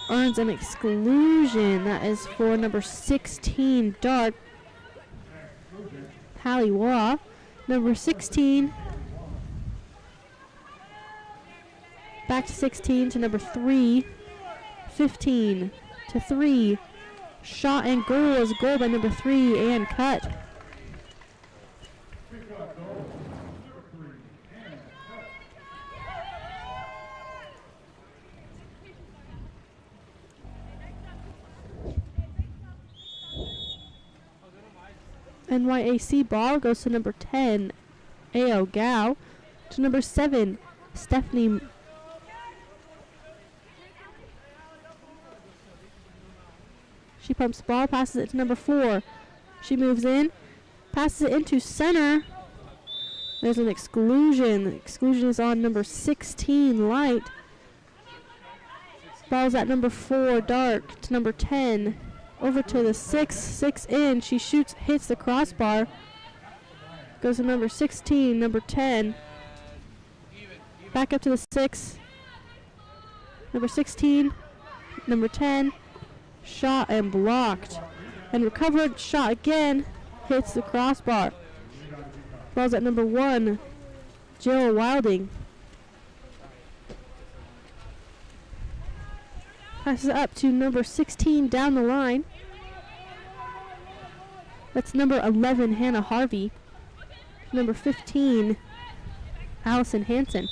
earns an exclusion. That is for number 16, dart, Hallie Waugh. Number 16, back to 16 to number 3, 15 to 3. Shot and goal is goal by number 3 and cut. NYAC ball goes to number 10, Ao Gao. To number 7, Stephanie. She pumps the ball, passes it to number 4. She moves in, passes it into center. There's an exclusion. The exclusion is on number 16, Light. Ball's at number 4, Dark, to number 10. Over to the 6 in. She shoots, hits the crossbar. Goes to number 16, number 10. Back up to the 6. Number 16, number 10. Shot and blocked. And recovered, shot again. Hits the crossbar. Ball's at number 1, Jill Wilding. Passes it up to number 16 down the line. That's number 11, Hannah Harvey. Number 15, Allison Hansen.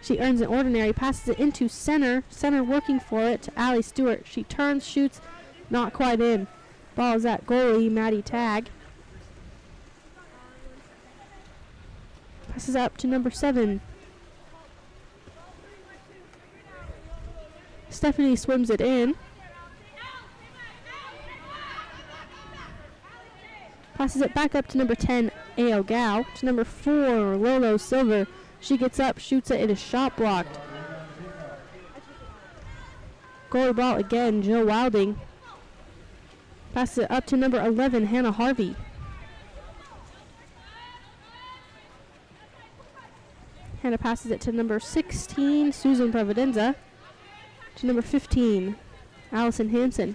She earns an ordinary, passes it into center. Center working for it to Allie Stewart. She turns, shoots, not quite in. Ball is at goalie, Maddie Tagg. Passes up to number 7. Stephanie swims it in. Passes it back up to number 10, Ao Gao. To number 4, Lolo Silver. She gets up, shoots it, it is shot blocked. Goalie ball again, Jill Wilding. Passes it up to number 11, Hannah Harvey. Hannah passes it to number 16, Susan Providenza. To number 15, Allison Hansen.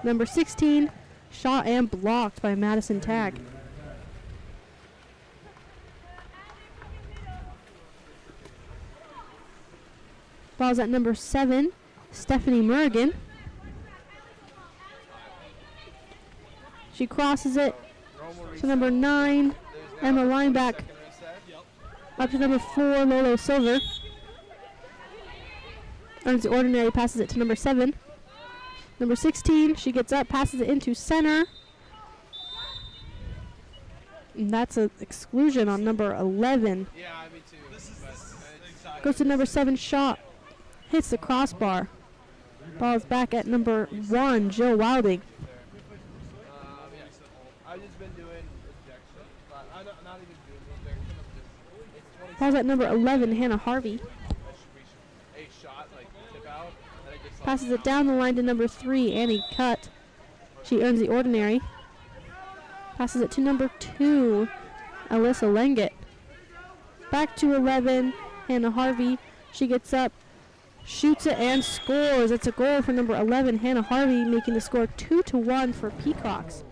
Number 16, shot and blocked by Madison Tagg. Ball's at number 7, Stephanie Murrigan. She crosses it to number 9, Emma Lineback. Up to number 4, Lolo Silver. Earns the ordinary, passes it to number 7. Number 16, she gets up, passes it into center. And that's an exclusion on number 11. Yeah, me too. Goes to number 7, shot. Hits the crossbar. Ball is back at number 1, Jill Wilding. I've just been doing objection, but I'm not even doing objection. It's 20 Ball's at number 11, Hannah Harvey. a shot, like tip out, and it gets Passes it down the line to number 3, Annie Cutt. She earns the ordinary. Passes it to number 2, Alyssa Lenget. Back to 11, Hannah Harvey. She gets up, shoots it, and scores. It's a goal for number 11, Hannah Harvey, making the score 2-1 for Peacocks.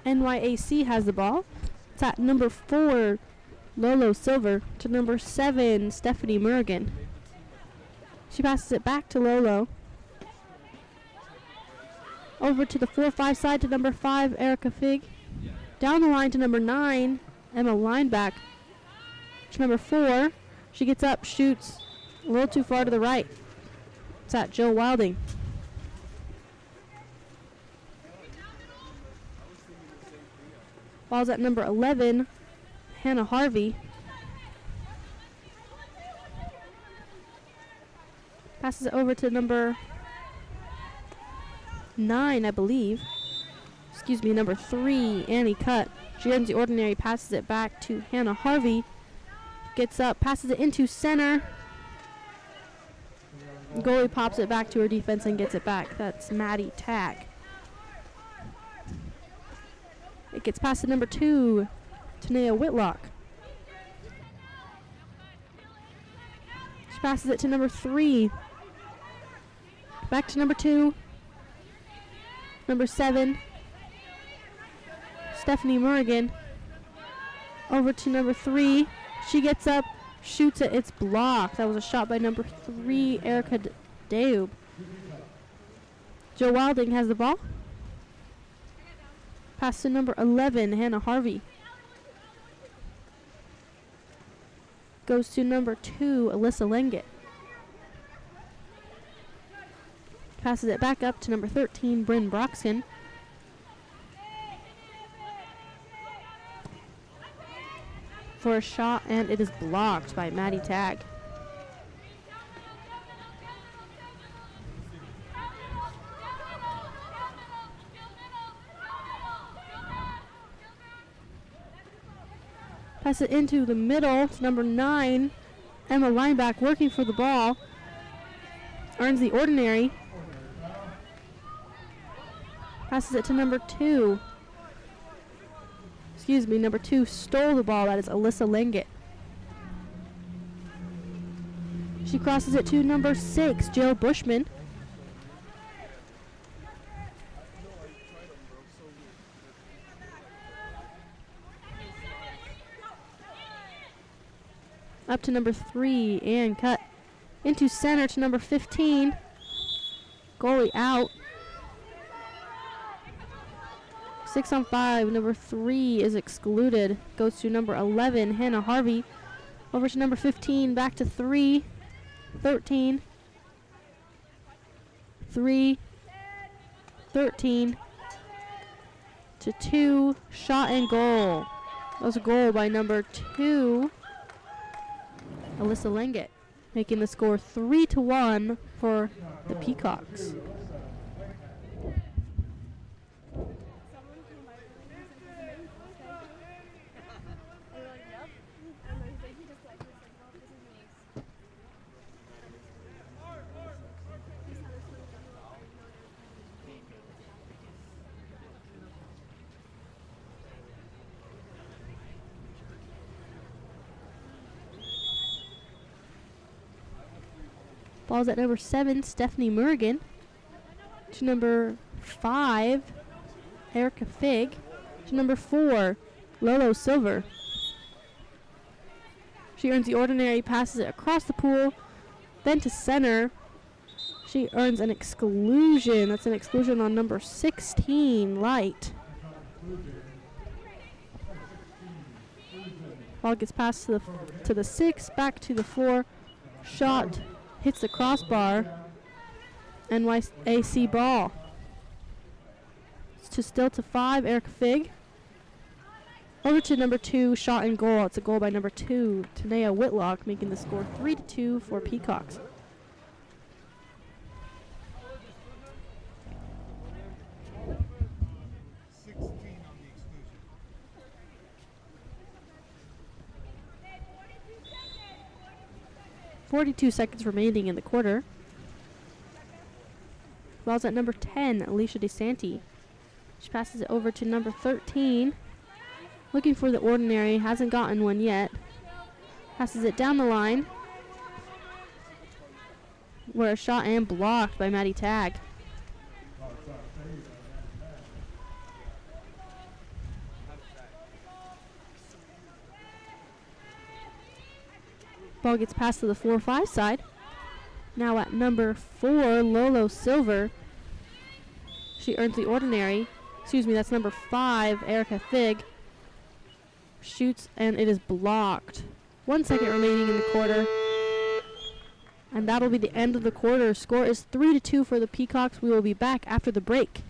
NYAC has the ball. It's at number 4, Lolo Silver, to number 7, Stephanie Murrigan. She passes it back to Lolo. Over to the 4-5 side to number 5, Erica Fig. Down the line to number 9, Emma Lineback. To number 4, she gets up, shoots a little too far to the right. It's at Jill Wilding. Ball's at number 11, Hannah Harvey. Passes it over to number 9, I believe. Excuse me, number 3, Annie Cutt. She ends the ordinary, passes it back to Hannah Harvey. Gets up, passes it into center. Goalie pops it back to her defense and gets it back. That's Maddie Tag. It gets past to number 2, Tanea Whitlock. She passes it to number 3. Back to number 2. Number 7, Stephanie Murrigan. Over to number 3. She gets up, shoots it. It's blocked. That was a shot by number 3, Erica Daube. Jill Wilding has the ball. Pass to number 11, Hannah Harvey. Goes to number 2, Alyssa Lengett. Passes it back up to number 13, Bryn Broxton. For a shot, and it is blocked by Maddie Tag. Pass it into the middle to number 9, Emma Lineback, working for the ball. Earns the ordinary. Passes it to number 2. Excuse me, number 2 stole the ball. That is Alyssa Lengett. She crosses it to number 6, Jill Bushman. Up to number 3, Ann Cutt. Into center to number 15. Goalie out. 6 on 5. Number 3 is excluded. Goes to number 11, Hannah Harvey. Over to number 15. Back to 3. 13. 3. 13. To 2. Shot and goal. That was a goal by number 2, Alyssa Lengett, making the score 3-1 for the Peacocks. Ball's at number 7, Stephanie Murrigan. To number 5, Erica Fig. To number 4, Lolo Silver. She earns the ordinary, passes it across the pool, then to center. She earns an exclusion. That's an exclusion on number 16, Light. Ball gets passed to the 6, back to the 4. Shot hits the crossbar. NYAC ball. Still to 5, Eric Fig. Over to number 2, shot and goal. It's a goal by number 2, Tanea Whitlock, making the score 3-2 for Peacocks. .42 seconds remaining in the quarter. Ball's at number 10, Alicia DeSanti. She passes it over to number 13. Looking for the ordinary, hasn't gotten one yet. Passes it down the line. Where a shot and blocked by Maddie Tag. Ball gets passed to the 4-5 side. Now at number 4, Lolo Silver. She earns the ordinary. Excuse me, that's number 5, Erica Fig. Shoots, and it is blocked. 1 second remaining in the quarter. And that'll be the end of the quarter. Score is 3-2 for the Peacocks. We will be back after the break.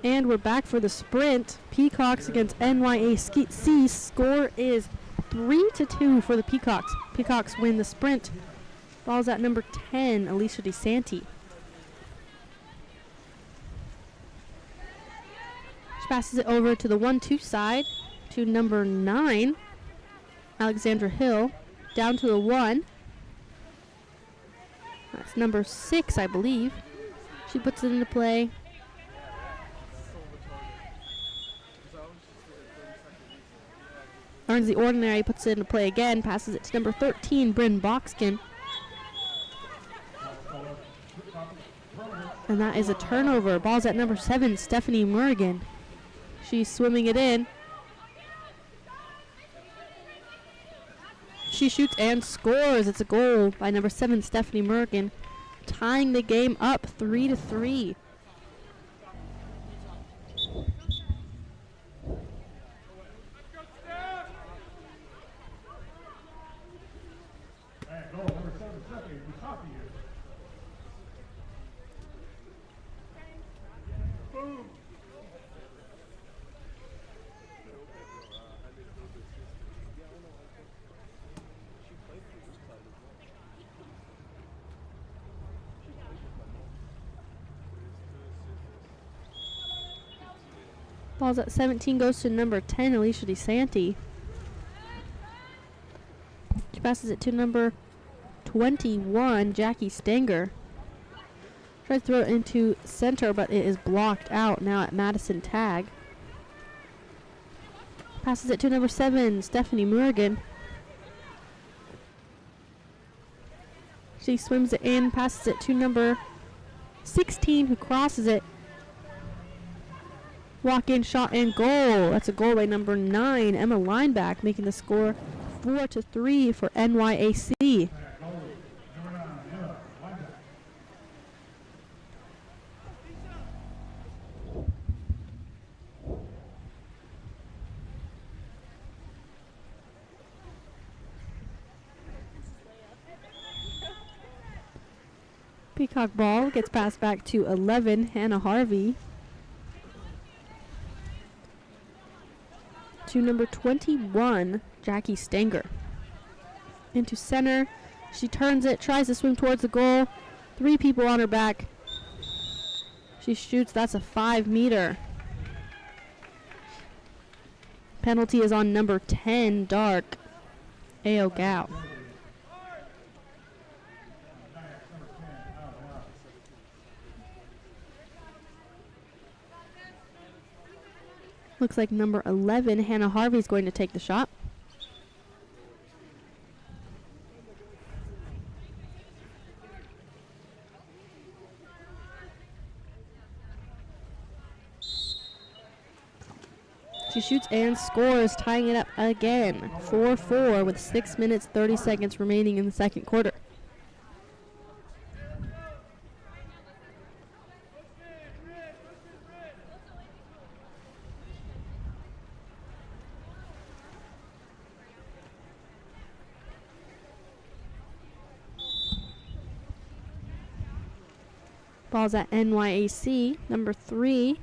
And we're back for the sprint. Peacocks against NYAC. Score is 3-2 for the Peacocks. Peacocks win the sprint. Ball's at number 10, Alicia DeSanti. She passes it over to the 1-2 side to number 9, Alexandra Hill. Down to the 1. That's number 6, I believe. She puts it into play. Earns the ordinary, puts it into play again, passes it to number 13, Bryn Boxkin. And that is a turnover. Ball's at number 7, Stephanie Murrigan. She's swimming it in. She shoots and scores. It's a goal by number 7, Stephanie Murrigan, tying the game up 3-3. And goal number 7, Stephanie Musaki. Boom. Ball's at 17, goes to number 10, Alicia DeSanti. She passes it to number 21, Jackie Stanger. Tries to throw it into center, but it is blocked out now at Madison Tag. Passes it to number 7, Stephanie Murrigan. She swims it in, passes it to number 16, who crosses it. Walk in, shot, and goal. That's a goal by number 9, Emma Lineback, making the score 4-3 for NYAC. Peacock ball gets passed back to 11, Hannah Harvey. To number 21, Jackie Stanger. Into center. She turns it, tries to swim towards the goal. 3 people on her back. She shoots. That's a 5-meter. Penalty is on number 10, Dark. Ao Gao. Looks like number 11, Hannah Harvey, is going to take the shot. She shoots and scores, tying it up again. 4-4 with 6 minutes, 30 seconds remaining in the second quarter. Ball's at NYAC, number 3.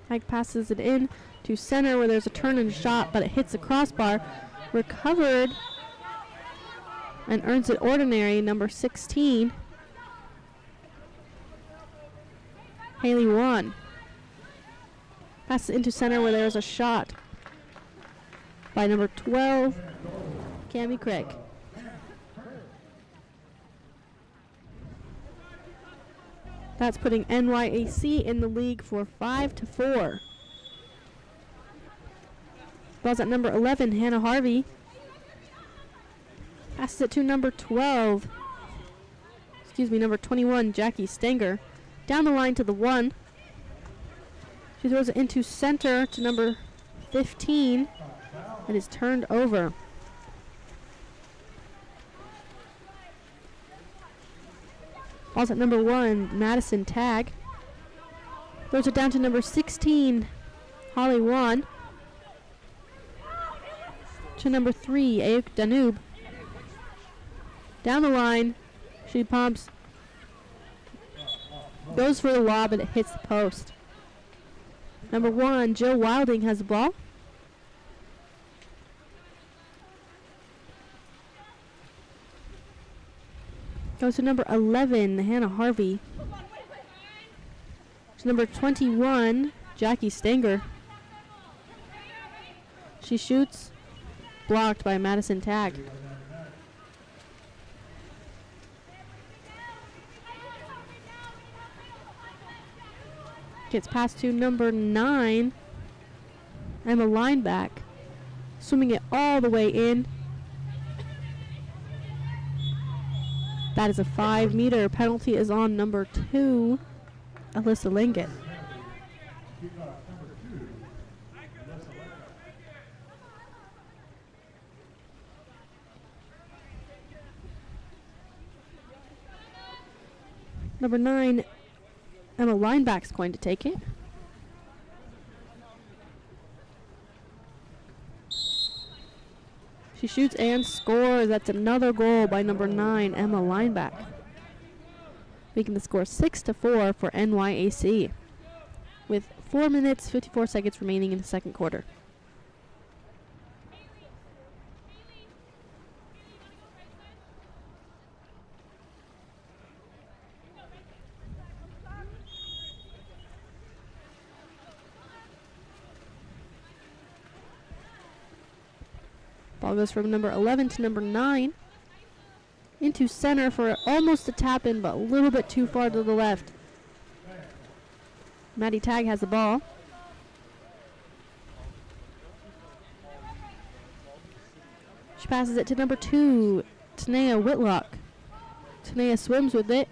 Mike passes it in to center where there's a turn and shot, but it hits the crossbar. Recovered and earns it ordinary, number 16. Haley Wan. Passes it into center where there's a shot by number 12, Cammie Craig. That's putting NYAC in the league for 5-4. Ball's at number 11, Hannah Harvey. Passes it to number 12. Number 21, Jackie Stanger. Down the line to the 1. She throws it into center to number 15. And is turned over. Ball's at number 1, Madison Tag. Throws it down to number 16, Holly Wan. To number 3, Ayuk Danube. Down the line, she pumps. Goes for the lob and it hits the post. Number 1, Jill Wilding has the ball. Goes to number 11, Hannah Harvey. To number 21, Jackie Stanger. She shoots, blocked by Madison Tag. Gets passed to number 9, Emma Lineback. Swimming it all the way in. That is a 5-meter. Penalty is on number 2, Alyssa Lingett. Number 9, Emma Lineback's going to take it. She shoots and scores. That's another goal by number 9, Emma Lineback. Making the score 6-4 for NYAC. With 4 minutes, 54 seconds remaining in the second quarter. Ball goes from number 11 to number 9. Into center for almost a tap in, but a little bit too far to the left. Maddie Tag has the ball. She passes it to number 2, Tanea Whitlock. Tanea swims with it.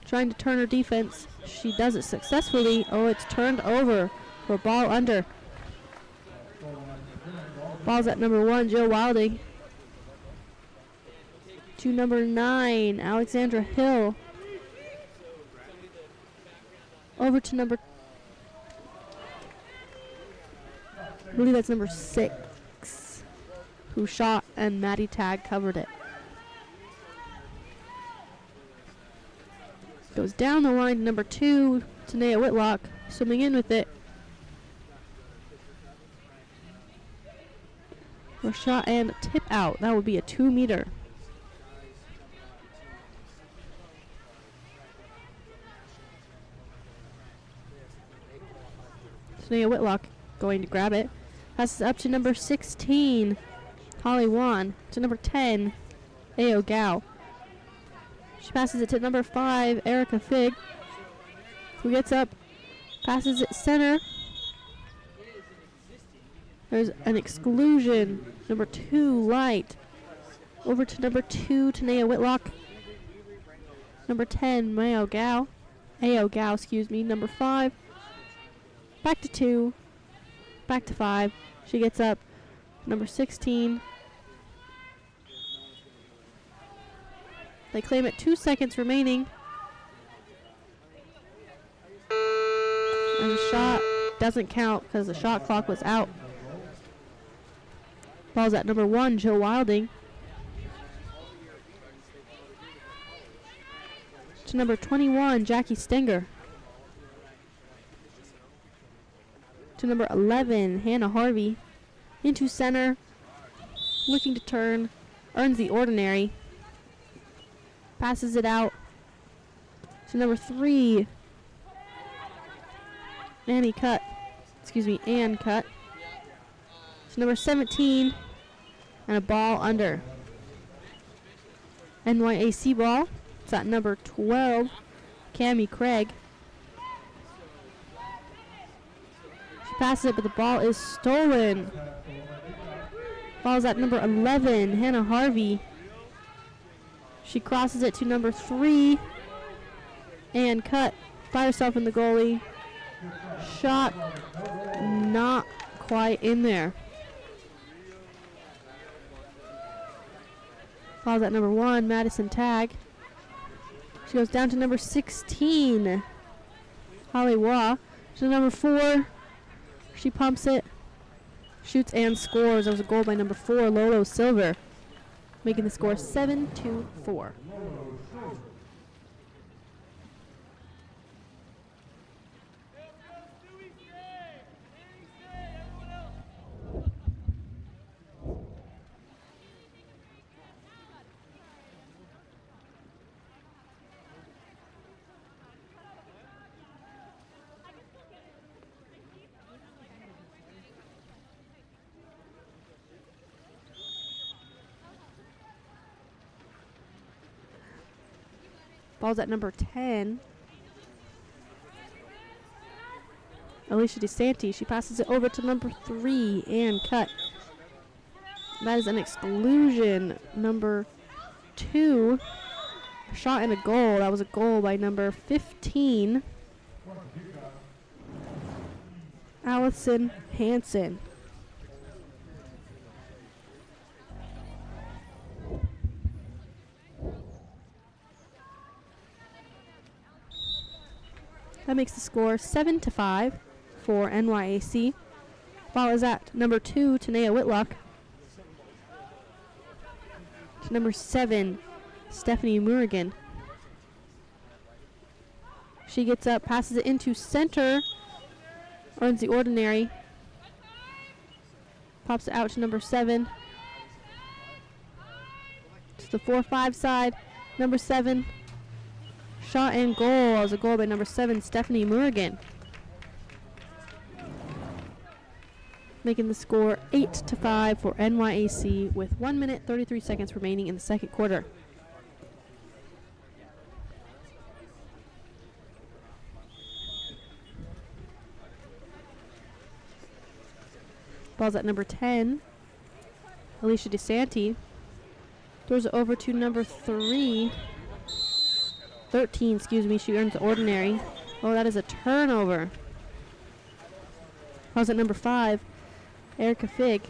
Trying to turn her defense. She does it successfully. Oh, it's turned over for a ball under. Ball's at number 1, Jill Wilding. To number 9, Alexandra Hill. Over to number, I believe that's number 6, who shot, and Maddie Tag covered it. Goes down the line to number 2, Tanea Whitlock, swimming in with it. A shot and tip out. That would be a 2-meter. Tanea Whitlock going to grab it. Passes up to number 16, Holly Wan. To number 10, Ao Gao. She passes it to number 5, Erica Fig, who gets up, passes it center. There's an exclusion. Number 2, Light. Over to number 2, Tanea Whitlock. Number 10, Ao Gao. Number 5. Back to 2. Back to 5. She gets up. Number 16. They claim it 2 seconds remaining. And the shot doesn't count because the shot clock was out. Ball's at number 1, Jill Wilding. To number 21, Jackie Stenger. To number 11, Hannah Harvey. Into center. Looking to turn. Earns the ordinary. Passes it out to number 3, Ann Cut. To number 17, and a ball under. NYAC ball. It's at number 12, Cammie Craig. She passes it, but the ball is stolen. Ball's at number 11, Hannah Harvey. She crosses it to number 3, and Cut by herself in the goalie. Shot not quite in there. Ball's at number 1, Madison Tag. She goes down to number 16, Holly Waugh. To number 4, she pumps it, shoots and scores. There was a goal by number 4, Lolo Silver, making the score 7-4. Ball's at number 10, Alicia DeSanti. She passes it over to number 3, Ann Cut. That is an exclusion. Number 2, a shot and a goal. That was a goal by number 15, Allison Hansen. That makes the score 7-5 for NYAC. Ball is at number 2, Tanea Whitlock. To number 7, Stephanie Murigan. She gets up, passes it into center, earns the ordinary. Pops it out to number 7. To the 4-5 side, number 7. Shot and goal. That was a goal by number 7, Stephanie Murigan. making the score 8-5 for NYAC with 1 minute 33 seconds remaining in the second quarter. Ball's at number 10. Alicia DeSanti throws it over to number 13, excuse me. She earns the ordinary. Oh, that is a turnover. Ball's at number 5. Erica Fig.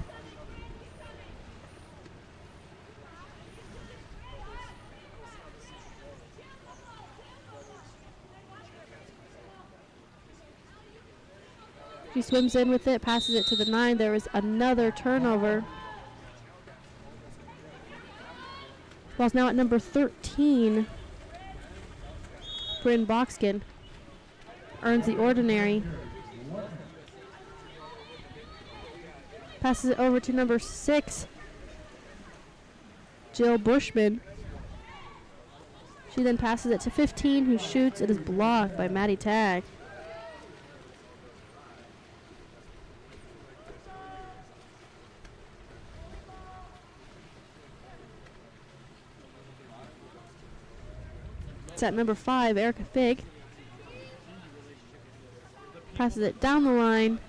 She swims in with it, passes it to the 9. There is another turnover. Ball's now at number 13. Bryn Boxkin earns the ordinary. Passes it over to number 6. Jill Bushman. She then passes it to 15, who shoots. It is blocked by Maddie Tagg. It's at number 5, Erica Fig. Passes it down the line.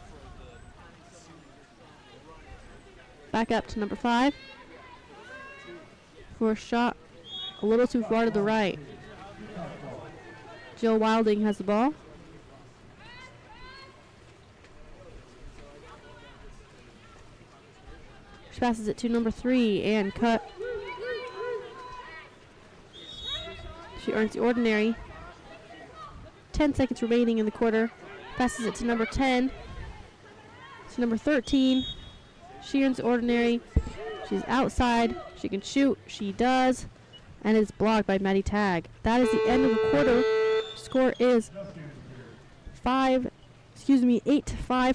Back up to number 5. For a shot a little too far to the right. Jill Wilding has the ball. She passes it to number 3 and cut. She earns the ordinary. 10 seconds remaining in the quarter. Passes it to number 10. To number 13. She earns the ordinary. She's outside. She can shoot. She does. And it's blocked by Maddie Tagg. That is the end of the quarter. Score is 8-5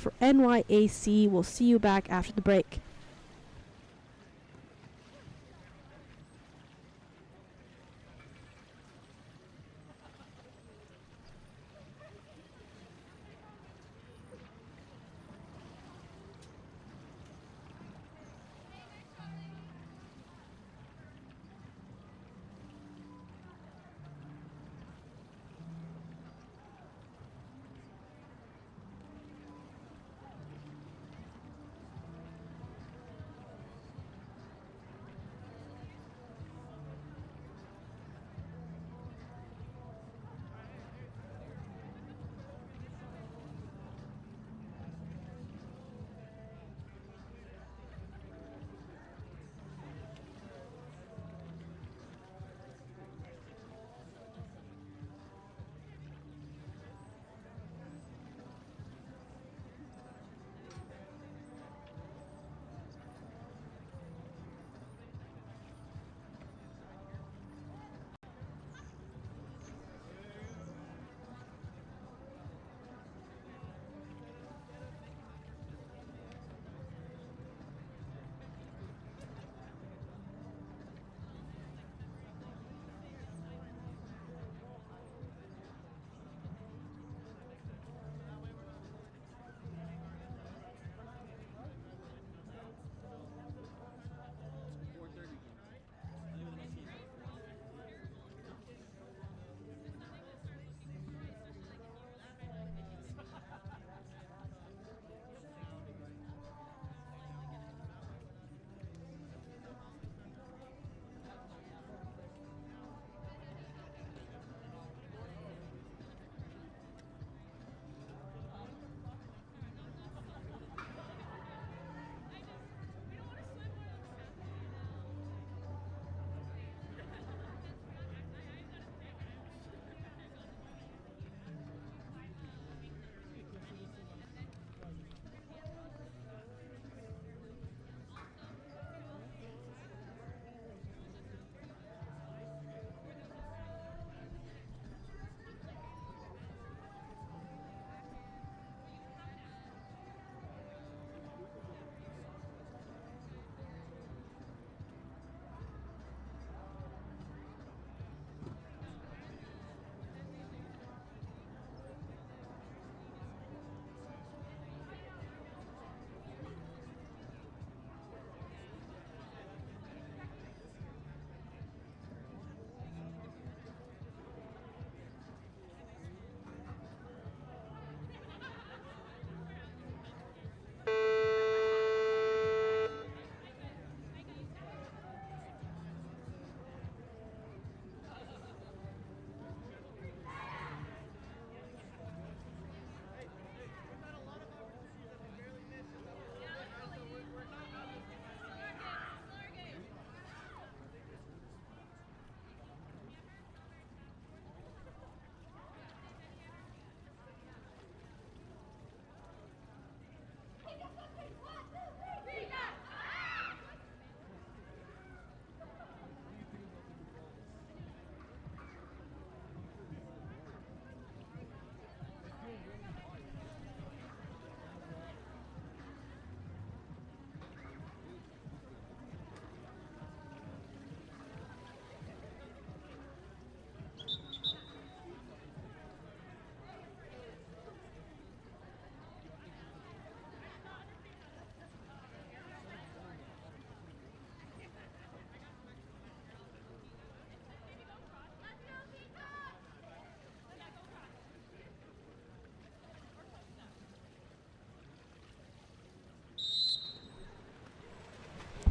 for NYAC. We'll see you back after the break.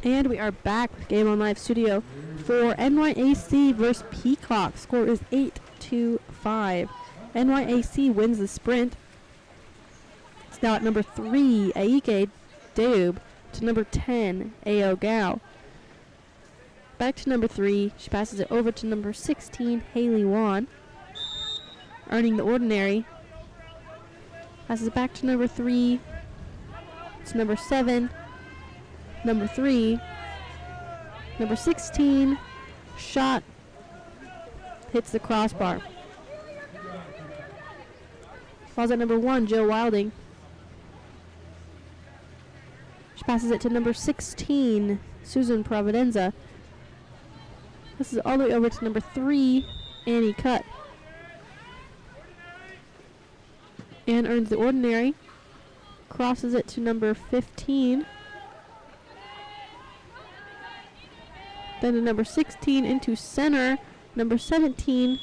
And we are back with Game On Live Studio for NYAC versus Peacock. Score is 8-5. NYAC wins the sprint. It's now at number 3, Aike Deub, to number 10, Ao Gao. Back to number 3. She passes it over to number 16, Haley Wan. Earning the ordinary. Passes it back to number 3. It's number 7. Number 3. Number 16. Shot. Hits the crossbar. Falls at number 1, Jill Wilding. She passes it to number 16, Susan Providenza. This is all the way over to number 3, Annie Cutt. Anne earns the ordinary. Crosses it to number 15. Then to number 16 into center. Number 17.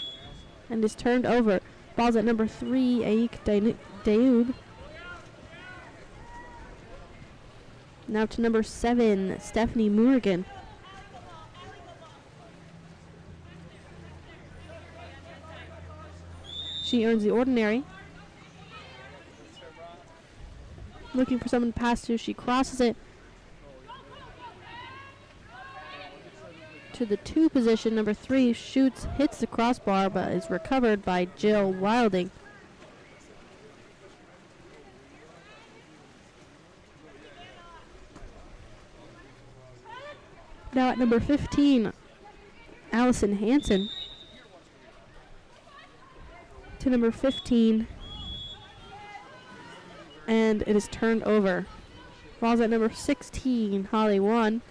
And is turned over. Ball's at number 3, Aik Daoub. Now to number 7, Stephanie Morgan. She earns the ordinary. Looking for someone to pass to. She crosses it to the 2 position. Number 3 shoots, hits the crossbar, but is recovered by Jill Wilding. Now at number 15, Allison Hansen. To number 15. And it is turned over. Ball's at number 16, Holly Wan.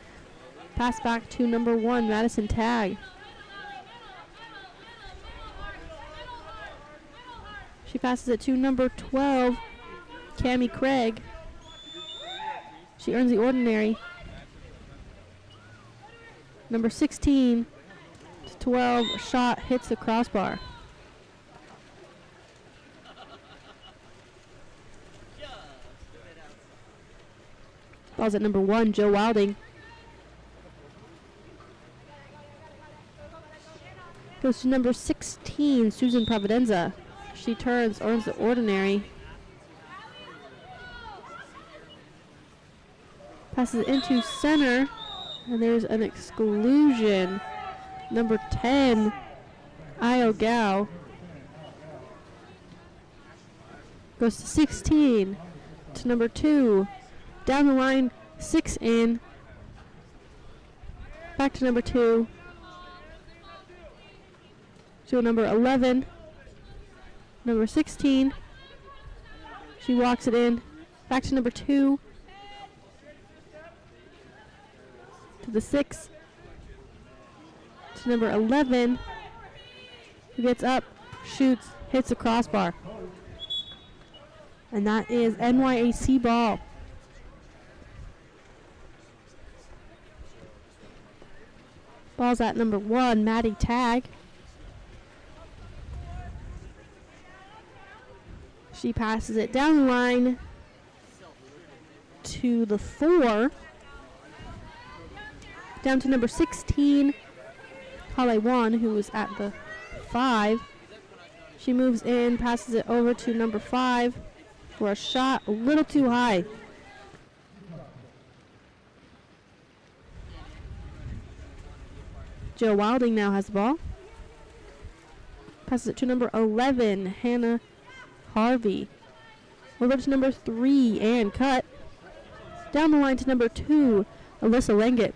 Pass back to number 1, Madison Tagg. She passes it to number 12, Cammie Craig. She earns the ordinary. Number 16 to 12, shot hits the crossbar. Ball's at number 1, Joe Wilding. Goes to number 16, Susan Providenza. She turns, earns the ordinary. Passes into center, and there's an exclusion. Number 10, Ao Gao. Goes to 16, to number 2. Down the line, 6 in. Back to number 2. To number 11. Number 16. She walks it in. Back to number 2. To the 6. To number 11. Who gets up, shoots, hits the crossbar. And that is NYAC ball. Ball's at number 1, Maddie Tagg. She passes it down the line to the 4. Down to number 16, Holly Wan, who was at the 5. She moves in, passes it over to number 5 for a shot a little too high. Jill Wilding now has the ball. Passes it to number 11, Hannah Harvey. Over to number 3, Ann Cutt. Down the line to number 2, Alyssa Leggett.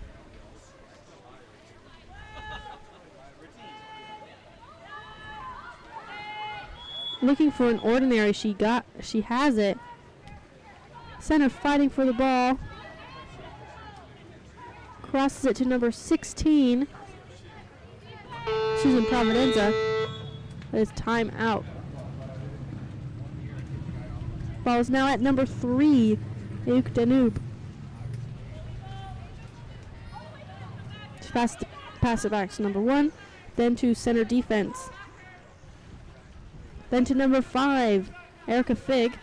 Looking for an ordinary, she has it. Center fighting for the ball. Crosses it to number 16, Susan Providenza. That is time out. Ball is now at number 3, Aik Danube. She pass it back to number 1, then to center defense. Then to number 5, Erica Fig.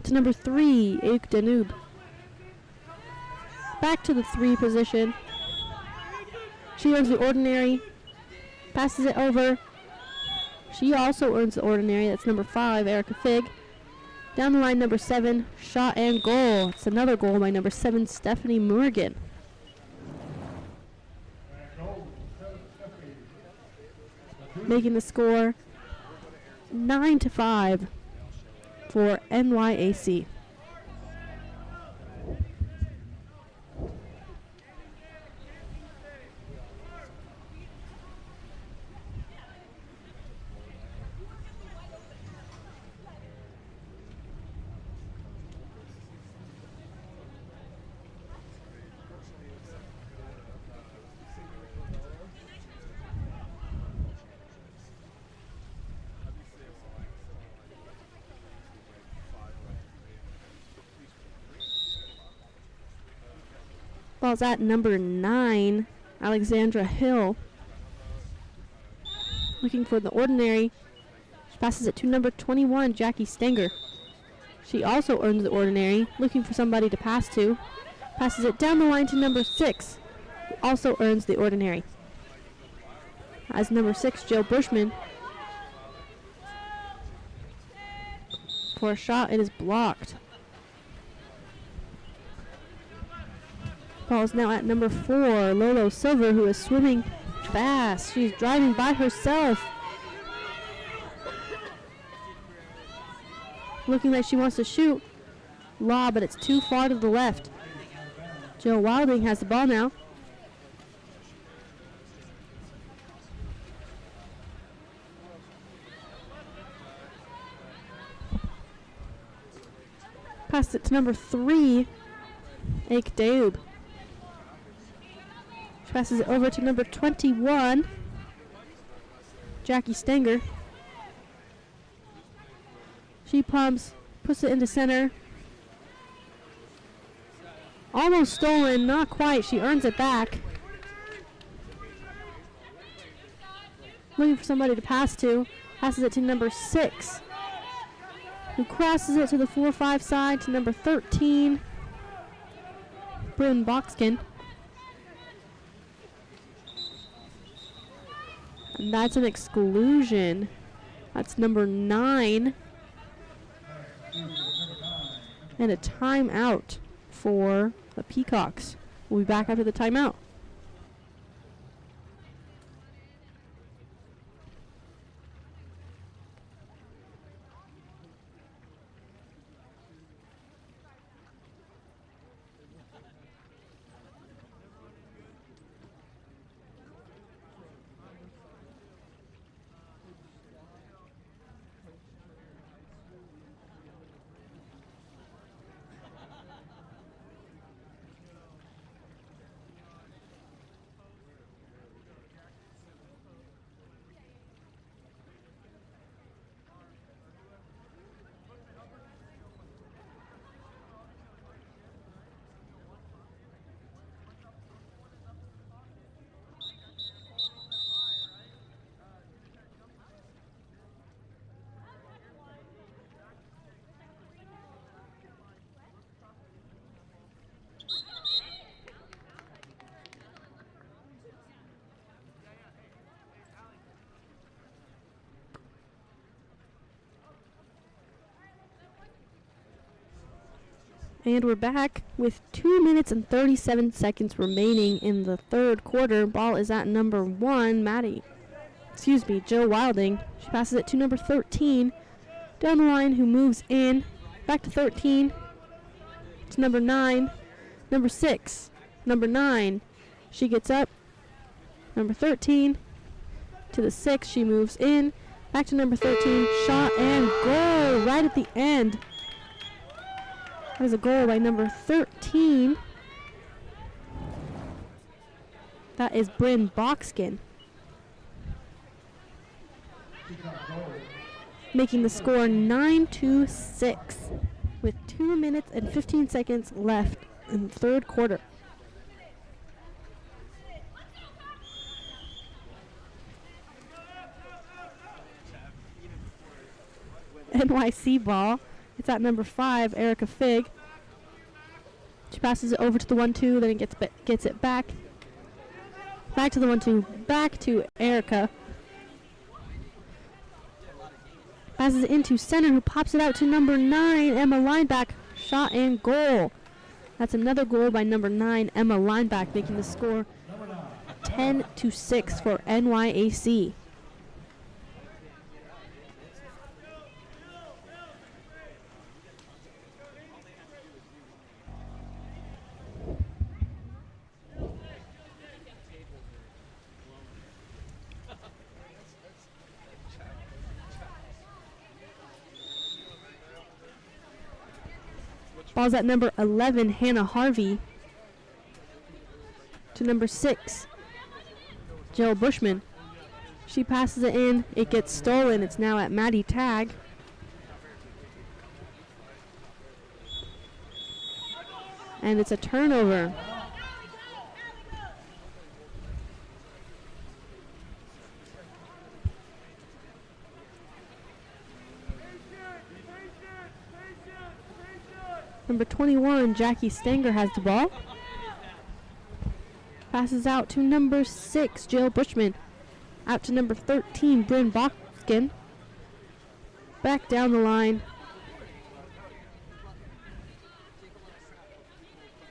To number 3, Aik Danube. back to the 3 position. She earns the ordinary, passes it over. She also earns the ordinary. That's number 5, Erica Fig. Down the line, number 7, shot and goal. It's another goal by number 7, Stephanie Morgan. Making the score 9-5 for NYAC. Ball's at number 9, Alexandra Hill. Looking for the ordinary. She passes it to number 21, Jackie Stenger. She also earns the ordinary, looking for somebody to pass to. Passes it down the line to number 6, who also earns the ordinary. As number 6, Jill Bushman. For a shot, it is blocked. Ball is now at number 4, Lolo Silver, who is swimming fast. She's driving by herself. Looking like she wants to shoot. Lob, but it's too far to the left. Jill Wilding has the ball now. Passed it to number 3, Ake Daub. She passes it over to number 21, Jackie Stenger. She pumps, puts it into center. Almost stolen, not quite. She earns it back. Looking for somebody to pass to. Passes it to number 6, who crosses it to the 4-5 side to number 13, Bryn Boxkin. And that's an exclusion. That's number 9. And a timeout for the Peacocks. We'll be back after the timeout. And we're back with 2 minutes and 37 seconds remaining in the third quarter. Ball is at number 1, Jill Wilding. She passes it to number 13, down the line, who moves in. Back to 13, to number 9, number 6, number 9. She gets up, number 13, to the 6, she moves in. Back to number 13, shot and goal right at the end. That is a goal by number 13. That is Bryn Boxkin. Making the score 9-6 with 2 minutes and 15 seconds left in the third quarter. NYC ball. It's at number 5, Erica Fig. She passes it over to the 1-2, then it gets it back. Back to the 1-2, back to Erica. Passes it into center, who pops it out to number 9, Emma Lineback. Shot and goal. That's another goal by number 9, Emma Lineback, making the score 10-6 for NYAC. Ball's at number 11, Hannah Harvey. To number 6, Jill Bushman. She passes it in. It gets stolen. It's now at Maddie Tagg. And it's a turnover. Number 21, Jackie Stanger has the ball. Passes out to number 6, Jill Bushman. Out to number 13, Bryn Boskin. Back down the line.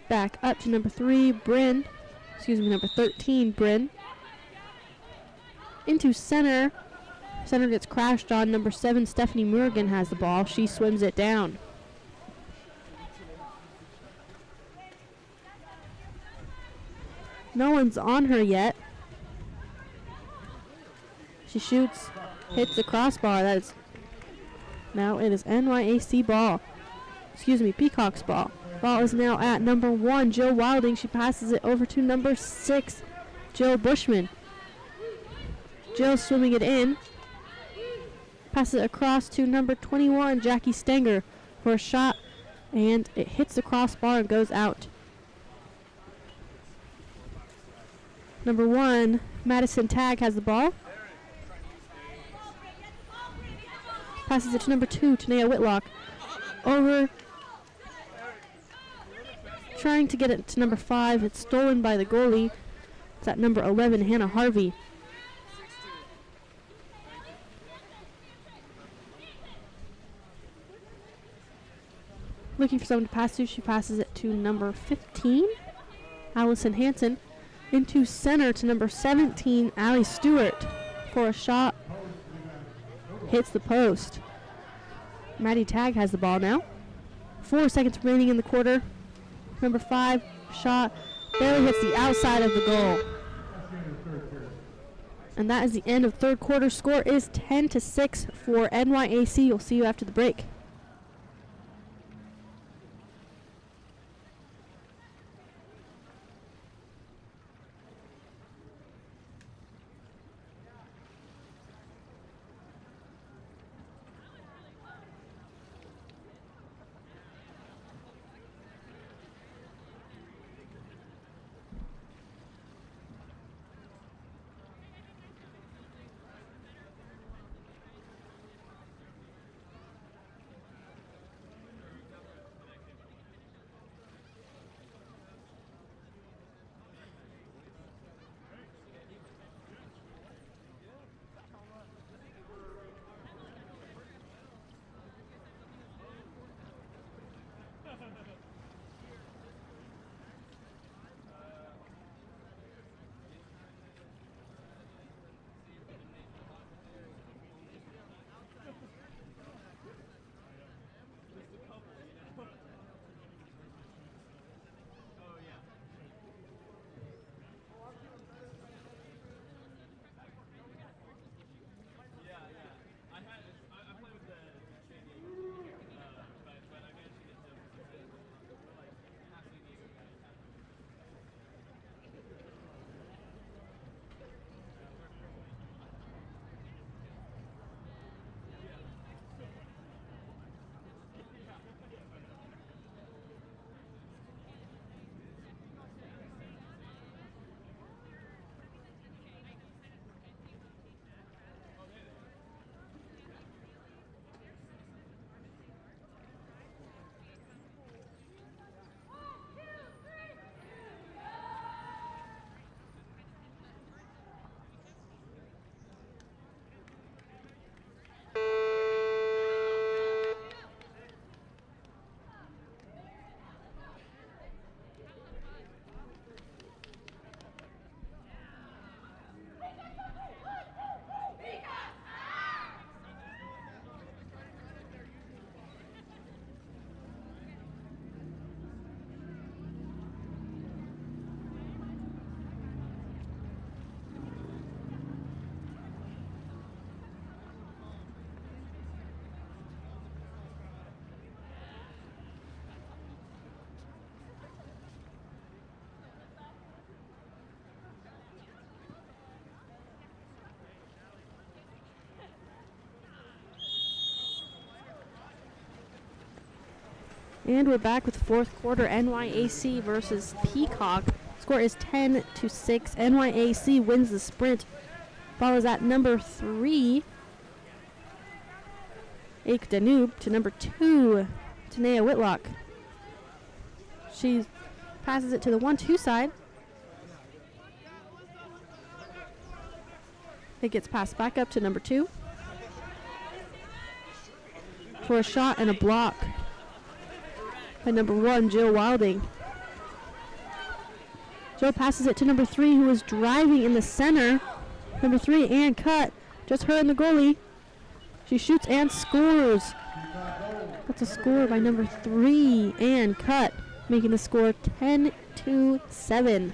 Back up to number 3, Bryn. Number 13, Bryn. Into center. Center gets crashed on. Number 7, Stephanie Murgan has the ball. She swims it down. No one's on her yet. She shoots, hits the crossbar. Now it is NYAC ball. Peacock's ball. Ball is now at number 1, Jill Wilding. She passes it over to number 6, Jill Bushman. Jill swimming it in. Passes it across to number 21, Jackie Stenger, for a shot, and it hits the crossbar and goes out. Number 1, Madison Tagg has the ball. Passes it to number 2, Tanea Whitlock. Over. Trying to get it to number 5. It's stolen by the goalie. It's at number 11, Hannah Harvey. Looking for someone to pass to. She passes it to number 15, Allison Hansen. Into center to number 17, Allie Stewart, for a shot. Hits the post. Maddie Tagg has the ball now. 4 seconds remaining in the quarter. Number 5, shot, barely hits the outside of the goal. And that is the end of third quarter. Score is 10-6 for NYAC. We'll see you after the break. And we're back with fourth quarter, NYAC versus Peacock. Score is 10-6. NYAC wins the sprint. Ball is at number 3, Ake Danube, to number 2, Tanea Whitlock. She passes it to the 1-2 side. It gets passed back up to number 2 for a shot and a block by number 1, Jill Wilding. Jill passes it to number 3, who is driving in the center. Number 3, and cut. Just her and the goalie. She shoots and scores. That's a score by number 3, and cut, making the score 10-7.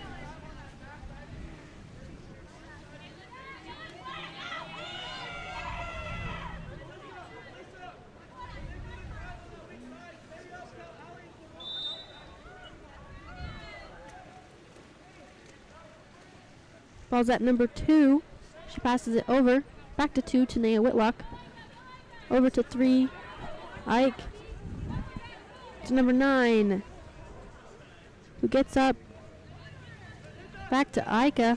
Ball's at number 2. She passes it over. Back to 2, Tanea Whitlock. Over to 3, Ike. To number 9, who gets up. Back to Ika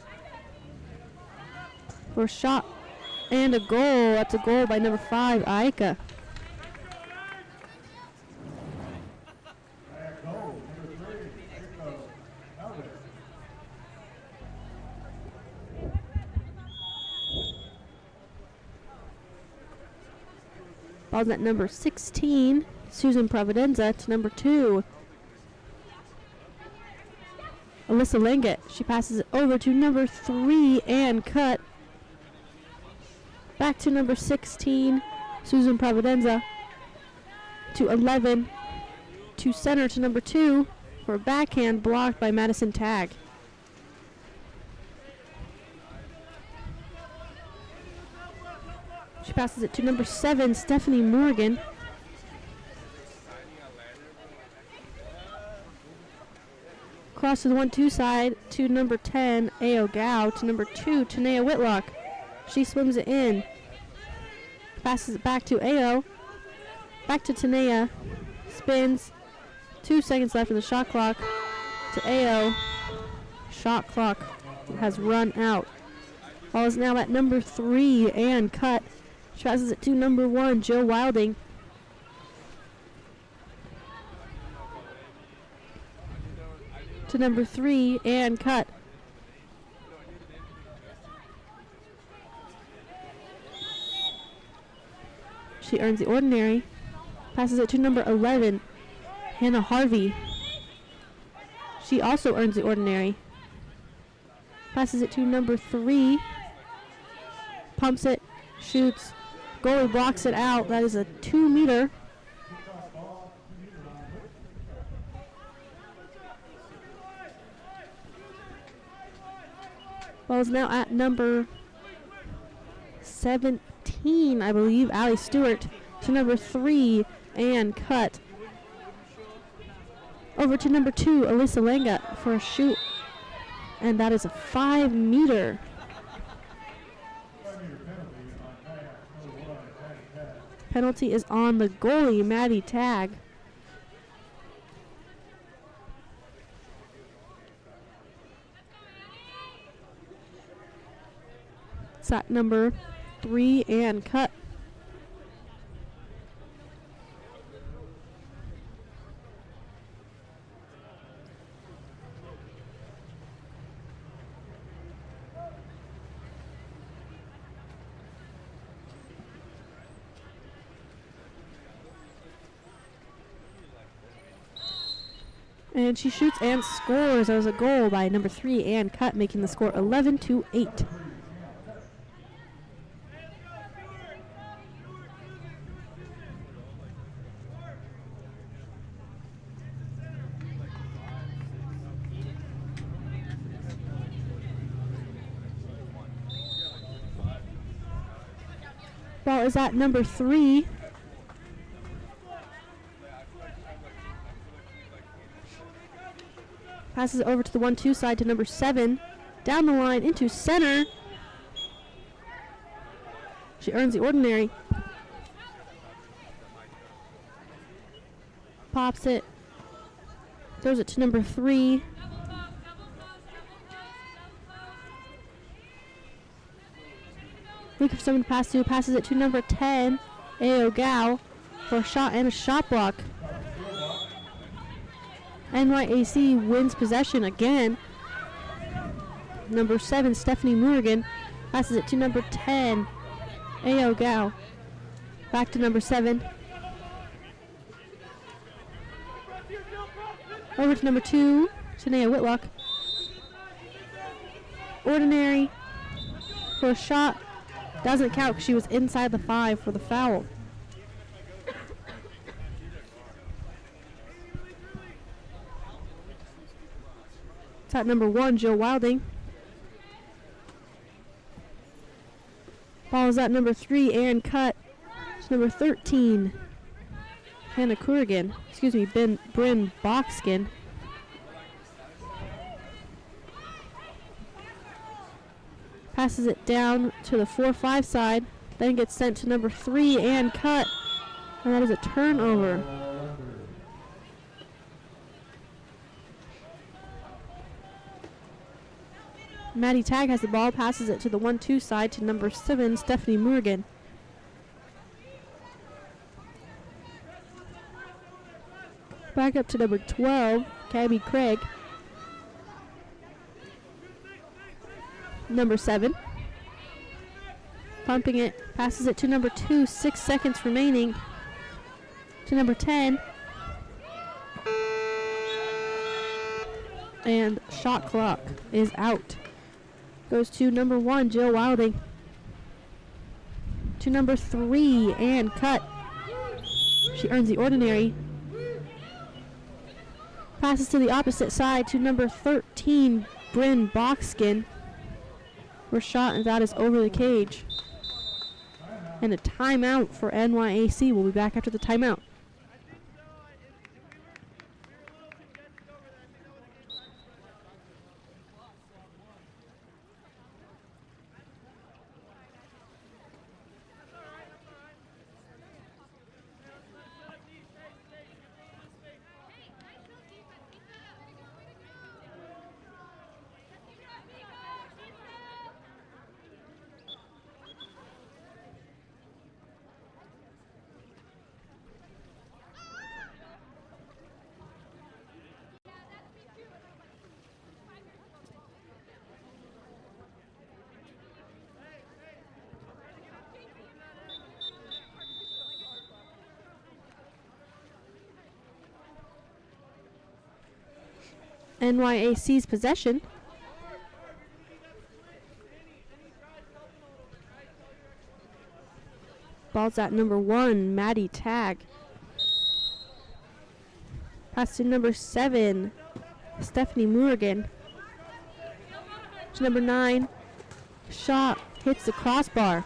for a shot and a goal. That's a goal by number 5, Ika. Ball's at number 16, Susan Providenza, to number 2, Alyssa Langet. She passes it over to number 3, and cut. Back to number 16, Susan Providenza, to 11, to center to number 2, for a backhand blocked by Madison Tagg. She passes it to number 7, Stephanie Morgan. Cross to the 1-2 side to number 10, Ao Gao. To number 2, Tanea Whitlock. She swims it in. Passes it back to Ao. Back to Tanea. Spins. 2 seconds left in the shot clock. To Ao. Shot clock has run out. Ball is now at number 3, and cut. She passes it to number 1, Jill Wilding. To number 3, and cut. She earns the ordinary. Passes it to number 11, Hannah Harvey. She also earns the ordinary. Passes it to number 3. Pumps it. Shoots. Goalie blocks it out. That is a 2-meter. Ball is now at number 17, I believe, Allie Stewart. To number 3, and cut. Over to number 2, Alyssa Langa, for a shoot. And that is a 5-meter. Penalty is on the goalie, Maddie Tagg. It's at number 3, and cut. And she shoots and scores. That was a goal by number 3, and cut, making the score 11-8. Ball is at number 3. Passes it over to the 1-2 side to number 7. Down the line into center. She earns the ordinary. Pops it. Throws it to number 3. Looking for someone to pass to. Passes it to number 10, Ao Gao, for a shot and a shot block. NYAC wins possession again. Number 7, Stephanie Morgan, passes it to number 10, Ao Gao. Back to number 7. Over to number 2, Shania Whitlock. Ordinary for a shot. Doesn't count because she was inside the 5 for the foul. It's at number 1, Jill Wilding. Ball is at number 3, Aaron Cutt. It's number 13, Hannah Corrigan. Excuse me, Bryn Boxkin. Passes it down to the 4-5 side. Then gets sent to number 3, Ann Cutt. And that is a turnover. Maddie Tagg has the ball, passes it to the 1-2 side to number 7, Stephanie Morgan. Back up to number 12, Cabby Craig. Number 7. Pumping it, passes it to number 2, 6 seconds remaining. To number 10. And shot clock is out. Goes to number 1, Jill Wilding. To number 3, Ann Cutt. She earns the ordinary. Passes to the opposite side to number 13, Bryn Boxkin. For shot, and that is over the cage. And a timeout for NYAC. We'll be back after the timeout. NYAC's possession. Ball's at number 1, Maddie Tagg. Pass to number 7, Stephanie Morgan. To number 9, shot hits the crossbar.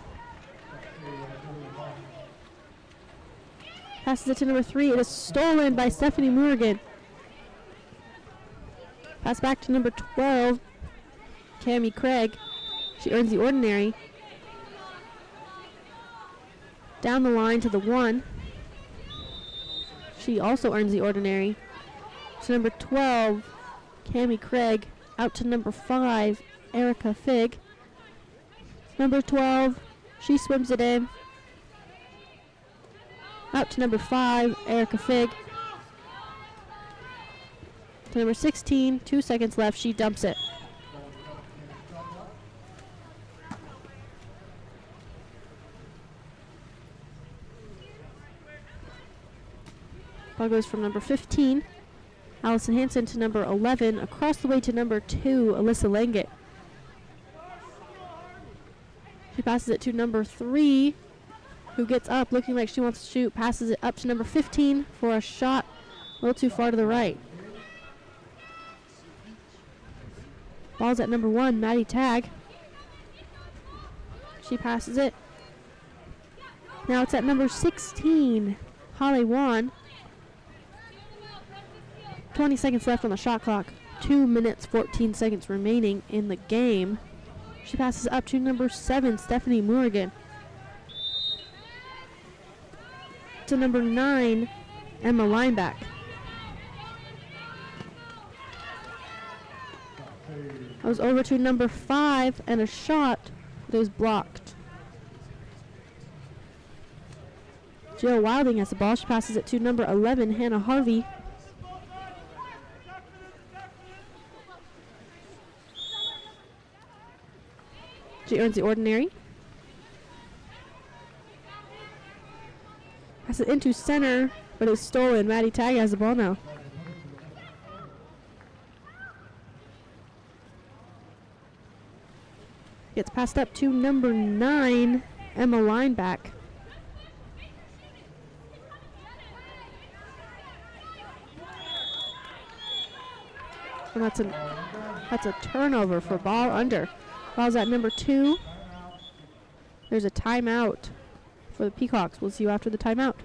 Passes it to number 3. It is stolen by Stephanie Morgan. Pass back to number 12, Cami Craig. She earns the ordinary. Down the line to the 1. She also earns the ordinary. To number 12, Cami Craig. Out to number 5, Erica Fig. Number 12, she swims it in. Out to number 5, Erica Fig. To number 16, 2 seconds left, she dumps it. Ball goes from number 15, Allison Hansen, to number 11, across the way to number 2, Alyssa Langet. She passes it to number 3, who gets up looking like she wants to shoot, passes it up to number 15 for a shot a little too far to the right. Ball's at number 1, Maddie Tagg. She passes it. Now it's at number 16, Holly Wan. 20 seconds left on the shot clock. 2 minutes, 14 seconds remaining in the game. She passes up to number 7, Stephanie Morgan. To number 9, Emma Lineback. That was over to number 5 and a shot that was blocked. Jill Wilding has the ball. She passes it to number 11, Hannah Harvey. She earns the ordinary. Passes it into center, but it's stolen. Maddie Tag has the ball now. Gets passed up to number 9, Emma Lineback. And that's a turnover for ball under. Ball's at number 2. There's a timeout for the Peacocks. We'll see you after the timeout.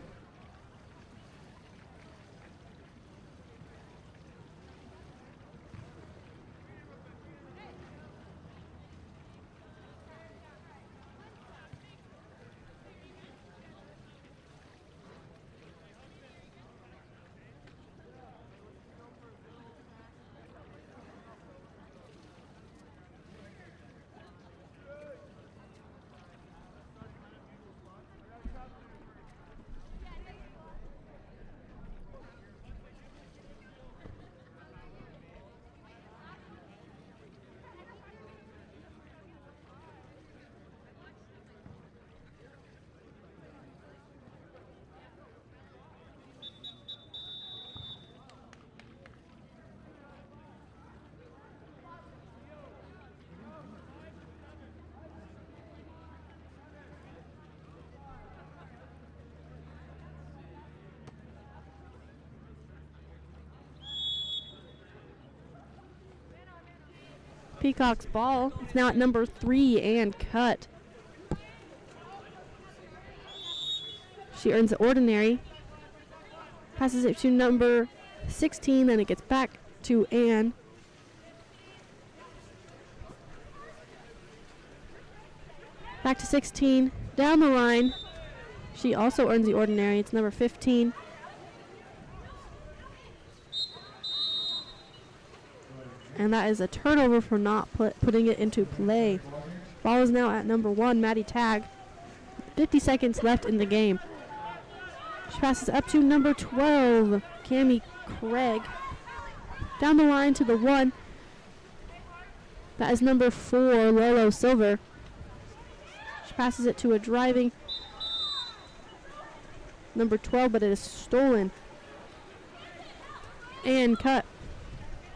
Peacock's ball. It's now at number 3 and cut. She earns the ordinary. Passes it to number 16, then it gets back to Ann. Back to 16. Down the line. She also earns the ordinary. It's number 15. And that is a turnover for not putting it into play. Ball is now at number 1, Maddie Tag. 50 seconds left in the game. She passes up to number 12, Cami Craig. Down the line to the 1. That is number 4, Lolo Silver. She passes it to a driving number 12, but it is stolen. And cut.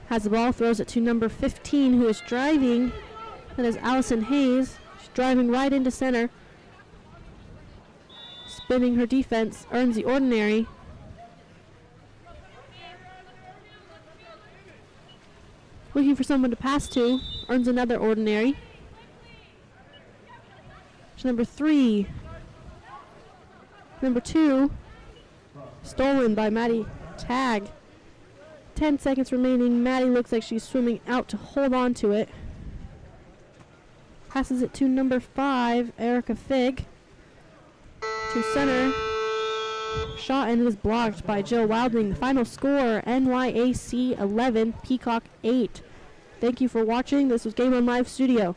Has the ball, throws it to number 15, who is driving. That is Allison Hayes. She's driving right into center. Spinning her defense, earns the ordinary. Looking for someone to pass to, earns another ordinary. It's number 3. Number 2, stolen by Maddie Tag. 10 seconds remaining. Maddie looks like she's swimming out to hold on to it. Passes it to number 5, Erica Fig. To center. Shot and it is blocked by Jill Wilding. The final score, NYAC 11, Peacock 8. Thank you for watching. This was Game On Live Studio.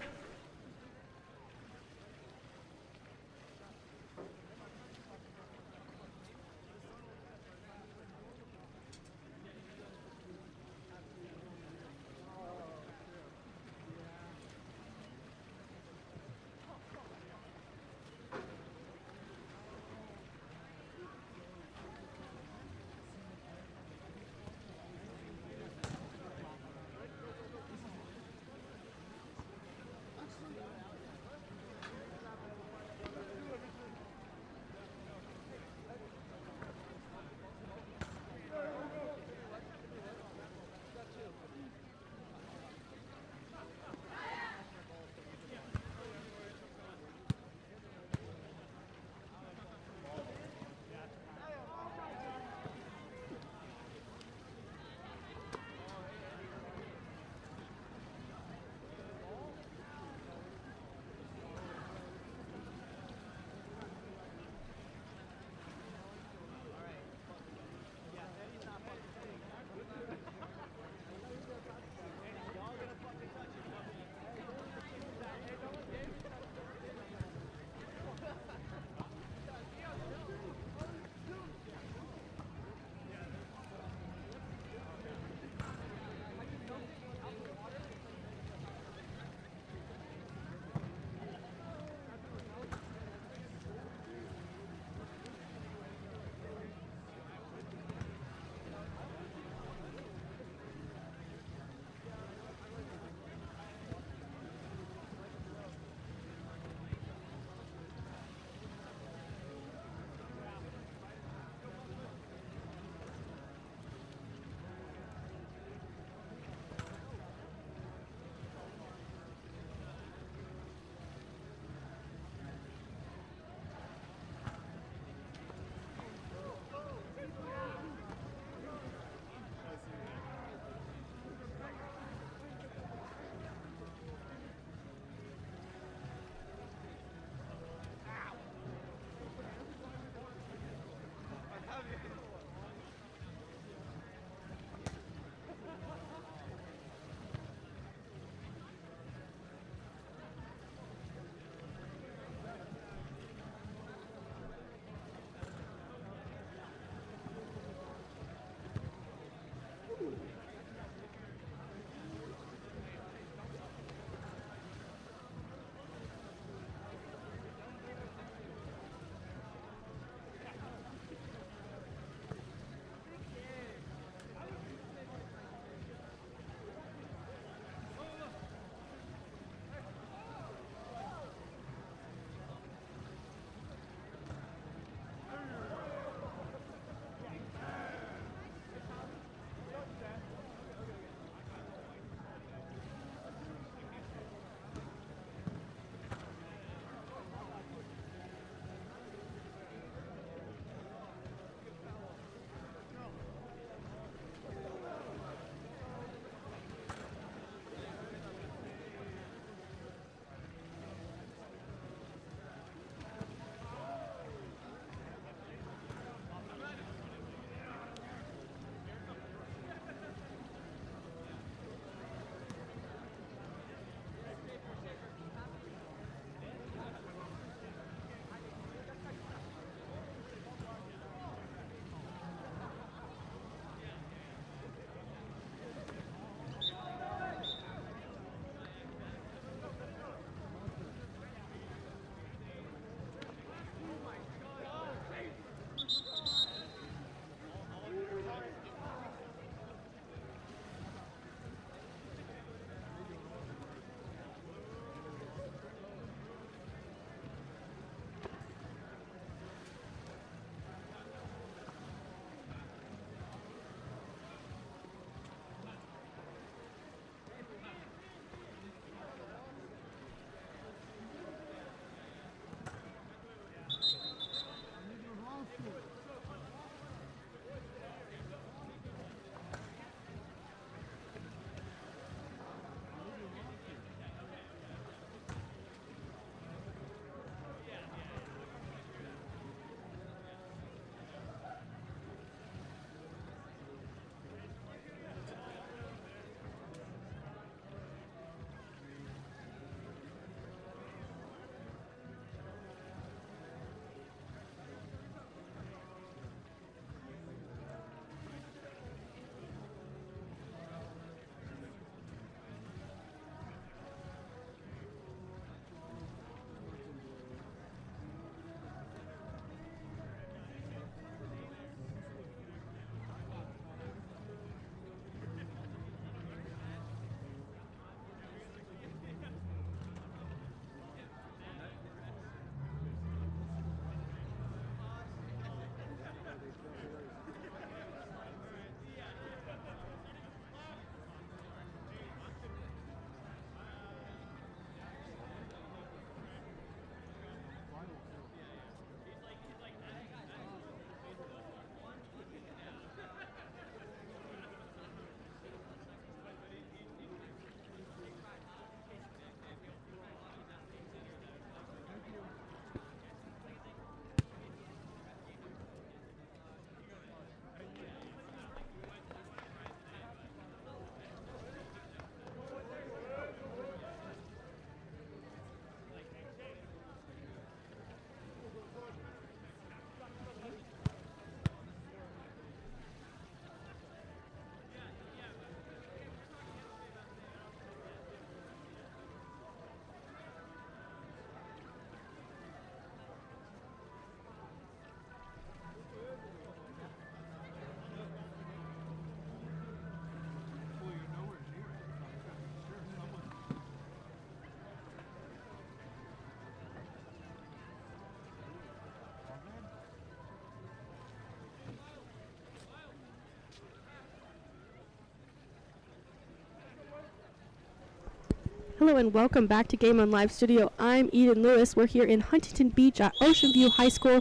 Hello and welcome back to Game On Live Studio. I'm Eden Lewis. We're here in Huntington Beach at Ocean View High School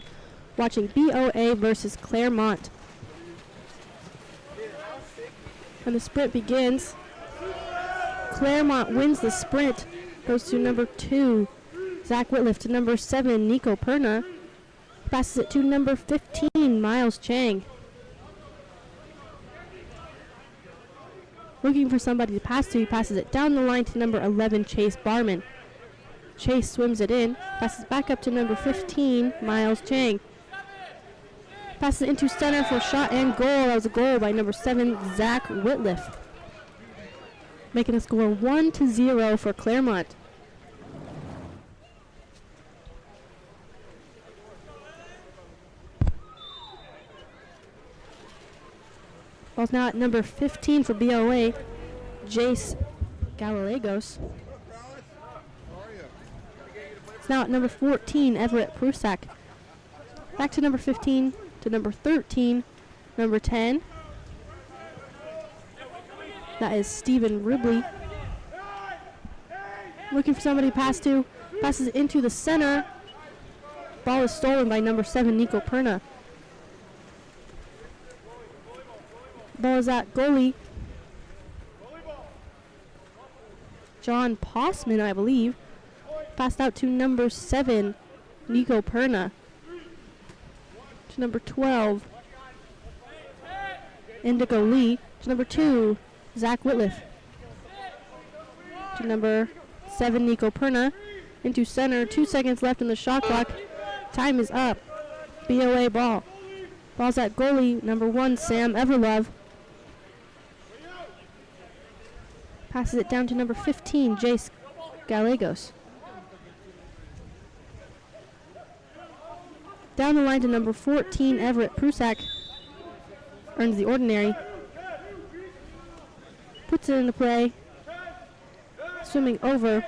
watching BOA versus Claremont. And the sprint begins. Claremont wins the sprint. Goes to number 2, Zach Whitliff, to number 7, Nico Perna. Passes it to number 15, Miles Chang. Looking for somebody to pass to, he passes it down the line to number 11, Chase Barman. Chase swims it in, passes back up to number 15, Miles Chang. Passes it into center for a shot and goal. That was a goal by number 7, Zach Whitliff. Making the score 1-0 for Claremont. Ball's now at number 15 for BOA, Jace Gallegos. It's now at number 14, Everett Prusak. Back to number 15, to number 13, number 10. That is Stephen Ribley. Looking for somebody to pass to. Passes into the center. Ball is stolen by number 7, Nico Perna. Ball is at goalie John Possman, I believe. Passed out to number 7, Nico Perna. To number 12, Indigo Lee. To number 2, Zach Whitliff. To number 7, Nico Perna. Into center. 2 seconds left in the shot clock. Time is up. BOA ball. Ball's at goalie number 1, Sam Everlove. Passes it down to number 15, Jace Gallegos. Down the line to number 14, Everett Prusak. Earns the ordinary. Puts it into play. Swimming over.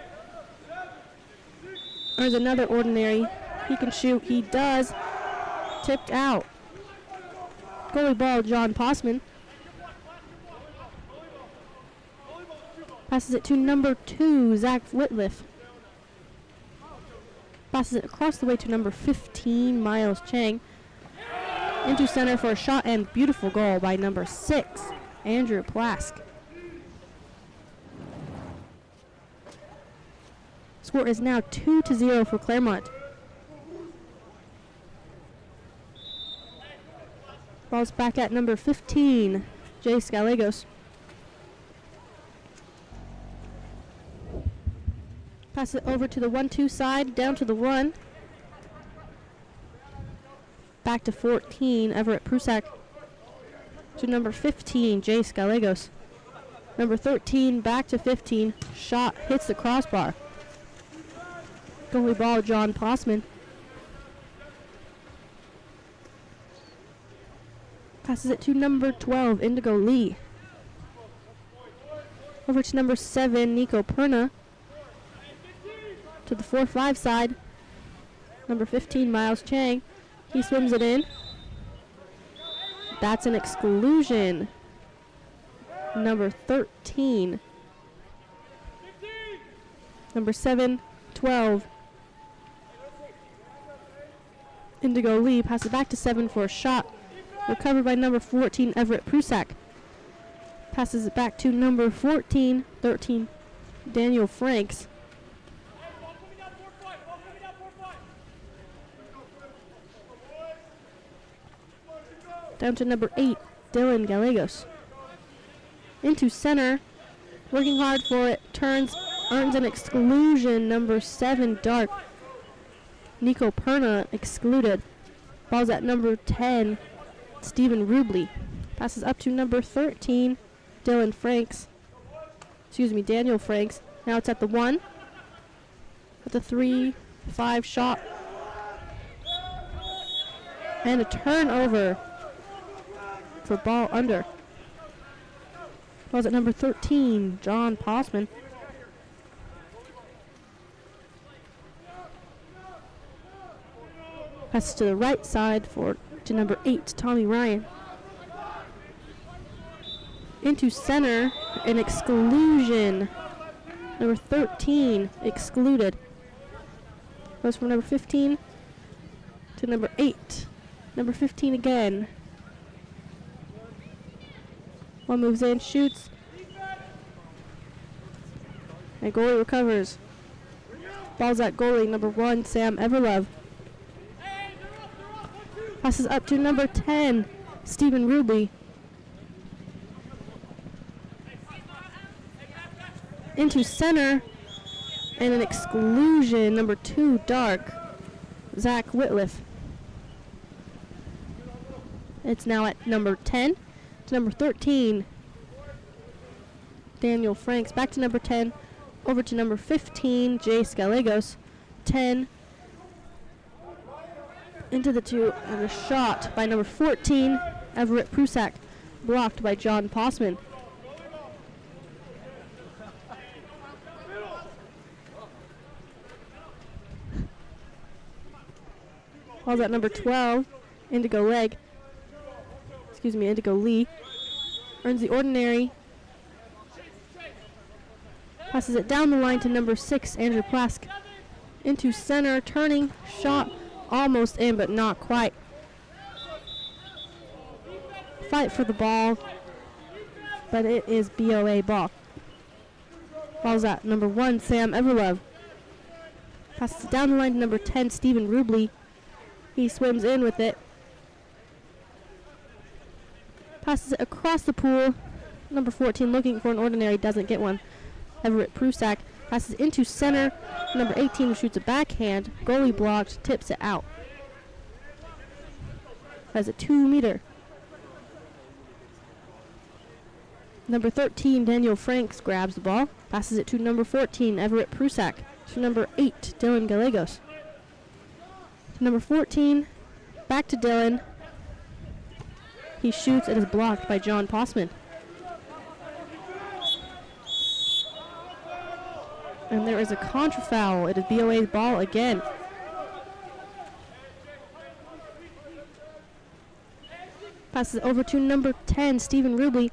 Earns another ordinary. He can shoot. He does. Tipped out. Goalie ball, John Possman. Passes it to number 2, Zach Whitliff. Passes it across the way to number 15, Miles Chang. Into center for a shot and beautiful goal by number 6, Andrew Plask. Score is now 2-0 for Claremont. Ball's back at number 15, Jace Gallegos. Pass it over to the 1-2 side, down to the 1. Back to 14, Everett Prusak. To number 15, Jace Gallegos. Number 13, back to 15. Shot hits the crossbar. Goalie ball, John Possman. Passes it to number 12, Indigo Lee. Over to number 7, Nico Perna. To the 4-5 side, number 15, Miles Chang. He swims it in. That's an exclusion. Number 13. Number 7, 12. Indigo Lee passes back to 7 for a shot. Recovered by number 14, Everett Prusak. Passes it back to number 14, 13, Daniel Franks. Down to number 8, Dylan Gallegos. Into center. Working hard for it. Turns. Earns an exclusion. Number 7, Dark. Nico Perna excluded. Ball's at number 10, Stephen Rubley. Passes up to number 13, Daniel Franks. Now it's at the 1. At the 3-5 shot. And a turnover for ball under. Ball's at number 13, John Possman. Passes to the right side to number 8, Tommy Ryan. Into center, an exclusion. Number 13 excluded. Goes from number 15 to number 8. Number 15 again. One moves in, shoots. And goalie recovers. Ball's at goalie, number 1, Sam Everlove. Passes up to number 10, Stephen Ruby. Into center, and an exclusion, number 2, Dark, Zach Whitliff. It's now at number 10 to number 13, Daniel Franks. Back to number 10, over to number 15, Jay Scalegos. 10, into the 2, and a shot by number 14, Everett Prusak, blocked by John Possiman. Ball's at number 12, Indigo Lee. Earns the ordinary. Passes it down the line to number 6, Andrew Plask. Into center, turning, shot, almost in, but not quite. Fight for the ball, but it is BOA ball. Ball's at number 1, Sam Everlove. Passes it down the line to number 10, Stephen Rubley. He swims in with it. Passes it across the pool. Number 14 looking for an ordinary, doesn't get one. Everett Prusak passes into center. Number 18 shoots a backhand. Goalie blocked, tips it out. Has a 2-meter. Number 13, Daniel Franks grabs the ball. Passes it to number 14, Everett Prusak. To number 8, Dylan Gallegos. To number 14, back to Dylan. He shoots and is blocked by John Possiman. And there is a contra foul. It is BOA's ball again. Passes over to number 10, Stephen Rubley.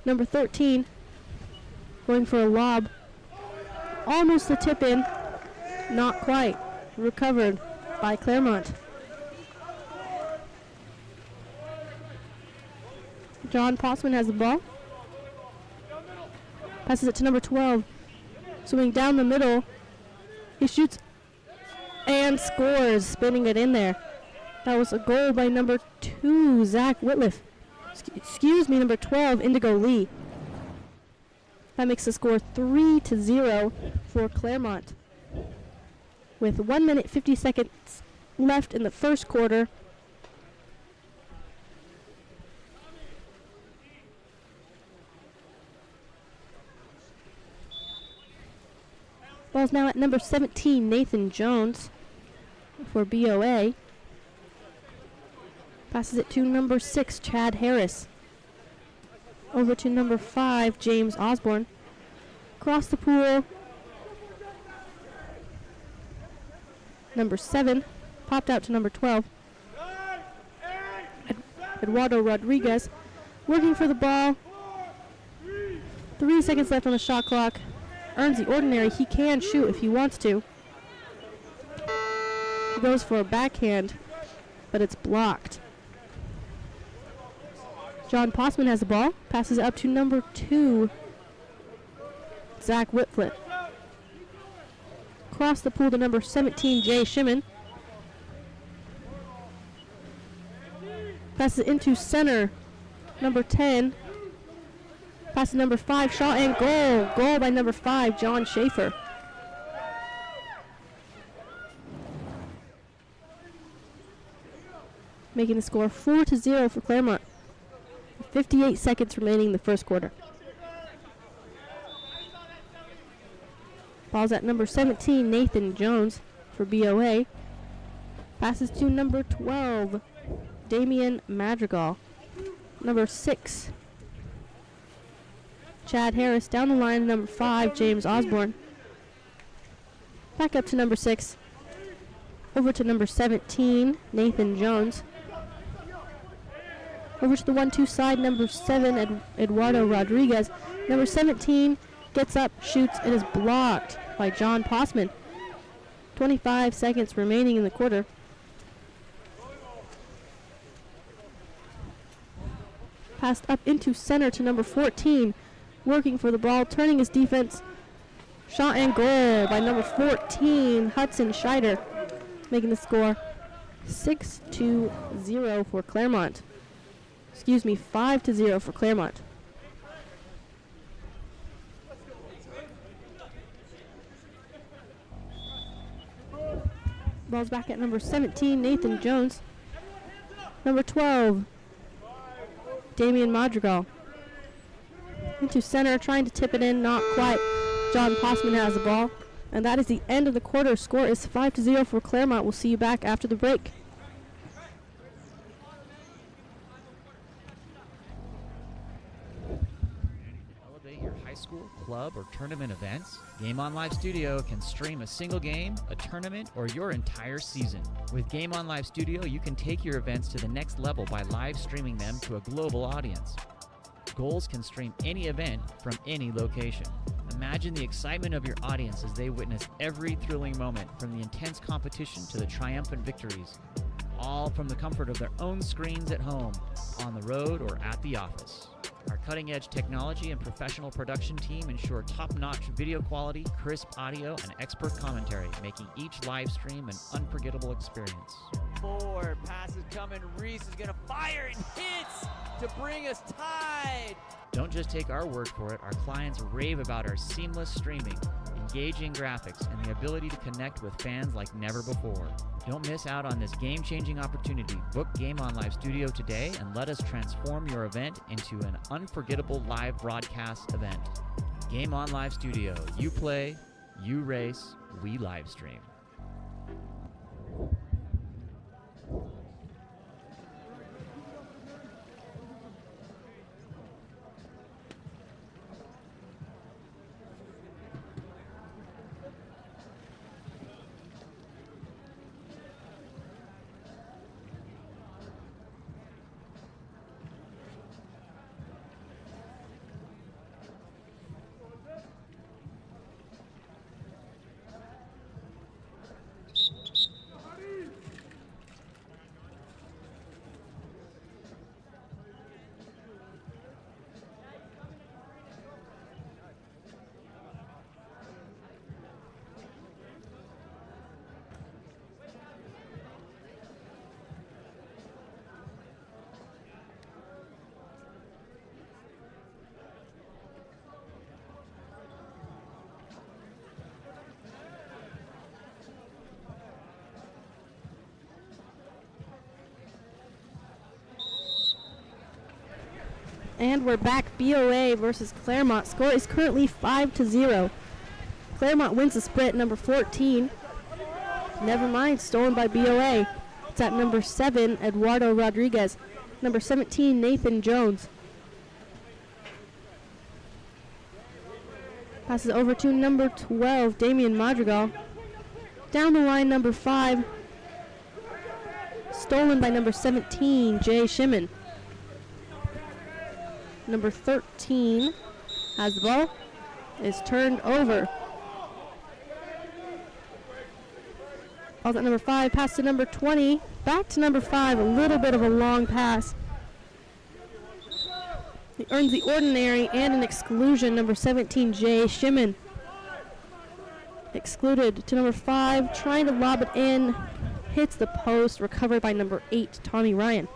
Number 13, going for a lob. Almost a tip in. Not quite. Recovered by Claremont. John Possiman has the ball. Passes it to number 12. Swimming down the middle. He shoots and scores, spinning it in there. That was a goal by number 2, Zach Whitliff. Number 12, Indigo Lee. That makes the score 3-0 for Claremont. With 1 minute 50 seconds left in the first quarter. Ball's now at number 17, Nathan Jones for BOA. Passes it to number 6, Chad Harris. Over to number 5, James Osborne. Across the pool. Number 7, popped out to number 12. Eduardo Rodriguez working for the ball. 3 seconds left on the shot clock. Earns the ordinary. He can shoot if he wants to. He goes for a backhand, but it's blocked. John Possiman has the ball. Passes it up to number 2, Zach Whitliff. Across the pool to number 17, Jay Shimon. Passes it into center. Number 10. Passes number 5, shot and goal. Goal by number 5, John Schaefer. Making the score 4-0 for Claremont. 58 seconds remaining in the first quarter. Ball's at number 17, Nathan Jones for BOA. Passes to number 12, Damian Madrigal. Number 6, Chad Harris. Down the line, number 5, James Osborne. Back up to number 6. Over to number 17, Nathan Jones. Over to the 1-2 side, number 7, Eduardo Rodriguez. Number 17, gets up, shoots, and is blocked by John Possiman. 25 seconds remaining in the quarter. Passed up into center to number 14. Working for the ball, turning his defense. Shot and goal by number 14, Hudson Scheider, making the score 6-0 for Claremont. Excuse me, 5-0 for Claremont. Ball's back at number 17, Nathan Jones. Number 12, Damian Madrigal. Into center, trying to tip it in, not quite. John Possiman has the ball. And that is the end of the quarter. Score is 5-0 for Claremont. We'll see you back after the break. Elevate your high school, club, or tournament events. Game On Live Studio can stream a single game, a tournament, or your entire season. With Game On Live Studio, you can take your events to the next level by live streaming them to a global audience. Goals can stream any event from any location. Imagine the excitement of your audience as they witness every thrilling moment, from the intense competition to the triumphant victories, all from the comfort of their own screens at home, on the road, or at the office. Our cutting-edge technology and professional production team ensure top-notch video quality, crisp audio, and expert commentary, making each live stream an unforgettable experience. Forward, pass is coming. Reese is going to fire and hits to bring us tied. Don't just take our word for it. Our clients rave about our seamless streaming, engaging graphics, and the ability to connect with fans like never before. Don't miss out on this game-changing opportunity. Book Game On Live Studio today and let us transform your event into an unforgettable live broadcast event. Game On Live Studio. You play, you race, we live stream. And we're back. BOA versus Claremont. Score is currently 5-0. Claremont wins the split. Number 14. Never mind. Stolen by BOA. It's at number 7, Eduardo Rodriguez. Number 17, Nathan Jones. Passes over to number 12, Damian Madrigal. Down the line, number 5. Stolen by number 17, Jay Shimon. Number 13 has the ball. Is turned over. Ball's at number 5. Pass to number 20. Back to number 5. A little bit of a long pass. He earns the ordinary and an exclusion. Number 17, Jay Shimon. Excluded to number 5. Trying to lob it in. Hits the post. Recovered by number 8, Tommy Ryan.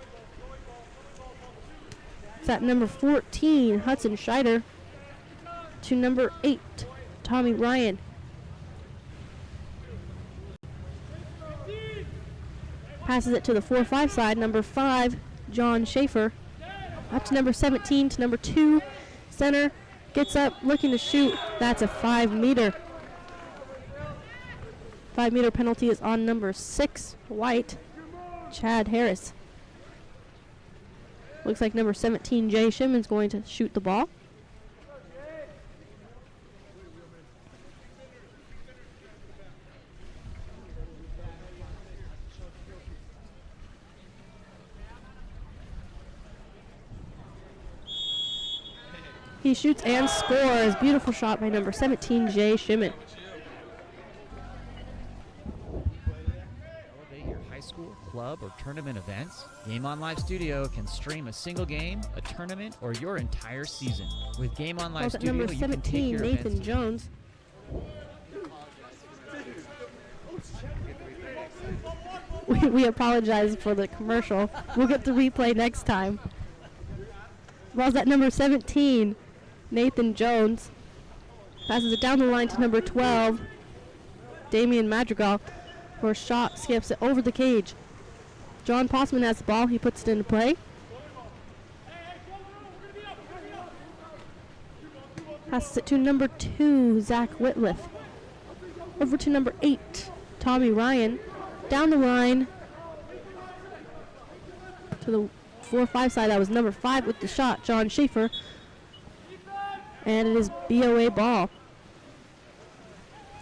It's at number 14, Hudson Scheider. To number 8, Tommy Ryan. Passes it to the 4-5 side. Number 5, John Schaefer. Up to number 17 to number 2. Center gets up, looking to shoot. That's a 5-meter. 5-meter penalty is on number 6, White, Chad Harris. Looks like number 17, Jay Shimon's going to shoot the ball. He shoots and scores. Beautiful shot by number 17, Jay Shimon. Elevate your high school, club, or tournament events. Game On Live Studio can stream a single game, a tournament, or your entire season. With Game On Live Ball's at Studio, number you can take 17, your Nathan events. Jones. We apologize for the commercial. We'll get the replay next time. Ball's at number 17, Nathan Jones. Passes it down the line to number 12, Damian Madrigal, for a shot, skips it over the cage. John Postman has the ball. He puts it into play. Passes it to number 2, Zach Whitliff. Over to number 8, Tommy Ryan. Down the line to the 4-5 side. That was number 5 with the shot, John Schaefer. And it is BOA ball.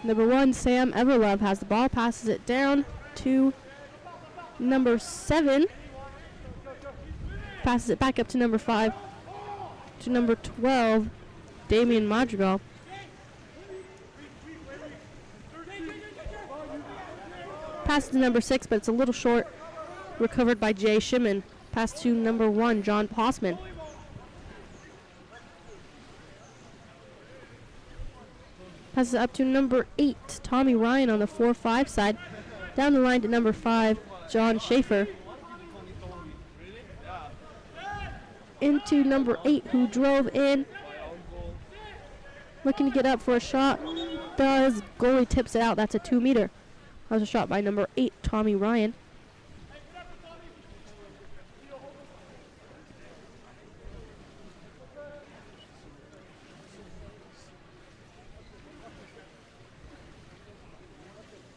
Number 1, Sam Everlove has the ball. Passes it down to number 7. Passes it back up to number 5. To number 12, Damian Madrigal. Pass to number 6, but it's a little short. Recovered by Jay Shimon. Pass to number 1, John Postman. Passes it up to number 8, Tommy Ryan on the 4-5 side. Down the line to number 5, John Schaefer. Into number 8, who drove in. Looking to get up for a shot. Does. Goalie tips it out. That's a 2-meter. That was a shot by number 8, Tommy Ryan.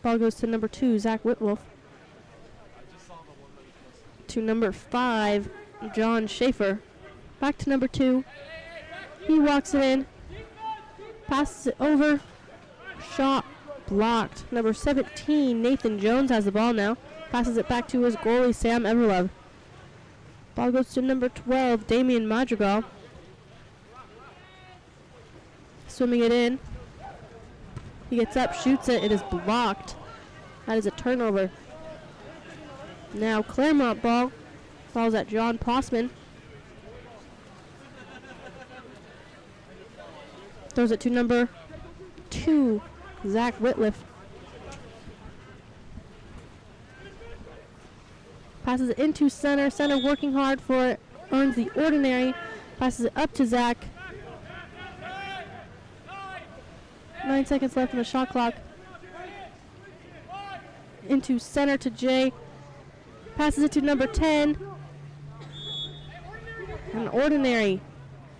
Ball goes to number 2, Zach Whitwolf. To number 5, John Schaefer. Back to number 2. He walks it in. Passes it over. Shot blocked. Number 17, Nathan Jones has the ball now. Passes it back to his goalie, Sam Everlove. Ball goes to number 12, Damian Madrigal. Swimming it in. He gets up, shoots it. It is blocked. That is a turnover. Now Claremont ball. Ball's at John Postman. Throws it to number 2, Zach Whitliff. Passes it into center. Center working hard for it. Earns the ordinary. Passes it up to Zach. 9 seconds left on the shot clock. Into center to Jay. Passes it to number 10. An ordinary.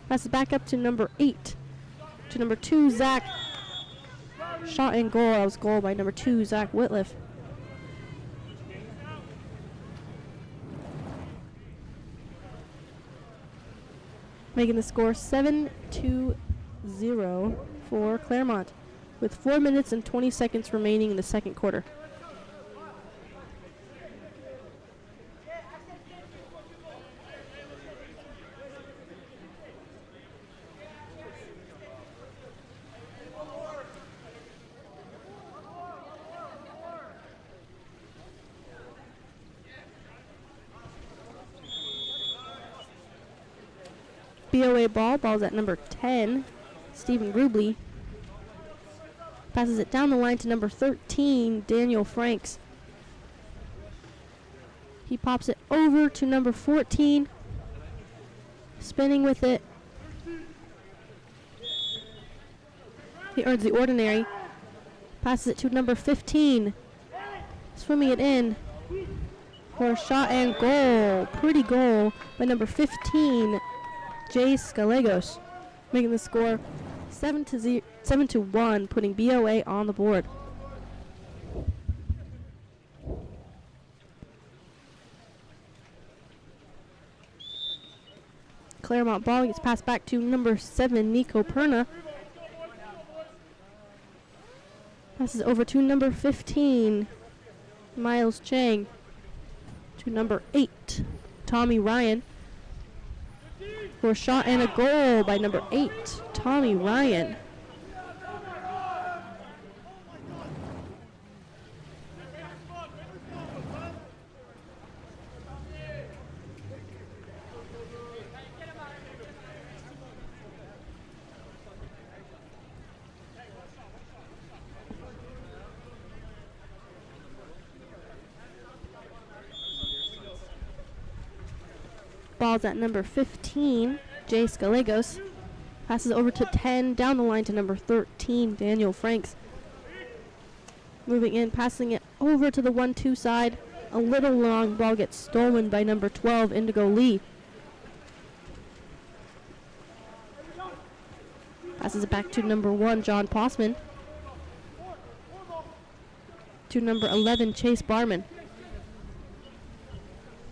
Passes back up to number 8. To number 2, Zach. Shot and goal. That was goal by number 2, Zach Whitliff. Making the score 7-0 for Claremont, with 4 minutes and 20 seconds remaining in the second quarter. BOA ball. Ball's at number 10, Stephen Rubley. Passes it down the line to number 13, Daniel Franks. He pops it over to number 14. Spinning with it. He earns the ordinary. Passes it to number 15. Swimming it in for a shot and goal. Pretty goal by number 15, Jay Scalegos, making the score 7-1, putting BOA on the board. Claremont ball gets passed back to number 7, Nico Perna. Passes over to number 15, Miles Chang. To number 8, Tommy Ryan. for a shot and a goal by number 8, Tommy Ryan. Ball's at number 15, Jace Gallegos. Passes over to 10, down the line to number 13, Daniel Franks. Moving in, passing it over to the 1-2 side. A little long, ball gets stolen by number 12, Indigo Lee. Passes it back to number 1, John Possman. To number 11, Chase Barman.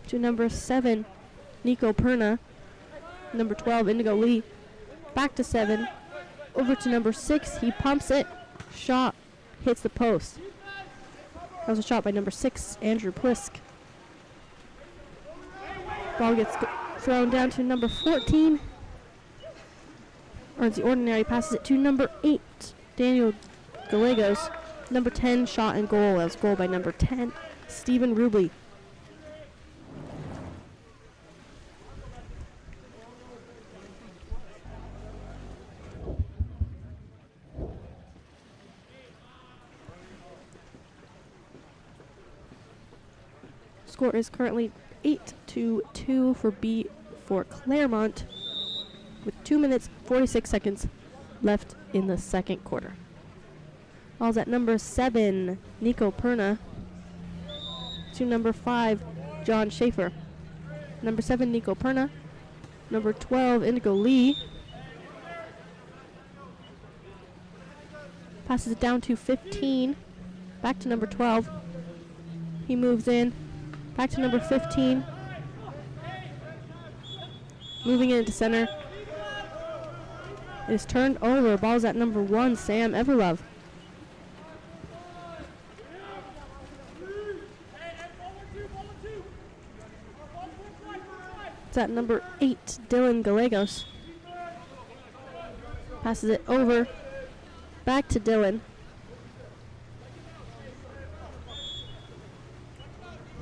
To number 7, Nico Perna. Number 12, Indigo Lee. Back to 7. Over to number 6. He pumps it. Shot. Hits the post. That was a shot by number 6, Andrew Plisk. Ball gets thrown down to number 14. Earns the ordinary. Passes it to number 8, Daniel Gallegos. Number 10, shot and goal. That was goal by number 10, Stephen Rubley. Score is currently 8-2 for Claremont, with 2 minutes 46 seconds left in the second quarter. Ball's at number 7, Nico Perna. To number 5, John Schaefer. Number 7, Nico Perna. Number 12, Indigo Lee. Passes it down to 15. Back to number 12. He moves in. Back to number 15. Moving into center. It is turned over. Ball's at number 1, Sam Everlove. It's at number 8, Dylan Gallegos. Passes it over. Back to Dylan.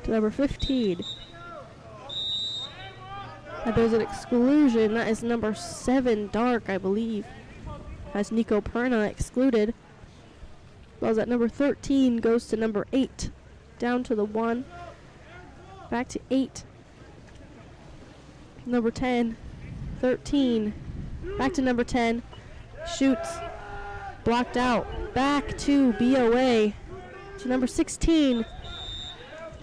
To number 15. There's an exclusion. That is number 7, Dark, I believe. Has Nico Perna excluded. Ball's at number 13. Goes to number 8. Down to the 1. Back to 8. Number 10. 13. Back to number 10. Shoots. Blocked out. Back to BOA. To number 16.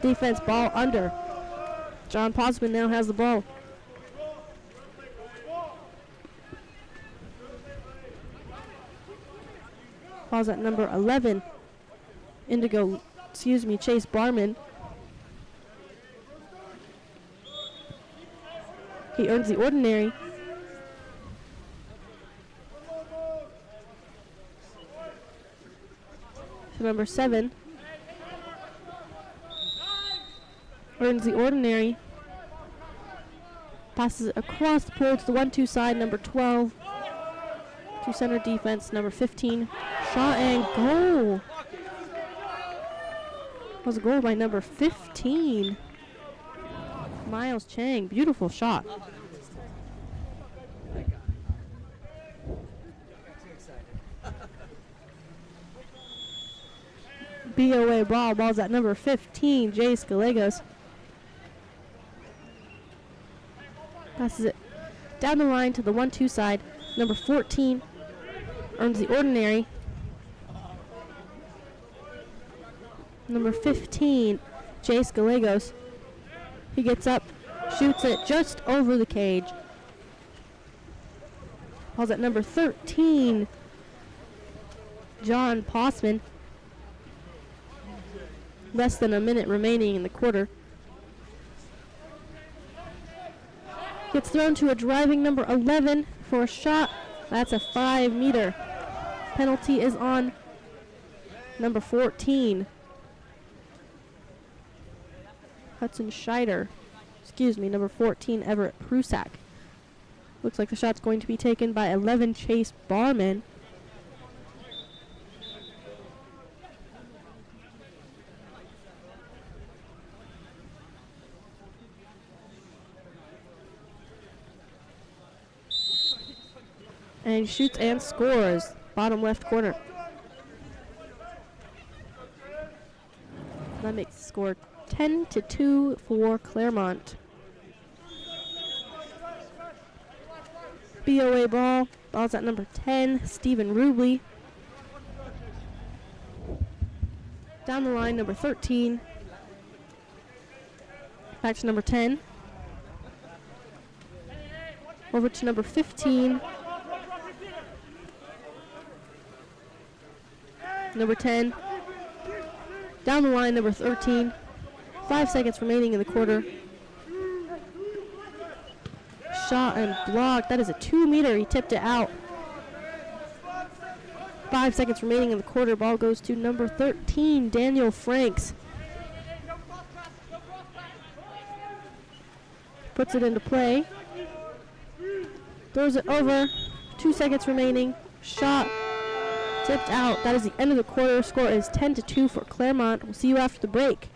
Defense, ball under. John Possman now has the ball. Ball's at number 11. Chase Barman. He earns the ordinary. To number 7. Earns the ordinary. Passes it across the pool to the 1-2 side, number 12. To center defense, number 15. Shot and goal. Was a goal by number 15. Miles Chang, beautiful shot. BOA ball, ball's at number 15, Jace Gallegos. Passes it down the line to the 1-2 side. Number 14 earns the ordinary. Number 15, Jace Gallegos. He gets up, shoots it just over the cage. Ball's at number 13, John Possman. Less than a minute remaining in the quarter. Gets thrown to a driving number 11 for a shot. That's a 5-meter. Penalty is on number 14. Hudson Scheider. Number 14, Everett Prusak. Looks like the shot's going to be taken by 11 Chase Barman. And he shoots and scores. Bottom left corner. That makes the score 10-2 for Claremont. BOA ball. Ball's at number 10, Stephen Rubley. Down the line, number 13. Back to number 10. Over to number 15. Number 10. Down the line, number 13. 5 seconds remaining in the quarter. Shot and blocked. That is a 2-meter. He tipped it out. 5 seconds remaining in the quarter. Ball goes to number 13, Daniel Franks. Puts it into play. Throws it over. 2 seconds remaining. Shot. Tipped out. That is the end of the quarter. Score is 10-2 for Claremont. We'll see you after the break.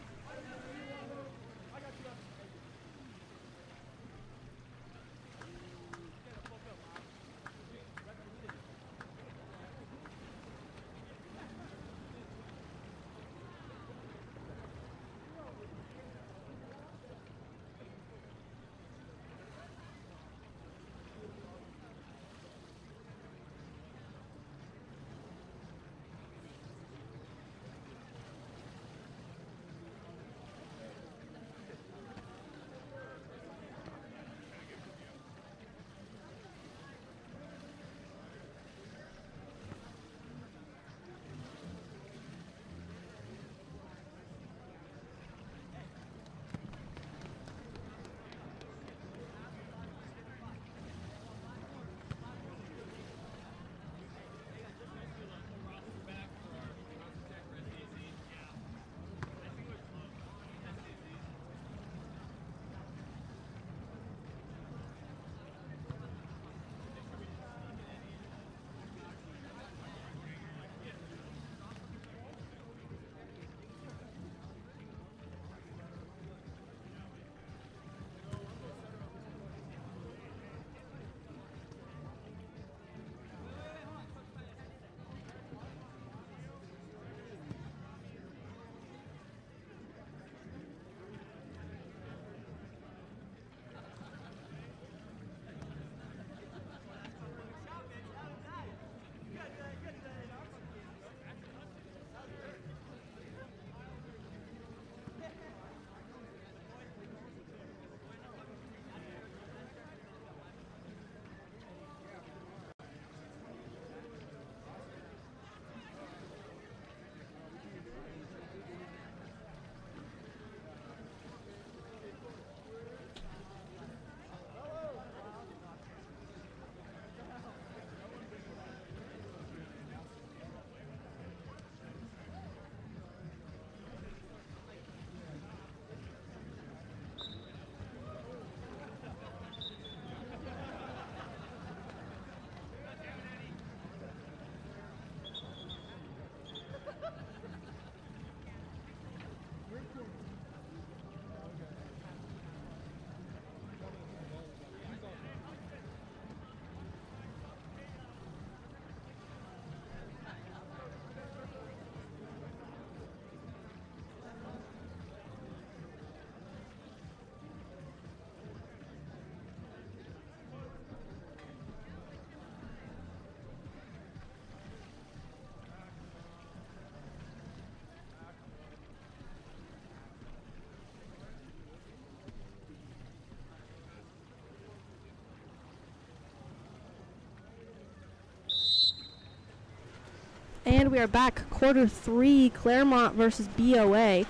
And we are back, quarter 3, Claremont versus BOA.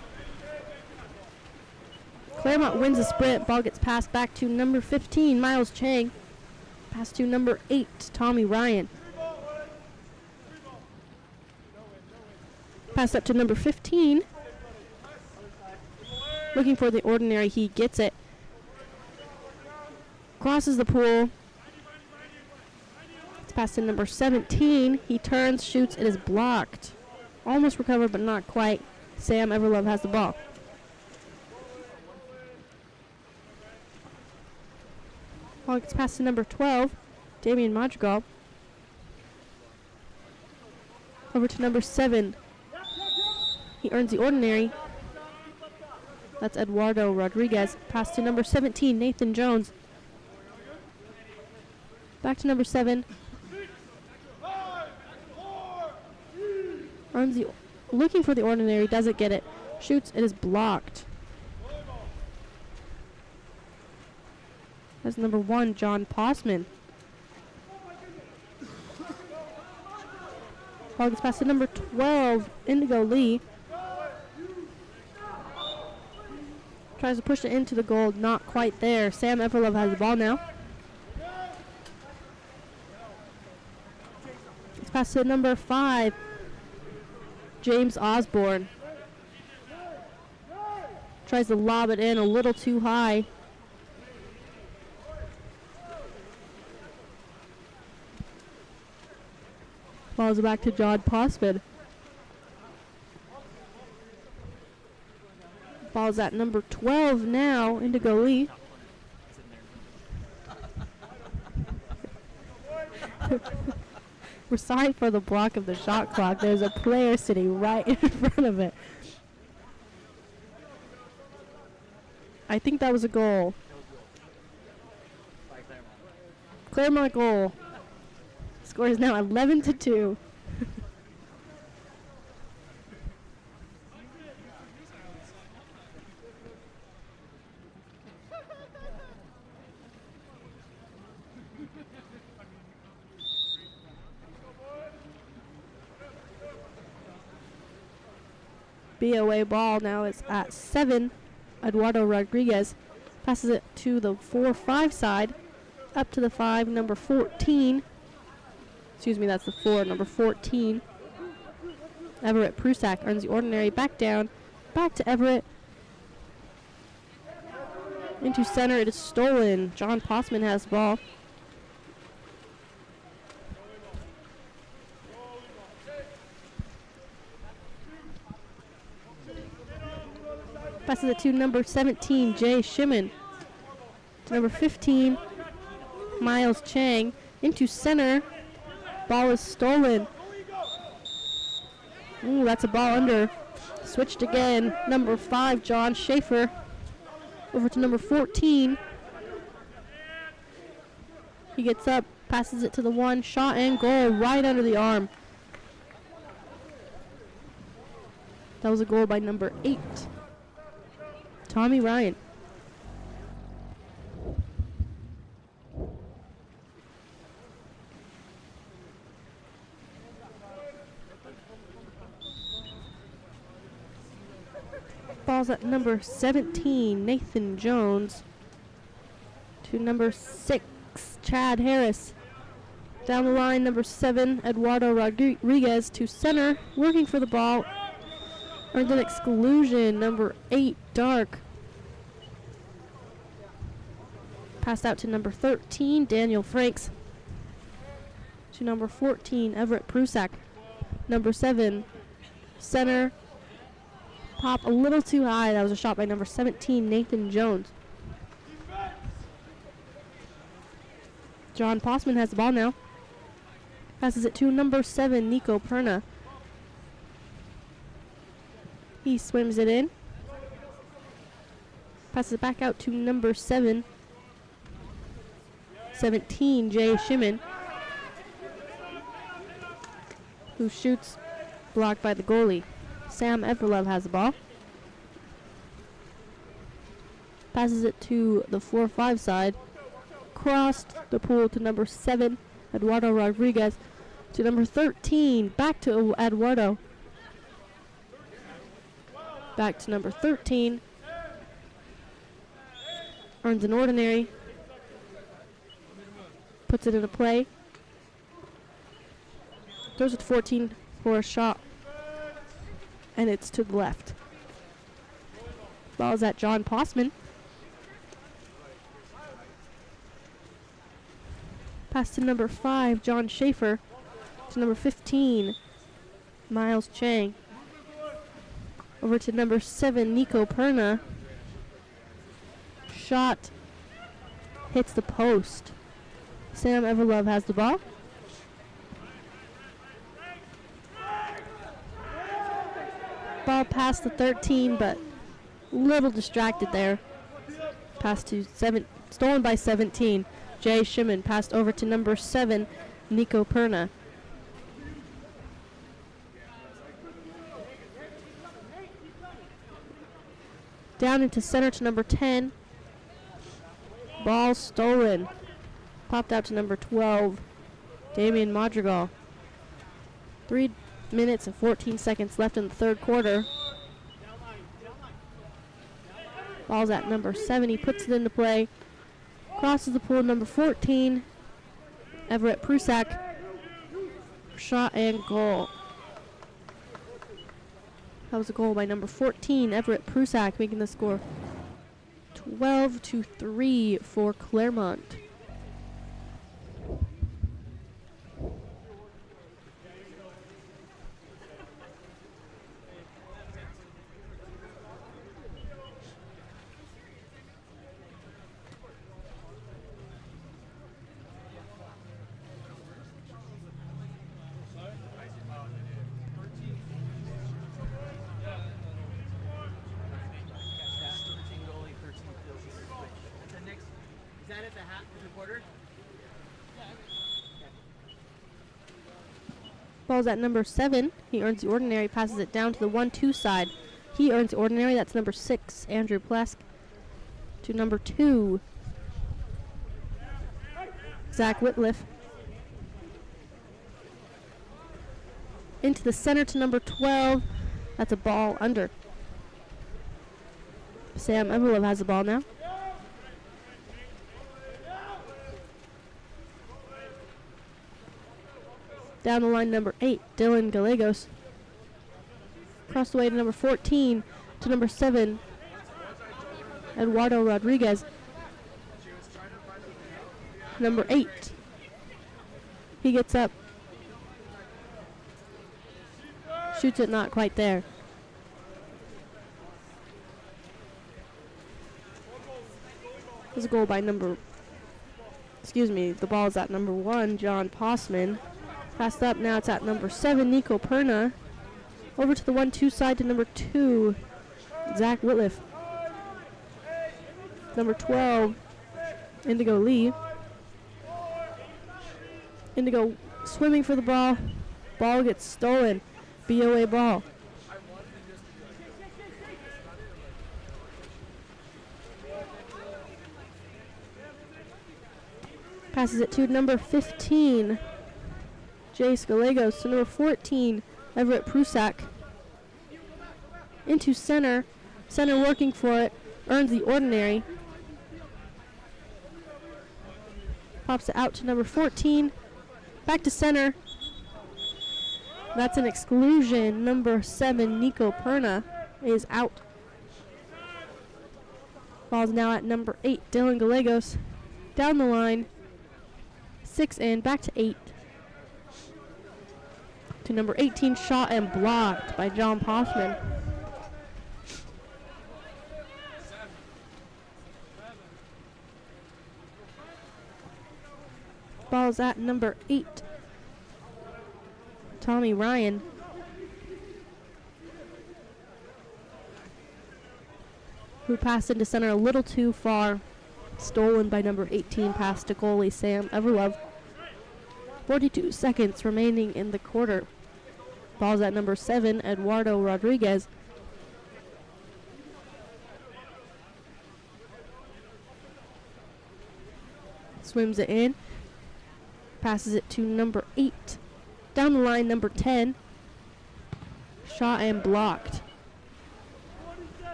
Claremont wins the sprint. Ball gets passed back to number 15, Miles Chang. Pass to number 8, Tommy Ryan. Pass up to number 15. Looking for the ordinary, he gets it. Crosses the pool. Pass to number 17. He turns, shoots, it is blocked. Almost recovered, but not quite. Sam Everlove has the ball. Ball gets passed to number 12, Damian Madrigal. Over to number 7. He earns the ordinary. That's Eduardo Rodriguez. Pass to number 17, Nathan Jones. Back to number 7. Earns the, looking for the ordinary, doesn't get it. Shoots, it is blocked. That's number 1, John Postman. Ball gets passed to number 12, Indigo Lee. Tries to push it into the goal, not quite there. Sam Everlove has the ball now. It's passed to number 5, James Osborne. Tries to lob it in a little too high. Ball's back to John Postman. Ball's at number 12 now, Indigo Lee. We're sorry for the block of the shot clock. There's a player sitting right in front of it. I think that was a goal. Claremont goal. Score is now 11-2. BOA ball now is at 7. Eduardo Rodriguez passes it to the 4-5 side. Up to the 5, number 14. Excuse me, that's the 4, number 14. Everett Prusak earns the ordinary, back down, back to Everett. Into center, it is stolen. John Postman has the ball. Passes it to number 17, Jay Shimon. To number 15, Miles Chang. Into center. Ball is stolen. Ooh, that's a ball under. Switched again. Number 5, John Schaefer. Over to number 14. He gets up, passes it to the 1. Shot and goal right under the arm. That was a goal by number 8, Tommy Ryan. Ball's at number 17, Nathan Jones. To number 6, Chad Harris. Down the line, number 7, Eduardo Rodriguez to center, working for the ball. Earned an exclusion, number 8, Dark. Passed out to number 13, Daniel Franks. To number 14, Everett Prusak. Number 7, center. Pop a little too high. That was a shot by number 17, Nathan Jones. John Postman has the ball now. Passes it to number 7, Nico Perna. He swims it in. Passes it back out to number 7, 17, Jay Shimon, who shoots, blocked by the goalie. Sam Everlove has the ball. Passes it to the 4-5 side. Crossed the pool to number 7, Eduardo Rodriguez. To number 13, back to Eduardo. Back to number 13. Earns an ordinary. Puts it into play. Throws it to 14 for a shot. And it's to the left. Ball is at John Postman. Pass to number 5, John Schaefer. To number 15, Miles Chang. Over to number 7, Nico Perna. Shot hits the post. Sam Everlove has the ball. Ball past the 13, but a little distracted there. Pass to 7, stolen by 17. Jay Shimon passed over to number 7, Nico Perna. Down into center to number 10. Ball stolen. Popped out to number 12, Damian Madrigal. 3 minutes and 14 seconds left in the third quarter. Ball's at number 7. He puts it into play. Crosses the pool, number 14, Everett Prusak. Shot and goal. That was a goal by number 14, Everett Prusak, making the score 12-3 for Claremont. Ball's at number 7. He earns the ordinary, passes it down to the 1-2 side. He earns the ordinary. That's number 6, Andrew Plesk. To number 2, Zach Whitliff. Into the center to number 12. That's a ball under. Sam Everlove has the ball now. Down the line, number 8, Dylan Gallegos. Across the way to number 14, to number 7, Eduardo Rodriguez. Number 8. He gets up. Shoots it, not quite there. There's a goal by the ball is at number 1, John Postman. Passed up, now it's at number 7, Nico Perna. Over to the 1-2 side to number 2, Zach Whitliff. Number 12, Indigo Lee. Indigo swimming for the ball. Ball gets stolen. BOA ball. Passes it to number 15, Jace Gallegos. To number 14, Everett Prusak. Into center. Center working for it. Earns the ordinary. Pops it out to number 14. Back to center. That's an exclusion. Number 7, Nico Perna, is out. Ball's now at number 8, Dylan Gallegos. Down the line. 6 in, back to 8. To number 18, shot and blocked by John Postman. Ball's at number 8, Tommy Ryan. Who passed into center a little too far. Stolen by number 18, pass to goalie Sam Everlove. 42 seconds remaining in the quarter. Ball's at number 7, Eduardo Rodriguez. Swims it in. Passes it to number 8. Down the line, number 10. Shot and blocked.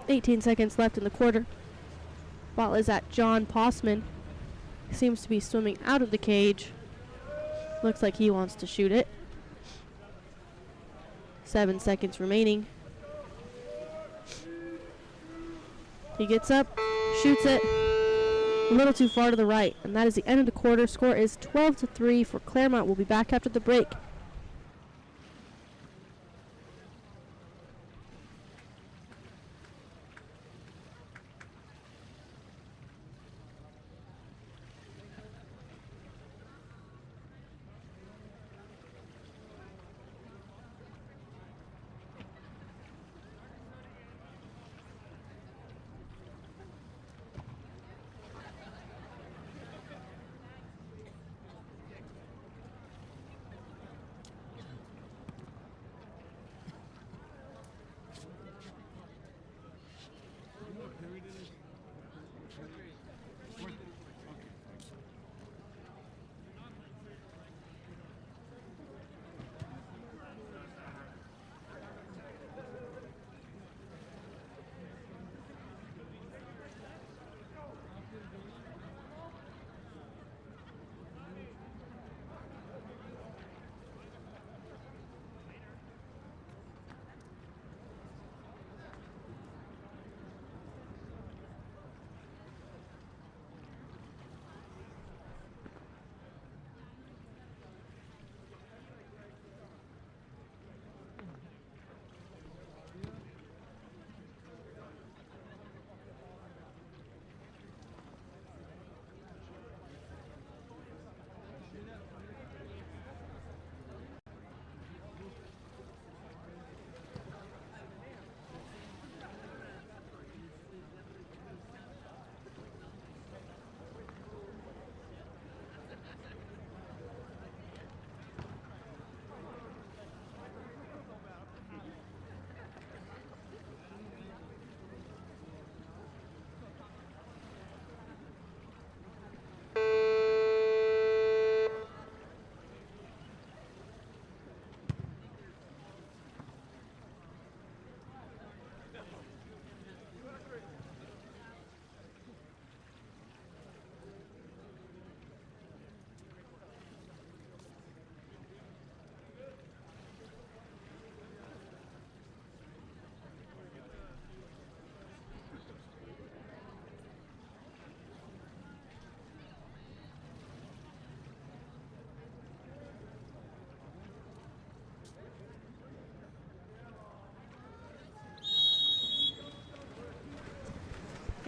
18 seconds left in the quarter. Ball is at John Postman. Seems to be swimming out of the cage. Looks like he wants to shoot it. 7 seconds remaining. He gets up, shoots it. a little too far to the right. And that is the end of the quarter. Score is 12-3 for Claremont. We'll be back after the break.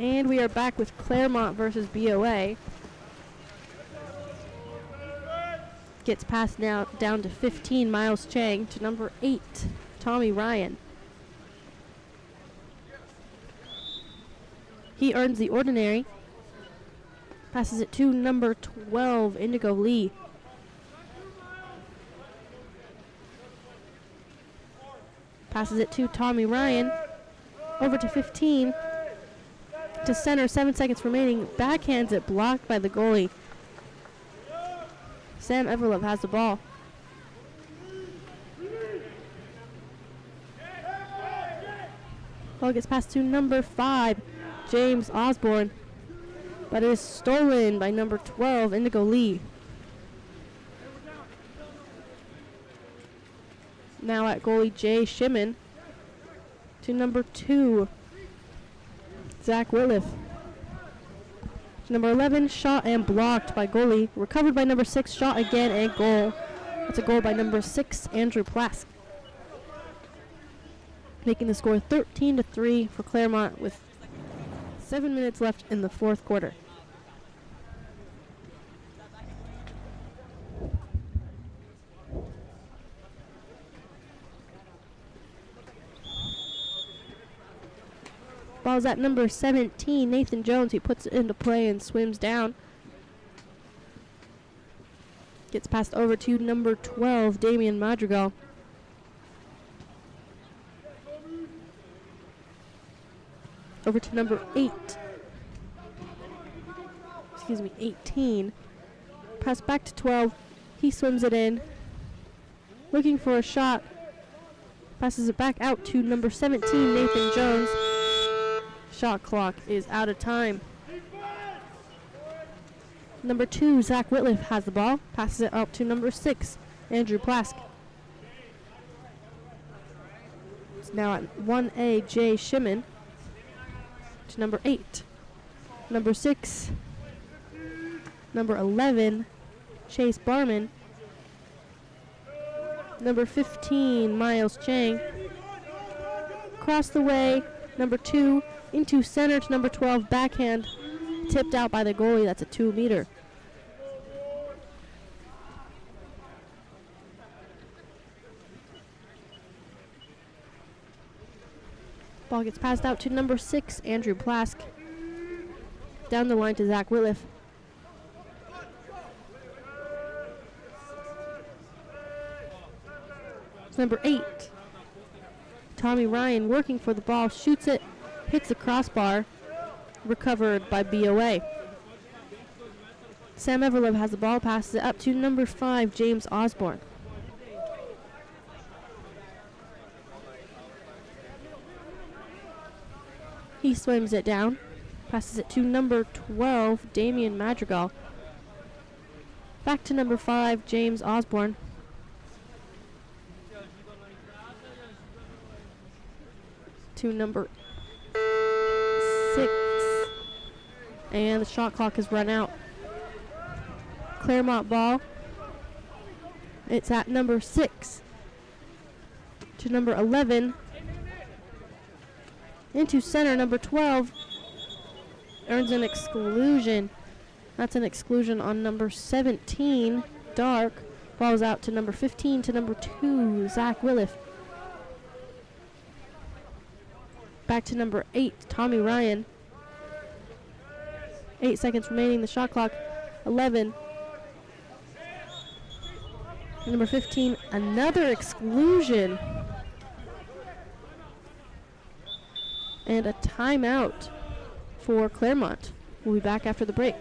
And we are back with Claremont versus BOA. Gets passed now down to 15, Miles Chang, to number 8, Tommy Ryan. He earns the ordinary. Passes it to number 12, Indigo Lee. Passes it to Tommy Ryan. Over to 15. To center, 7 seconds remaining. Backhands it, blocked by the goalie. Sam Everlove has the ball. Ball gets passed to number 5, James Osborne. But it is stolen by number 12, Indigo Lee. Now at goalie Jay Shimon. To number 2, Zach Williff. Number 11, shot and blocked by goalie. Recovered by number 6, shot again and goal. That's a goal by number 6, Andrew Plask. Making the score 13-3 for Claremont with 7 minutes left in the fourth quarter. Ball's at number 17, Nathan Jones. He puts it into play and swims down. Gets passed over to number 12, Damian Madrigal. Over to number 18. Pass back to 12. He swims it in. Looking for a shot. Passes it back out to number 17, Nathan Jones. Shot clock is out of time. Number 2, Zach Whitliff has the ball. Passes it up to number 6, Andrew Plask. It's now at 1A, Jay Shimon. To number 8. Number 6, number 11, Chase Barman. Number 15, Miles Chang. Across the way, number 2, into center to number 12, backhand. Tipped out by the goalie. That's a 2-meter. Ball gets passed out to number 6, Andrew Plask. Down the line to Zach Whitliff. It's number 8, Tommy Ryan, working for the ball, shoots it, hits the crossbar, recovered by BOA. Sam Everlove has the ball, passes it up to number 5, James Osborne. He swims it down, passes it to number 12, Damian Madrigal. Back to number 5, James Osborne. To number 6. And the shot clock has run out. Claremont ball. It's at number 6. To number 11. Into center, number 12 earns an exclusion. That's an exclusion on number 17, Dark. Ball is out to number 15 to number 2, Zach Williff. Back to number 8, Tommy Ryan. 8 seconds remaining, the shot clock, 11. Number 15, another exclusion. And a timeout for Claremont. We'll be back after the break.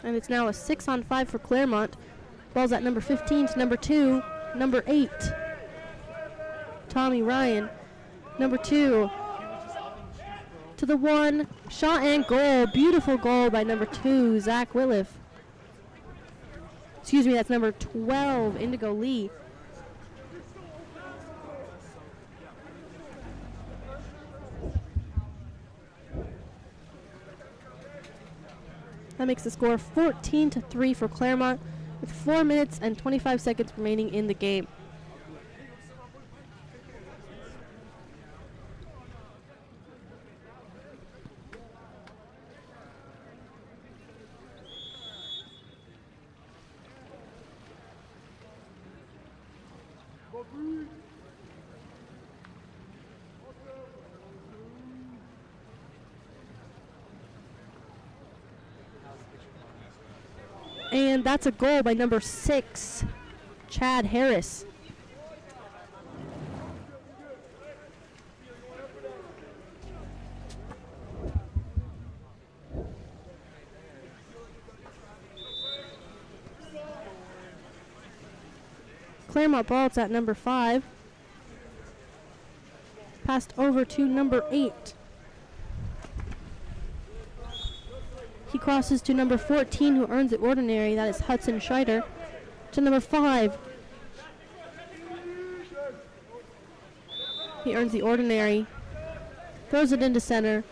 And it's now a 6-on-5 for Claremont. Ball's at number 15 to number 2, number 8, Tommy Ryan. Number 2 to the 1, shot and goal. Beautiful goal by number 2, Zach Williff. Excuse me, that's number 12, Indigo Lee. That makes the score 14-3 for Claremont with 4 minutes and 25 seconds remaining in the game. And that's a goal by number 6, Chad Harris. Claremont ball, it's at number 5. Passed over to number 8. He crosses to number 14, who earns the ordinary. That is Hudson Scheider. To number 5. He earns the ordinary. Throws it into center.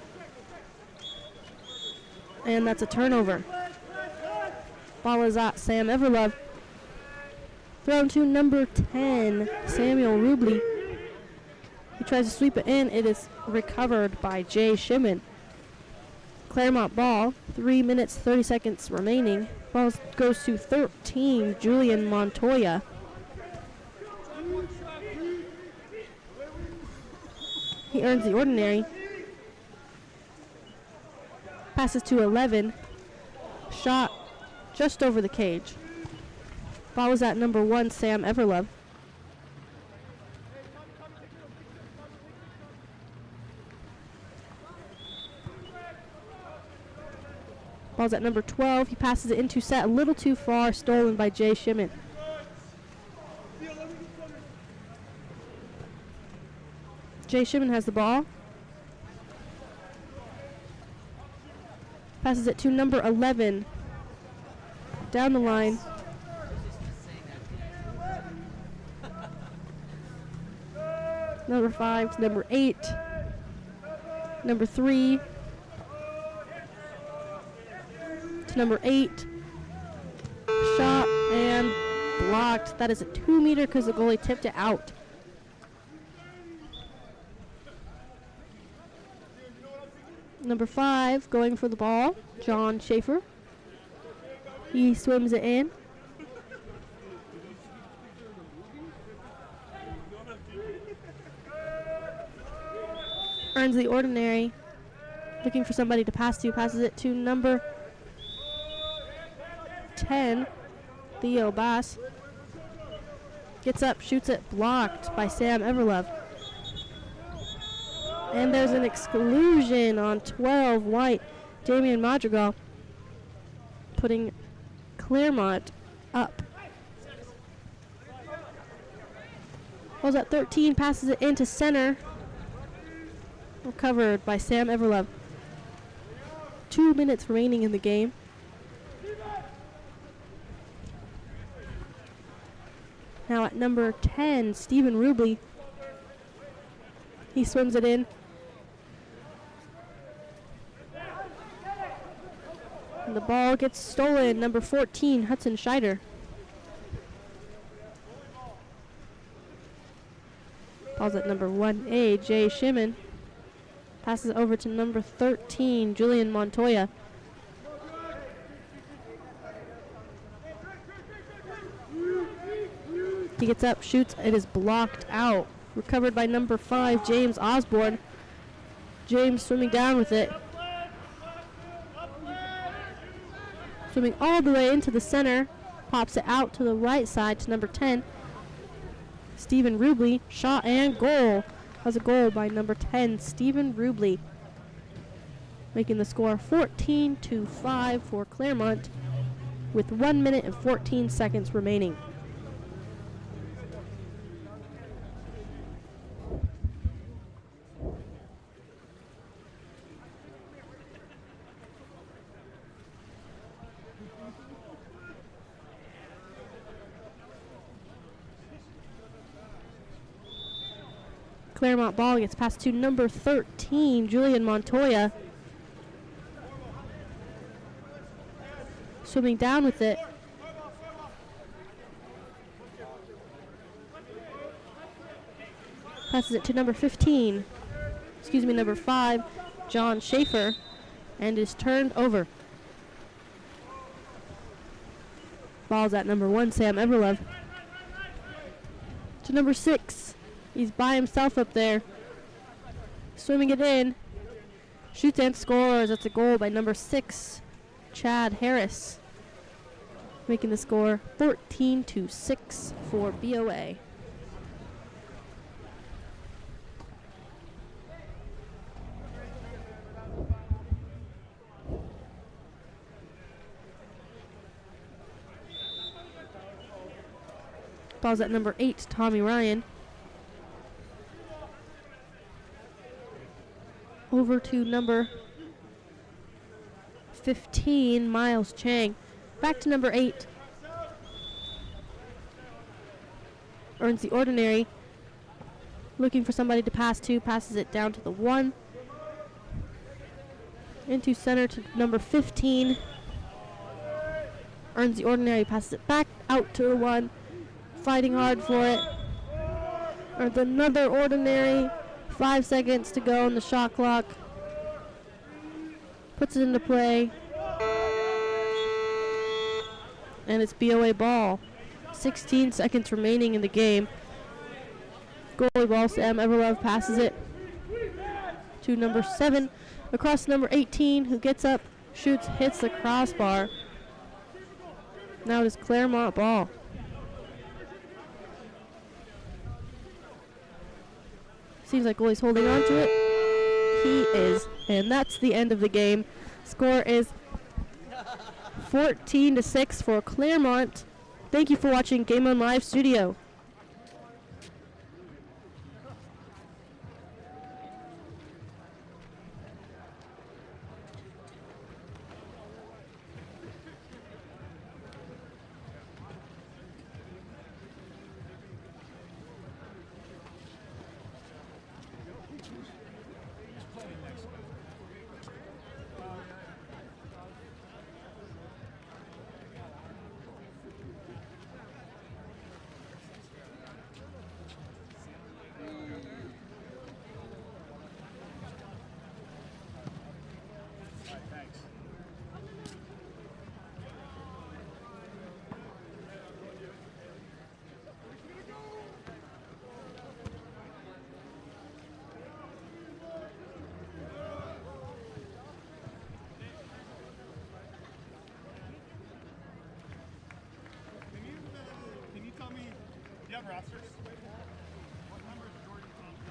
And that's a turnover. Ball is at Sam Everlove. Thrown to number 10, Samuel Rubley. He tries to sweep it in. It is recovered by Jay Shimon. Claremont ball. 3 minutes, 30 seconds remaining. Ball goes to 13, Julian Montoya. He earns the ordinary. Passes to 11. Shot just over the cage. Ball was at number 1, Sam Everlove. Ball's at number 12. He passes it into set a little too far, stolen by Jay Shimon. Jay Shimon has the ball. Passes it to number 11. Down the line. Number 5 to number 8. Number 3 to number 8. Shot and blocked. That is a 2-meter because the goalie tipped it out. Number 5 going for the ball, John Schaefer. He swims it in. Earns the ordinary. Looking for somebody to pass to. Passes it to number 10, Theo Bass. Gets up, shoots it, blocked by Sam Everlove. And there's an exclusion on 12 white, Damian Madrigal, putting Claremont up. Ball's at 13, passes it into center. Recovered by Sam Everlove. 2 minutes remaining in the game. Now at number 10, Stephen Rubley. He swims it in. And the ball gets stolen. Number 14, Hudson Scheider. Ball's at number 1A, Jay Shimon. Passes over to number 13, Julian Montoya. He gets up, shoots, it is blocked out. Recovered by number 5, James Osborne. James swimming down with it. Swimming all the way into the center. Pops it out to the right side to number 10. Stephen Rubley, shot and goal. That was a goal by number 10, Stephen Rubley. Making the score 14-5 for Claremont with 1 minute and 14 seconds remaining. Claremont ball gets passed to number 13, Julian Montoya. Swimming down with it. Passes it to number 15. Number 5, John Schaefer. And is turned over. Ball's at number 1, Sam Everlove. To number 6. He's by himself up there. Swimming it in. Shoots and scores. That's a goal by number 6, Chad Harris. Making the score 14-6 for BOA. Ball's at number 8, Tommy Ryan. Over to number 15, Miles Chang. Back to number 8. Earns the ordinary. Looking for somebody to pass to. Passes it down to the 1. Into center to number 15. Earns the ordinary. Passes it back out to the 1. Fighting hard for it. Earns another ordinary. 5 seconds to go on the shot clock. puts it into play. And it's BOA ball. 16 seconds remaining in the game. Goalie ball, Sam Everlove passes it to number 7, across to number 18, who gets up, shoots, hits the crossbar. Now it is Claremont ball. Seems like goalie's holding on to it. He is, and that's the end of the game. Score is 14-6 for Claremont. Thank you for watching Game On Live Studio. Can you tell me, do you have rosters? What number is Jordan Thompson?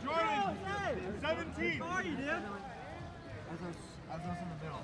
Jordan, 17. As I was in the middle.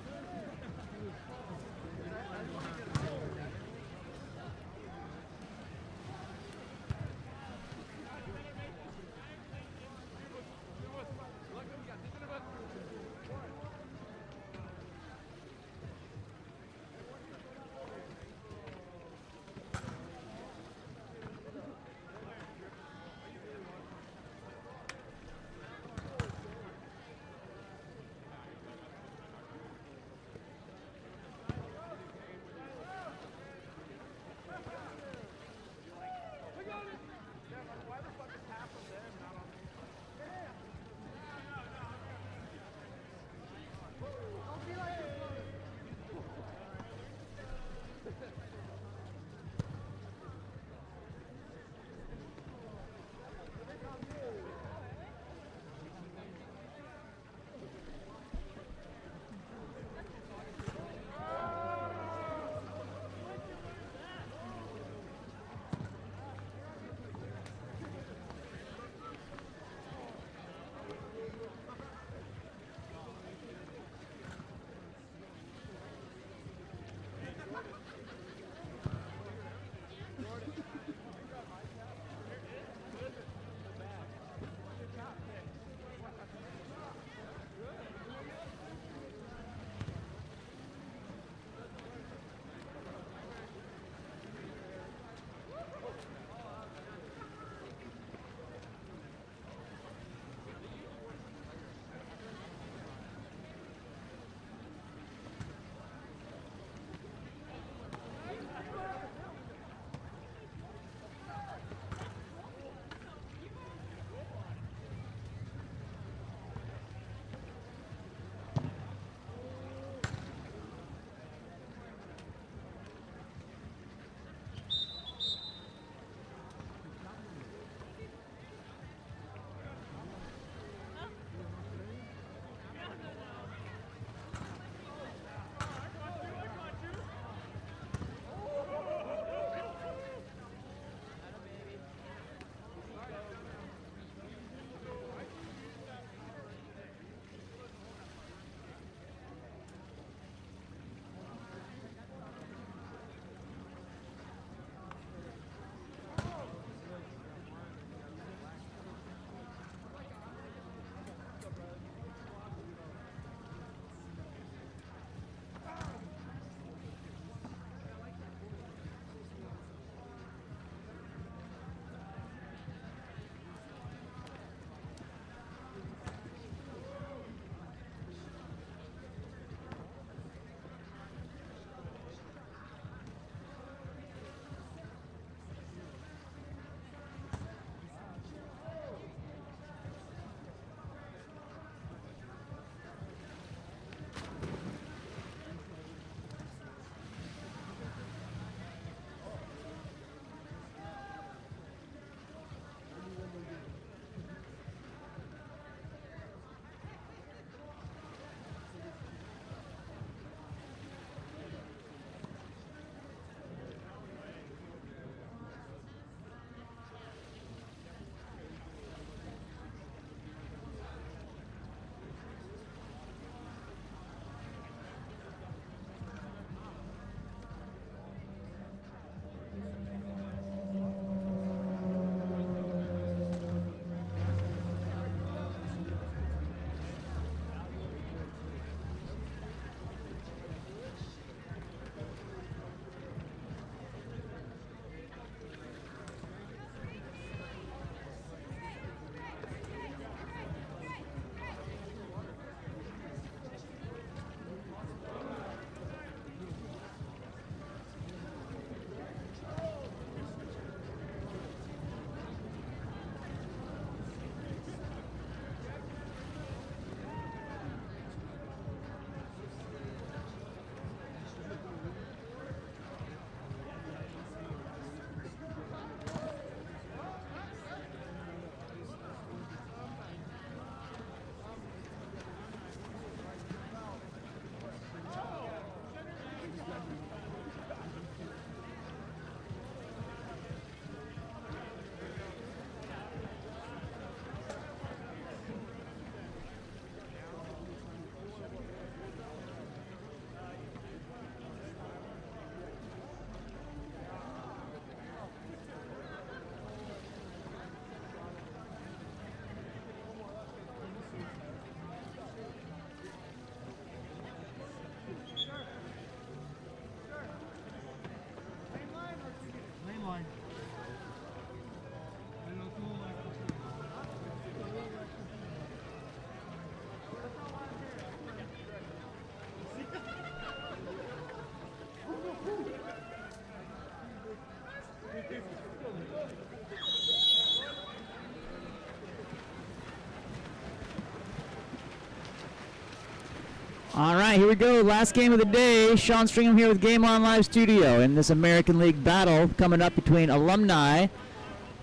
All right, here we go. Last game of the day. Sean Stringham here with Game On Live Studio in this American League battle coming up between Alumni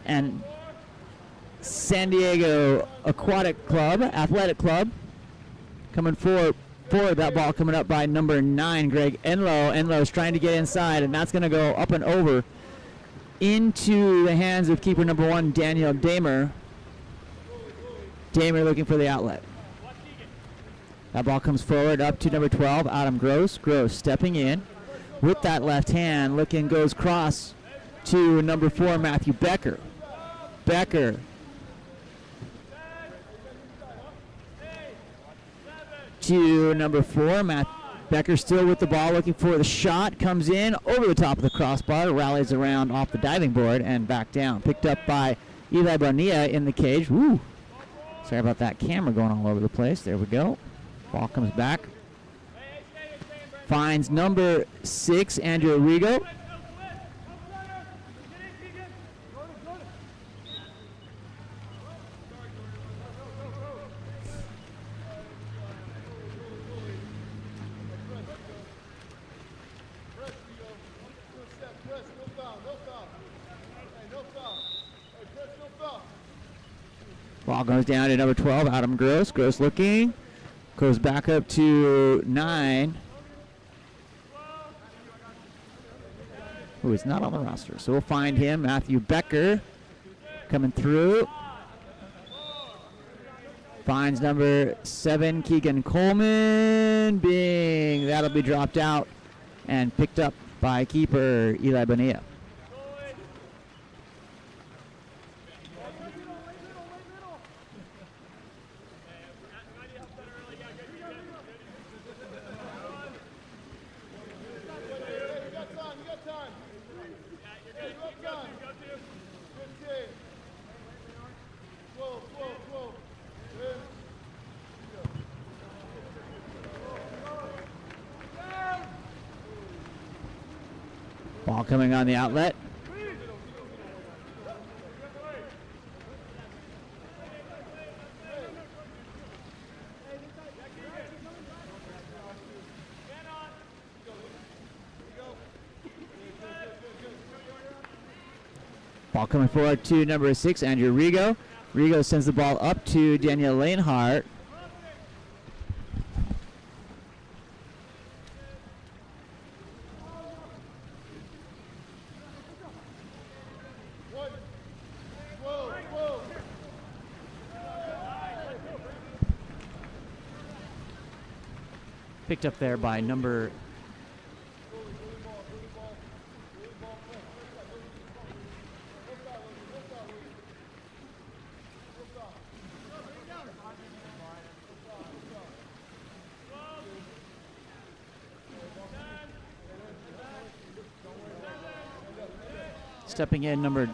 and San Diego Athletic Club. Coming forward, that ball coming up by number 9, Greg Enlow. Enlow's trying to get inside, and that's going to go up and over into the hands of keeper number 1, Daniel Damer. Damer looking for the outlet. That ball comes forward up to number 12, Adam Gross. Gross stepping in with that left hand. Goes cross to number 4, Matthew Becker. Becker to number 4, Becker still with the ball, looking for the shot. Comes in over the top of the crossbar, rallies around off the diving board and back down. Picked up by Eli Bonilla in the cage. Woo! Sorry about that camera going all over the place. There we go. Ball comes back. Finds number 6, Andrew Rigo. Ball goes down to number 12, Adam Gross. Gross looking. Goes back up to 9. Who is not on the roster. So we'll find him. Matthew Becker coming through. Finds number 7, Keegan Coleman. Bing. That'll be dropped out and picked up by keeper Eli Bonilla. Ball coming on the outlet. Ball coming forward to number 6, Andrew Rigo. Rigo sends the ball up to Daniel Lanehart. Picked up there by number stepping in number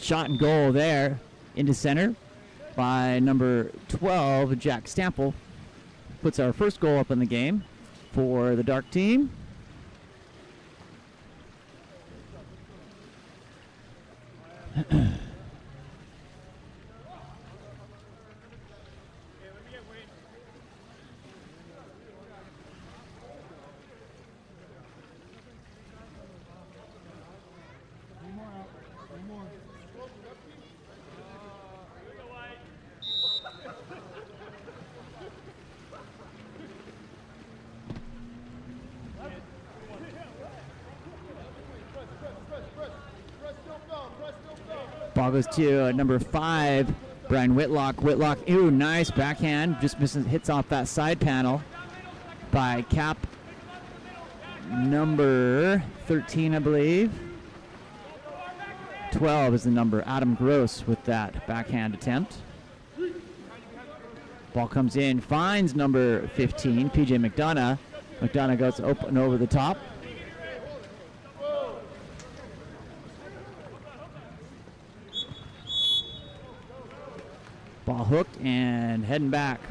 shot and goal there into center by number 12, Jack Stample. Puts our first goal up in the game for the Dark team. Ball goes to number 5, Brian Whitlock. Whitlock, ooh, nice backhand. Just hits off that side panel by cap number 13, I believe. 12 is the number. Adam Gross with that backhand attempt. Ball comes in, finds number 15, PJ McDonough. McDonough goes open over the top. Ball hooked and heading back.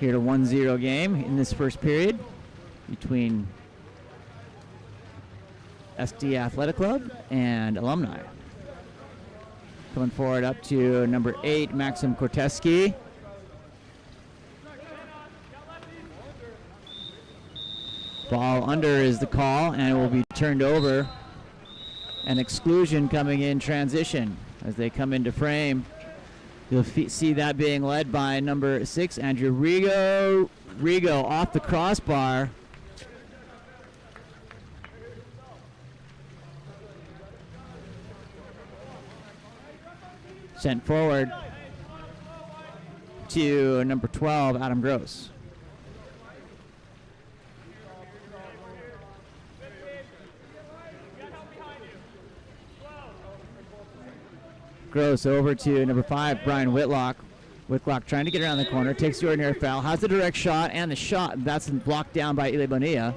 Here to 1-0 game in this first period between SD Athletic Club and Alumni. Coming forward up to number 8, Maxim Korteski. Ball under is the call, and it will be turned over. An exclusion coming in transition as they come into frame. You'll see that being led by number 6, Andrew Rigo. Rigo off the crossbar. Sent forward to number 12, Adam Gross. Gross over to number 5, Brian Whitlock. Whitlock trying to get around the corner, takes the ordinary foul, has the direct shot, and the shot, that's blocked down by Ile Bonilla.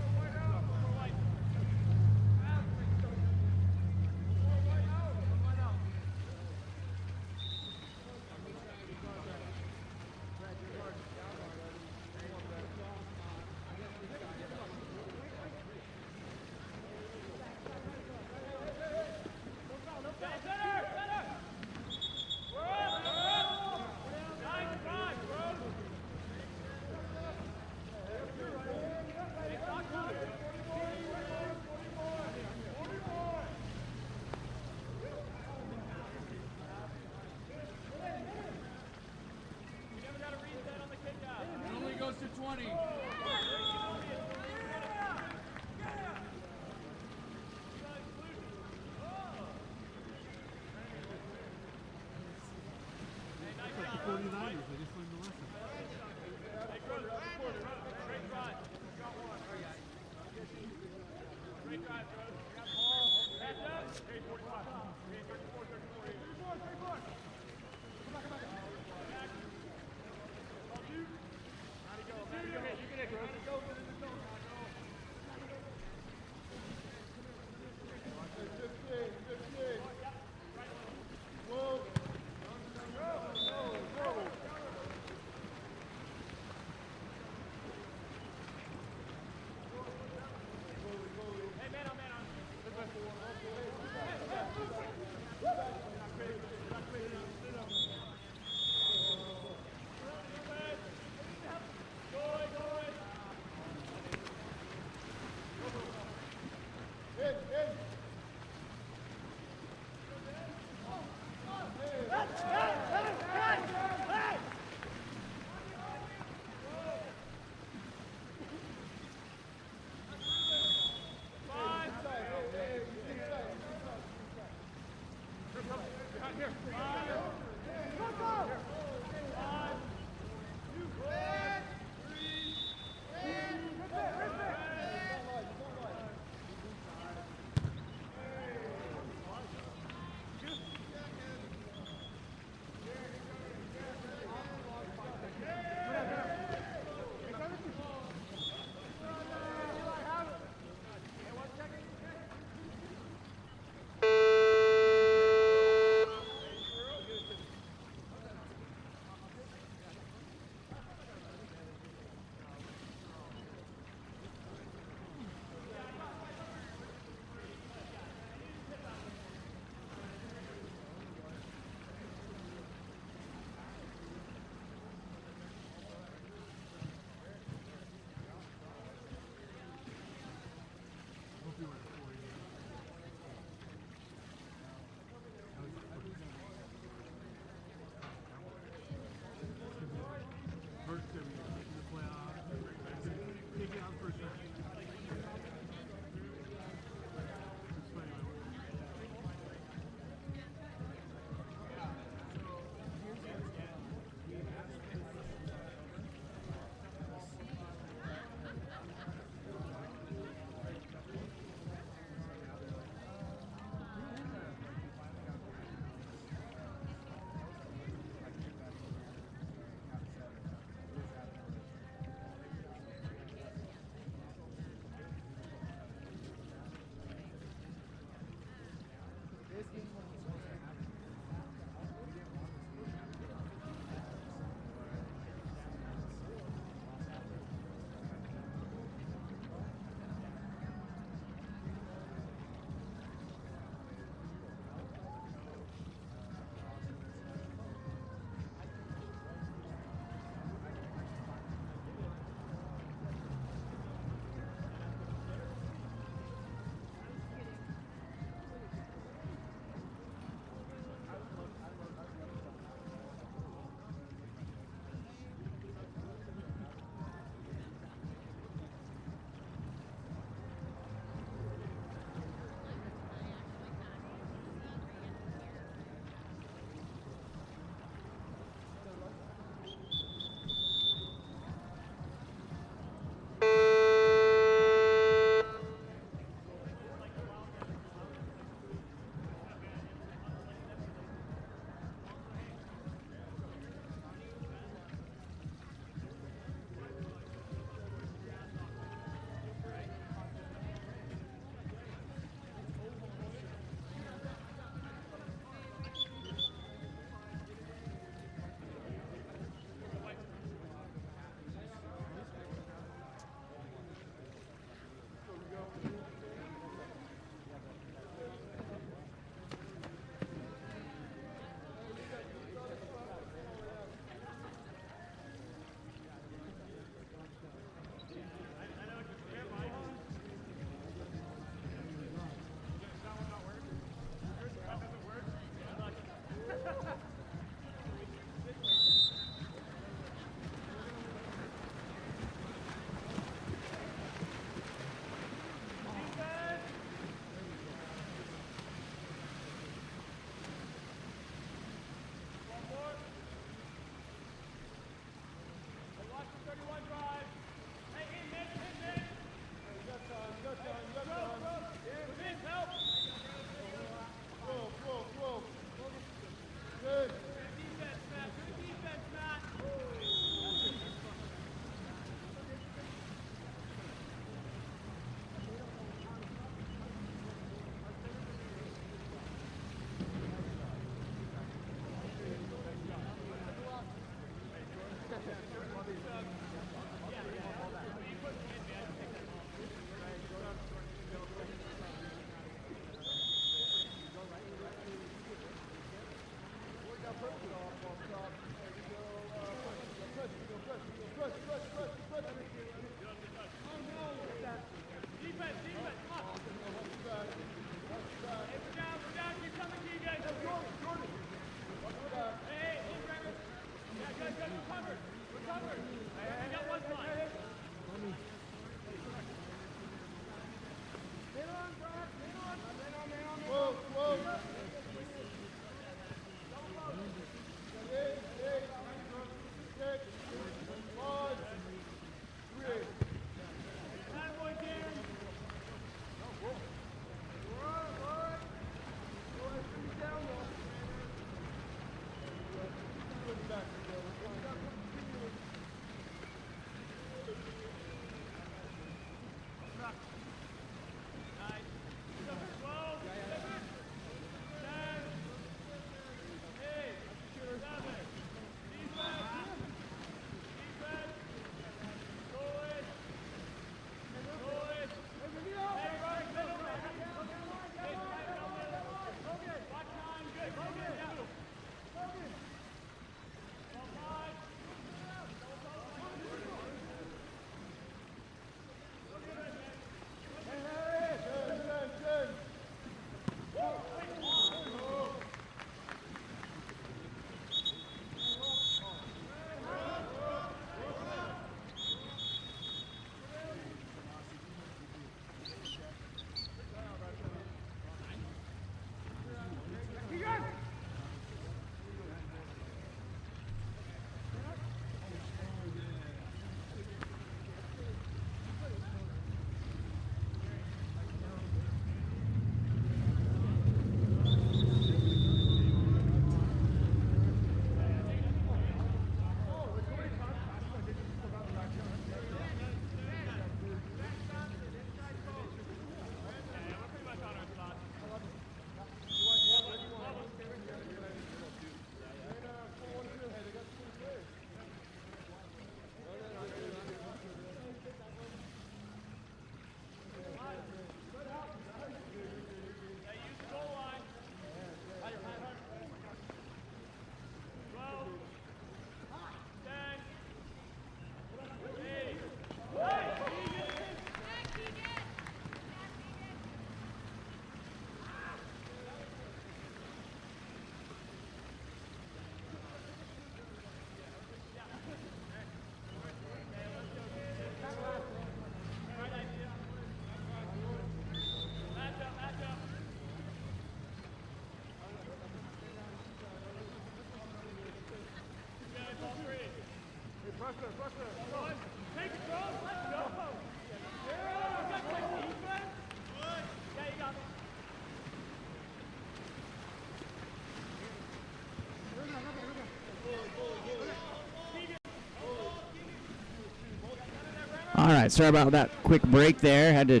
All right, sorry about that quick break there. Had to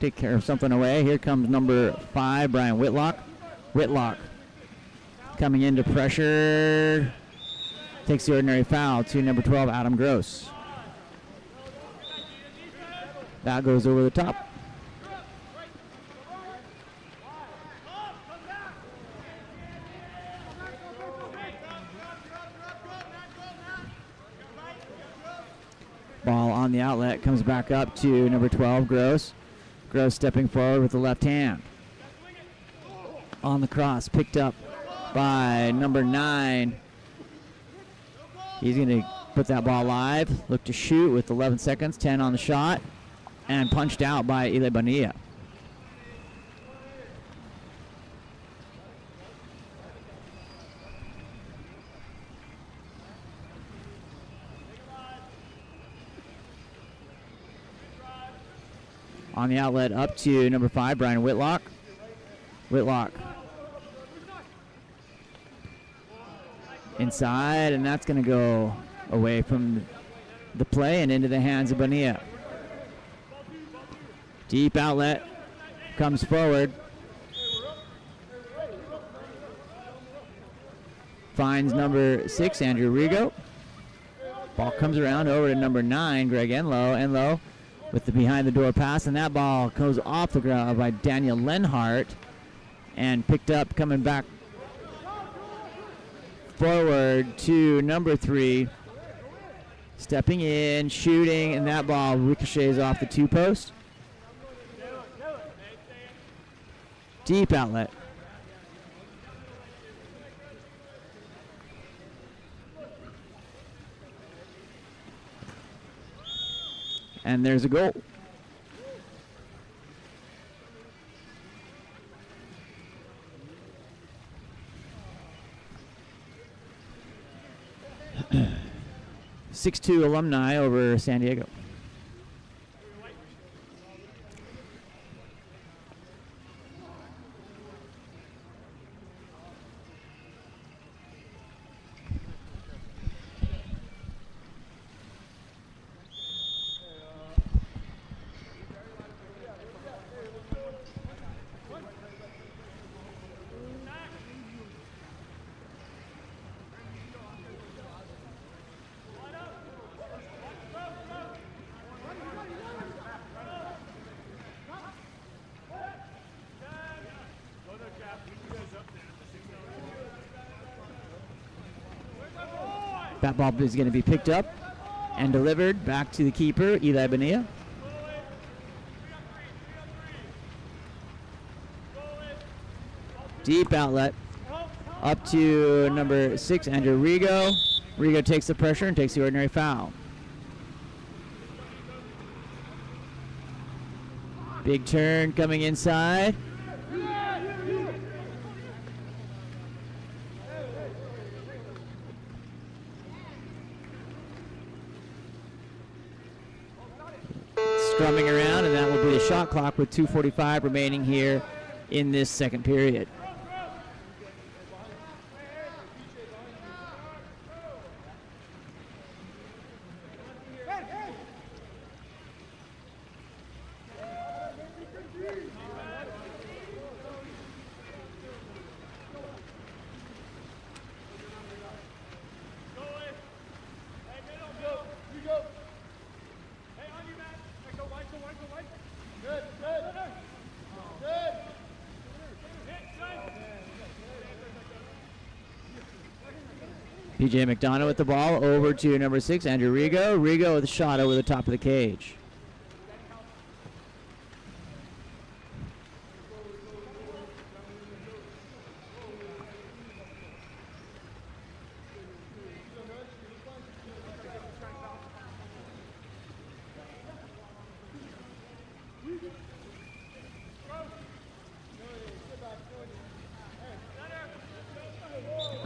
take care of something away. Here comes number 5, Brian Whitlock. Whitlock coming into pressure. Takes the ordinary foul to number 12, Adam Gross. That goes over the top. Ball on the outlet, comes back up to number 12, Gross. Gross stepping forward with the left hand. On the cross, picked up by number 9. He's going to put that ball live, look to shoot with 11 seconds, 10 on the shot, and punched out by Eli Bonilla. On the outlet up to number 5, Brian Whitlock. Whitlock. Inside, and that's going to go away from the play and into the hands of Bonilla. Deep outlet. Comes forward. Finds number 6, Andrew Rigo. Ball comes around over to number 9, Greg Enlow. Enlow with the behind-the-door pass, and that ball goes off the ground by Daniel Lenhart and picked up coming back forward to number 3. Stepping in, shooting, and that ball ricochets off the 2-post. Deep outlet. And there's a goal. (6-2) alumni over San Diego. That ball is going to be picked up and delivered back to the keeper, Eli Bonilla. Deep outlet up to number 6, Andrew Rigo. Rigo takes the pressure and takes the ordinary foul. Big turn coming inside. Strumming around, and that will be the shot clock with 2:45 remaining here in this second period. PJ McDonough with the ball over to number 6, Andrew Rigo. Rigo with a shot over the top of the cage.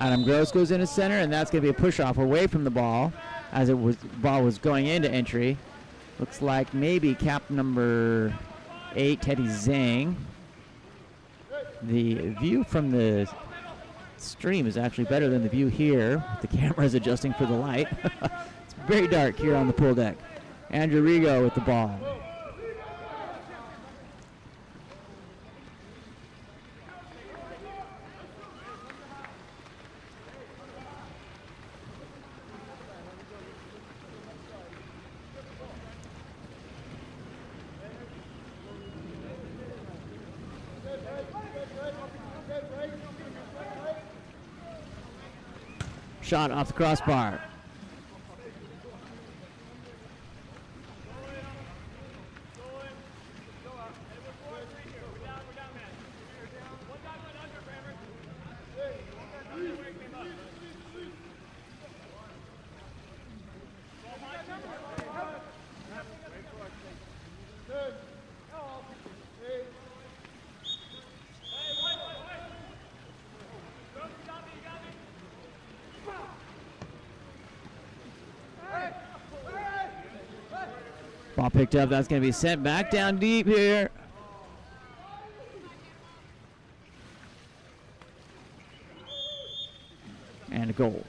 Adam Gross goes into center, and that's going to be a push-off away from the ball. as it was ball was going into entry. Looks like maybe cap number 8, Teddy Zhang. The view from the stream is actually better than the view here. The camera is adjusting for the light. It's very dark here on the pool deck. Andrew Rigo with the ball. Shot off the crossbar. Ball picked up. That's going to be sent back down deep here. And a goal.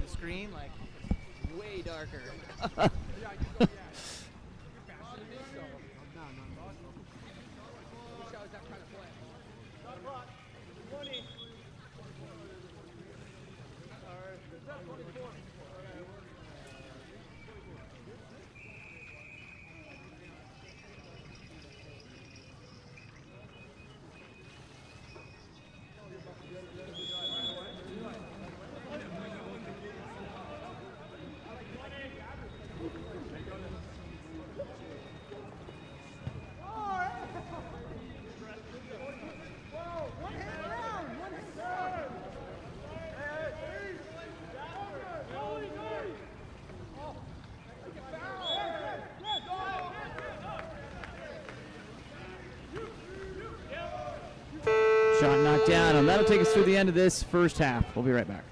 Screen like way darker. Shot knocked down, and that'll take us through the end of this first half. We'll be right back.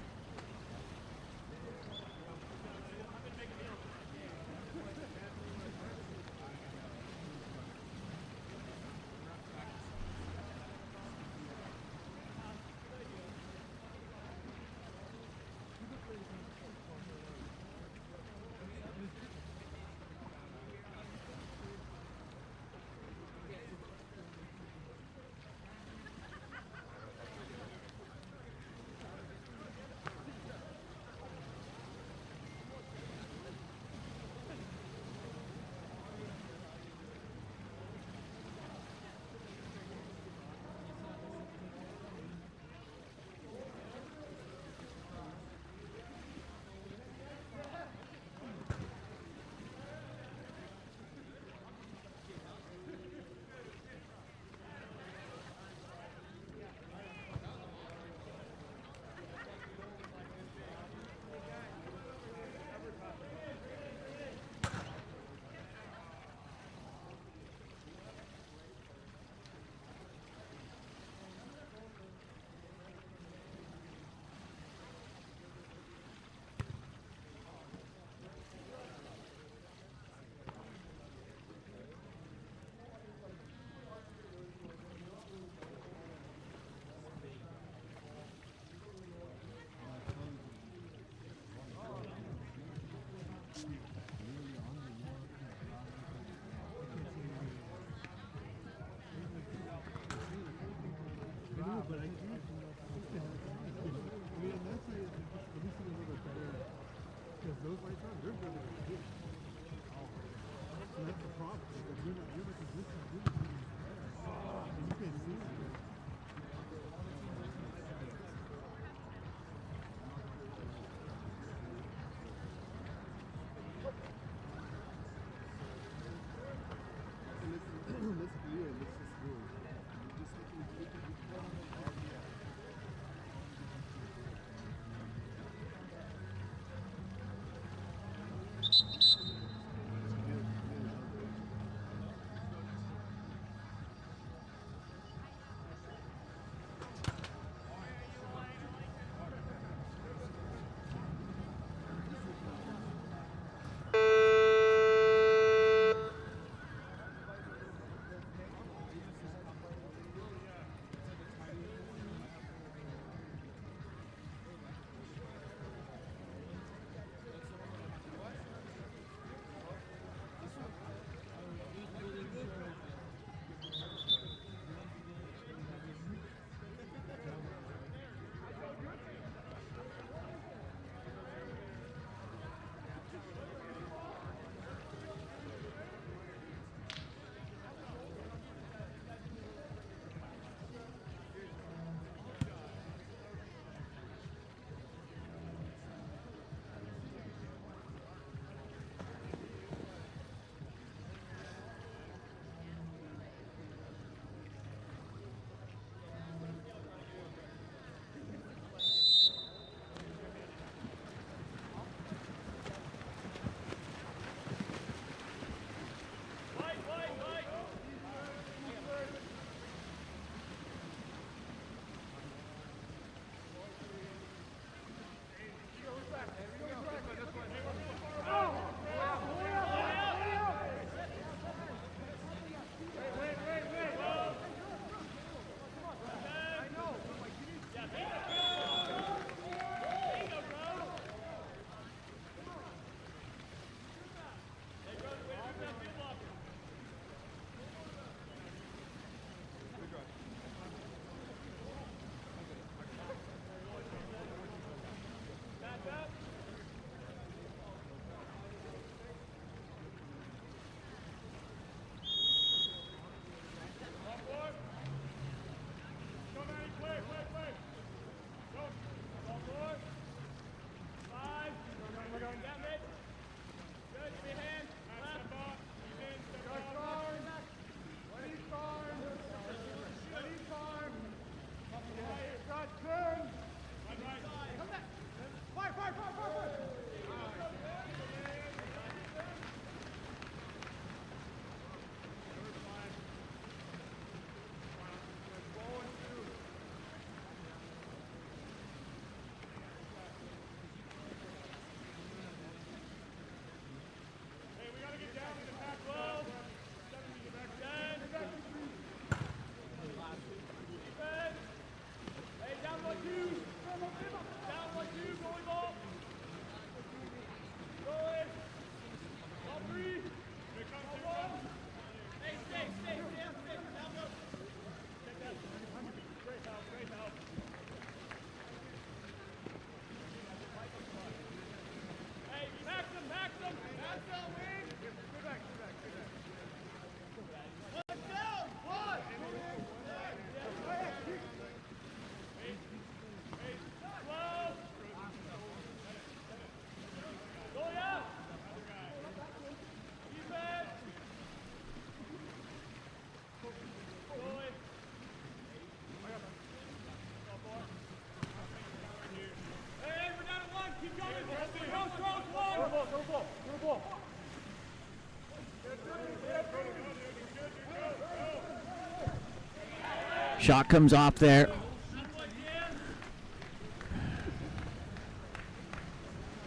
Shot comes off there.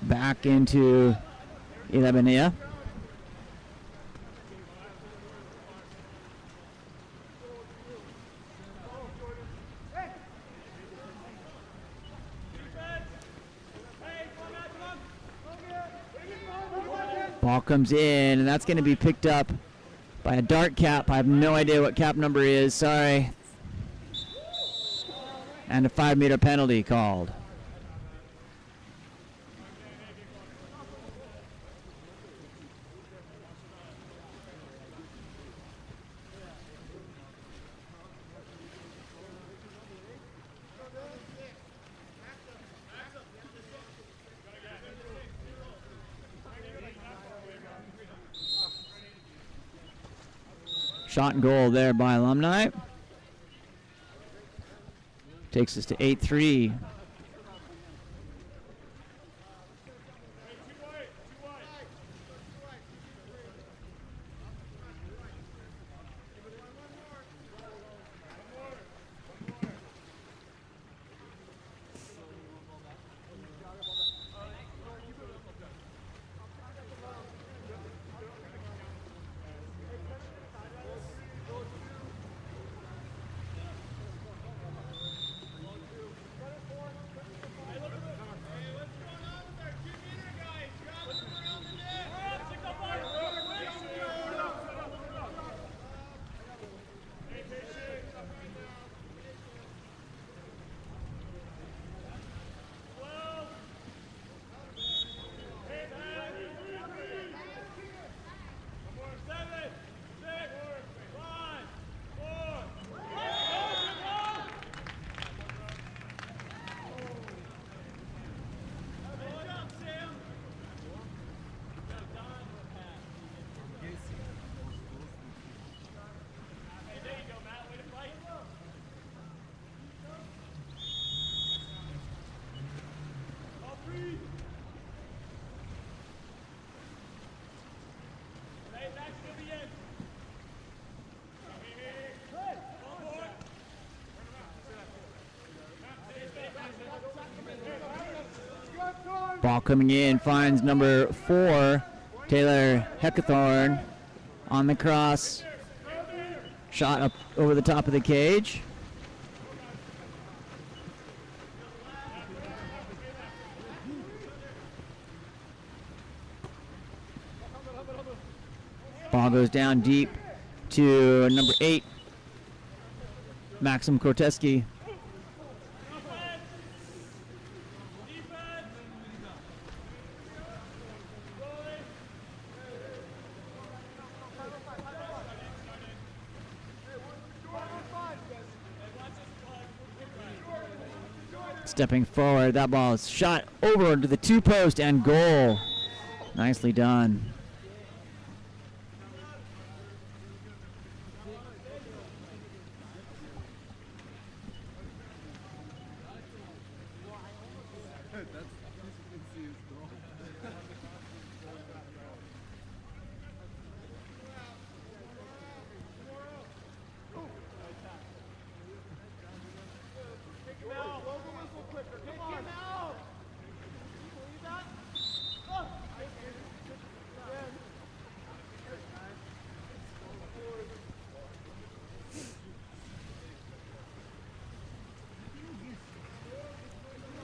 Back into Ilebania. Ball comes in, and that's going to be picked up by a dart cap. I have no idea what cap number is. Sorry. And a 5-meter penalty called. Shot and goal there by Alumni. Takes us to 8-3. Ball coming in, finds number 4, Taylor Heckathorn, on the cross. Shot up over the top of the cage. Ball goes down deep to number 8, Maxim Korteski. Stepping forward, that ball is shot over to the 2-post and goal. Nicely done.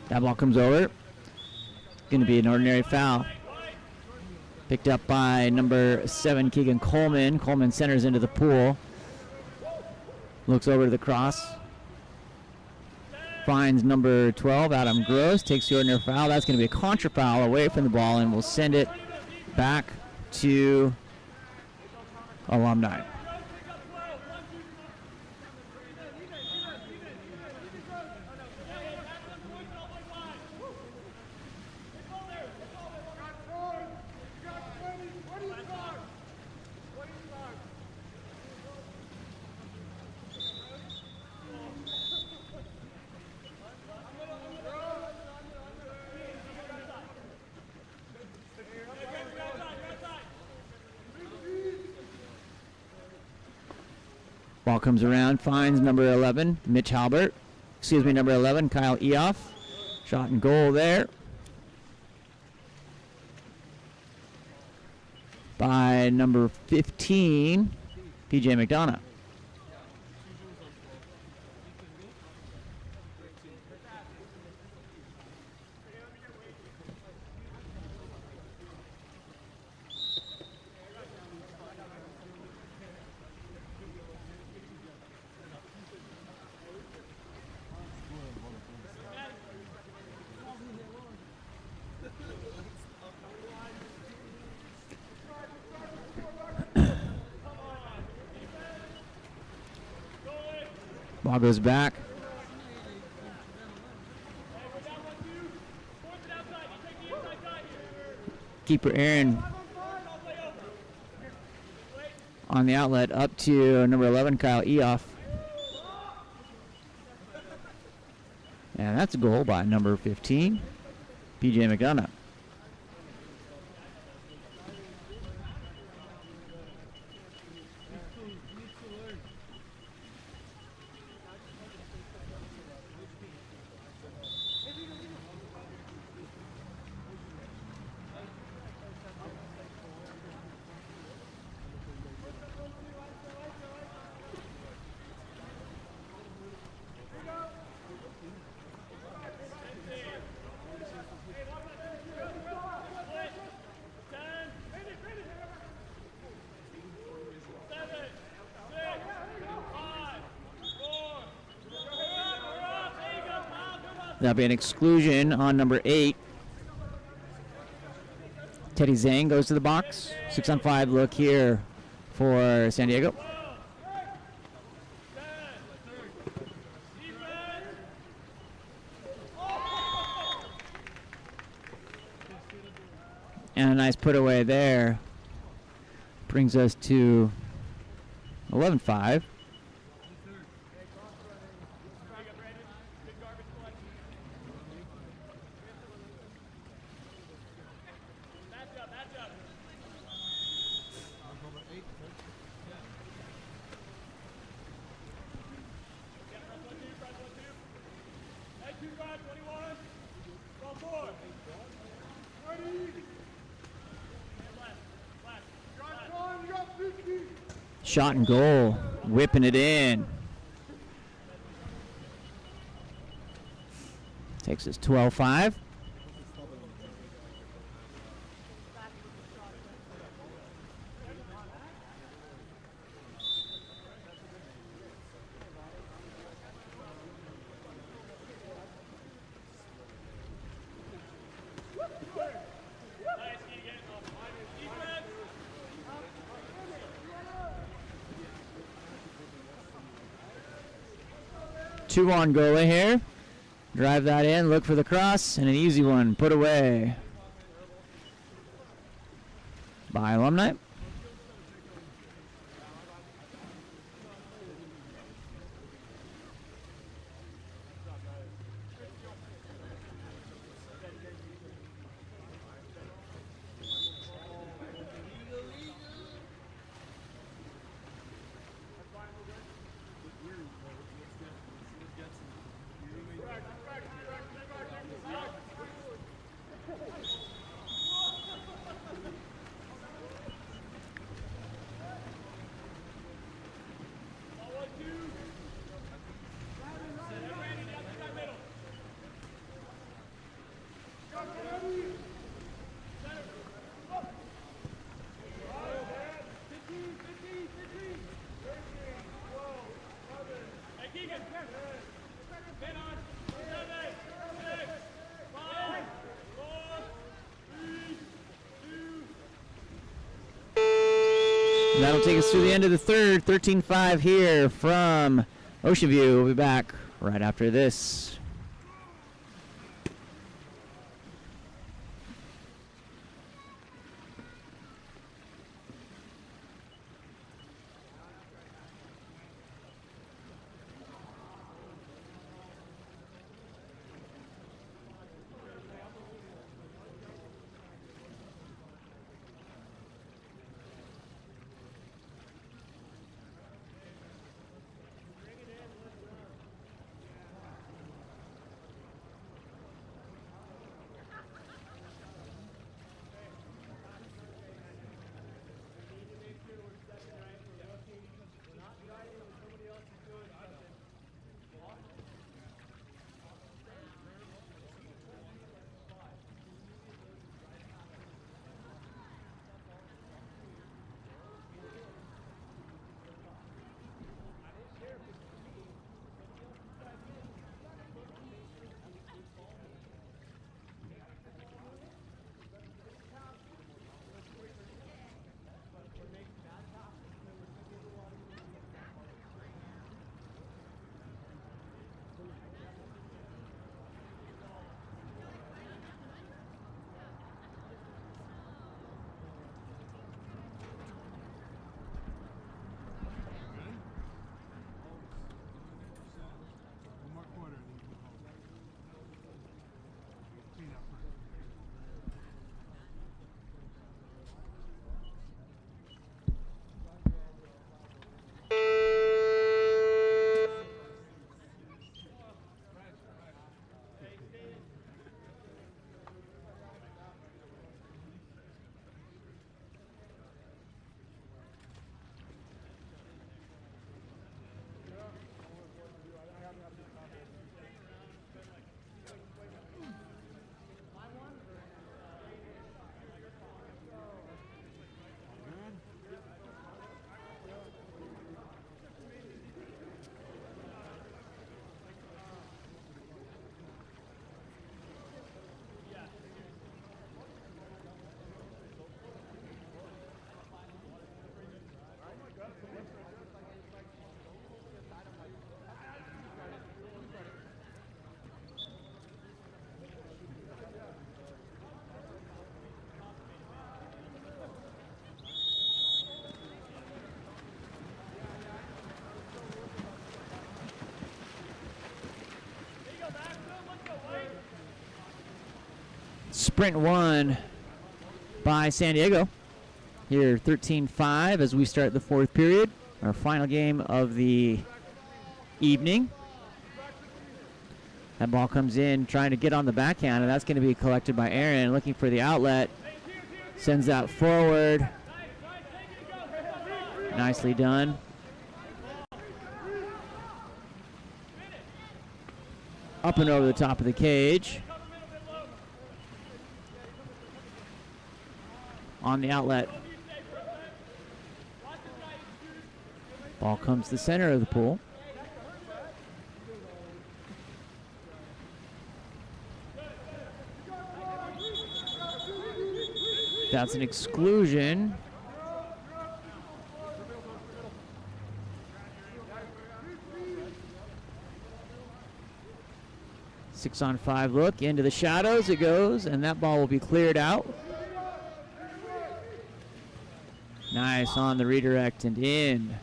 That ball comes over. Going to be an ordinary foul. Picked up by number 7, Keegan Coleman. Coleman centers into the pool. Looks over to the cross. Finds number 12, Adam Gross. Takes the ordinary foul. That's going to be a contra foul away from the ball, and we'll send it back to Alumni. Ball comes around, finds number 11, Mitch Halbert. Excuse me, number 11, Kyle Eoff. Shot and goal there by number 15, PJ McDonough. Ball goes back. Keeper Aaron on the outlet up to number 11, Kyle Eoff. And that's a goal by number 15, PJ McDonough. That'll be an exclusion on number 8. Teddy Zhang goes to the box. 6-on-5 look here for San Diego. And a nice put away there. Brings us to 11-5. Shot and goal, whipping it in. Takes us 12-5. Two on goalie here. Drive that in, look for the cross, and an easy one put away by Alumni. That'll take us through the end of the third. 13-5 here from Ocean View. We'll be back right after this. sprint won by San Diego. Here 13-5 as we start the fourth period. Our final game of the evening. That ball comes in trying to get on the backhand, and that's going to be collected by Aaron, looking for the outlet. Sends that forward. Nicely done. Up and over the top of the cage. On the outlet. Ball comes to the center of the pool. That's an exclusion. Six-on-five look into the shadows it goes, and that ball will be cleared out. Nice on the redirect and in.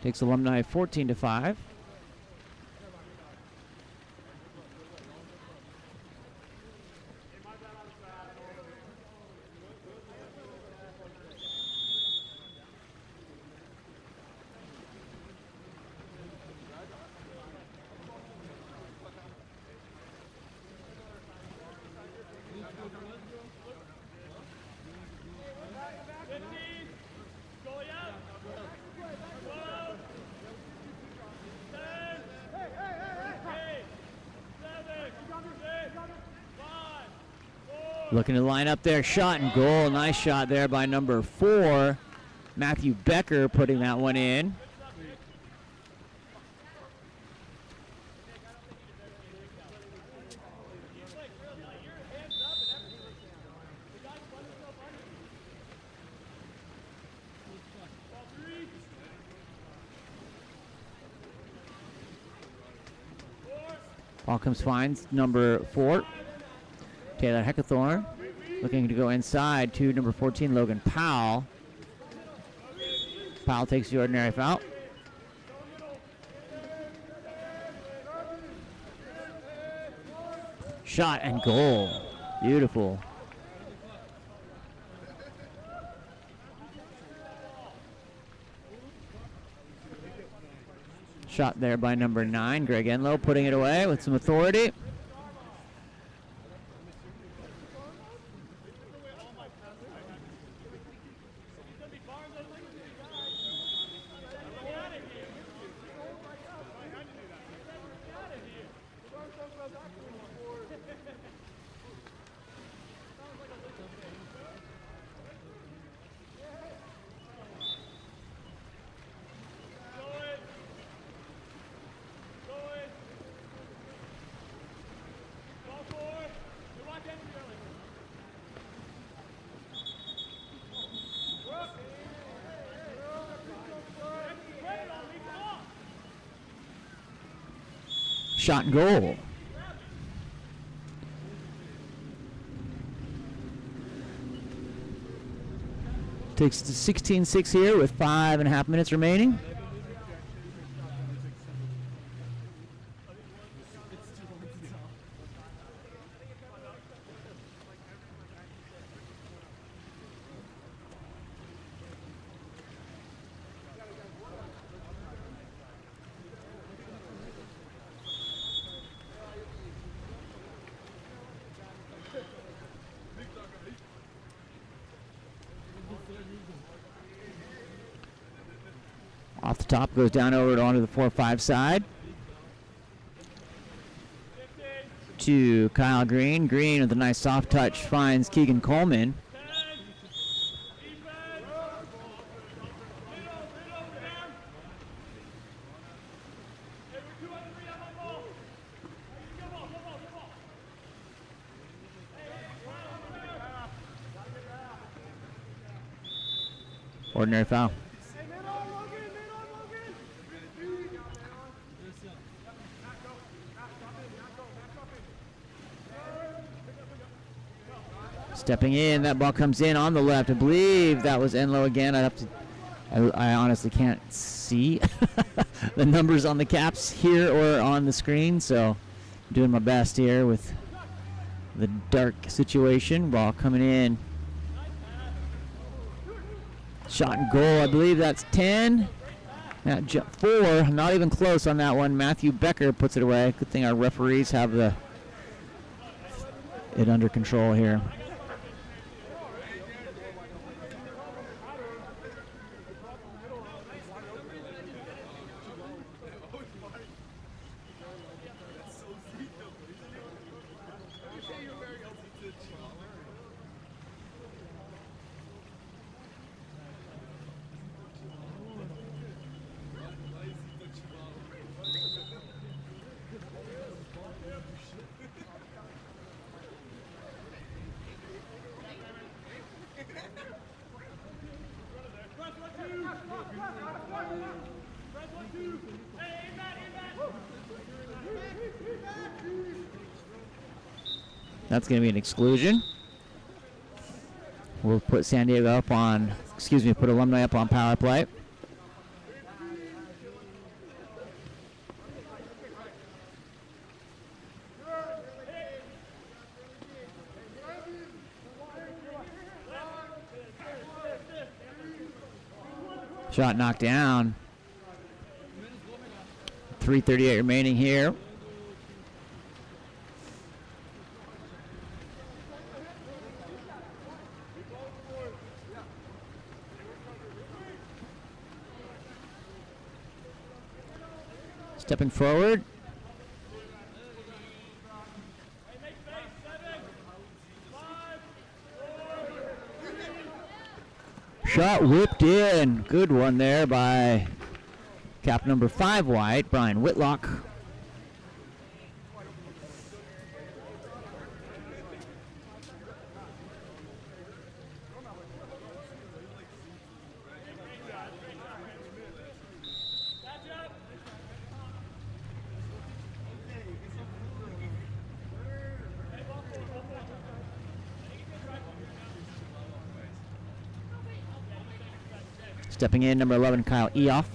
Takes Alumni 14-5. Looking to line up there, shot and goal. Nice shot there by number 4, Matthew Becker, putting that one in. Ball comes finds number 4. Taylor Heckathorn looking to go inside to number 14, Logan Powell. Powell takes the ordinary foul. Shot and goal. Beautiful. Shot there by number 9, Greg Enlow, putting it away with some authority. Shot and goal. Takes it to 16-6 here with 5.5 minutes remaining. Off the top, goes down over onto the 4-5 side. To Kyle Green. Green with a nice soft touch finds Keegan Coleman. Ordinary foul. Stepping in, that ball comes in on the left. I believe that was Enlow again. I honestly can't see. the numbers on the caps here or on the screen, so doing my best here with the dark situation. Ball coming in. Shot and goal, I believe that's 10. Now, 4, not even close on that one. Matthew Becker puts it away. Good thing our referees have it under control here. That's going to be an exclusion. We'll put San Diego up on, put Alumni up on power play. Shot knocked down. 3:38 remaining here. Stepping forward. Shot whipped in. Good one there by cap number 5 white, Brian Whitlock. Stepping in, number 11, Kyle Eoff.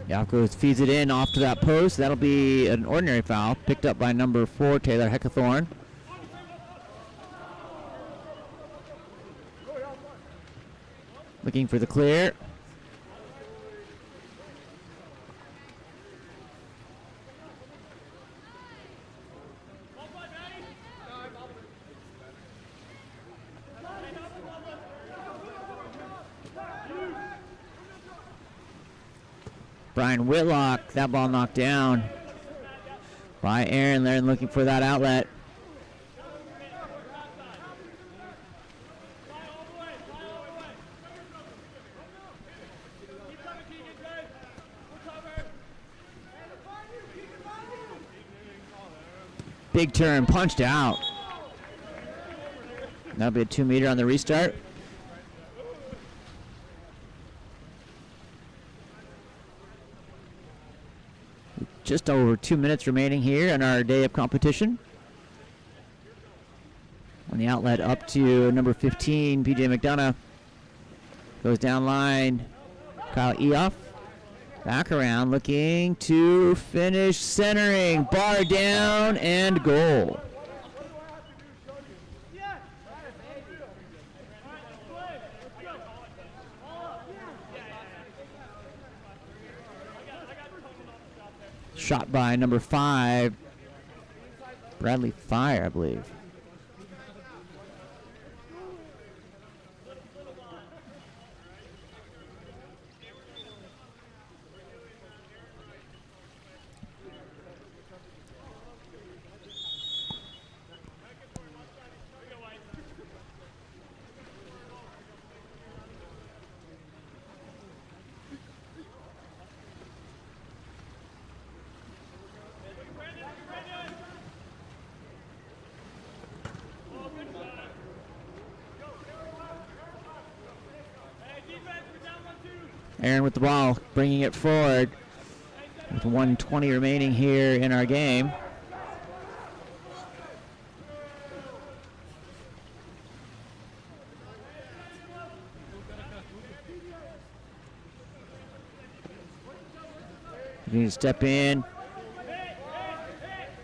Eoff feeds it in off to that post. That'll be an ordinary foul, picked up by number 4, Taylor Heckathorn. Looking for the clear. Brian Whitlock, that ball knocked down by Aaron Laird, looking for that outlet. Big turn, punched out. That'll be a 2-meter on the restart. Just over 2 minutes remaining here in our day of competition. On the outlet up to number 15, PJ McDonough. Goes down line, Kyle Eoff. Back around, looking to finish centering. Bar down and goal. Shot by number 5, Bradley Fire, I believe. Aaron with the ball, bringing it forward with 1:20 remaining here in our game. You can step in.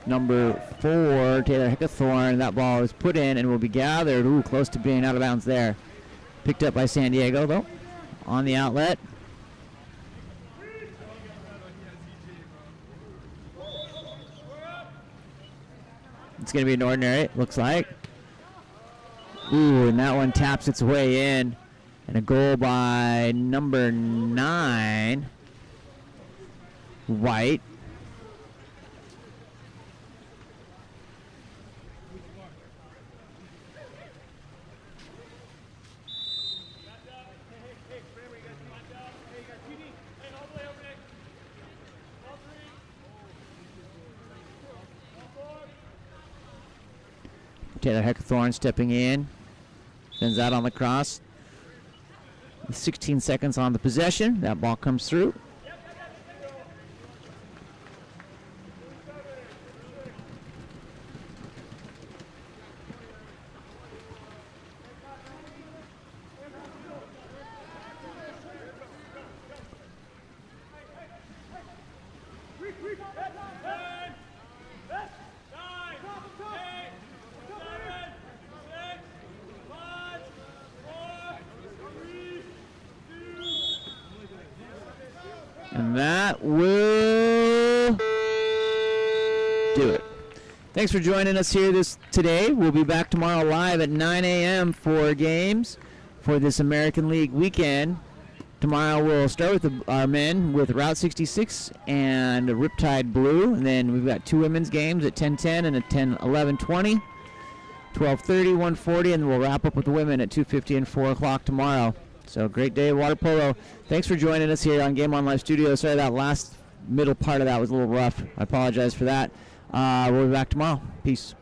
Number 4, Taylor Hickathorn. That ball is put in and will be gathered. Ooh, close to being out of bounds there. Picked up by San Diego, though, on the outlet. It's going to be an ordinary, it looks like. Ooh, and that one taps its way in. And a goal by number 9, White. Taylor Heckathorn stepping in. Sends out on the cross. 16 seconds on the possession. That ball comes through. And that will do it. Thanks for joining us here today. We'll be back tomorrow live at 9 a.m. for games for this American League weekend. Tomorrow we'll start with our men with Route 66 and Riptide Blue. And then we've got 2 women's games at 10:10 and at 10:11:20, 12:30, 1:40, and we'll wrap up with the women at 2:50 and 4 o'clock tomorrow. So great day of water polo. Thanks for joining us here on Game On Live Studio. Sorry that last middle part of that was a little rough. I apologize for that. We'll be back tomorrow. Peace.